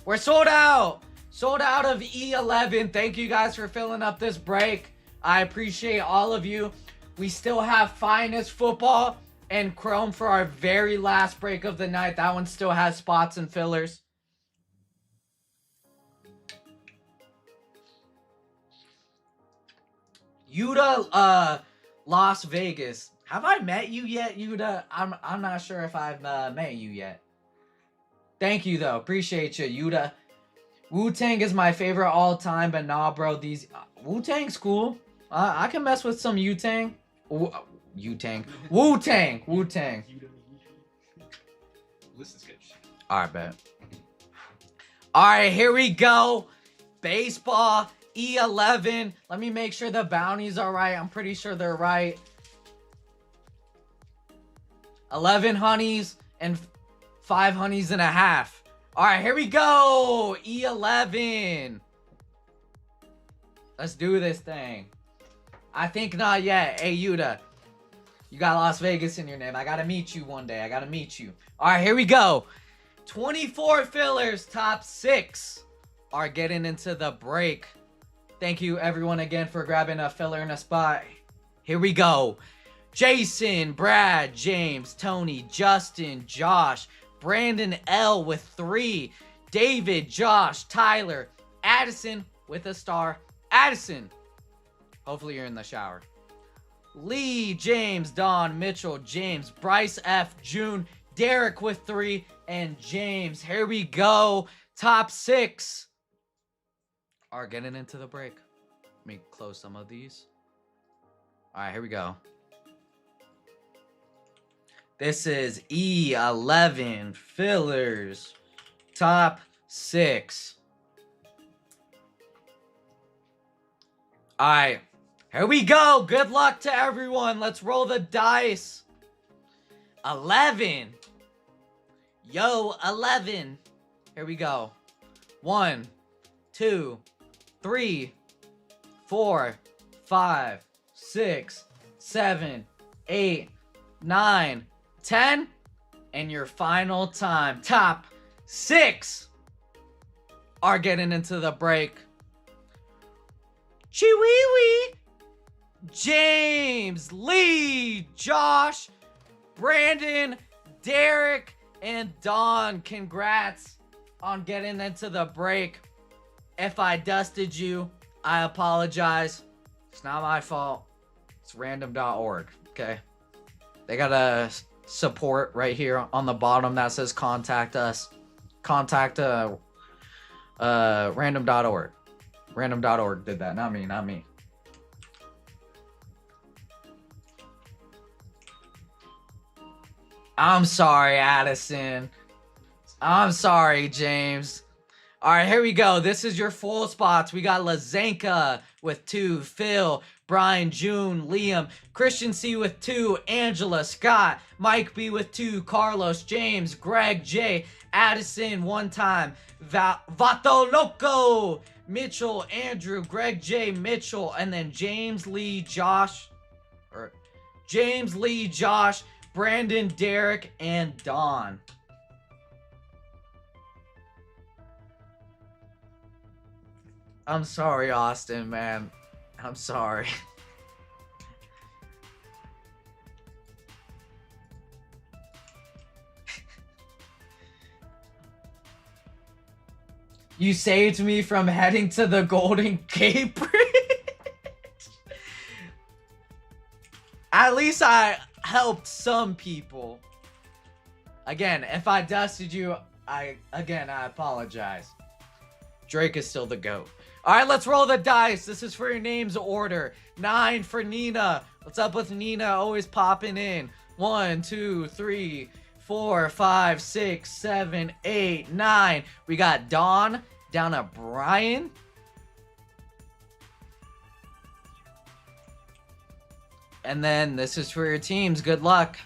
We're sold out. Sold out of E11. Thank you guys for filling up this break. I appreciate all of you. We still have Finest Football and Chrome for our very last break of the night. That one still has spots and fillers. Yuta, Las Vegas. Have I met you yet, Yuta? I'm not sure if I've met you yet. Thank you though. Appreciate you, Yuta. Wu-Tang is my favorite all time, but nah, bro. These Wu-Tang's cool. I can mess with some Wu-Tang. Wu-Tang. Wu-Tang. Wu-Tang. List is good. Alright, bet. Alright, here we go. Baseball, E11. Let me make sure the bounties are right. I'm pretty sure they're right. 11 honeys and 5 honeys and a half. Alright, here we go. E11. Let's do this thing. I think not yet. Hey, Yuta. You got Las Vegas in your name. I gotta meet you one day. I gotta meet you. Alright, here we go. 24 fillers, top 6 are getting into the break. Thank you, everyone, again for grabbing a filler in a spot. Here we go. Jason, Brad, James, Tony, Justin, Josh, Brandon L with 3, David, Josh, Tyler, Addison with a star. Addison, hopefully you're in the shower. Lee, James, Don, Mitchell, James, Bryce F, June, Derek with 3, and James. Here we go. Top 6 are getting into the break. Let me close some of these. All right, here we go. This is E11 fillers. Top 6. All right, here we go. Good luck to everyone. Let's roll the dice. 11. Yo, 11. Here we go. 1, 2, 3, 4, 5, 6, 7, 8, 9, 10. And your final time. Top 6 are getting into the break. Chiwiwi. James, Lee, Josh, Brandon, Derek, and Don. Congrats on getting into the break. If I dusted you, I apologize. It's not my fault. It's random.org, okay? They got a support right here on the bottom that says contact us. Contact random.org. Random.org did that, not me, not me. I'm sorry, Addison. I'm sorry, James. All right, here we go. This is your full spots. We got Lazanka with 2, Phil, Brian, June, Liam, Christian C with 2, Angela, Scott, Mike B with 2, Carlos, James, Greg, J, Addison, 1 time, Vato Loco, Mitchell, Andrew, Greg J, Mitchell, and then James Lee, Josh, Brandon, Derek, and Don. I'm sorry, Austin, man. I'm sorry. You saved me from heading to the Golden Gate Bridge. At least I helped some people. Again, if I dusted you, I apologize. Drake is still the GOAT. Alright, let's roll the dice. This is for your names order. 9 for Nina. What's up with Nina? Always popping in. 1, 2, 3, 4, 5, 6, 7, 8, 9. We got Dawn down to Brian. And then this is for your teams. Good luck.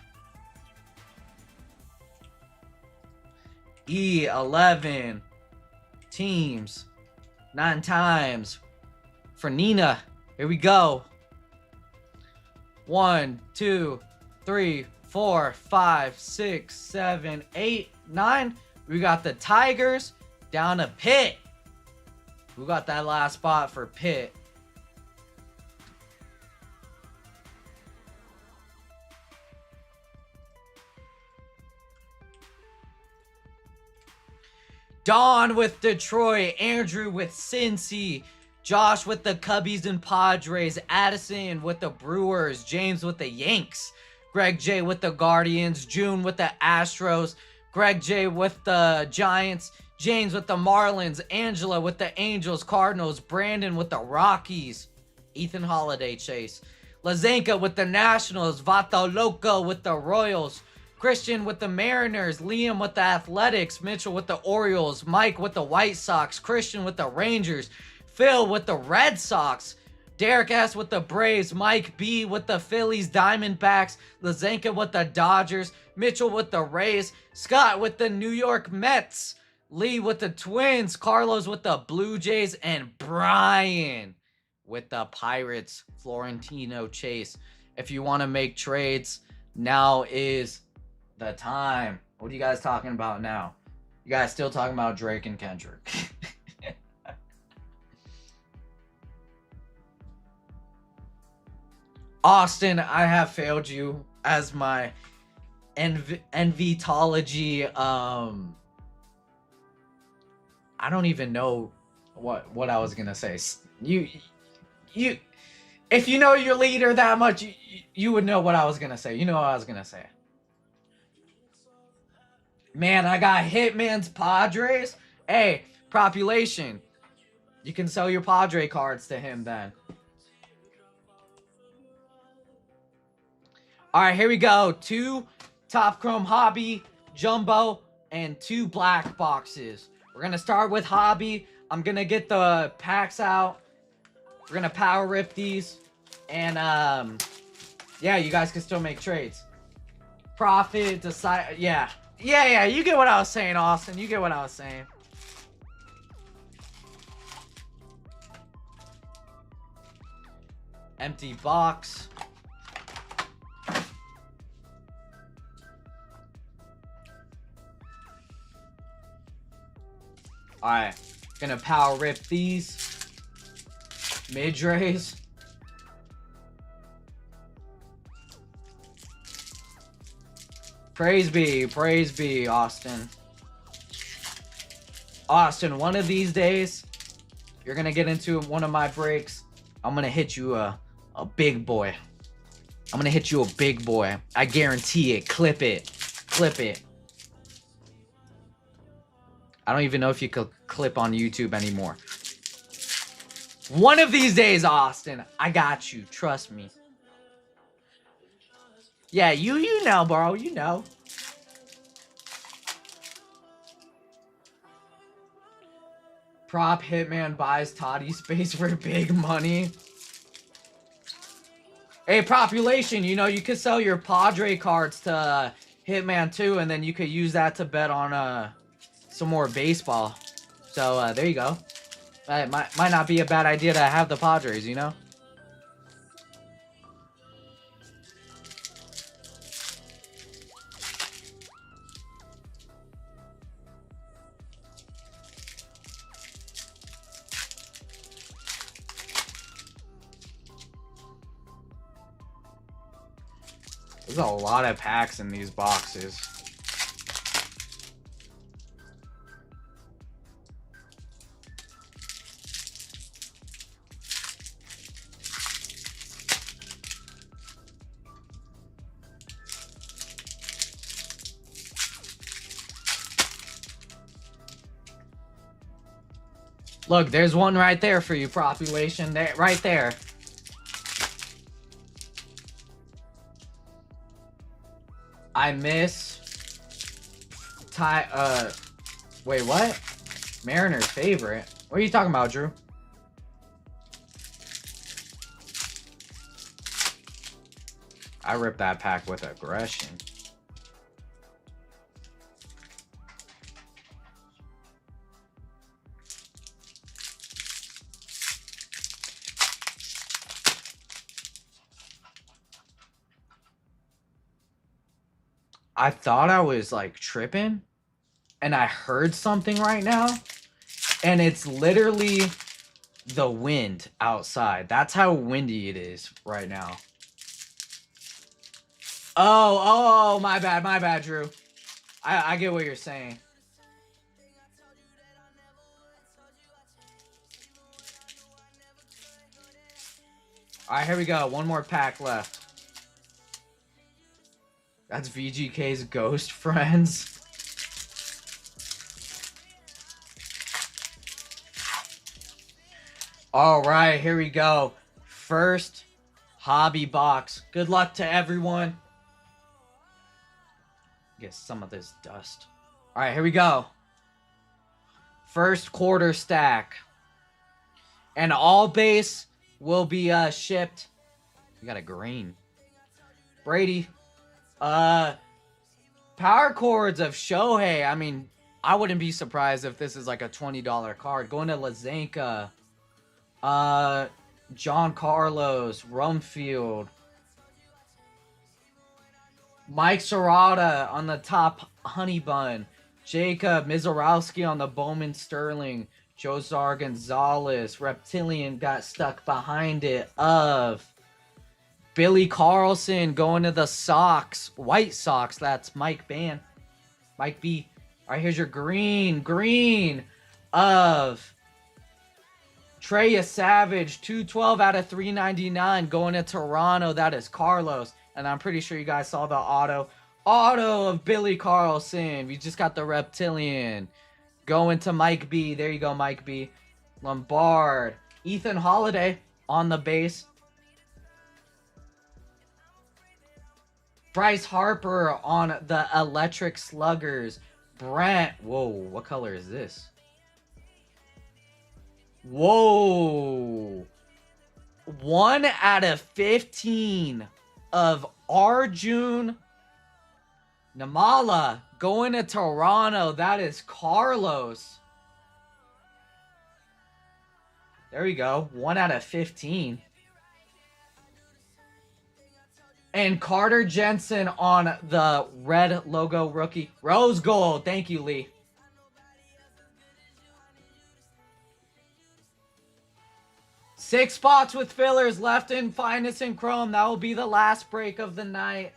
E11 teams. 9 times for Nina. Here we go. 1, 2, 3, 4, 5, 6, 7, 8, 9. We got the Tigers down to Pitt. Who got that last spot for Pitt? Don with Detroit, Andrew with Cincy, Josh with the Cubbies and Padres. Addison with the Brewers. James with the Yanks. Greg J with the Guardians. June with the Astros. Greg J with the Giants. James with the Marlins. Angela with the Angels, Cardinals. Brandon with the Rockies. Ethan Holiday Chase. Lazenka with the Nationals. Vato Loco with the Royals. Christian with the Mariners. Liam with the Athletics. Mitchell with the Orioles. Mike with the White Sox. Christian with the Rangers. Phil with the Red Sox. Derek S with the Braves. Mike B with the Phillies, Diamondbacks. Lazenka with the Dodgers. Mitchell with the Rays. Scott with the New York Mets. Lee with the Twins. Carlos with the Blue Jays. And Brian with the Pirates. Florentino Chase. If you want to make trades, now is the time. What are you guys talking about now? You guys still talking about Drake and Kendrick? Austin, I have failed you as my envitology. I don't even know what I was gonna say. You, if you know your leader that much, you would know what I was gonna say. You know what I was gonna say. Man, I got Hitman's Padres. Hey, population. You can sell your Padre cards to him then. All right, here we go. 2 Top Chrome Hobby, Jumbo, and 2 black boxes. We're going to start with Hobby. I'm going to get the packs out. We're going to power rip these. And, yeah, you guys can still make trades. Profit, decide, yeah. Yeah, you get what I was saying, Austin. You get what I was saying. Empty box. Alright, gonna power rip these. Mid-rays. Praise be, Austin. Austin, one of these days, you're gonna get into one of my breaks. I'm gonna hit you a big boy. I'm gonna hit you a big boy. I guarantee it. Clip it. Clip it. I don't even know if you could clip on YouTube anymore. One of these days, Austin, I got you. Trust me. Yeah, you know, bro. You know. Prop Hitman buys Toddy space for big money. Hey, population, you know, you could sell your Padre cards to Hitman too, and then you could use that to bet on some more baseball. So there you go. It might not be a bad idea to have the Padres, you know? There's a lot of packs in these boxes. Look, there's one right there for you, population. There, right there. I miss wait, what? Mariner's favorite. What are you talking about, Drew? I ripped that pack with aggression. I thought I was like tripping and I heard something right now and it's literally the wind outside. That's how windy it is right now. Oh, my bad, Drew. I get what you're saying. Alright, here we go. One more pack left. That's VGK's Ghost Friends. Alright, here we go. First hobby box. Good luck to everyone. Get some of this dust. Alright, here we go. First quarter stack. And all base will be shipped. We got a green. Brady. Power chords of Shohei. I mean, I wouldn't be surprised if this is like a $20 card. Going to Lazanka. John Carlos. Rumfield. Mike Serrata on the top honey bun. Jacob Mizorowski on the Bowman Sterling. Josar Gonzalez. Reptilian got stuck behind it of Billy Carlson going to the Sox. White Sox. That's Mike Ban. Mike B. Alright, here's your green. Green of Treya Savage. 212 out of 399 going to Toronto. That is Carlos. And I'm pretty sure you guys saw the auto. Auto of Billy Carlson. We just got the Reptilian. Going to Mike B. There you go, Mike B. Lombard. Ethan Holiday on the base. Bryce Harper on the Electric Sluggers. Brent. Whoa, what color is this? Whoa. 1 out of 15 of Arjun Namala going to Toronto. That is Carlos. There we go. 1 out of 15. And Carter Jensen on the red logo rookie. Rose gold. Thank you, Lee. Six spots with fillers left in Finest and Chrome. That will be the last break of the night.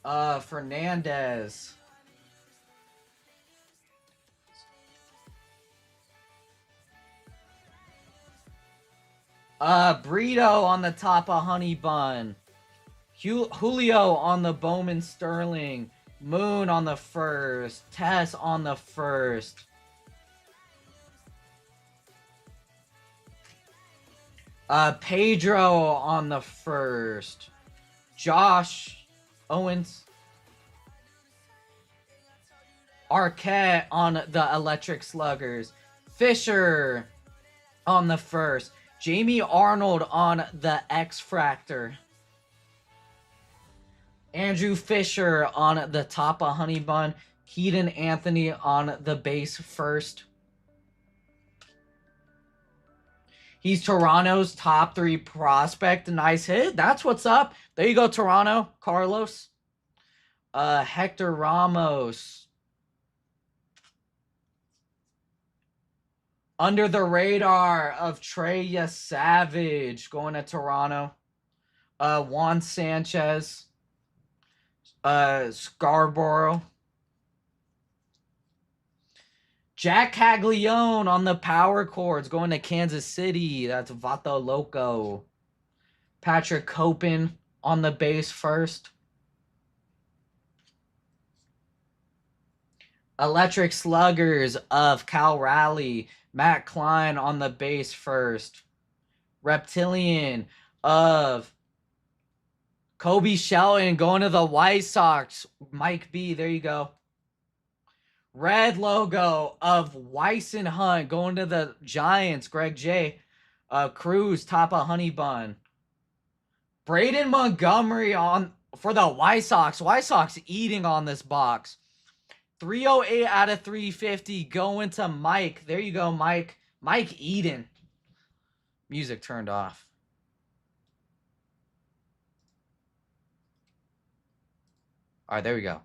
Fernandez. Brito on the top of Honey Bun. Julio on the Bowman Sterling. Moon on the first. Tess on the first. Pedro on the first. Josh Owens. Arquette on the Electric Sluggers. Fisher on the first. Jamie Arnold on the X-Fractor. Andrew Fisher on the top of Honey Bun. Keaton Anthony on the base first. He's Toronto's top 3 prospect. Nice hit. That's what's up. There you go, Toronto. Carlos. Hector Ramos. Under the radar of Treya Savage going to Toronto. Juan Sanchez. Scarborough. Jack Caglione on the power chords going to Kansas City. That's Vato Loco. Patrick Copen on the base first. Electric Sluggers of Cal Raleigh. Matt Klein on the base first. Reptilian of Kobe Shelton going to the White Sox. Mike B. There you go. Red logo of Wyson Hunt going to the Giants. Greg J. Cruz, top of Honey Bun. Braden Montgomery on for the White Sox. White Sox eating on this box. 308 out of 350 going to Mike. There you go, Mike. Mike Eden. Music turned off. All right, there we go.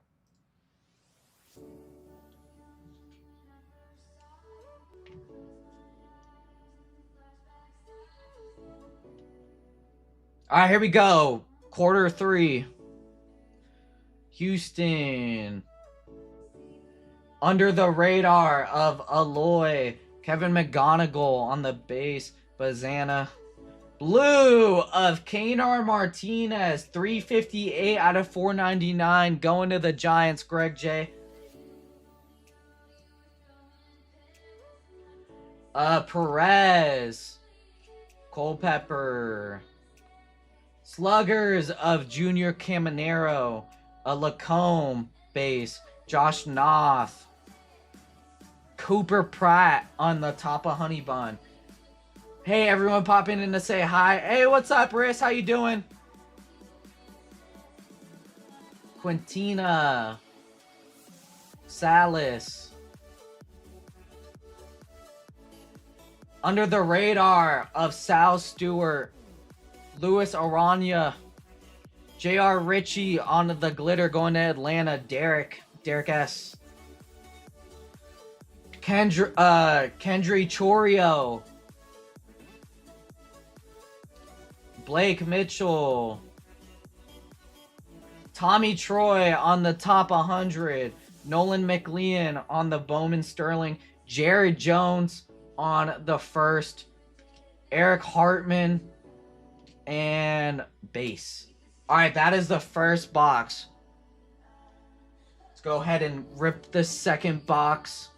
All right, here we go. Quarter 3. Houston. Under the radar of Aloy. Kevin McGonigal on the base. Bazana. Blue of Kanar Martinez, 358 out of 499, going to the Giants, Greg J. Perez, Culpepper. Sluggers of Junior Caminero, a Lacombe base, Josh Noth. Cooper Pratt on the top of Honey Bun. Hey, everyone popping in to say hi. Hey, what's up, Riss? How you doing? Quintina. Salas. Under the radar of Sal Stewart. Luis Aranya. J.R. Ritchie on the glitter going to Atlanta. Derek S. Kendry Chorio. Blake Mitchell. Tommy Troy on the top 100. Nolan McLean on the Bowman Sterling. Jared Jones on the first. Eric Hartman and base. All right, that is the first box. Let's go ahead and rip the second box.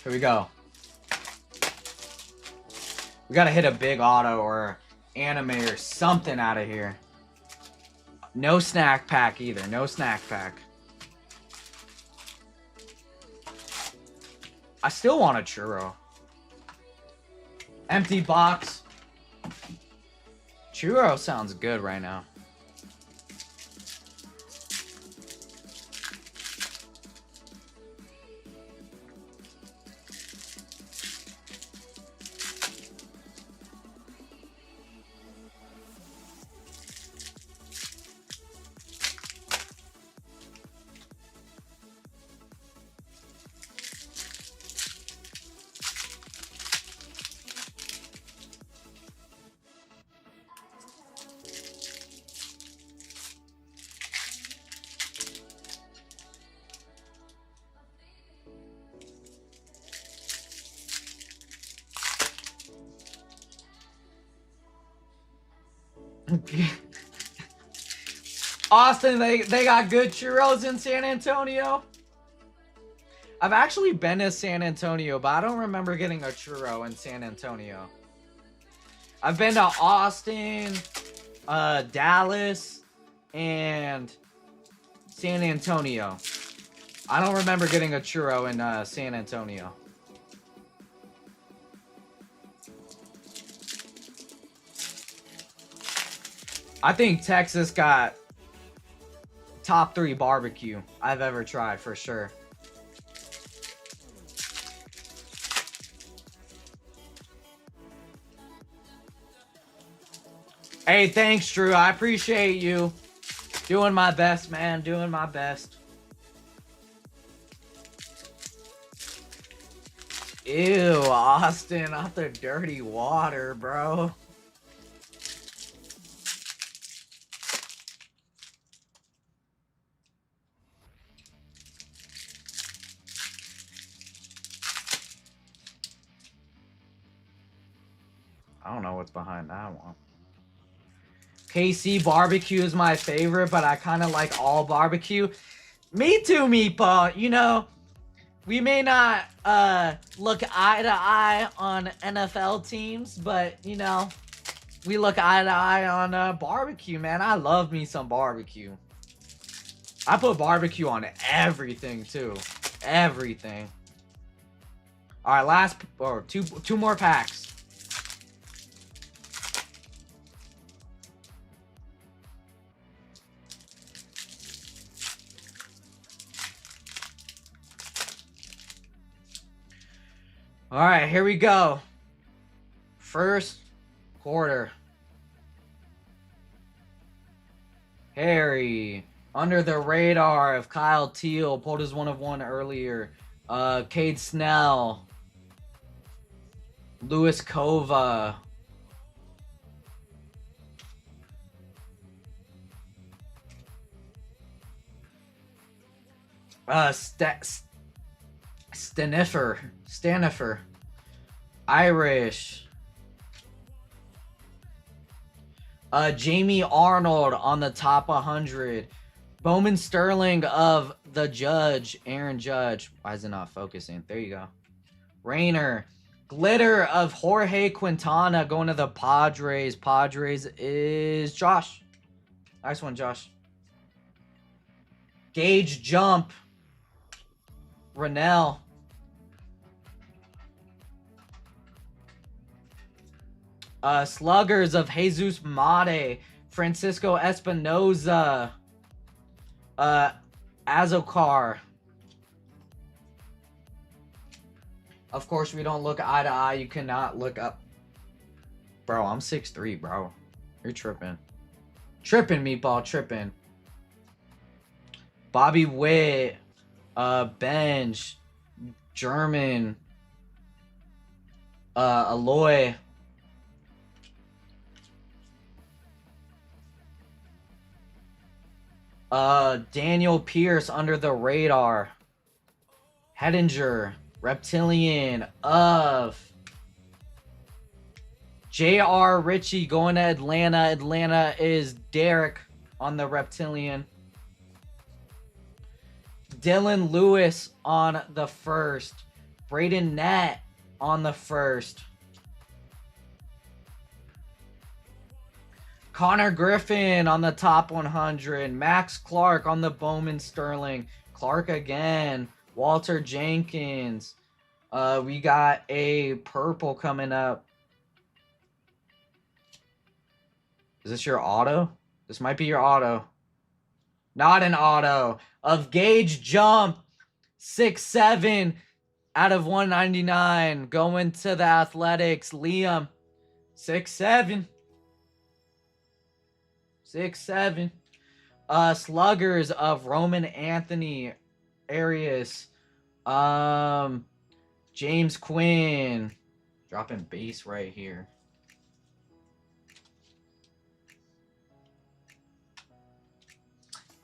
Here we go. We gotta hit a big auto or anime or something out of here. No snack pack either. No snack pack. I still want a churro. Empty box. Churro sounds good right now. Austin, they got good churros in San Antonio. I've actually been to San Antonio, but I don't remember getting a churro in San Antonio. I've been to Austin, Dallas, and San Antonio. I don't remember getting a churro in San Antonio. I think Texas got top 3 barbecue I've ever tried for sure. Hey, thanks, Drew. I appreciate you. Doing my best, man. Doing my best. Ew, Austin, out the dirty water, bro. I don't know what's behind that one. KC barbecue is my favorite, but I kind of like all barbecue. Me too, Meatball. You know, we may not look eye to eye on NFL teams, but, you know, we look eye to eye on barbecue, man. I love me some barbecue. I put barbecue on everything, too. Everything. All right, last, or two more packs. All right, here we go. First quarter. Harry, under the radar of Kyle Teal, pulled his 1-of-1 earlier. Cade Snell. Louis Kova. Stanifer. Irish. Jamie Arnold on the top 100. Bowman Sterling of the Judge. Aaron Judge. Why is it not focusing? There you go. Rayner. Glitter of Jorge Quintana going to the Padres. Padres is Josh. Nice one, Josh. Gauge Jump. Rennell. Sluggers of Jesus Mate. Francisco Espinoza. Azokar. Of course, we don't look eye to eye. You cannot look up. Bro, I'm 6'3", bro. You're tripping. Tripping, Meatball. Tripping. Bobby Witt. Bench. German. Aloy. Daniel Pierce under the radar. Hedinger. Reptilian of J.R. Ritchie going to Atlanta. Atlanta is Derek on the Reptilian. Dylan Lewis on the first. Braden Nett on the first. Connor Griffin on the top 100. Max Clark on the Bowman Sterling. Clark again. Walter Jenkins. We got a purple coming up. Is this your auto? This might be your auto. Not an auto. Of Gauge Jump. 6'7" out of 199. Going to the Athletics. Liam. 6'7". 6'7". Sluggers of Roman Anthony. Arias. James Quinn. Dropping base right here.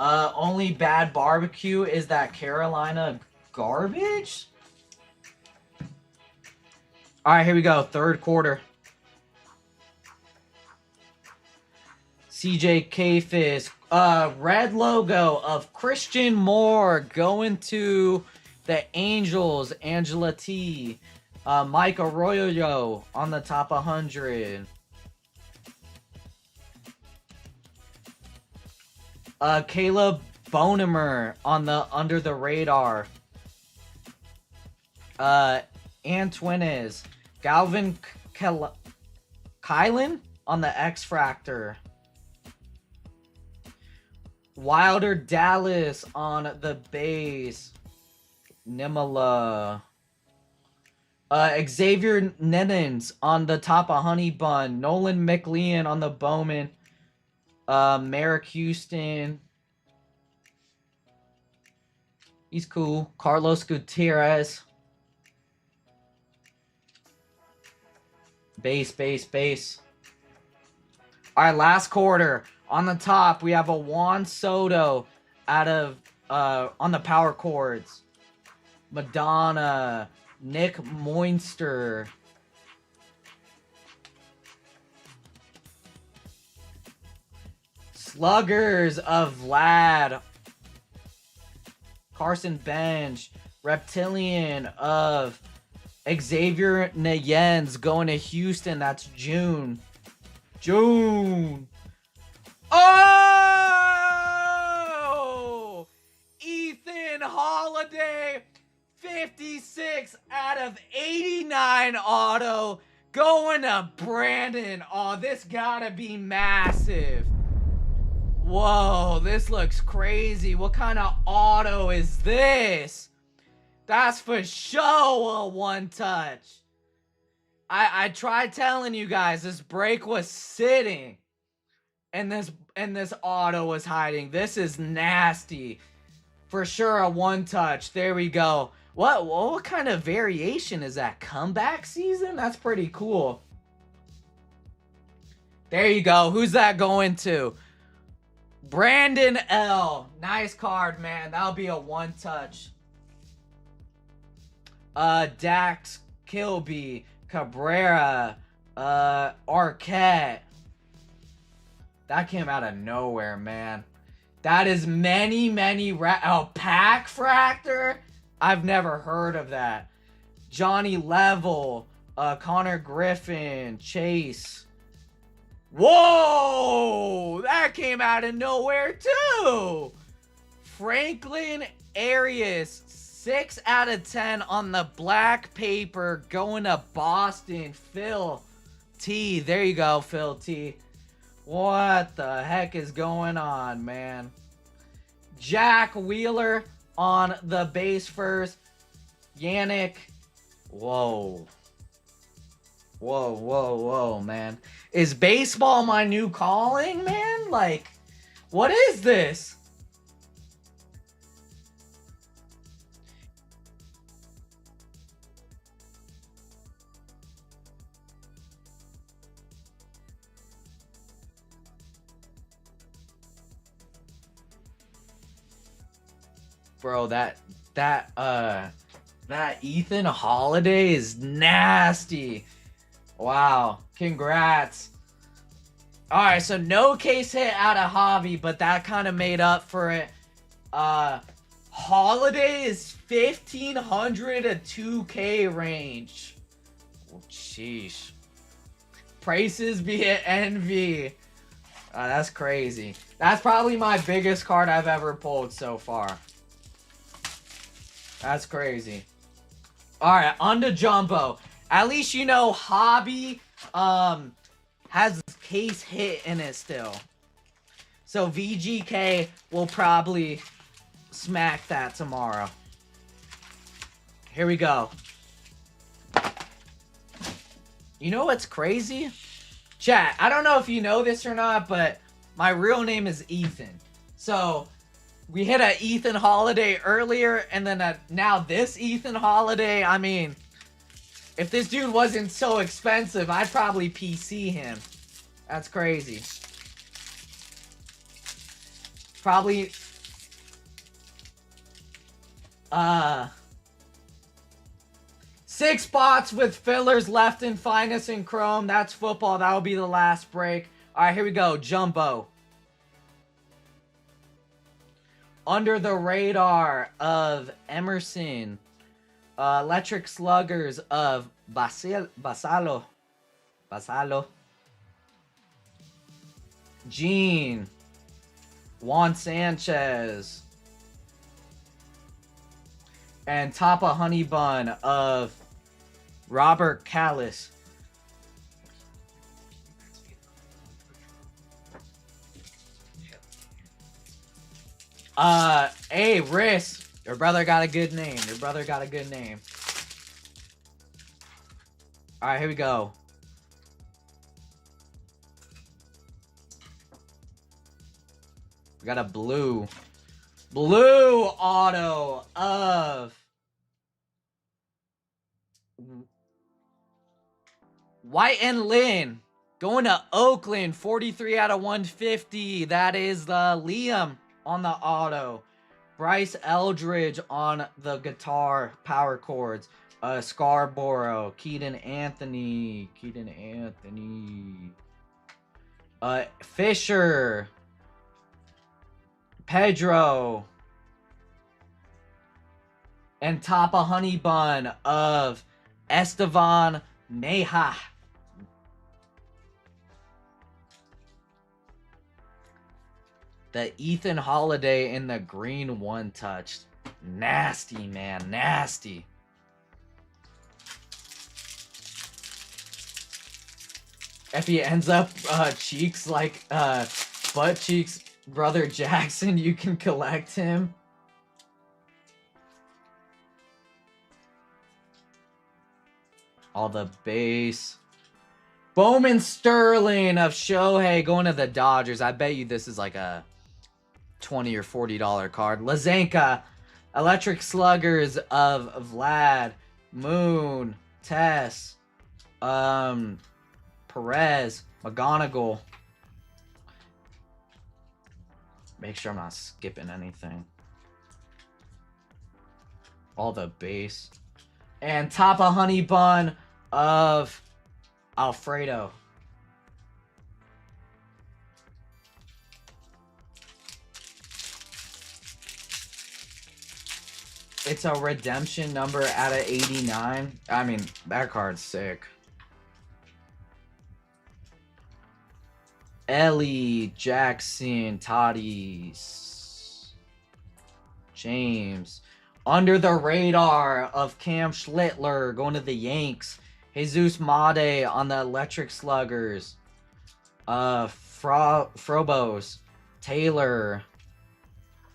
Only bad barbecue is that Carolina garbage. All right, here we go. Third quarter. CJ Kafis. Red logo of Christian Moore going to the Angels. Angela T. Mike Arroyo on the top 100. Caleb Bonemer on the under the radar. Antunes. Galvin Kylan on the X Fractor. Wilder Dallas on the base. Nimala. Xavier Nenens on the top of Honey Bun. Nolan McLean on the Bowman. Merrick Houston. He's cool. Carlos Gutierrez. Base. All right, last quarter. On the top, we have a Juan Soto out of on the power chords. Madonna, Nick Moinster. Sluggers of Vlad. Carson Bench. Reptilian of Xavier Nayens going to Houston. That's June. Oh! Ethan Holiday, 56 out of 89 auto, going to Brandon. Oh, this gotta be massive. Whoa, this looks crazy. What kind of auto is this? That's for sure a one-touch. I tried telling you guys this break was sitting. And this auto was hiding. This is nasty. For sure a one-touch. There we go. What kind of variation is that? Comeback season? That's pretty cool. There you go. Who's that going to? Brandon L. Nice card, man. That'll be a one-touch. Dax Kilby, Cabrera, Arquette. That came out of nowhere, man. That is many Pack Fractor? I've never heard of that. Johnny Level, Connor Griffin, Chase. Whoa! That came out of nowhere, too! Franklin Arias, 6 out of 10 on the black paper, going to Boston. Phil T. There you go, Phil T. What the heck is going on, man? Jack Wheeler on the base first. Yannick. Whoa. Whoa, man. Is baseball my new calling, man? Like, what is this? Bro, that Ethan Holiday is nasty. Wow, congrats. All right, so no case hit out of hobby, but that kind of made up for it. Holiday is 1,500 to 2K range. Oh, sheesh. Prices be at NV. That's crazy. That's probably my biggest card I've ever pulled so far. That's crazy. Alright, on to Jumbo. At least you know Hobby has case hit in it still. So VGK will probably smack that tomorrow. Here we go. You know what's crazy? Chat, I don't know if you know this or not, but my real name is Ethan. So we hit a Ethan Holiday earlier, and then now this Ethan Holiday. I mean, if this dude wasn't so expensive, I'd probably PC him. That's crazy. Probably, 6 spots with fillers left in Finest and Chrome. That's football. That'll be the last break. All right, here we go. Jumbo. Under the radar of Emerson. Electric Sluggers of Basalo. Gene. Juan Sanchez. And Tapa Honey Bun of Robert Callis. Hey, Riss. Your brother got a good name. Your brother got a good name. Alright, here we go. We got a blue auto of White and Lynn. Going to Oakland, 43 out of 150. That is Liam on the auto. Bryce Eldridge on the guitar power chords. Scarborough. Keaton Anthony. Fisher. Pedro. And Tapa Honey Bun of Estevan Neja. The Ethan Holiday in the green one touch. Nasty, man. Nasty. If he ends up cheeks like butt cheeks Brother Jackson, you can collect him. All the base. Bowman Sterling of Shohei going to the Dodgers. I bet you this is like a $20 or $40 card. Lazenka, Electric Sluggers of Vlad, Moon, Tess, Perez, McGonigal. Make sure I'm not skipping anything. All the base. And top a honey bun of Alfredo. It's a redemption number out of 89. I mean, that card's sick. Ellie, Jackson, Tatis, James. Under the radar of Cam Schlittler going to the Yanks. Jesus Made on the Electric Sluggers. Frobos, Taylor,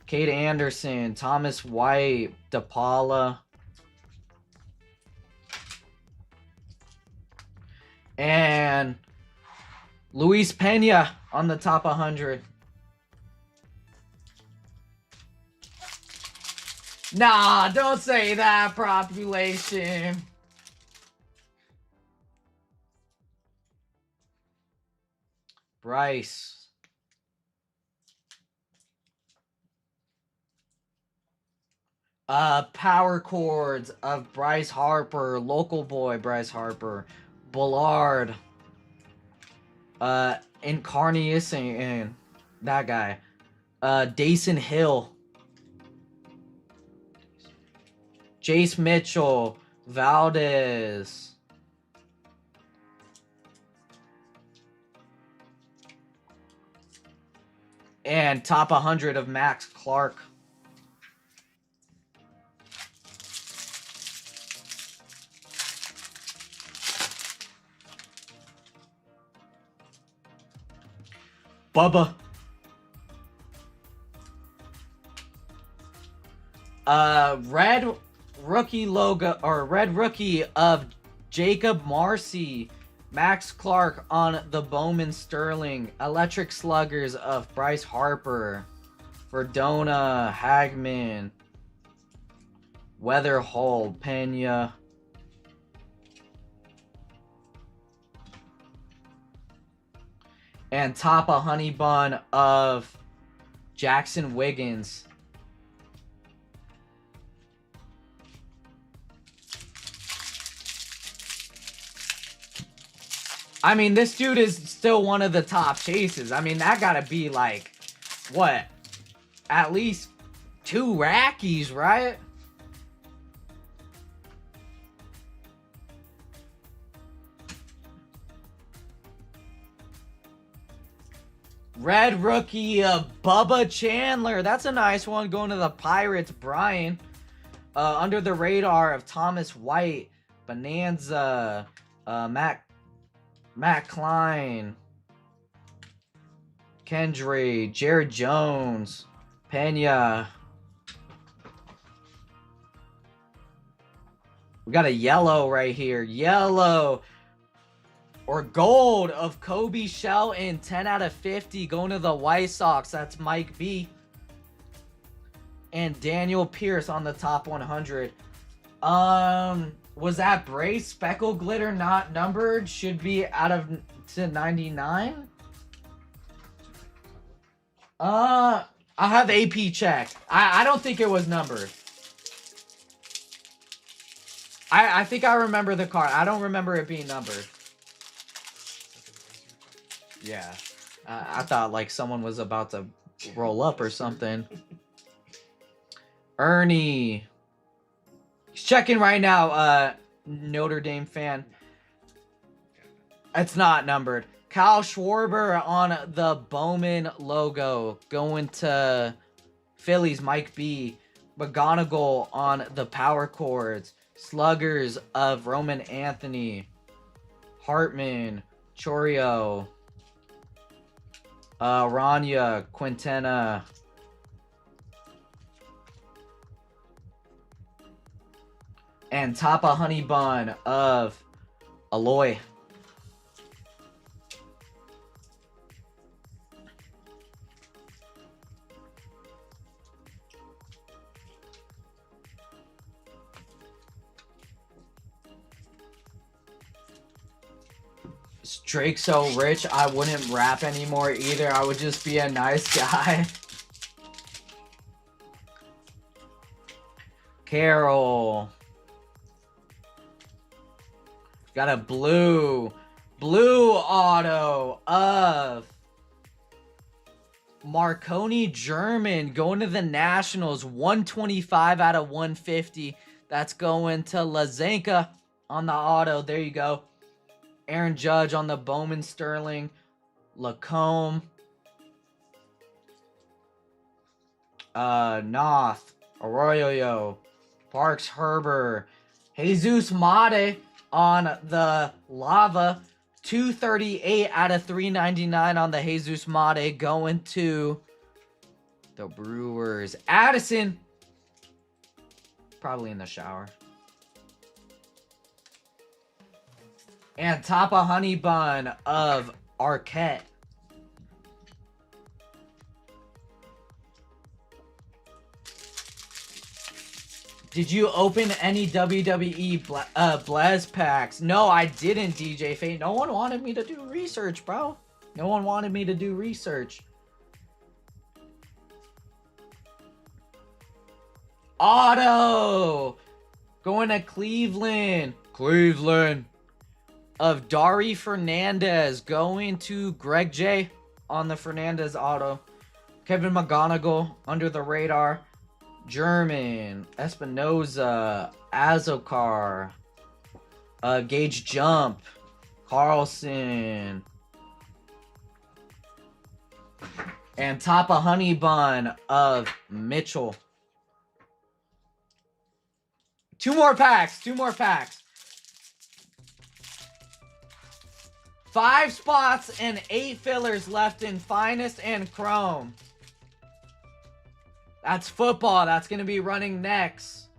Kate Anderson, Thomas White, DePaula. And Luis Pena on the top 100. Nah, don't say that, population. Bryce. Power chords of Bryce Harper, local boy Bryce Harper, Bullard, Incarnation, that guy, Dason Hill, Jace Mitchell, Valdez, and top 100 of Max Clark. Bubba. Red rookie logo, or red rookie of Jacob Marcy, Max Clark on the Bowman Sterling, Electric Sluggers of Bryce Harper, Verdona, Hagman, Weatherhold, Pena. And top a honey bun of Jackson Wiggins. I mean, this dude is still one of the top chases. I mean, that gotta be like, what? At least 2 Rackies, right? Red rookie Bubba Chandler. That's a nice one. Going to the Pirates, Brian. Under the radar of Thomas White, Bonanza, Matt Klein, Kendry, Jared Jones, Pena. We got a yellow right here. Yellow. Or gold of Kobe Shelton, 10 out of 50, going to the White Sox. That's Mike B. And Daniel Pierce on the top 100. Was that Brace Speckle Glitter not numbered? Should be out of to 99. I have AP checked. I don't think it was numbered. I think I remember the card. I don't remember it being numbered. Yeah. I thought like someone was about to roll up or something. Ernie. He's checking right now, Notre Dame fan. It's not numbered. Kyle Schwarber on the Bowman logo. Going to Phillies, Mike B. McGonigal on the power chords. Sluggers of Roman Anthony. Hartman. Chorio. Rania. Quintana. And Tapa Honey Bun of Aloy. Drake's so rich, I wouldn't rap anymore either. I would just be a nice guy. Carol. Got a blue auto of Marconi German going to the Nationals. 125 out of 150. That's going to Lazenka on the auto. There you go. Aaron Judge on the Bowman Sterling. Lacombe. Noth. Arroyo. Parks Herbert. Jesus Mate on the Lava. 238 out of 399 on the Jesus Mate going to the Brewers. Addison. Probably in the shower. And top of honey bun of Arquette. Did you open any WWE Blaz packs? No, I didn't, DJ Fate. No one wanted me to do research, bro. No one wanted me to do research. Auto! Going to Cleveland. Cleveland. Of Dari Fernandez. Going to Greg J. on the Fernandez auto. Kevin McGonigal under the radar. German, Espinoza, Azokar, Gage Jump, Carlson, and top of honey bun of Mitchell. Two more packs. 5 spots and 8 fillers left in Finest and Chrome. That's football. That's going to be running next.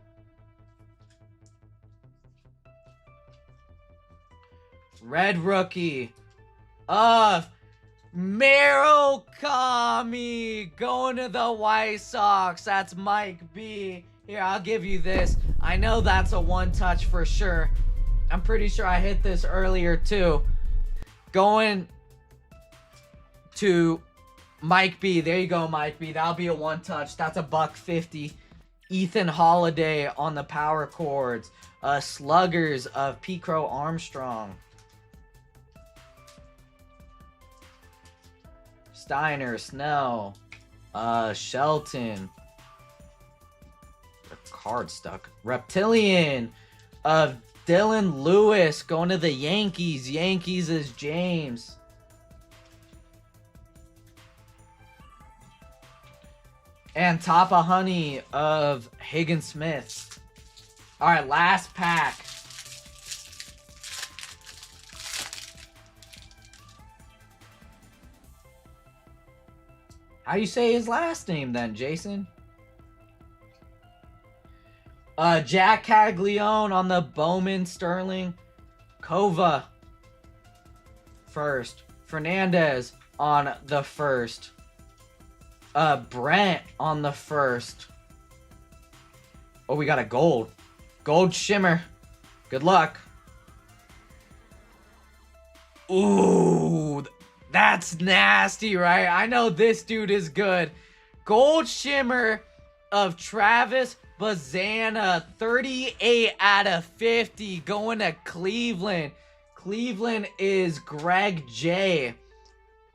Red rookie of Merrill Kami going to the White Sox. That's Mike B. Here, I'll give you this. I know that's a one touch for sure. I'm pretty sure I hit this earlier too. Going to Mike B. There you go, Mike B. That'll be a one touch. That's a $150. Ethan Holiday on the power chords. Sluggers of P. Crow Armstrong. Steiner, Snell. Shelton. The card stuck. Reptilian of Dylan Lewis going to the Yankees. Yankees is James. And top of honey of Higgins Smith. All right, last pack. How you say his last name then, Jason? Jack Caglione on the Bowman Sterling. Kova first. Fernandez on the first. Brent on the first. Oh, we got a gold. Gold shimmer. Good luck. Ooh, that's nasty, right? I know this dude is good. Gold shimmer of Travis Bazana. 38 out of 50 going to Cleveland. Cleveland is Greg J.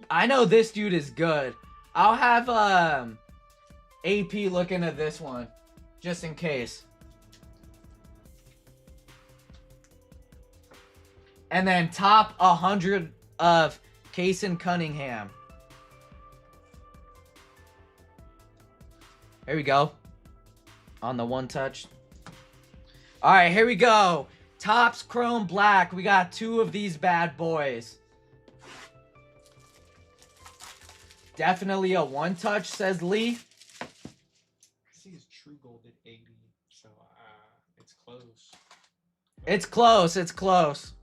I know this dude is good. I'll have AP look into this one, just in case. And then top 100 of Kason Cunningham. Here we go. On the one touch. All right, here we go. Topps Chrome Black. We got 2 of these bad boys. Definitely a one touch, says Lee. I see his true gold at 80, so it's close. It's close. It's close.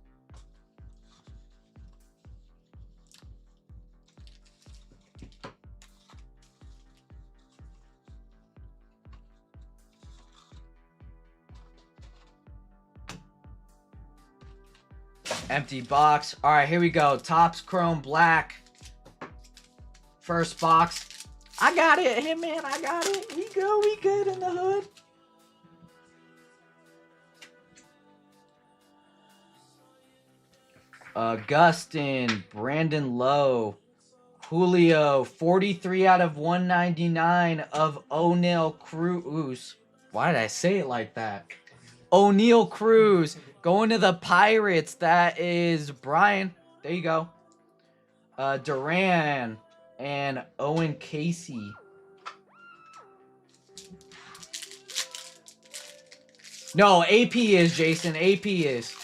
Empty box. All right, here we go. Topps Chrome Black. First box. I got it. Hey, man, I got it. We good in the hood. Gustin, Brandon Lowe, Julio, 43 out of 199 of O'Neal Cruz. Why did I say it like that? O'Neal Cruz going to the Pirates. That is Brian. There you go. Duran and Owen Casey. No, AP is, Jason. AP is.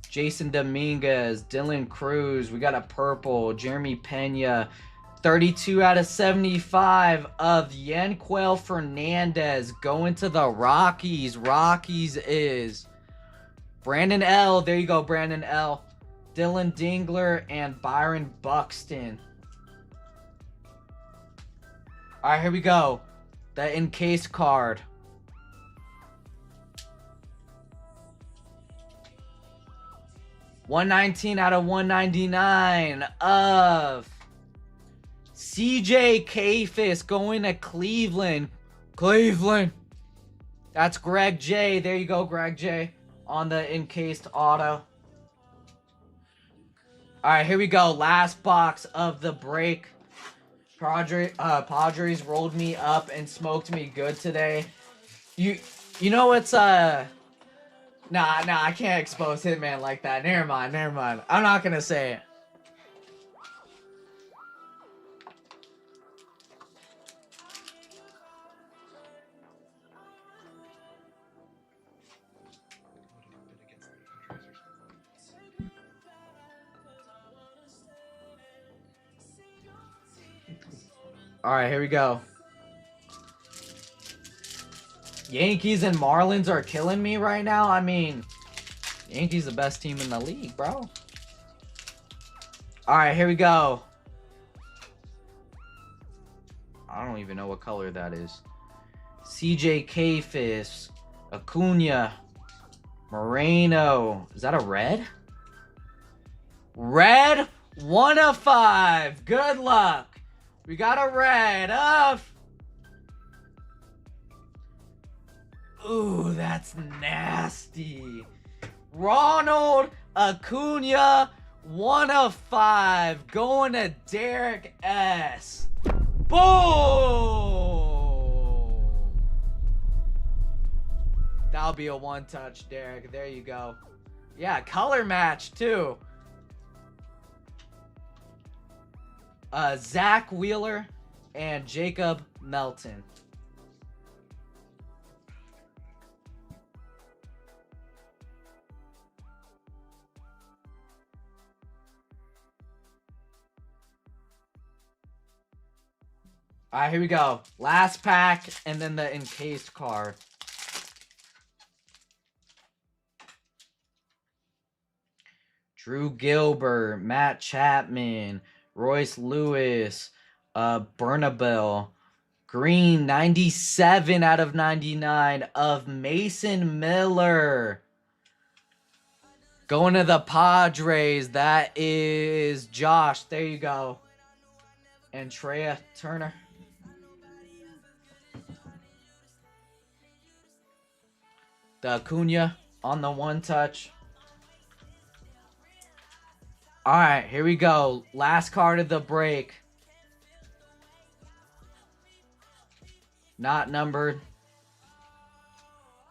Jason Dominguez, Dylan Cruz. We got a purple. Jeremy Pena. 32 out of 75 of Yanquel Fernandez going to the Rockies. Rockies is Brandon L. There you go, Brandon L. Dylan Dingler and Byron Buxton. All right, here we go. The encased card. $119 out of 199 of CJ Kayfis going to Cleveland. Cleveland. That's Greg J. There you go, Greg J. On the encased auto. All right, here we go. Last box of the break. Padres rolled me up and smoked me good today. You know what's Nah, I can't expose Hitman like that. Never mind. I'm not gonna say it. All right, here we go. Yankees and Marlins are killing me right now. I mean, Yankees the best team in the league, bro. All right, here we go. I don't even know what color that is. CJ Kayfis, Acuna, Moreno. Is that a red? Red, 1 of 5. Good luck. We got a red of... Ooh, that's nasty. Ronald Acuna, 1 of 5. Going to Derek S. Boom! That'll be a one-touch, Derek. There you go. Yeah, color match, too. Zach Wheeler and Jacob Melton. All right, here we go. Last pack and then the encased card. Drew Gilbert, Matt Chapman, Royce Lewis, Bernabel, Green, 97 out of 99 of Mason Miller. Going to the Padres, that is Josh. There you go. And Trea Turner. The Acuna on the one touch. All right, here we go. Last card of the break. Not numbered.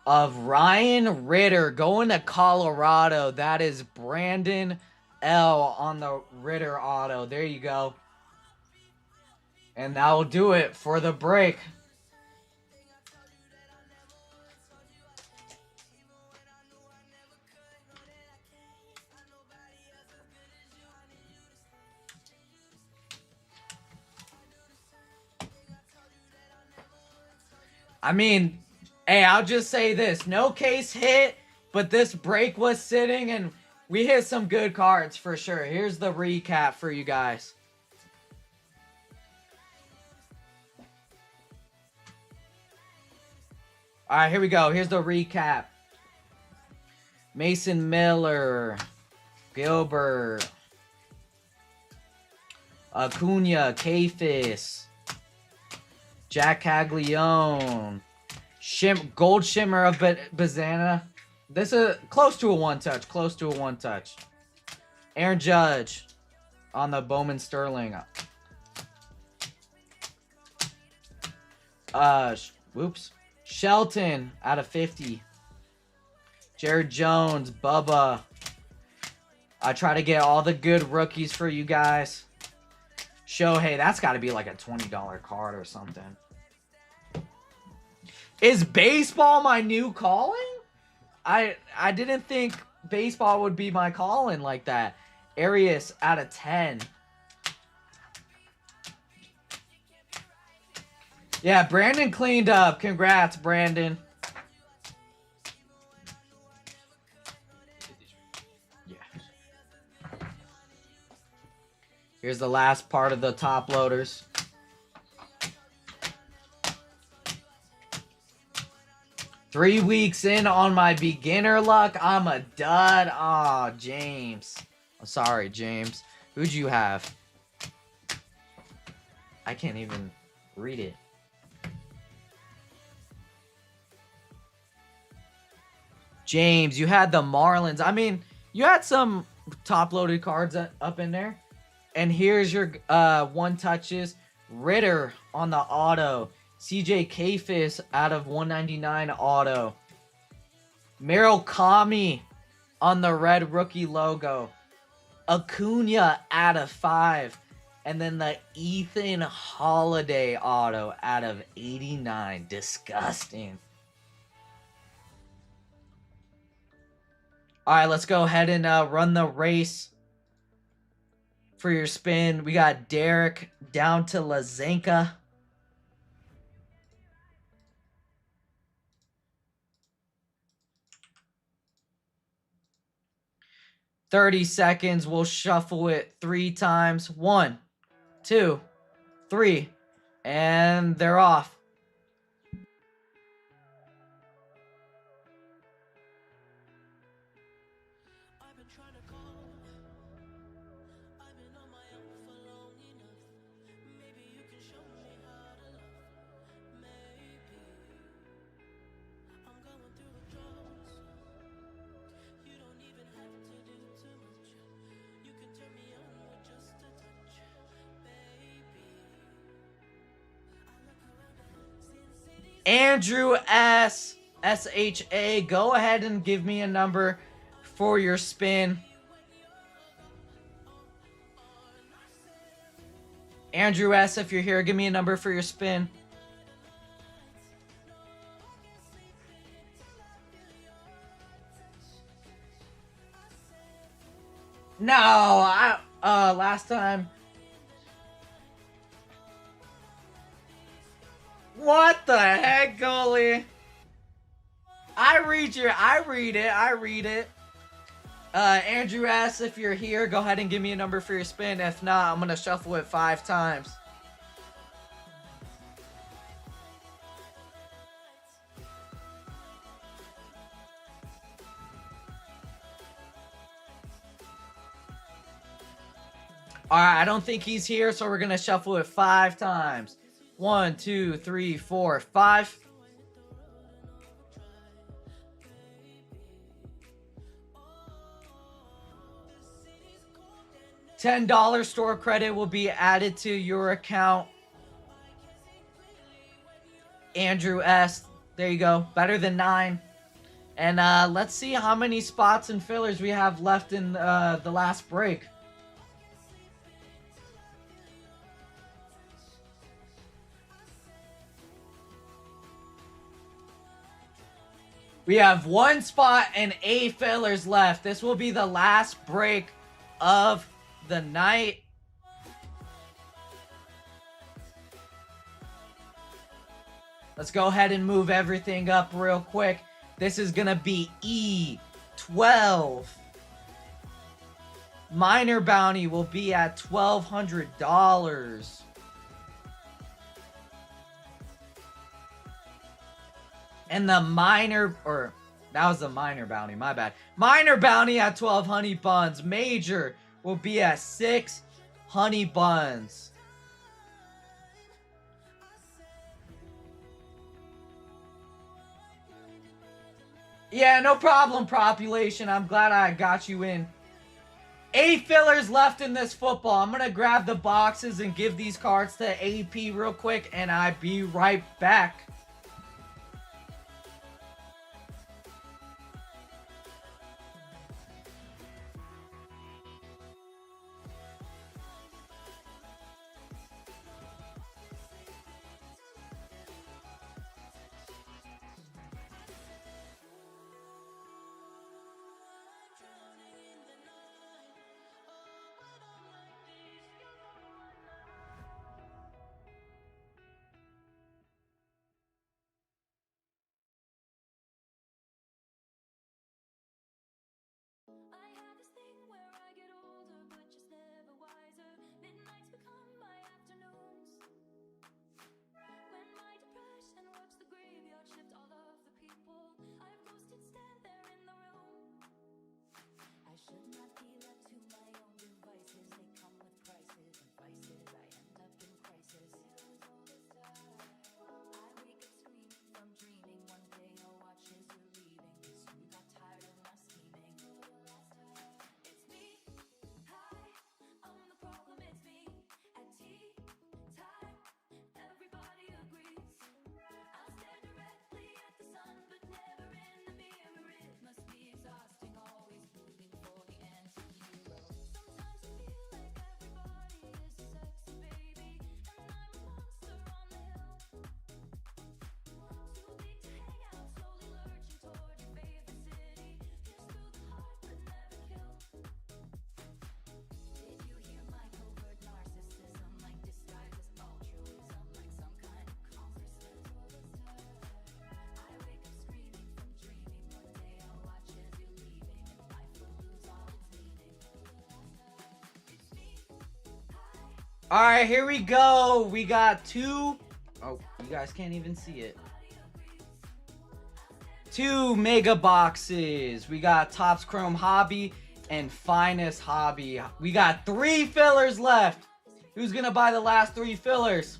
Of Ryan Ritter going to Colorado. That is Brandon L on the Ritter auto. There you go. And that will do it for the break. I mean, hey, I'll just say this. No case hit, but this break was sitting, and we hit some good cards for sure. Here's the recap for you guys. All right, here we go. Here's the recap. Mason Miller, Gilbert, Acuna, Kayfis, Jack Caglione, Gold shimmer of Bazana. This is close to a one-touch. Close to a one-touch. Aaron Judge on the Bowman Sterling. Whoops. Shelton out of 50. Jared Jones, Bubba. I try to get all the good rookies for you guys. Shohei, that's got to be like a $20 card or something. Is baseball my new calling? I didn't think baseball would be my calling like that. Arias out of 10. Yeah, Brandon cleaned up. Congrats, Brandon. Yeah. Here's the last part of the top loaders. Three weeks in on my beginner luck. I'm a dud. Aw, James. I'm sorry, James. Who'd you have? I can't even read it. James, you had the Marlins. I mean, you had some top-loaded cards up in there. And here's your one touches. Ritter on the auto. CJ Kafis out of 199 auto. Merrill Kami on the red rookie logo. Acuna out of 5. And then the Ethan Holiday auto out of 89. Disgusting. All right, let's go ahead and run the race for your spin. We got Derek down to Lazenka. $30. We'll shuffle it 3 times. 1, 2, 3, and they're off. Andrew S. SHA, go ahead and give me a number for your spin. Andrew S., if you're here, give me a number for your spin. No, last time. What the heck, goalie? I read it. Andrew S., if you're here, go ahead and give me a number for your spin. If not, I'm going to shuffle it 5 times. Alright, I don't think he's here, so we're going to shuffle it 5 times. 1, 2, 3, 4, 5. $10 store credit will be added to your account. Andrew S. There you go. Better than 9. And let's see how many spots and fillers we have left in the last break. We have 1 spot and 8 fillers left. This will be the last break of the night. Let's go ahead and move everything up real quick. This is going to be E12. Minor bounty will be at $1,200. And the minor, or that was the minor bounty, my bad. Minor bounty at 12 honey buns. Major will be at 6 honey buns. Yeah, no problem, population. I'm glad I got you in. 8 fillers left in this football. I'm going to grab the boxes and give these cards to AP real quick, and I'll be right back. I have this thing where I get older, but just never wiser. Midnights become my afternoons. When my depression works the graveyard shift, all of the people I've ghosted stand there in the room. I should not be left to my own devices. They come with prices and vices. I end up in crisis. I wake up screaming from dreaming. One day I'll watch as you're leaving. Soon got tired of my scheming. It's me. Hi, I'm the problem. It's me. At tea time, everybody agrees. I'll stare directly at the sun, but never in the mirror. It must be exhausting, always moving for the anti-hero. Sometimes I feel like everybody is a sexy baby, and I'm a monster on the hill. Too big to hang out, slowly lurching toward your favorite city. Pierce through the heart, but never kill. Did you hear my covert narcissism? Like disguised as altruism, like some kind of congressman. I wake up screaming from dreaming. One day I'll watch as you're leaving, and life will lose all its meaning. It's me. Hi. All right, here we go. We got 2. Oh, you guys can't even see it. 2 mega boxes. We got Topps Chrome Hobby and Finest Hobby. We got 3 fillers left. Who's gonna buy the last 3 fillers?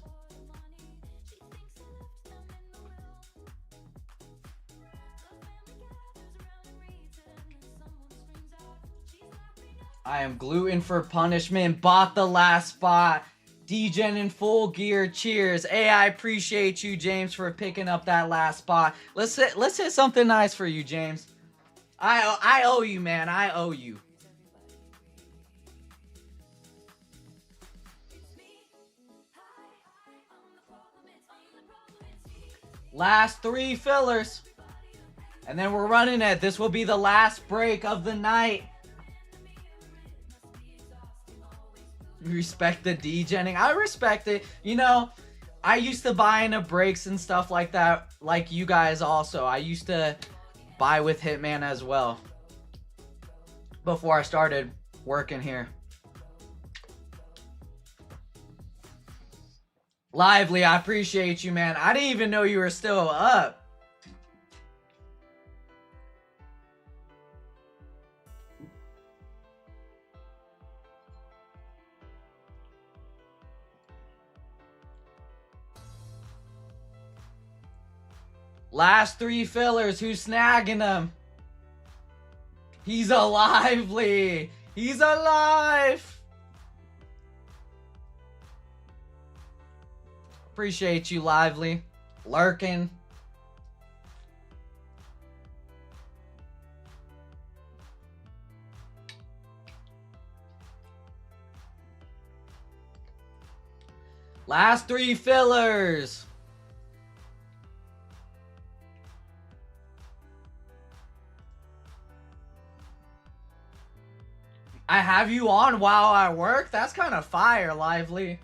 I am gluten for punishment. Bought the last spot. Degen in full gear. Cheers. Hey, I appreciate you, James, for picking up that last spot. Let's hit something nice for you, James. I owe you, man. I owe you. Last 3 fillers. And then we're running it. This will be the last break of the night. Respect the degenning. I respect it. You know, I used to buy into breaks and stuff like that, like you guys also. I used to buy with Hitman as well before I started working here. Lively, I appreciate you, man. I didn't even know you were still up. Last 3 fillers. Who's snagging them? He's a lively. He's alive. Appreciate you, lively. Lurking. Last 3 fillers. I have you on while I work? That's kind of fire, lively.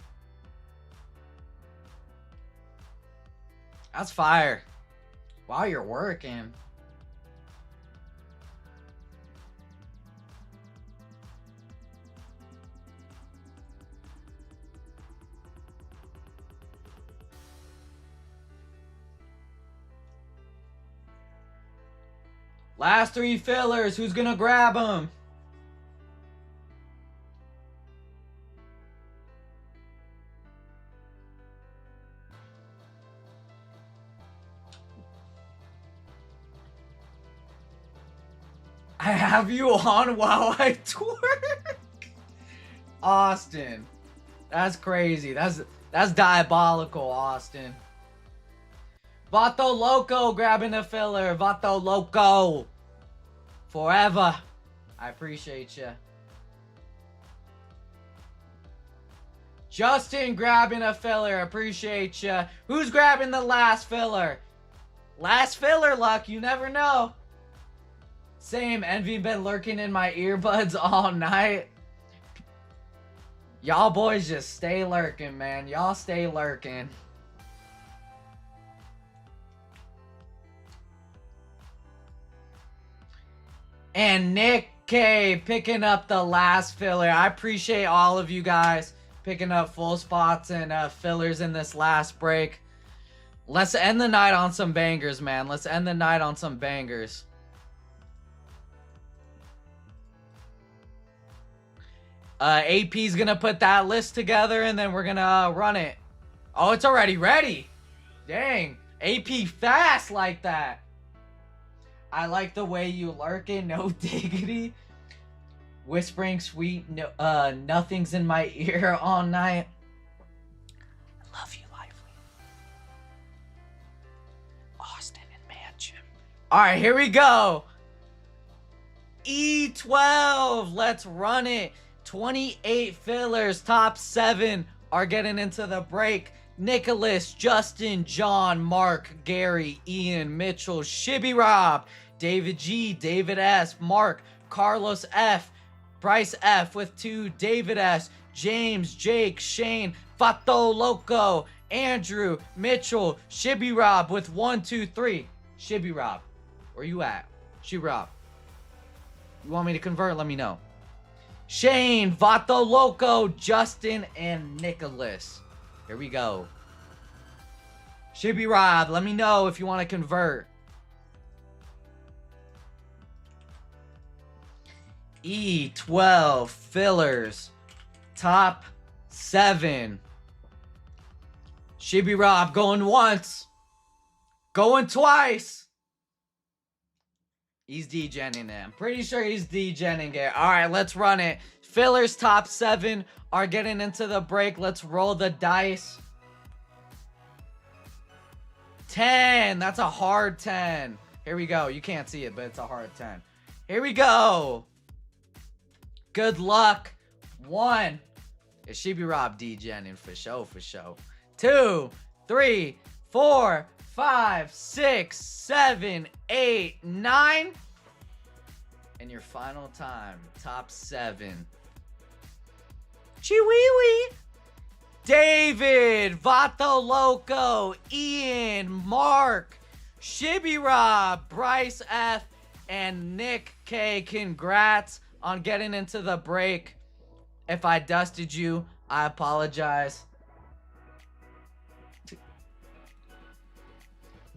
That's fire. While you're working. Last 3 fillers. Who's gonna grab them? I have you on while I twerk. Austin. That's crazy. That's diabolical, Austin. Vato Loco grabbing a filler. Vato Loco. Forever. I appreciate you. Justin grabbing a filler. Appreciate you. Who's grabbing the last filler? Last filler luck. You never know. Same. Envy been lurking in my earbuds all night. Y'all boys just stay lurking, man. Y'all stay lurking. And Nick K picking up the last filler. I appreciate all of you guys picking up full spots and fillers in this last break. Let's end the night on some bangers, man. Let's end the night on some bangers. AP's gonna put that list together and then we're gonna run it. Oh, it's already ready. Dang. AP fast like that. I like the way you lurking, no diggity. Whispering sweet nothings in my ear all night. I love you, Lively. Austin and Mansion. Alright, here we go. E12. Let's run it. 28 fillers. Top 7 are getting into the break. Nicholas, Justin, John, Mark, Gary, Ian, Mitchell, Shibby Rob, David G, David S, Mark, Carlos F, Bryce F with 2, David S, James, Jake, Shane, Fato Loco, Andrew, Mitchell, Shibby Rob with 1, 2, 3. Shibby Rob, where you at? Shibby Rob. You want me to convert? Let me know. Shane, Vato Loco, Justin, and Nicholas. Here we go. Shibby Rob, let me know if you want to convert. E12 fillers. Top 7. Shibby Rob going once. Going twice. He's degenning it. I'm pretty sure he's degenning it. Alright, let's run it. Fillers top 7 are getting into the break. Let's roll the dice. 10. That's a hard 10. Here we go. You can't see it, but it's a hard 10. Here we go. Good luck. 1. It should be Rob degenning for show, for show. 2, 3, 4, 5, 6, 7, 8, 9. And your final time, top 7. Chiwiwi. David, Vato Loco, Ian, Mark, Shibby Rob, Bryce F, and Nick K. Congrats on getting into the break. If I dusted you, I apologize.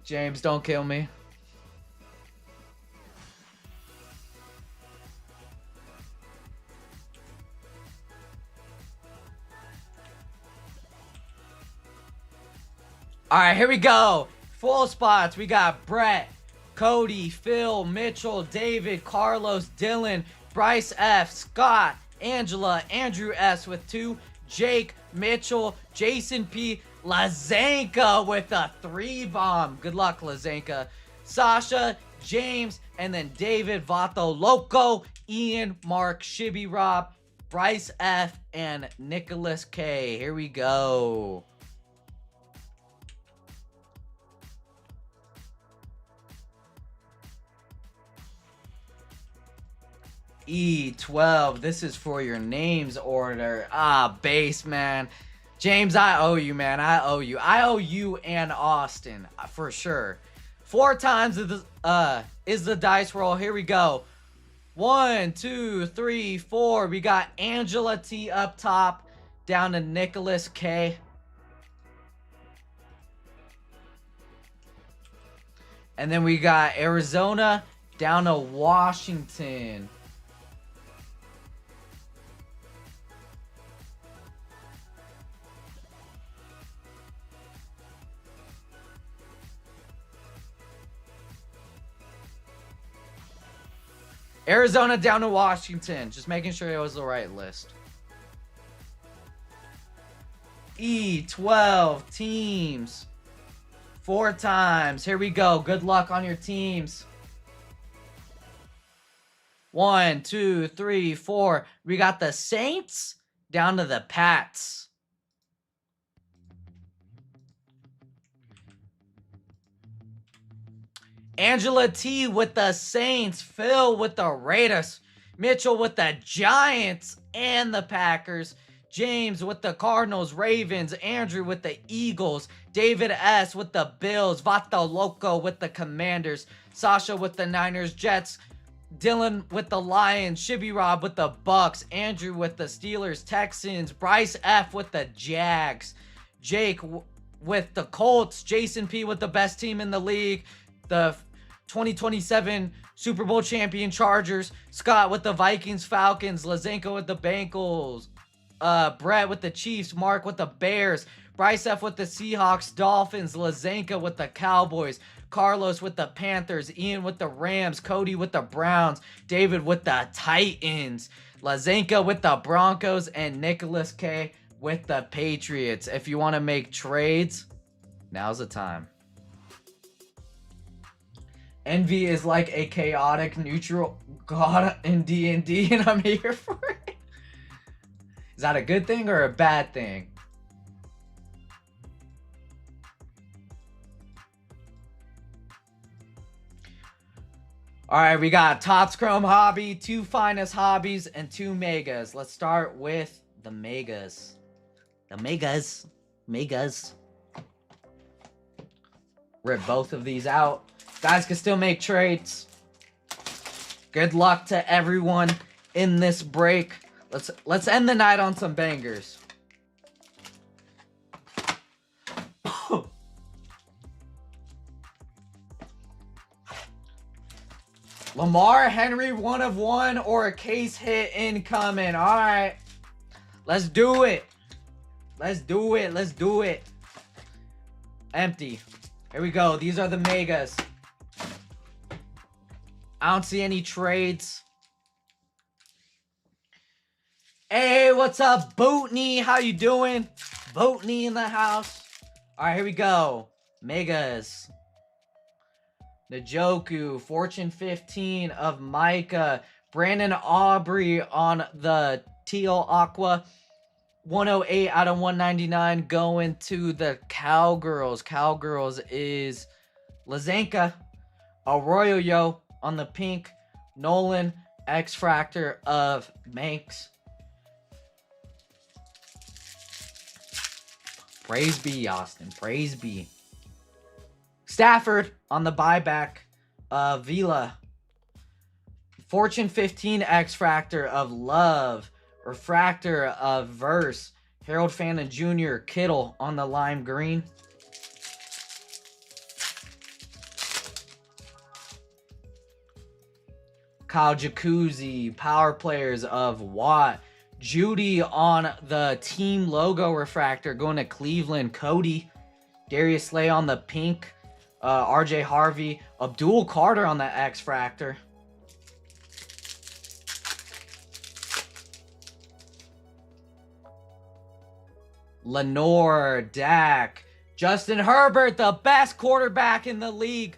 James, don't kill me. Alright, here we go. Full spots. We got Brett, Cody, Phil, Mitchell, David, Carlos, Dylan, Bryce F, Scott, Angela, Andrew S with 2, Jake, Mitchell, Jason P, Lazanka with a 3 bomb. Good luck, Lazanka. Sasha, James, and then David, Vato Loco, Ian, Mark, Shibby Rob, Bryce F, and Nicholas K. Here we go. E12, this is for your names order. Ah, base, man. James, I owe you, man. I owe you. I owe you and Austin, for sure. 4 times is the dice roll. Here we go. 1, 2, 3, 4. We got Angela T up top, down to Nicholas K. And then we got Arizona down to Washington. Arizona down to Washington. Just making sure it was the right list. E12 teams. 4 times. Here we go. Good luck on your teams. 1, 2, 3, 4. We got the Saints down to the Pats. Angela T with the Saints. Phil with the Raiders. Mitchell with the Giants and the Packers. James with the Cardinals, Ravens. Andrew with the Eagles. David S with the Bills. Vato Loco with the Commanders. Sasha with the Niners, Jets. Dylan with the Lions. Shibby Rob with the Bucks. Andrew with the Steelers, Texans. Bryce F with the Jags. Jake with the Colts. Jason P with the best team in the league. The 2027 Super Bowl champion Chargers. Scott with the Vikings, Falcons. Lazenko with the Bengals. Brett with the Chiefs. Mark with the Bears. Bryce F with the Seahawks, Dolphins. Lazenka with the Cowboys. Carlos with the Panthers. Ian with the Rams. Cody with the Browns. David with the Titans. Lazenka with the Broncos. And Nicholas K with the Patriots. If you want to make trades, now's the time. Envy is like a chaotic neutral god in D&D, and I'm here for it. Is that a good thing or a bad thing? All right, we got Topps Chrome Hobby, 2 Finest Hobbies, and 2 Megas. Let's start with the Megas. The Megas. Megas. Rip both of these out. Guys can still make trades. Good luck to everyone in this break. Let's end the night on some bangers. Lamar, Henry, 1 of 1, or a case hit incoming. All right. Let's do it. Let's do it. Let's do it. Empty. Here we go. These are the Megas. I don't see any trades. Hey, what's up, Bootney? How you doing? Bootney in the house. All right, here we go. Megas. Njoku, Fortune 15 of Micah. Brandon Aubrey on the Teal Aqua. 108 out of 199 going to the Cowgirls. Cowgirls is Lazenka. Arroyo on the pink. Nolan, X-Fractor of Manx. Praise be, Austin. Praise be. Stafford on the buyback. Vila. Fortune 15 X-Fractor of Love. Refractor of Verse. Harold Fannin Jr. Kittle on the lime green. Kyle Jacuzzi. Power players of Watt. Judy on the team logo refractor going to Cleveland. Cody. Darius Slay on the pink. RJ Harvey. Abdul Carter on the X-Fractor. Lenore, Dak, Justin Herbert, the best quarterback in the league.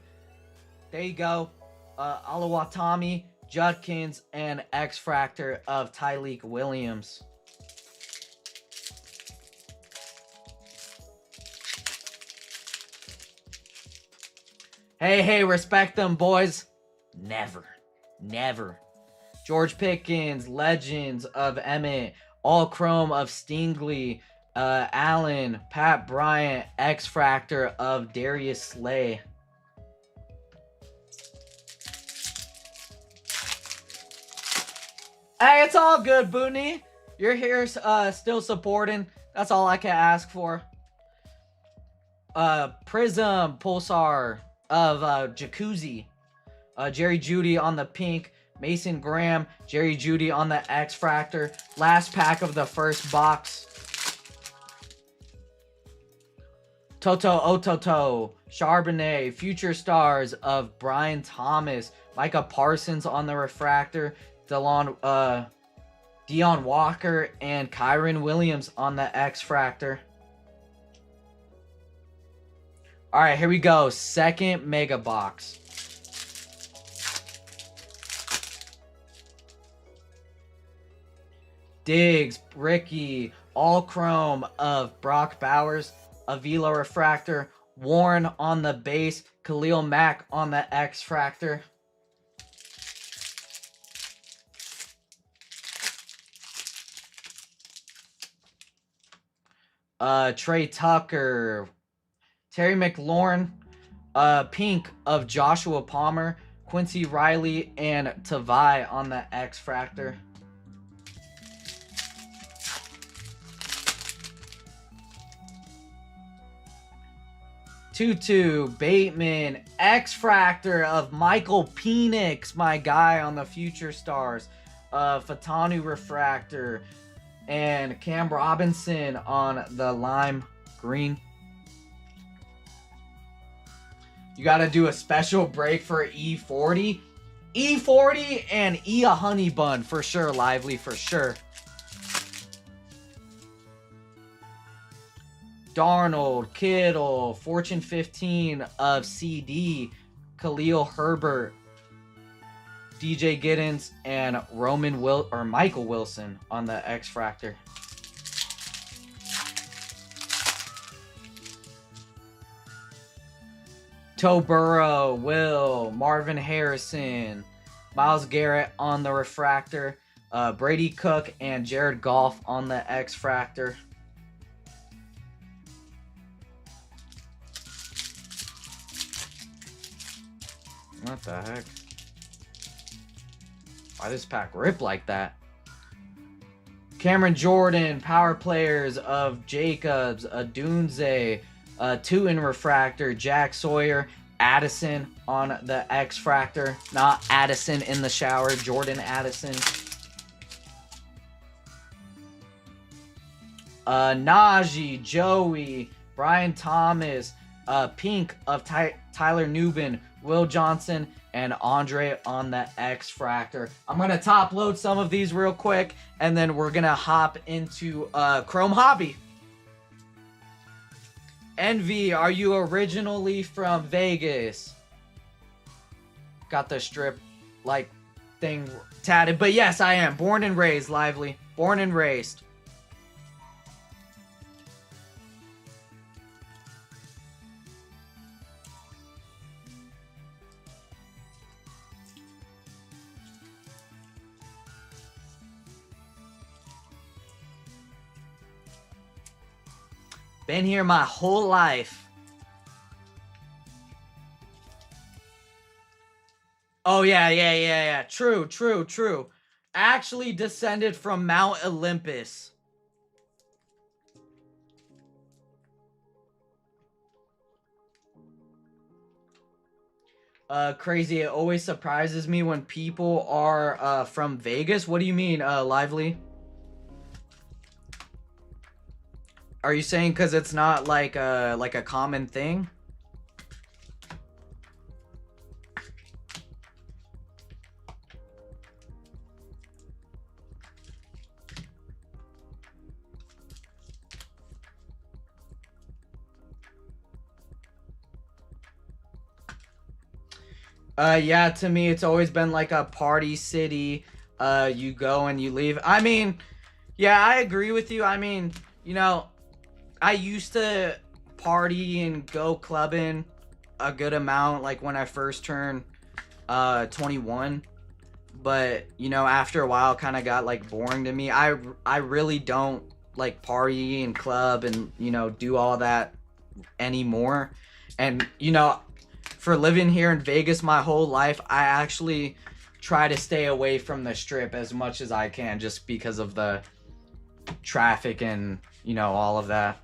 There you go. Alawatami, Judkins, and X-Fractor of Tyleek Williams. Hey, respect them, boys. Never. George Pickens, Legends of Emmett, All Chrome of Stingley, Allen, Pat Bryant, X-Fractor of Darius Slay. Hey, it's all good, Booney. You're here still supporting. That's all I can ask for. Prism, Pulsar of Jacuzzi. Jerry Judy on the pink. Mason Graham, Jerry Judy on the X-Fractor. Last pack of the first box. Toto Ototo, Charbonnet, Future Stars of Brian Thomas, Micah Parsons on the refractor, Dion Walker, and Kyron Williams on the X-Fractor. All right, here we go. Second mega box. Diggs, Ricky, all chrome of Brock Bowers, Avila refractor, Warren on the base, Khalil Mack on the X-Fractor. Trey Tucker, Terry McLaurin, pink of Joshua Palmer, Quincy Riley, and Tavai on the X-Fractor. Tutu, Bateman, X-Fractor of Michael Penix, my guy on the Future Stars. Fatanu refractor, and Cam Robinson on the lime green. You got to do a special break for E40. E40 and E a honey bun for sure, Lively for sure. Darnold, Kittle, Fortune 15 of CD, Khalil Herbert, DJ Giddens, and Michael Wilson on the X-Fractor. Toe Burrow, Will, Marvin Harrison, Myles Garrett on the refractor, Brady Cook and Jared Goff on the X-Fractor. What the heck? Why does pack rip like that? Cameron Jordan, power players of Jacobs, Adunze, Tootin refractor, Jack Sawyer, Addison on the X-Fractor. Not Addison in the shower, Jordan Addison. Najee, Joey, Brian Thomas, pink of Tyler Nubin, Will Johnson, and Andre on the X-Fractor. I'm going to top load some of these real quick, and then we're going to hop into Chrome Hobby. Envy, are you originally from Vegas? Got the strip like thing tatted, but yes, I am. Born and raised, Lively. Born and raised. Been here my whole life. Oh, yeah. True. Actually descended from Mount Olympus. Crazy. It always surprises me when people are from Vegas. What do you mean, Lively? Are you saying because it's not like a common thing? Yeah, to me, it's always been like a party city. You go and you leave. I mean, yeah, I agree with you. I mean, you know, I used to party and go clubbing a good amount, like when I first turned 21. But, you know, after a while, kind of got like boring to me. I really don't like party and club and, you know, do all that anymore. And, you know, for living here in Vegas my whole life, I actually try to stay away from the strip as much as I can just because of the traffic and, you know, all of that.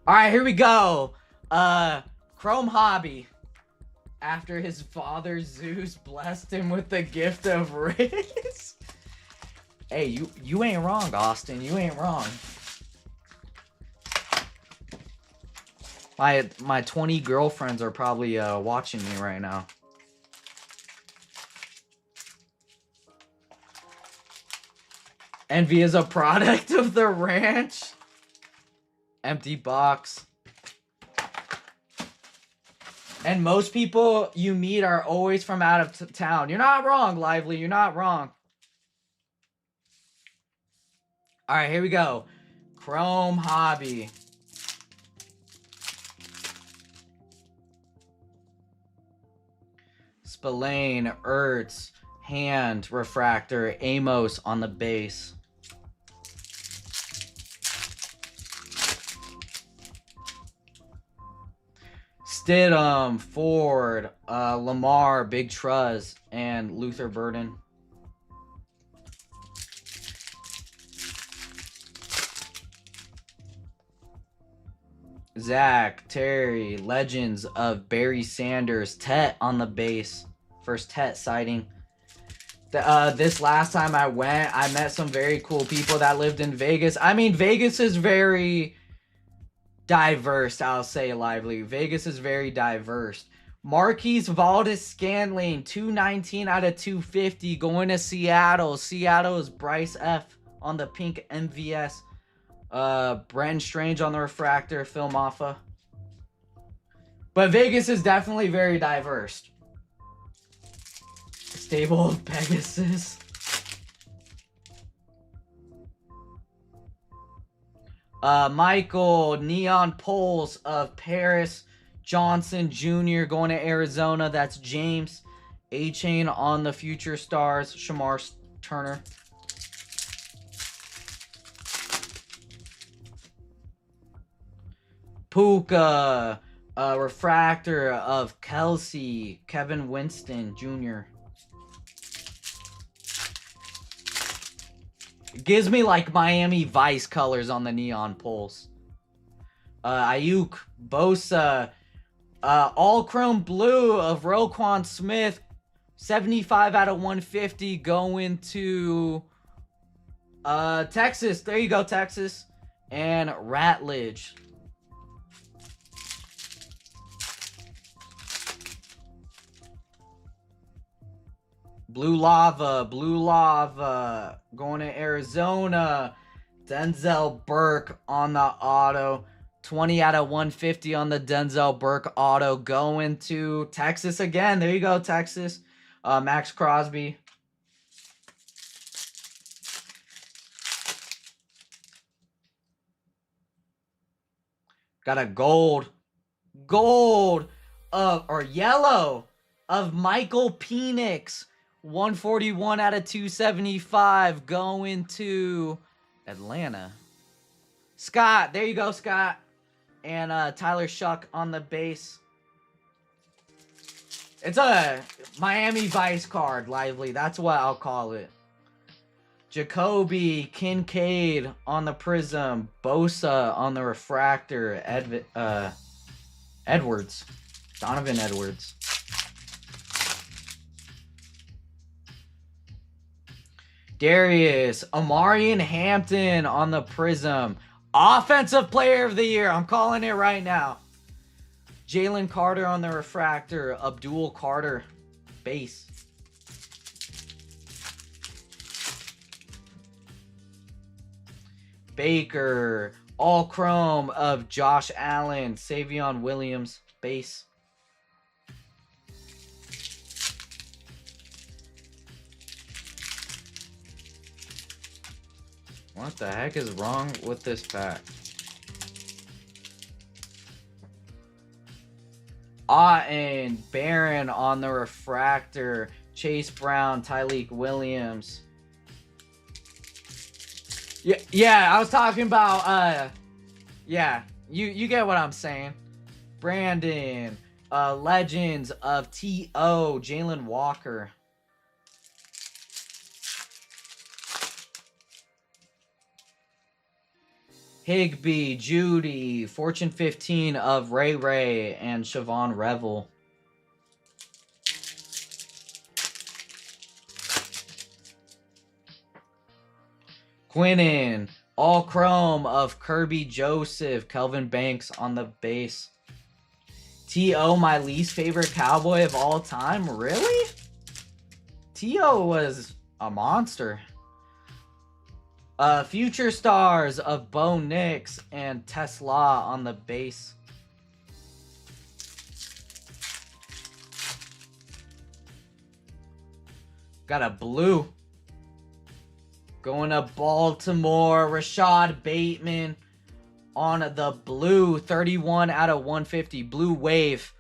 All right, here we go. Chrome Hobby. After his father Zeus blessed him with the gift of Riz. Hey, you ain't wrong, Austin. You ain't wrong. My 20 girlfriends are probably watching me right now. Envy is a product of the ranch. Empty box. And most people you meet are always from out of town. You're not wrong, Lively. You're not wrong. All right, here we go. Chrome Hobby. Spillane, Ertz, Hand, Refractor, Amos on the base. Stidham, Ford, Lamar, Big Truz, and Luther Burden. Zach, Terry, Legends of Barry Sanders, Tet on the base. First Tet sighting. This last time I went, I met some very cool people that lived in Vegas. I mean, Vegas is very diverse, I'll say, Lively. Vegas is very diverse. Marquise Valdez-Scantling, 219 out of 250, going to Seattle. Seattle's Bryce F. on the pink MVS. Brenton Strange on the refractor, Phil Maffa. But Vegas is definitely very diverse. Stable of Pegasus. Michael, Neon Poles of Paris. Johnson Jr. going to Arizona. That's James. A-Chain on the Future Stars. Shamar Turner. Puka. Refractor of Kelsey. Kevin Winston Jr. It gives me like Miami Vice colors on the Neon Pulse. Ayuk, Bosa, all chrome blue of Roquan Smith, 75 out of 150 going to Texas. There you go, Texas. And Ratledge. Blue Lava, going to Arizona. Denzel Burke on the auto. 20 out of 150 on the Denzel Burke auto. Going to Texas again. There you go, Texas. Max Crosby. Got a gold or yellow of Michael Penix. 141 out of 275 going to Atlanta. Scott, there you go, Scott. And Tyler Shuck on the base. It's a Miami Vice card, Lively. That's what I'll call it. Jacoby, Kincaid on the Prism. Bosa on the Refractor. Edwards. Donovan Edwards. Darius, Amarian Hampton on the Prism. Offensive Player of the Year. I'm calling it right now. Jalen Carter on the Refractor. Abdul Carter. Base. Baker. All chrome of Josh Allen. Savion Williams. Base. What the heck is wrong with this pack? And Barron on the Refractor. Chase Brown, Tyleek Williams. Yeah, I was talking about, yeah, you get what I'm saying. Brandon, Legends of T.O., Jalen Walker. Higbee, Judy, Fortune 15 of Ray Ray, and Siobhan Revel. Quinnen, all chrome of Kirby Joseph, Kelvin Banks on the base. T.O., my least favorite Cowboy of all time? Really? T.O. was a monster. Future stars of Bo Nix and Tesla on the base. Got a blue. Going to Baltimore. Rashad Bateman on the blue. 31 out of 150. Blue wave.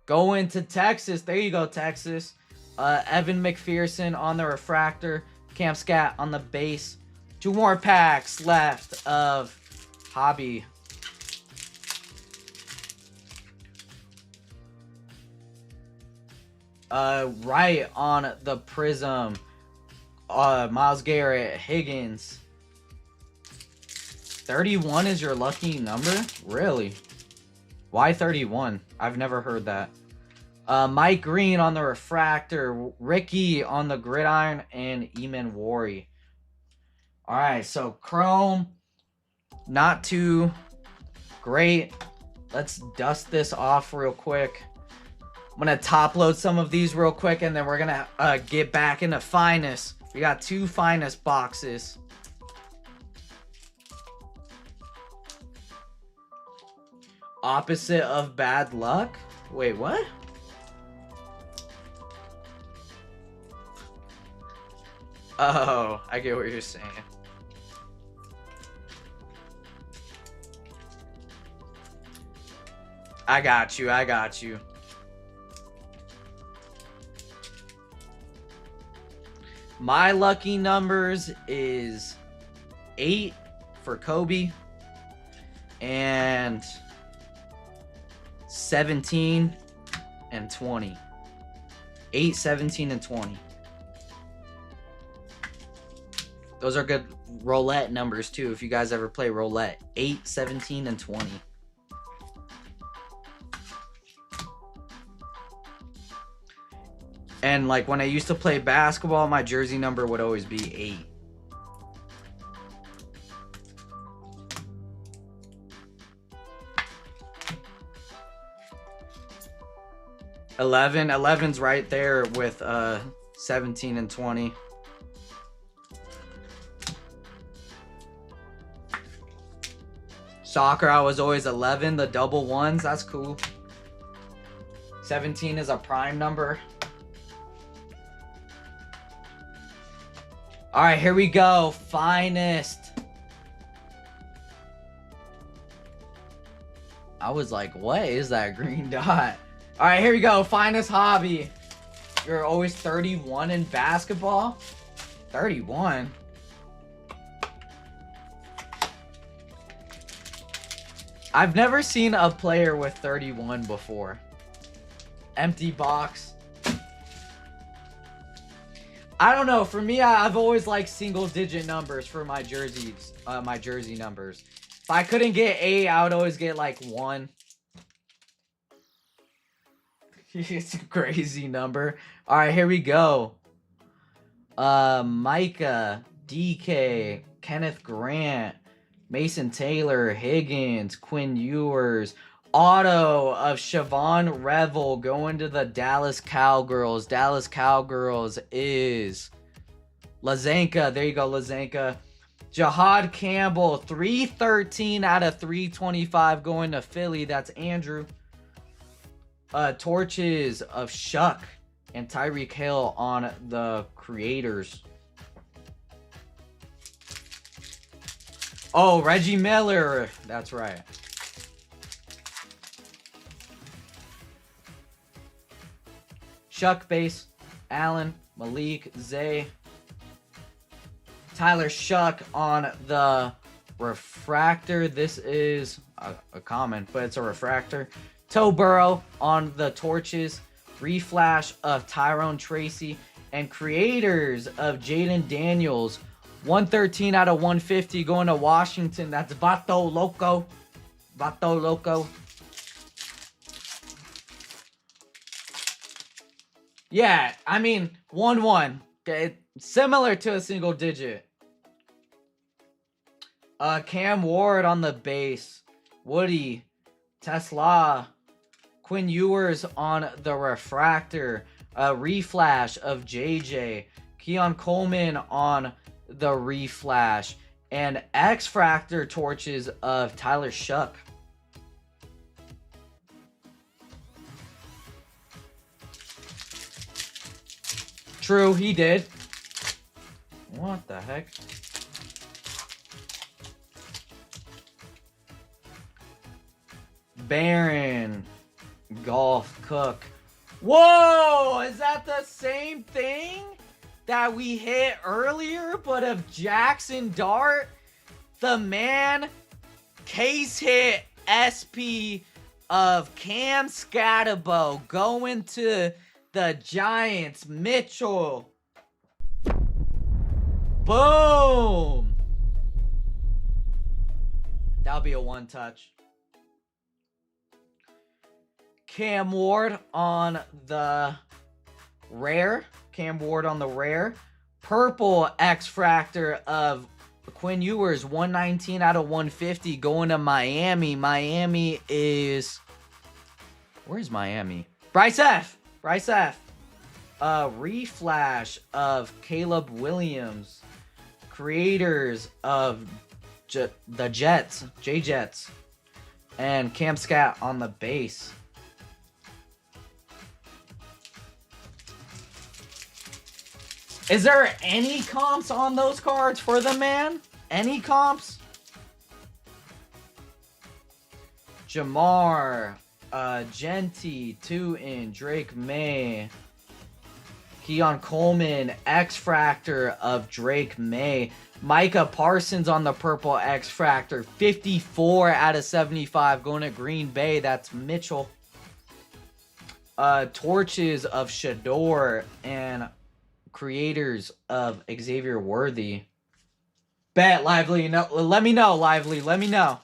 Going to Texas. There you go, Texas. Evan McPherson on the refractor. Cam Scat on the base. 2 more packs left of Hobby. Right on the prism. Myles Garrett, Higgins. 31 is your lucky number? Really? Why 31? I've never heard that. Mike Green on the refractor. Ricky on the gridiron. And Eamon Wari. Alright, so Chrome. Not too great. Let's dust this off real quick. I'm going to top load some of these real quick. And then we're going to get back into Finest. We got 2 Finest boxes. Opposite of bad luck? Wait, what? Oh, I get what you're saying. I got you. I got you. My lucky numbers is 8 for Kobe and 17 and 20. 8, 17, and 20. Those are good roulette numbers too if you guys ever play roulette. 8, 17, and 20. And like when I used to play basketball, my jersey number would always be 8. Eleven's right there with 17 and 20. Soccer, I was always 11. The double ones, that's cool. 17 is a prime number. All right, here we go. Finest. I was like, what is that green dot? All right, here we go. Finest hobby. You're always 31 in basketball. 31. I've never seen a player with 31 before. Empty box. I don't know. For me, I've always liked single-digit numbers for my jerseys, my jersey numbers. If I couldn't get 8, I would always get like 1. It's a crazy number. All right, here we go. Micah, DK, Kenneth Grant, Mason Taylor, Higgins, Quinn Ewers. Auto of Siobhan Revel going to the Dallas Cowgirls. Dallas Cowgirls is Lazenka. There you go, Lazenka. Jahad Campbell, 313 out of 325 going to Philly. That's Andrew. Torches of Shuck and Tyreek Hill on the Creators. Oh, Reggie Miller. That's right. Shuck base, Allen, Malik, Zay, Tyler Shuck on the refractor. This is a common, but it's a refractor. Toe Burrow on the torches. Reflash of Tyrone Tracy. And creators of Jaden Daniels. 113 out of 150 going to Washington. That's Vato Loco. Vato Loco. Yeah, I mean, 1-1. Okay, similar to a single digit. Cam Ward on the base. Woody. Tesla. Quinn Ewers on the refractor. Reflash of JJ. Keon Coleman on the reflash. And X-Fractor torches of Tyler Shuck. True, he did. What the heck? Baron. Golf Cook. Whoa! Is that the same thing that we hit earlier, but of Jackson Dart? The man case hit SP of Cam Scatterbo going to the Giants. Mitchell. Boom! That'll be a one touch. Cam Ward on the rare. Cam Ward on the rare. Purple X-Fractor of Quinn Ewers. 119 out of 150 going to Miami. Miami is... Where's Miami? Bryce F. Bryce F. Reflash of Caleb Williams. Creators of the Jets. J-Jets. And Cam Scat on the base. Is there any comps on those cards for the man? Any comps? Jamar, Genty, 2-in, Drake May, Keon Coleman, X-Fractor of Drake May, Micah Parsons on the purple X-Fractor, 54 out of 75 going to Green Bay. That's Mitchell. Torches of Shador and creators of Xavier Worthy. Bet, Lively. No, let me know, Lively. Let me know.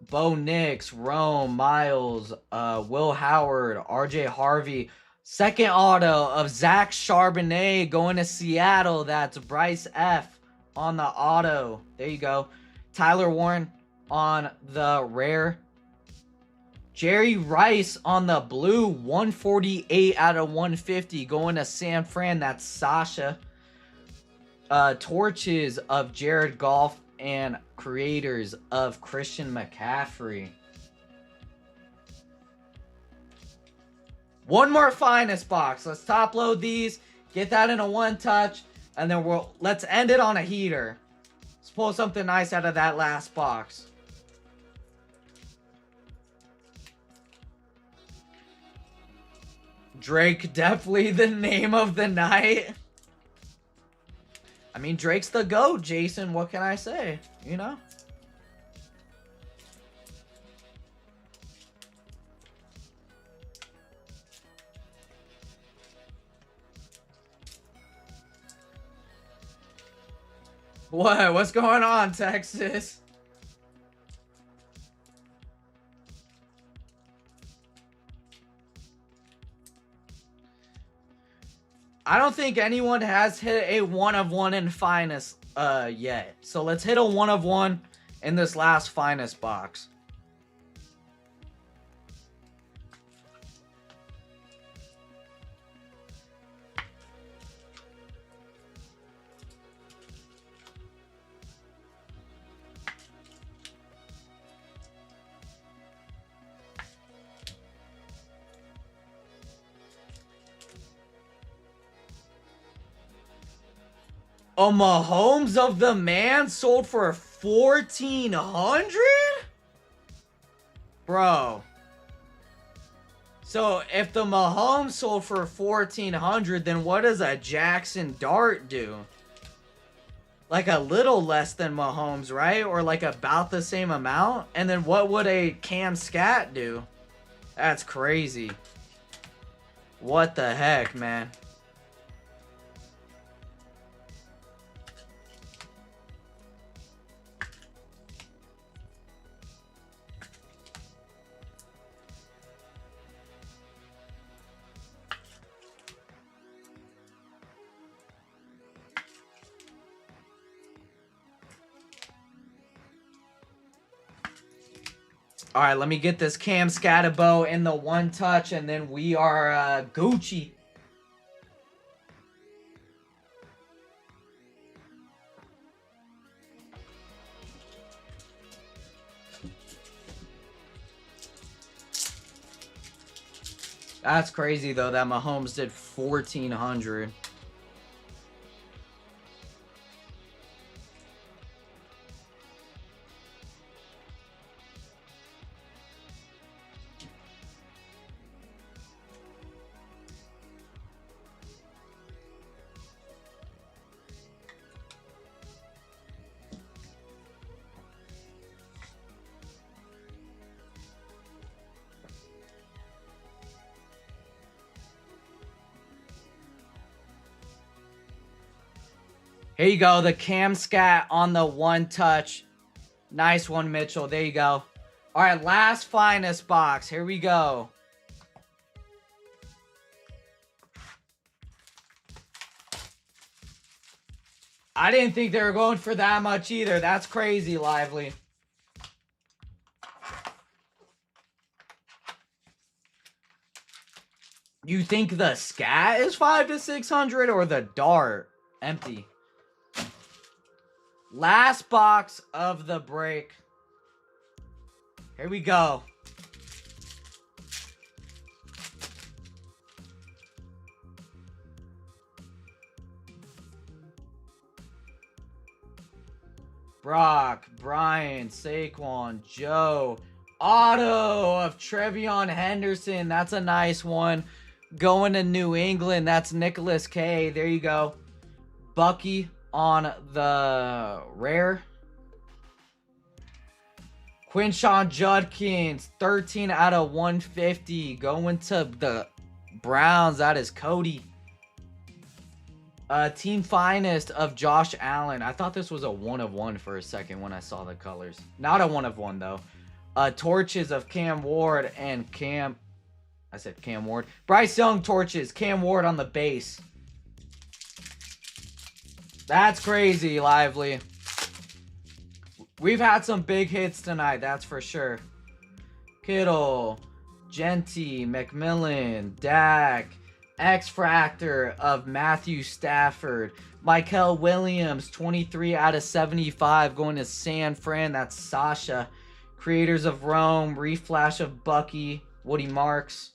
Bo Nix, Rome, Miles, Will Howard, RJ Harvey. Second auto of Zach Charbonnet going to Seattle. That's Bryce F. on the auto. There you go. Tyler Warren on the rare. Jerry Rice on the blue, 148 out of 150 going to San Fran. That's Sasha. Torches of Jared Goff and creators of Christian McCaffrey. One more finest box. Let's top load these, get that in a one touch, and then let's end it on a heater. Let's pull something nice out of that last box. Drake, definitely the name of the night. I mean, Drake's the GOAT, Jason. What can I say? You know? What? What's going on, Texas? I don't think anyone has hit a 1 of 1 in finest yet. So let's hit a 1 of 1 in this last finest box. A Mahomes of the man sold for 1,400? Bro. So if the Mahomes sold for 1,400, then what does a Jackson Dart do? Like a little less than Mahomes, right? Or like about the same amount? And then what would a Cam Scat do? That's crazy. What the heck, man? All right, let me get this Cam Scatterbo in the one touch, and then we are Gucci. That's crazy, though, that Mahomes did 1,400. Here you go, the Cam Scat on the one touch. Nice one, Mitchell. There you go. All right, last finest box. Here we go. I didn't think they were going for that much either. That's crazy, Lively. You think the Scat is 500 to 600 or the Dart? Empty. Last box of the break. Here we go. Brock, Brian, Saquon, Joe. Auto of Trevion Henderson. That's a nice one. Going to New England. That's Nicholas K. There you go. Bucky on the rare. Quinshon Judkins, 13 out of 150. Going to the Browns. That is Cody. Team finest of Josh Allen. I thought this was a 1 of 1 for a second when I saw the colors. Not a 1 of 1 though. Torches of Cam Ward and Cam. I said Cam Ward. Bryce Young torches. Cam Ward on the base. That's crazy, Lively. We've had some big hits tonight, that's for sure. Kittle, Genty, McMillan, Dak, X-Fractor of Matthew Stafford, Michael Williams, 23 out of 75, going to San Fran. That's Sasha. Creators of Rome, Reflash of Bucky, Woody Marks.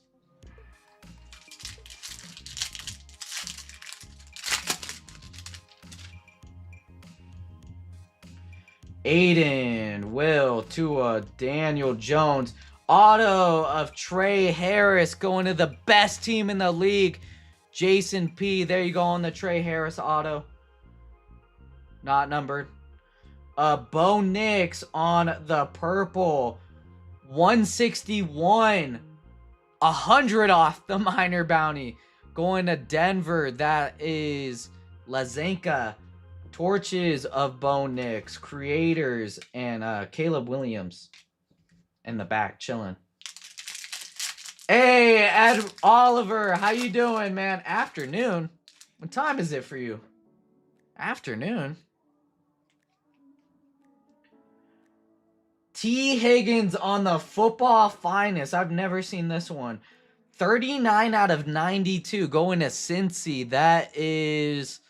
Aiden, Will, Tua, Daniel Jones. Auto of Trey Harris going to the best team in the league. Jason P. There you go on the Trey Harris auto. Not numbered. Bo Nix on the purple. 161. 100 off the minor bounty. Going to Denver. That is Lazenka. Torches of Bo Nix, Creators, and Caleb Williams in the back chilling. Hey, Ed Oliver, how you doing, man? Afternoon? What time is it for you? Afternoon? T. Higgins on the football finest. I've never seen this one. 39 out of 92 going to Cincy. That is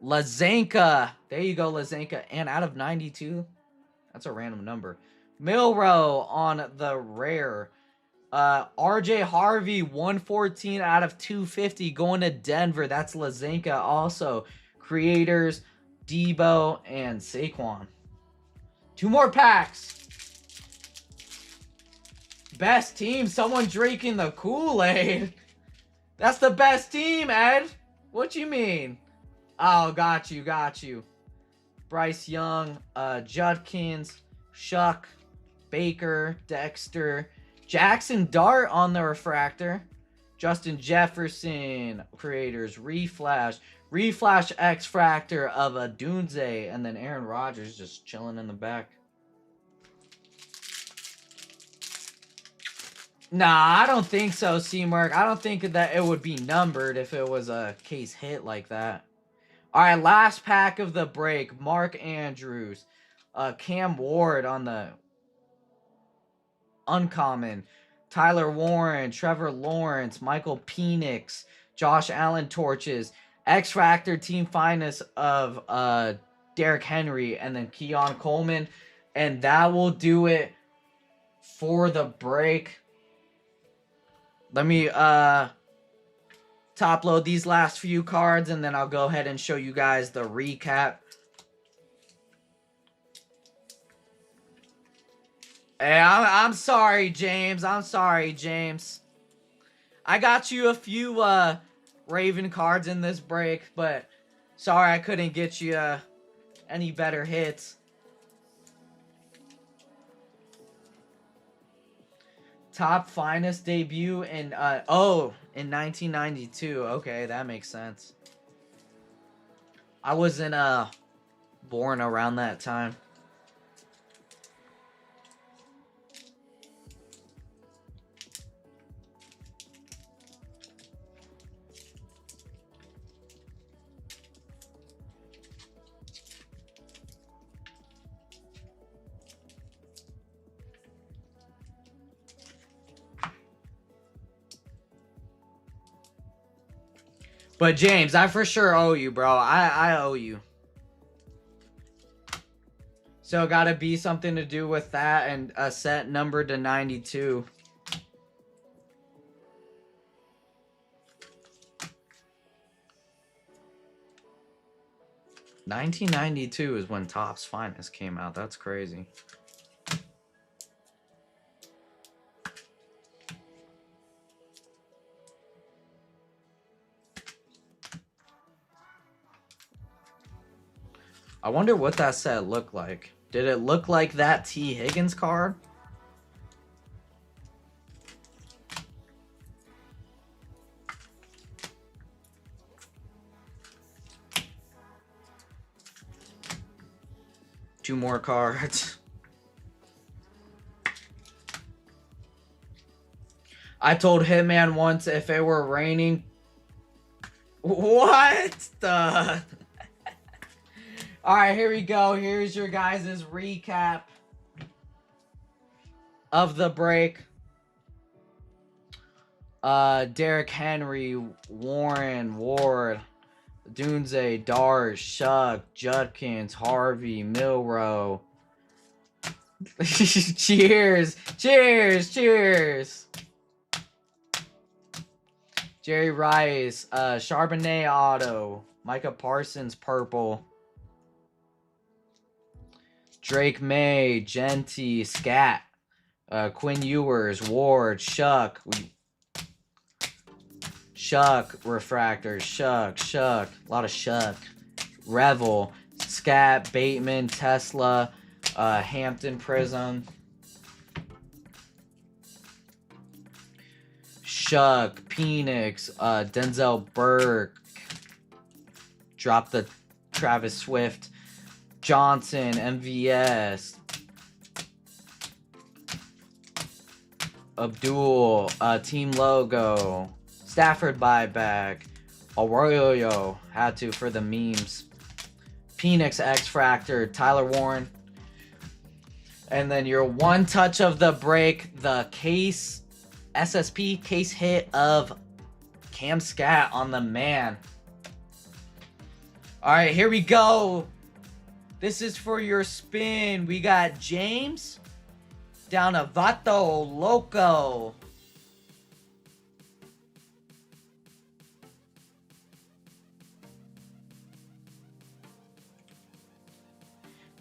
Lazenka. There you go, Lazenka. And out of 92, that's a random number. Milrow on the rare. RJ Harvey, 114 out of 250 going to Denver. That's Lazenka also. Creators, Debo, and Saquon. 2 more packs. Best team. Someone drinking the Kool-Aid. That's the best team, Ed. What you mean? Oh, got you. Bryce Young, Judkins, Shuck, Baker, Dexter, Jackson Dart on the refractor, Justin Jefferson, Creators, Reflash X-Fractor of a Dunze, and then Aaron Rodgers just chilling in the back. Nah, I don't think so, C-Mark. I don't think that it would be numbered if it was a case hit like that. All right, last pack of the break. Mark Andrews. Cam Ward on the... uncommon. Tyler Warren, Trevor Lawrence, Michael Penix, Josh Allen torches, X Factor team finest of Derrick Henry, and then Keon Coleman. And that will do it for the break. Let me top load these last few cards, and then I'll go ahead and show you guys the recap. Hey, I'm sorry, James. I'm sorry, James. I got you a few Raven cards in this break, but sorry I couldn't get you any better hits. Top finest debut in in 1992. Okay, that makes sense. I wasn't born around that time. But James, I for sure owe you, bro. I owe you. So gotta be something to do with that and a set number to 92. $1992 is when Topps Finest came out. That's crazy. I wonder what that set looked like. Did it look like that T. Higgins card? Two more cards. I told Hitman once if it were raining. What the? Alright, here we go. Here's your guys' recap of the break. Derrick Henry, Warren, Ward, Dunze, Darsh, Shuck, Judkins, Harvey, Milrow. Cheers! Cheers! Cheers! Jerry Rice, Charbonnet auto, Micah Parsons purple, Drake May, Genty, Scat, Quinn Ewers, Ward, Shuck, Refractor, Shuck, a lot of Shuck, Revel, Scat, Bateman, Tesla, Hampton Prism, Shuck, Penix, Denzel Burke, drop the Travis Swift, Johnson, MVS, Abdul, team logo, Stafford buyback, Arroyo, had to for the memes, Penix X Fractor, Tyler Warren, and then your one touch of the break, the case, SSP case hit of Cam Scat on the man. All right, here we go. This is for your spin. We got James down to Vato Loco.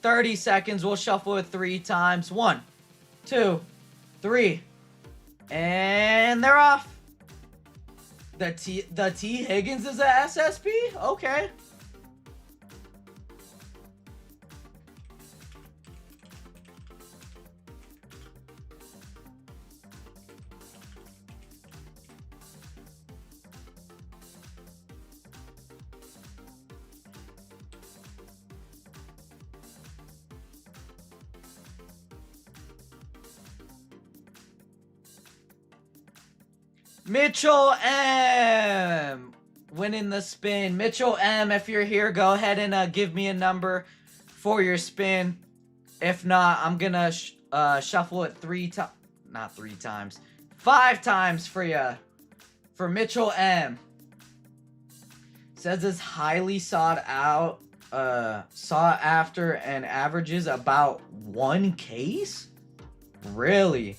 $30 seconds. We'll shuffle it 3 times. 1, 2, 3. And they're off. The T. Higgins is a SSP? Okay. Mitchell M. winning the spin. Mitchell M, if you're here, go ahead and give me a number for your spin. If not, I'm going to shuffle it 3 times. not 3 times. 5 times for ya. For Mitchell M. Says it's highly sought after and averages about 1 case? Really?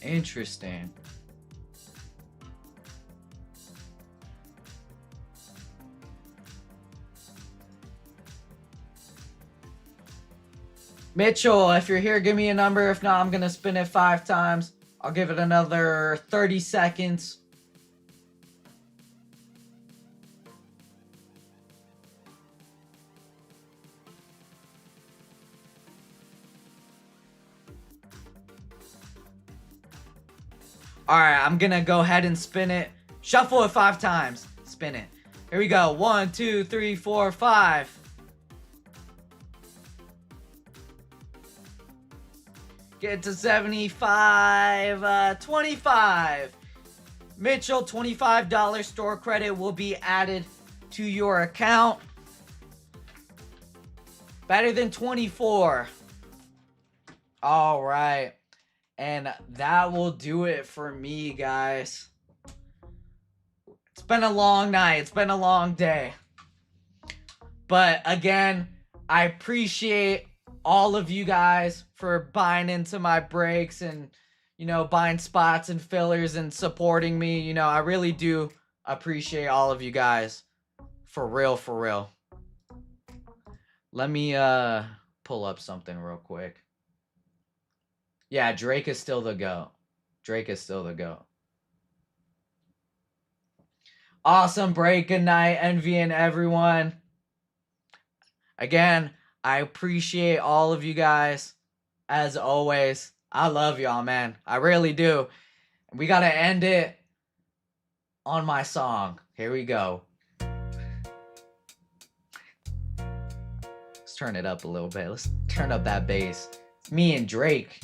Interesting. Mitchell, if you're here, give me a number. If not, I'm going to spin it 5 times. I'll give it another 30 seconds. Alright, I'm going to go ahead and spin it. Shuffle it 5 times. Spin it. Here we go. 1, 2, 3, 4, 5. Get to 75, 25. Mitchell, $25 store credit will be added to your account. Better than 24. All right. And that will do it for me, guys. It's been a long night. It's been a long day. But again, I appreciate all of you guys for buying into my breaks and, you know, buying spots and fillers and supporting me. You know, I really do appreciate all of you guys. For real, for real. Let me pull up something real quick. Yeah, Drake is still the GOAT. Drake is still the GOAT. Awesome break. Good night, Envy and everyone. Again, I appreciate all of you guys. As always, I love y'all, man. I really do. We got to end it on my song. Here we go. Let's turn it up a little bit. Let's turn up that bass. It's me and Drake.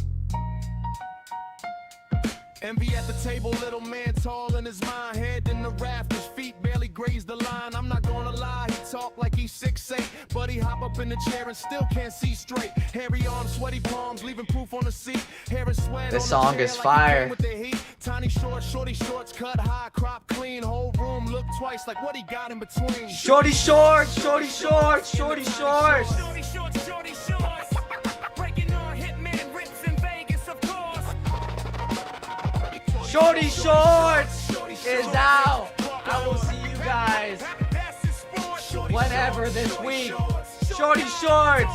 Envy at the table, little man tall in his mind, head in the rafters, feet barely graze the line. I'm not gonna lie, he talk like he's 6'8", but he hop up in the chair and still can't see straight. Hairy arms, sweaty palms, leaving proof on the seat. Hair and sweat. This song is fire. With the heat. Tiny shorts, shorty shorts, cut high, crop clean. Whole room look twice like what he got in between. Shorty shorts, shorty shorts, shorty shorts. Shorty shorts, shorty shorts. Breaking on Hitman rips in Vegas, of course. Shorty Shorts is out. I will see you guys whenever this week. Shorty Shorts.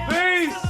Peace.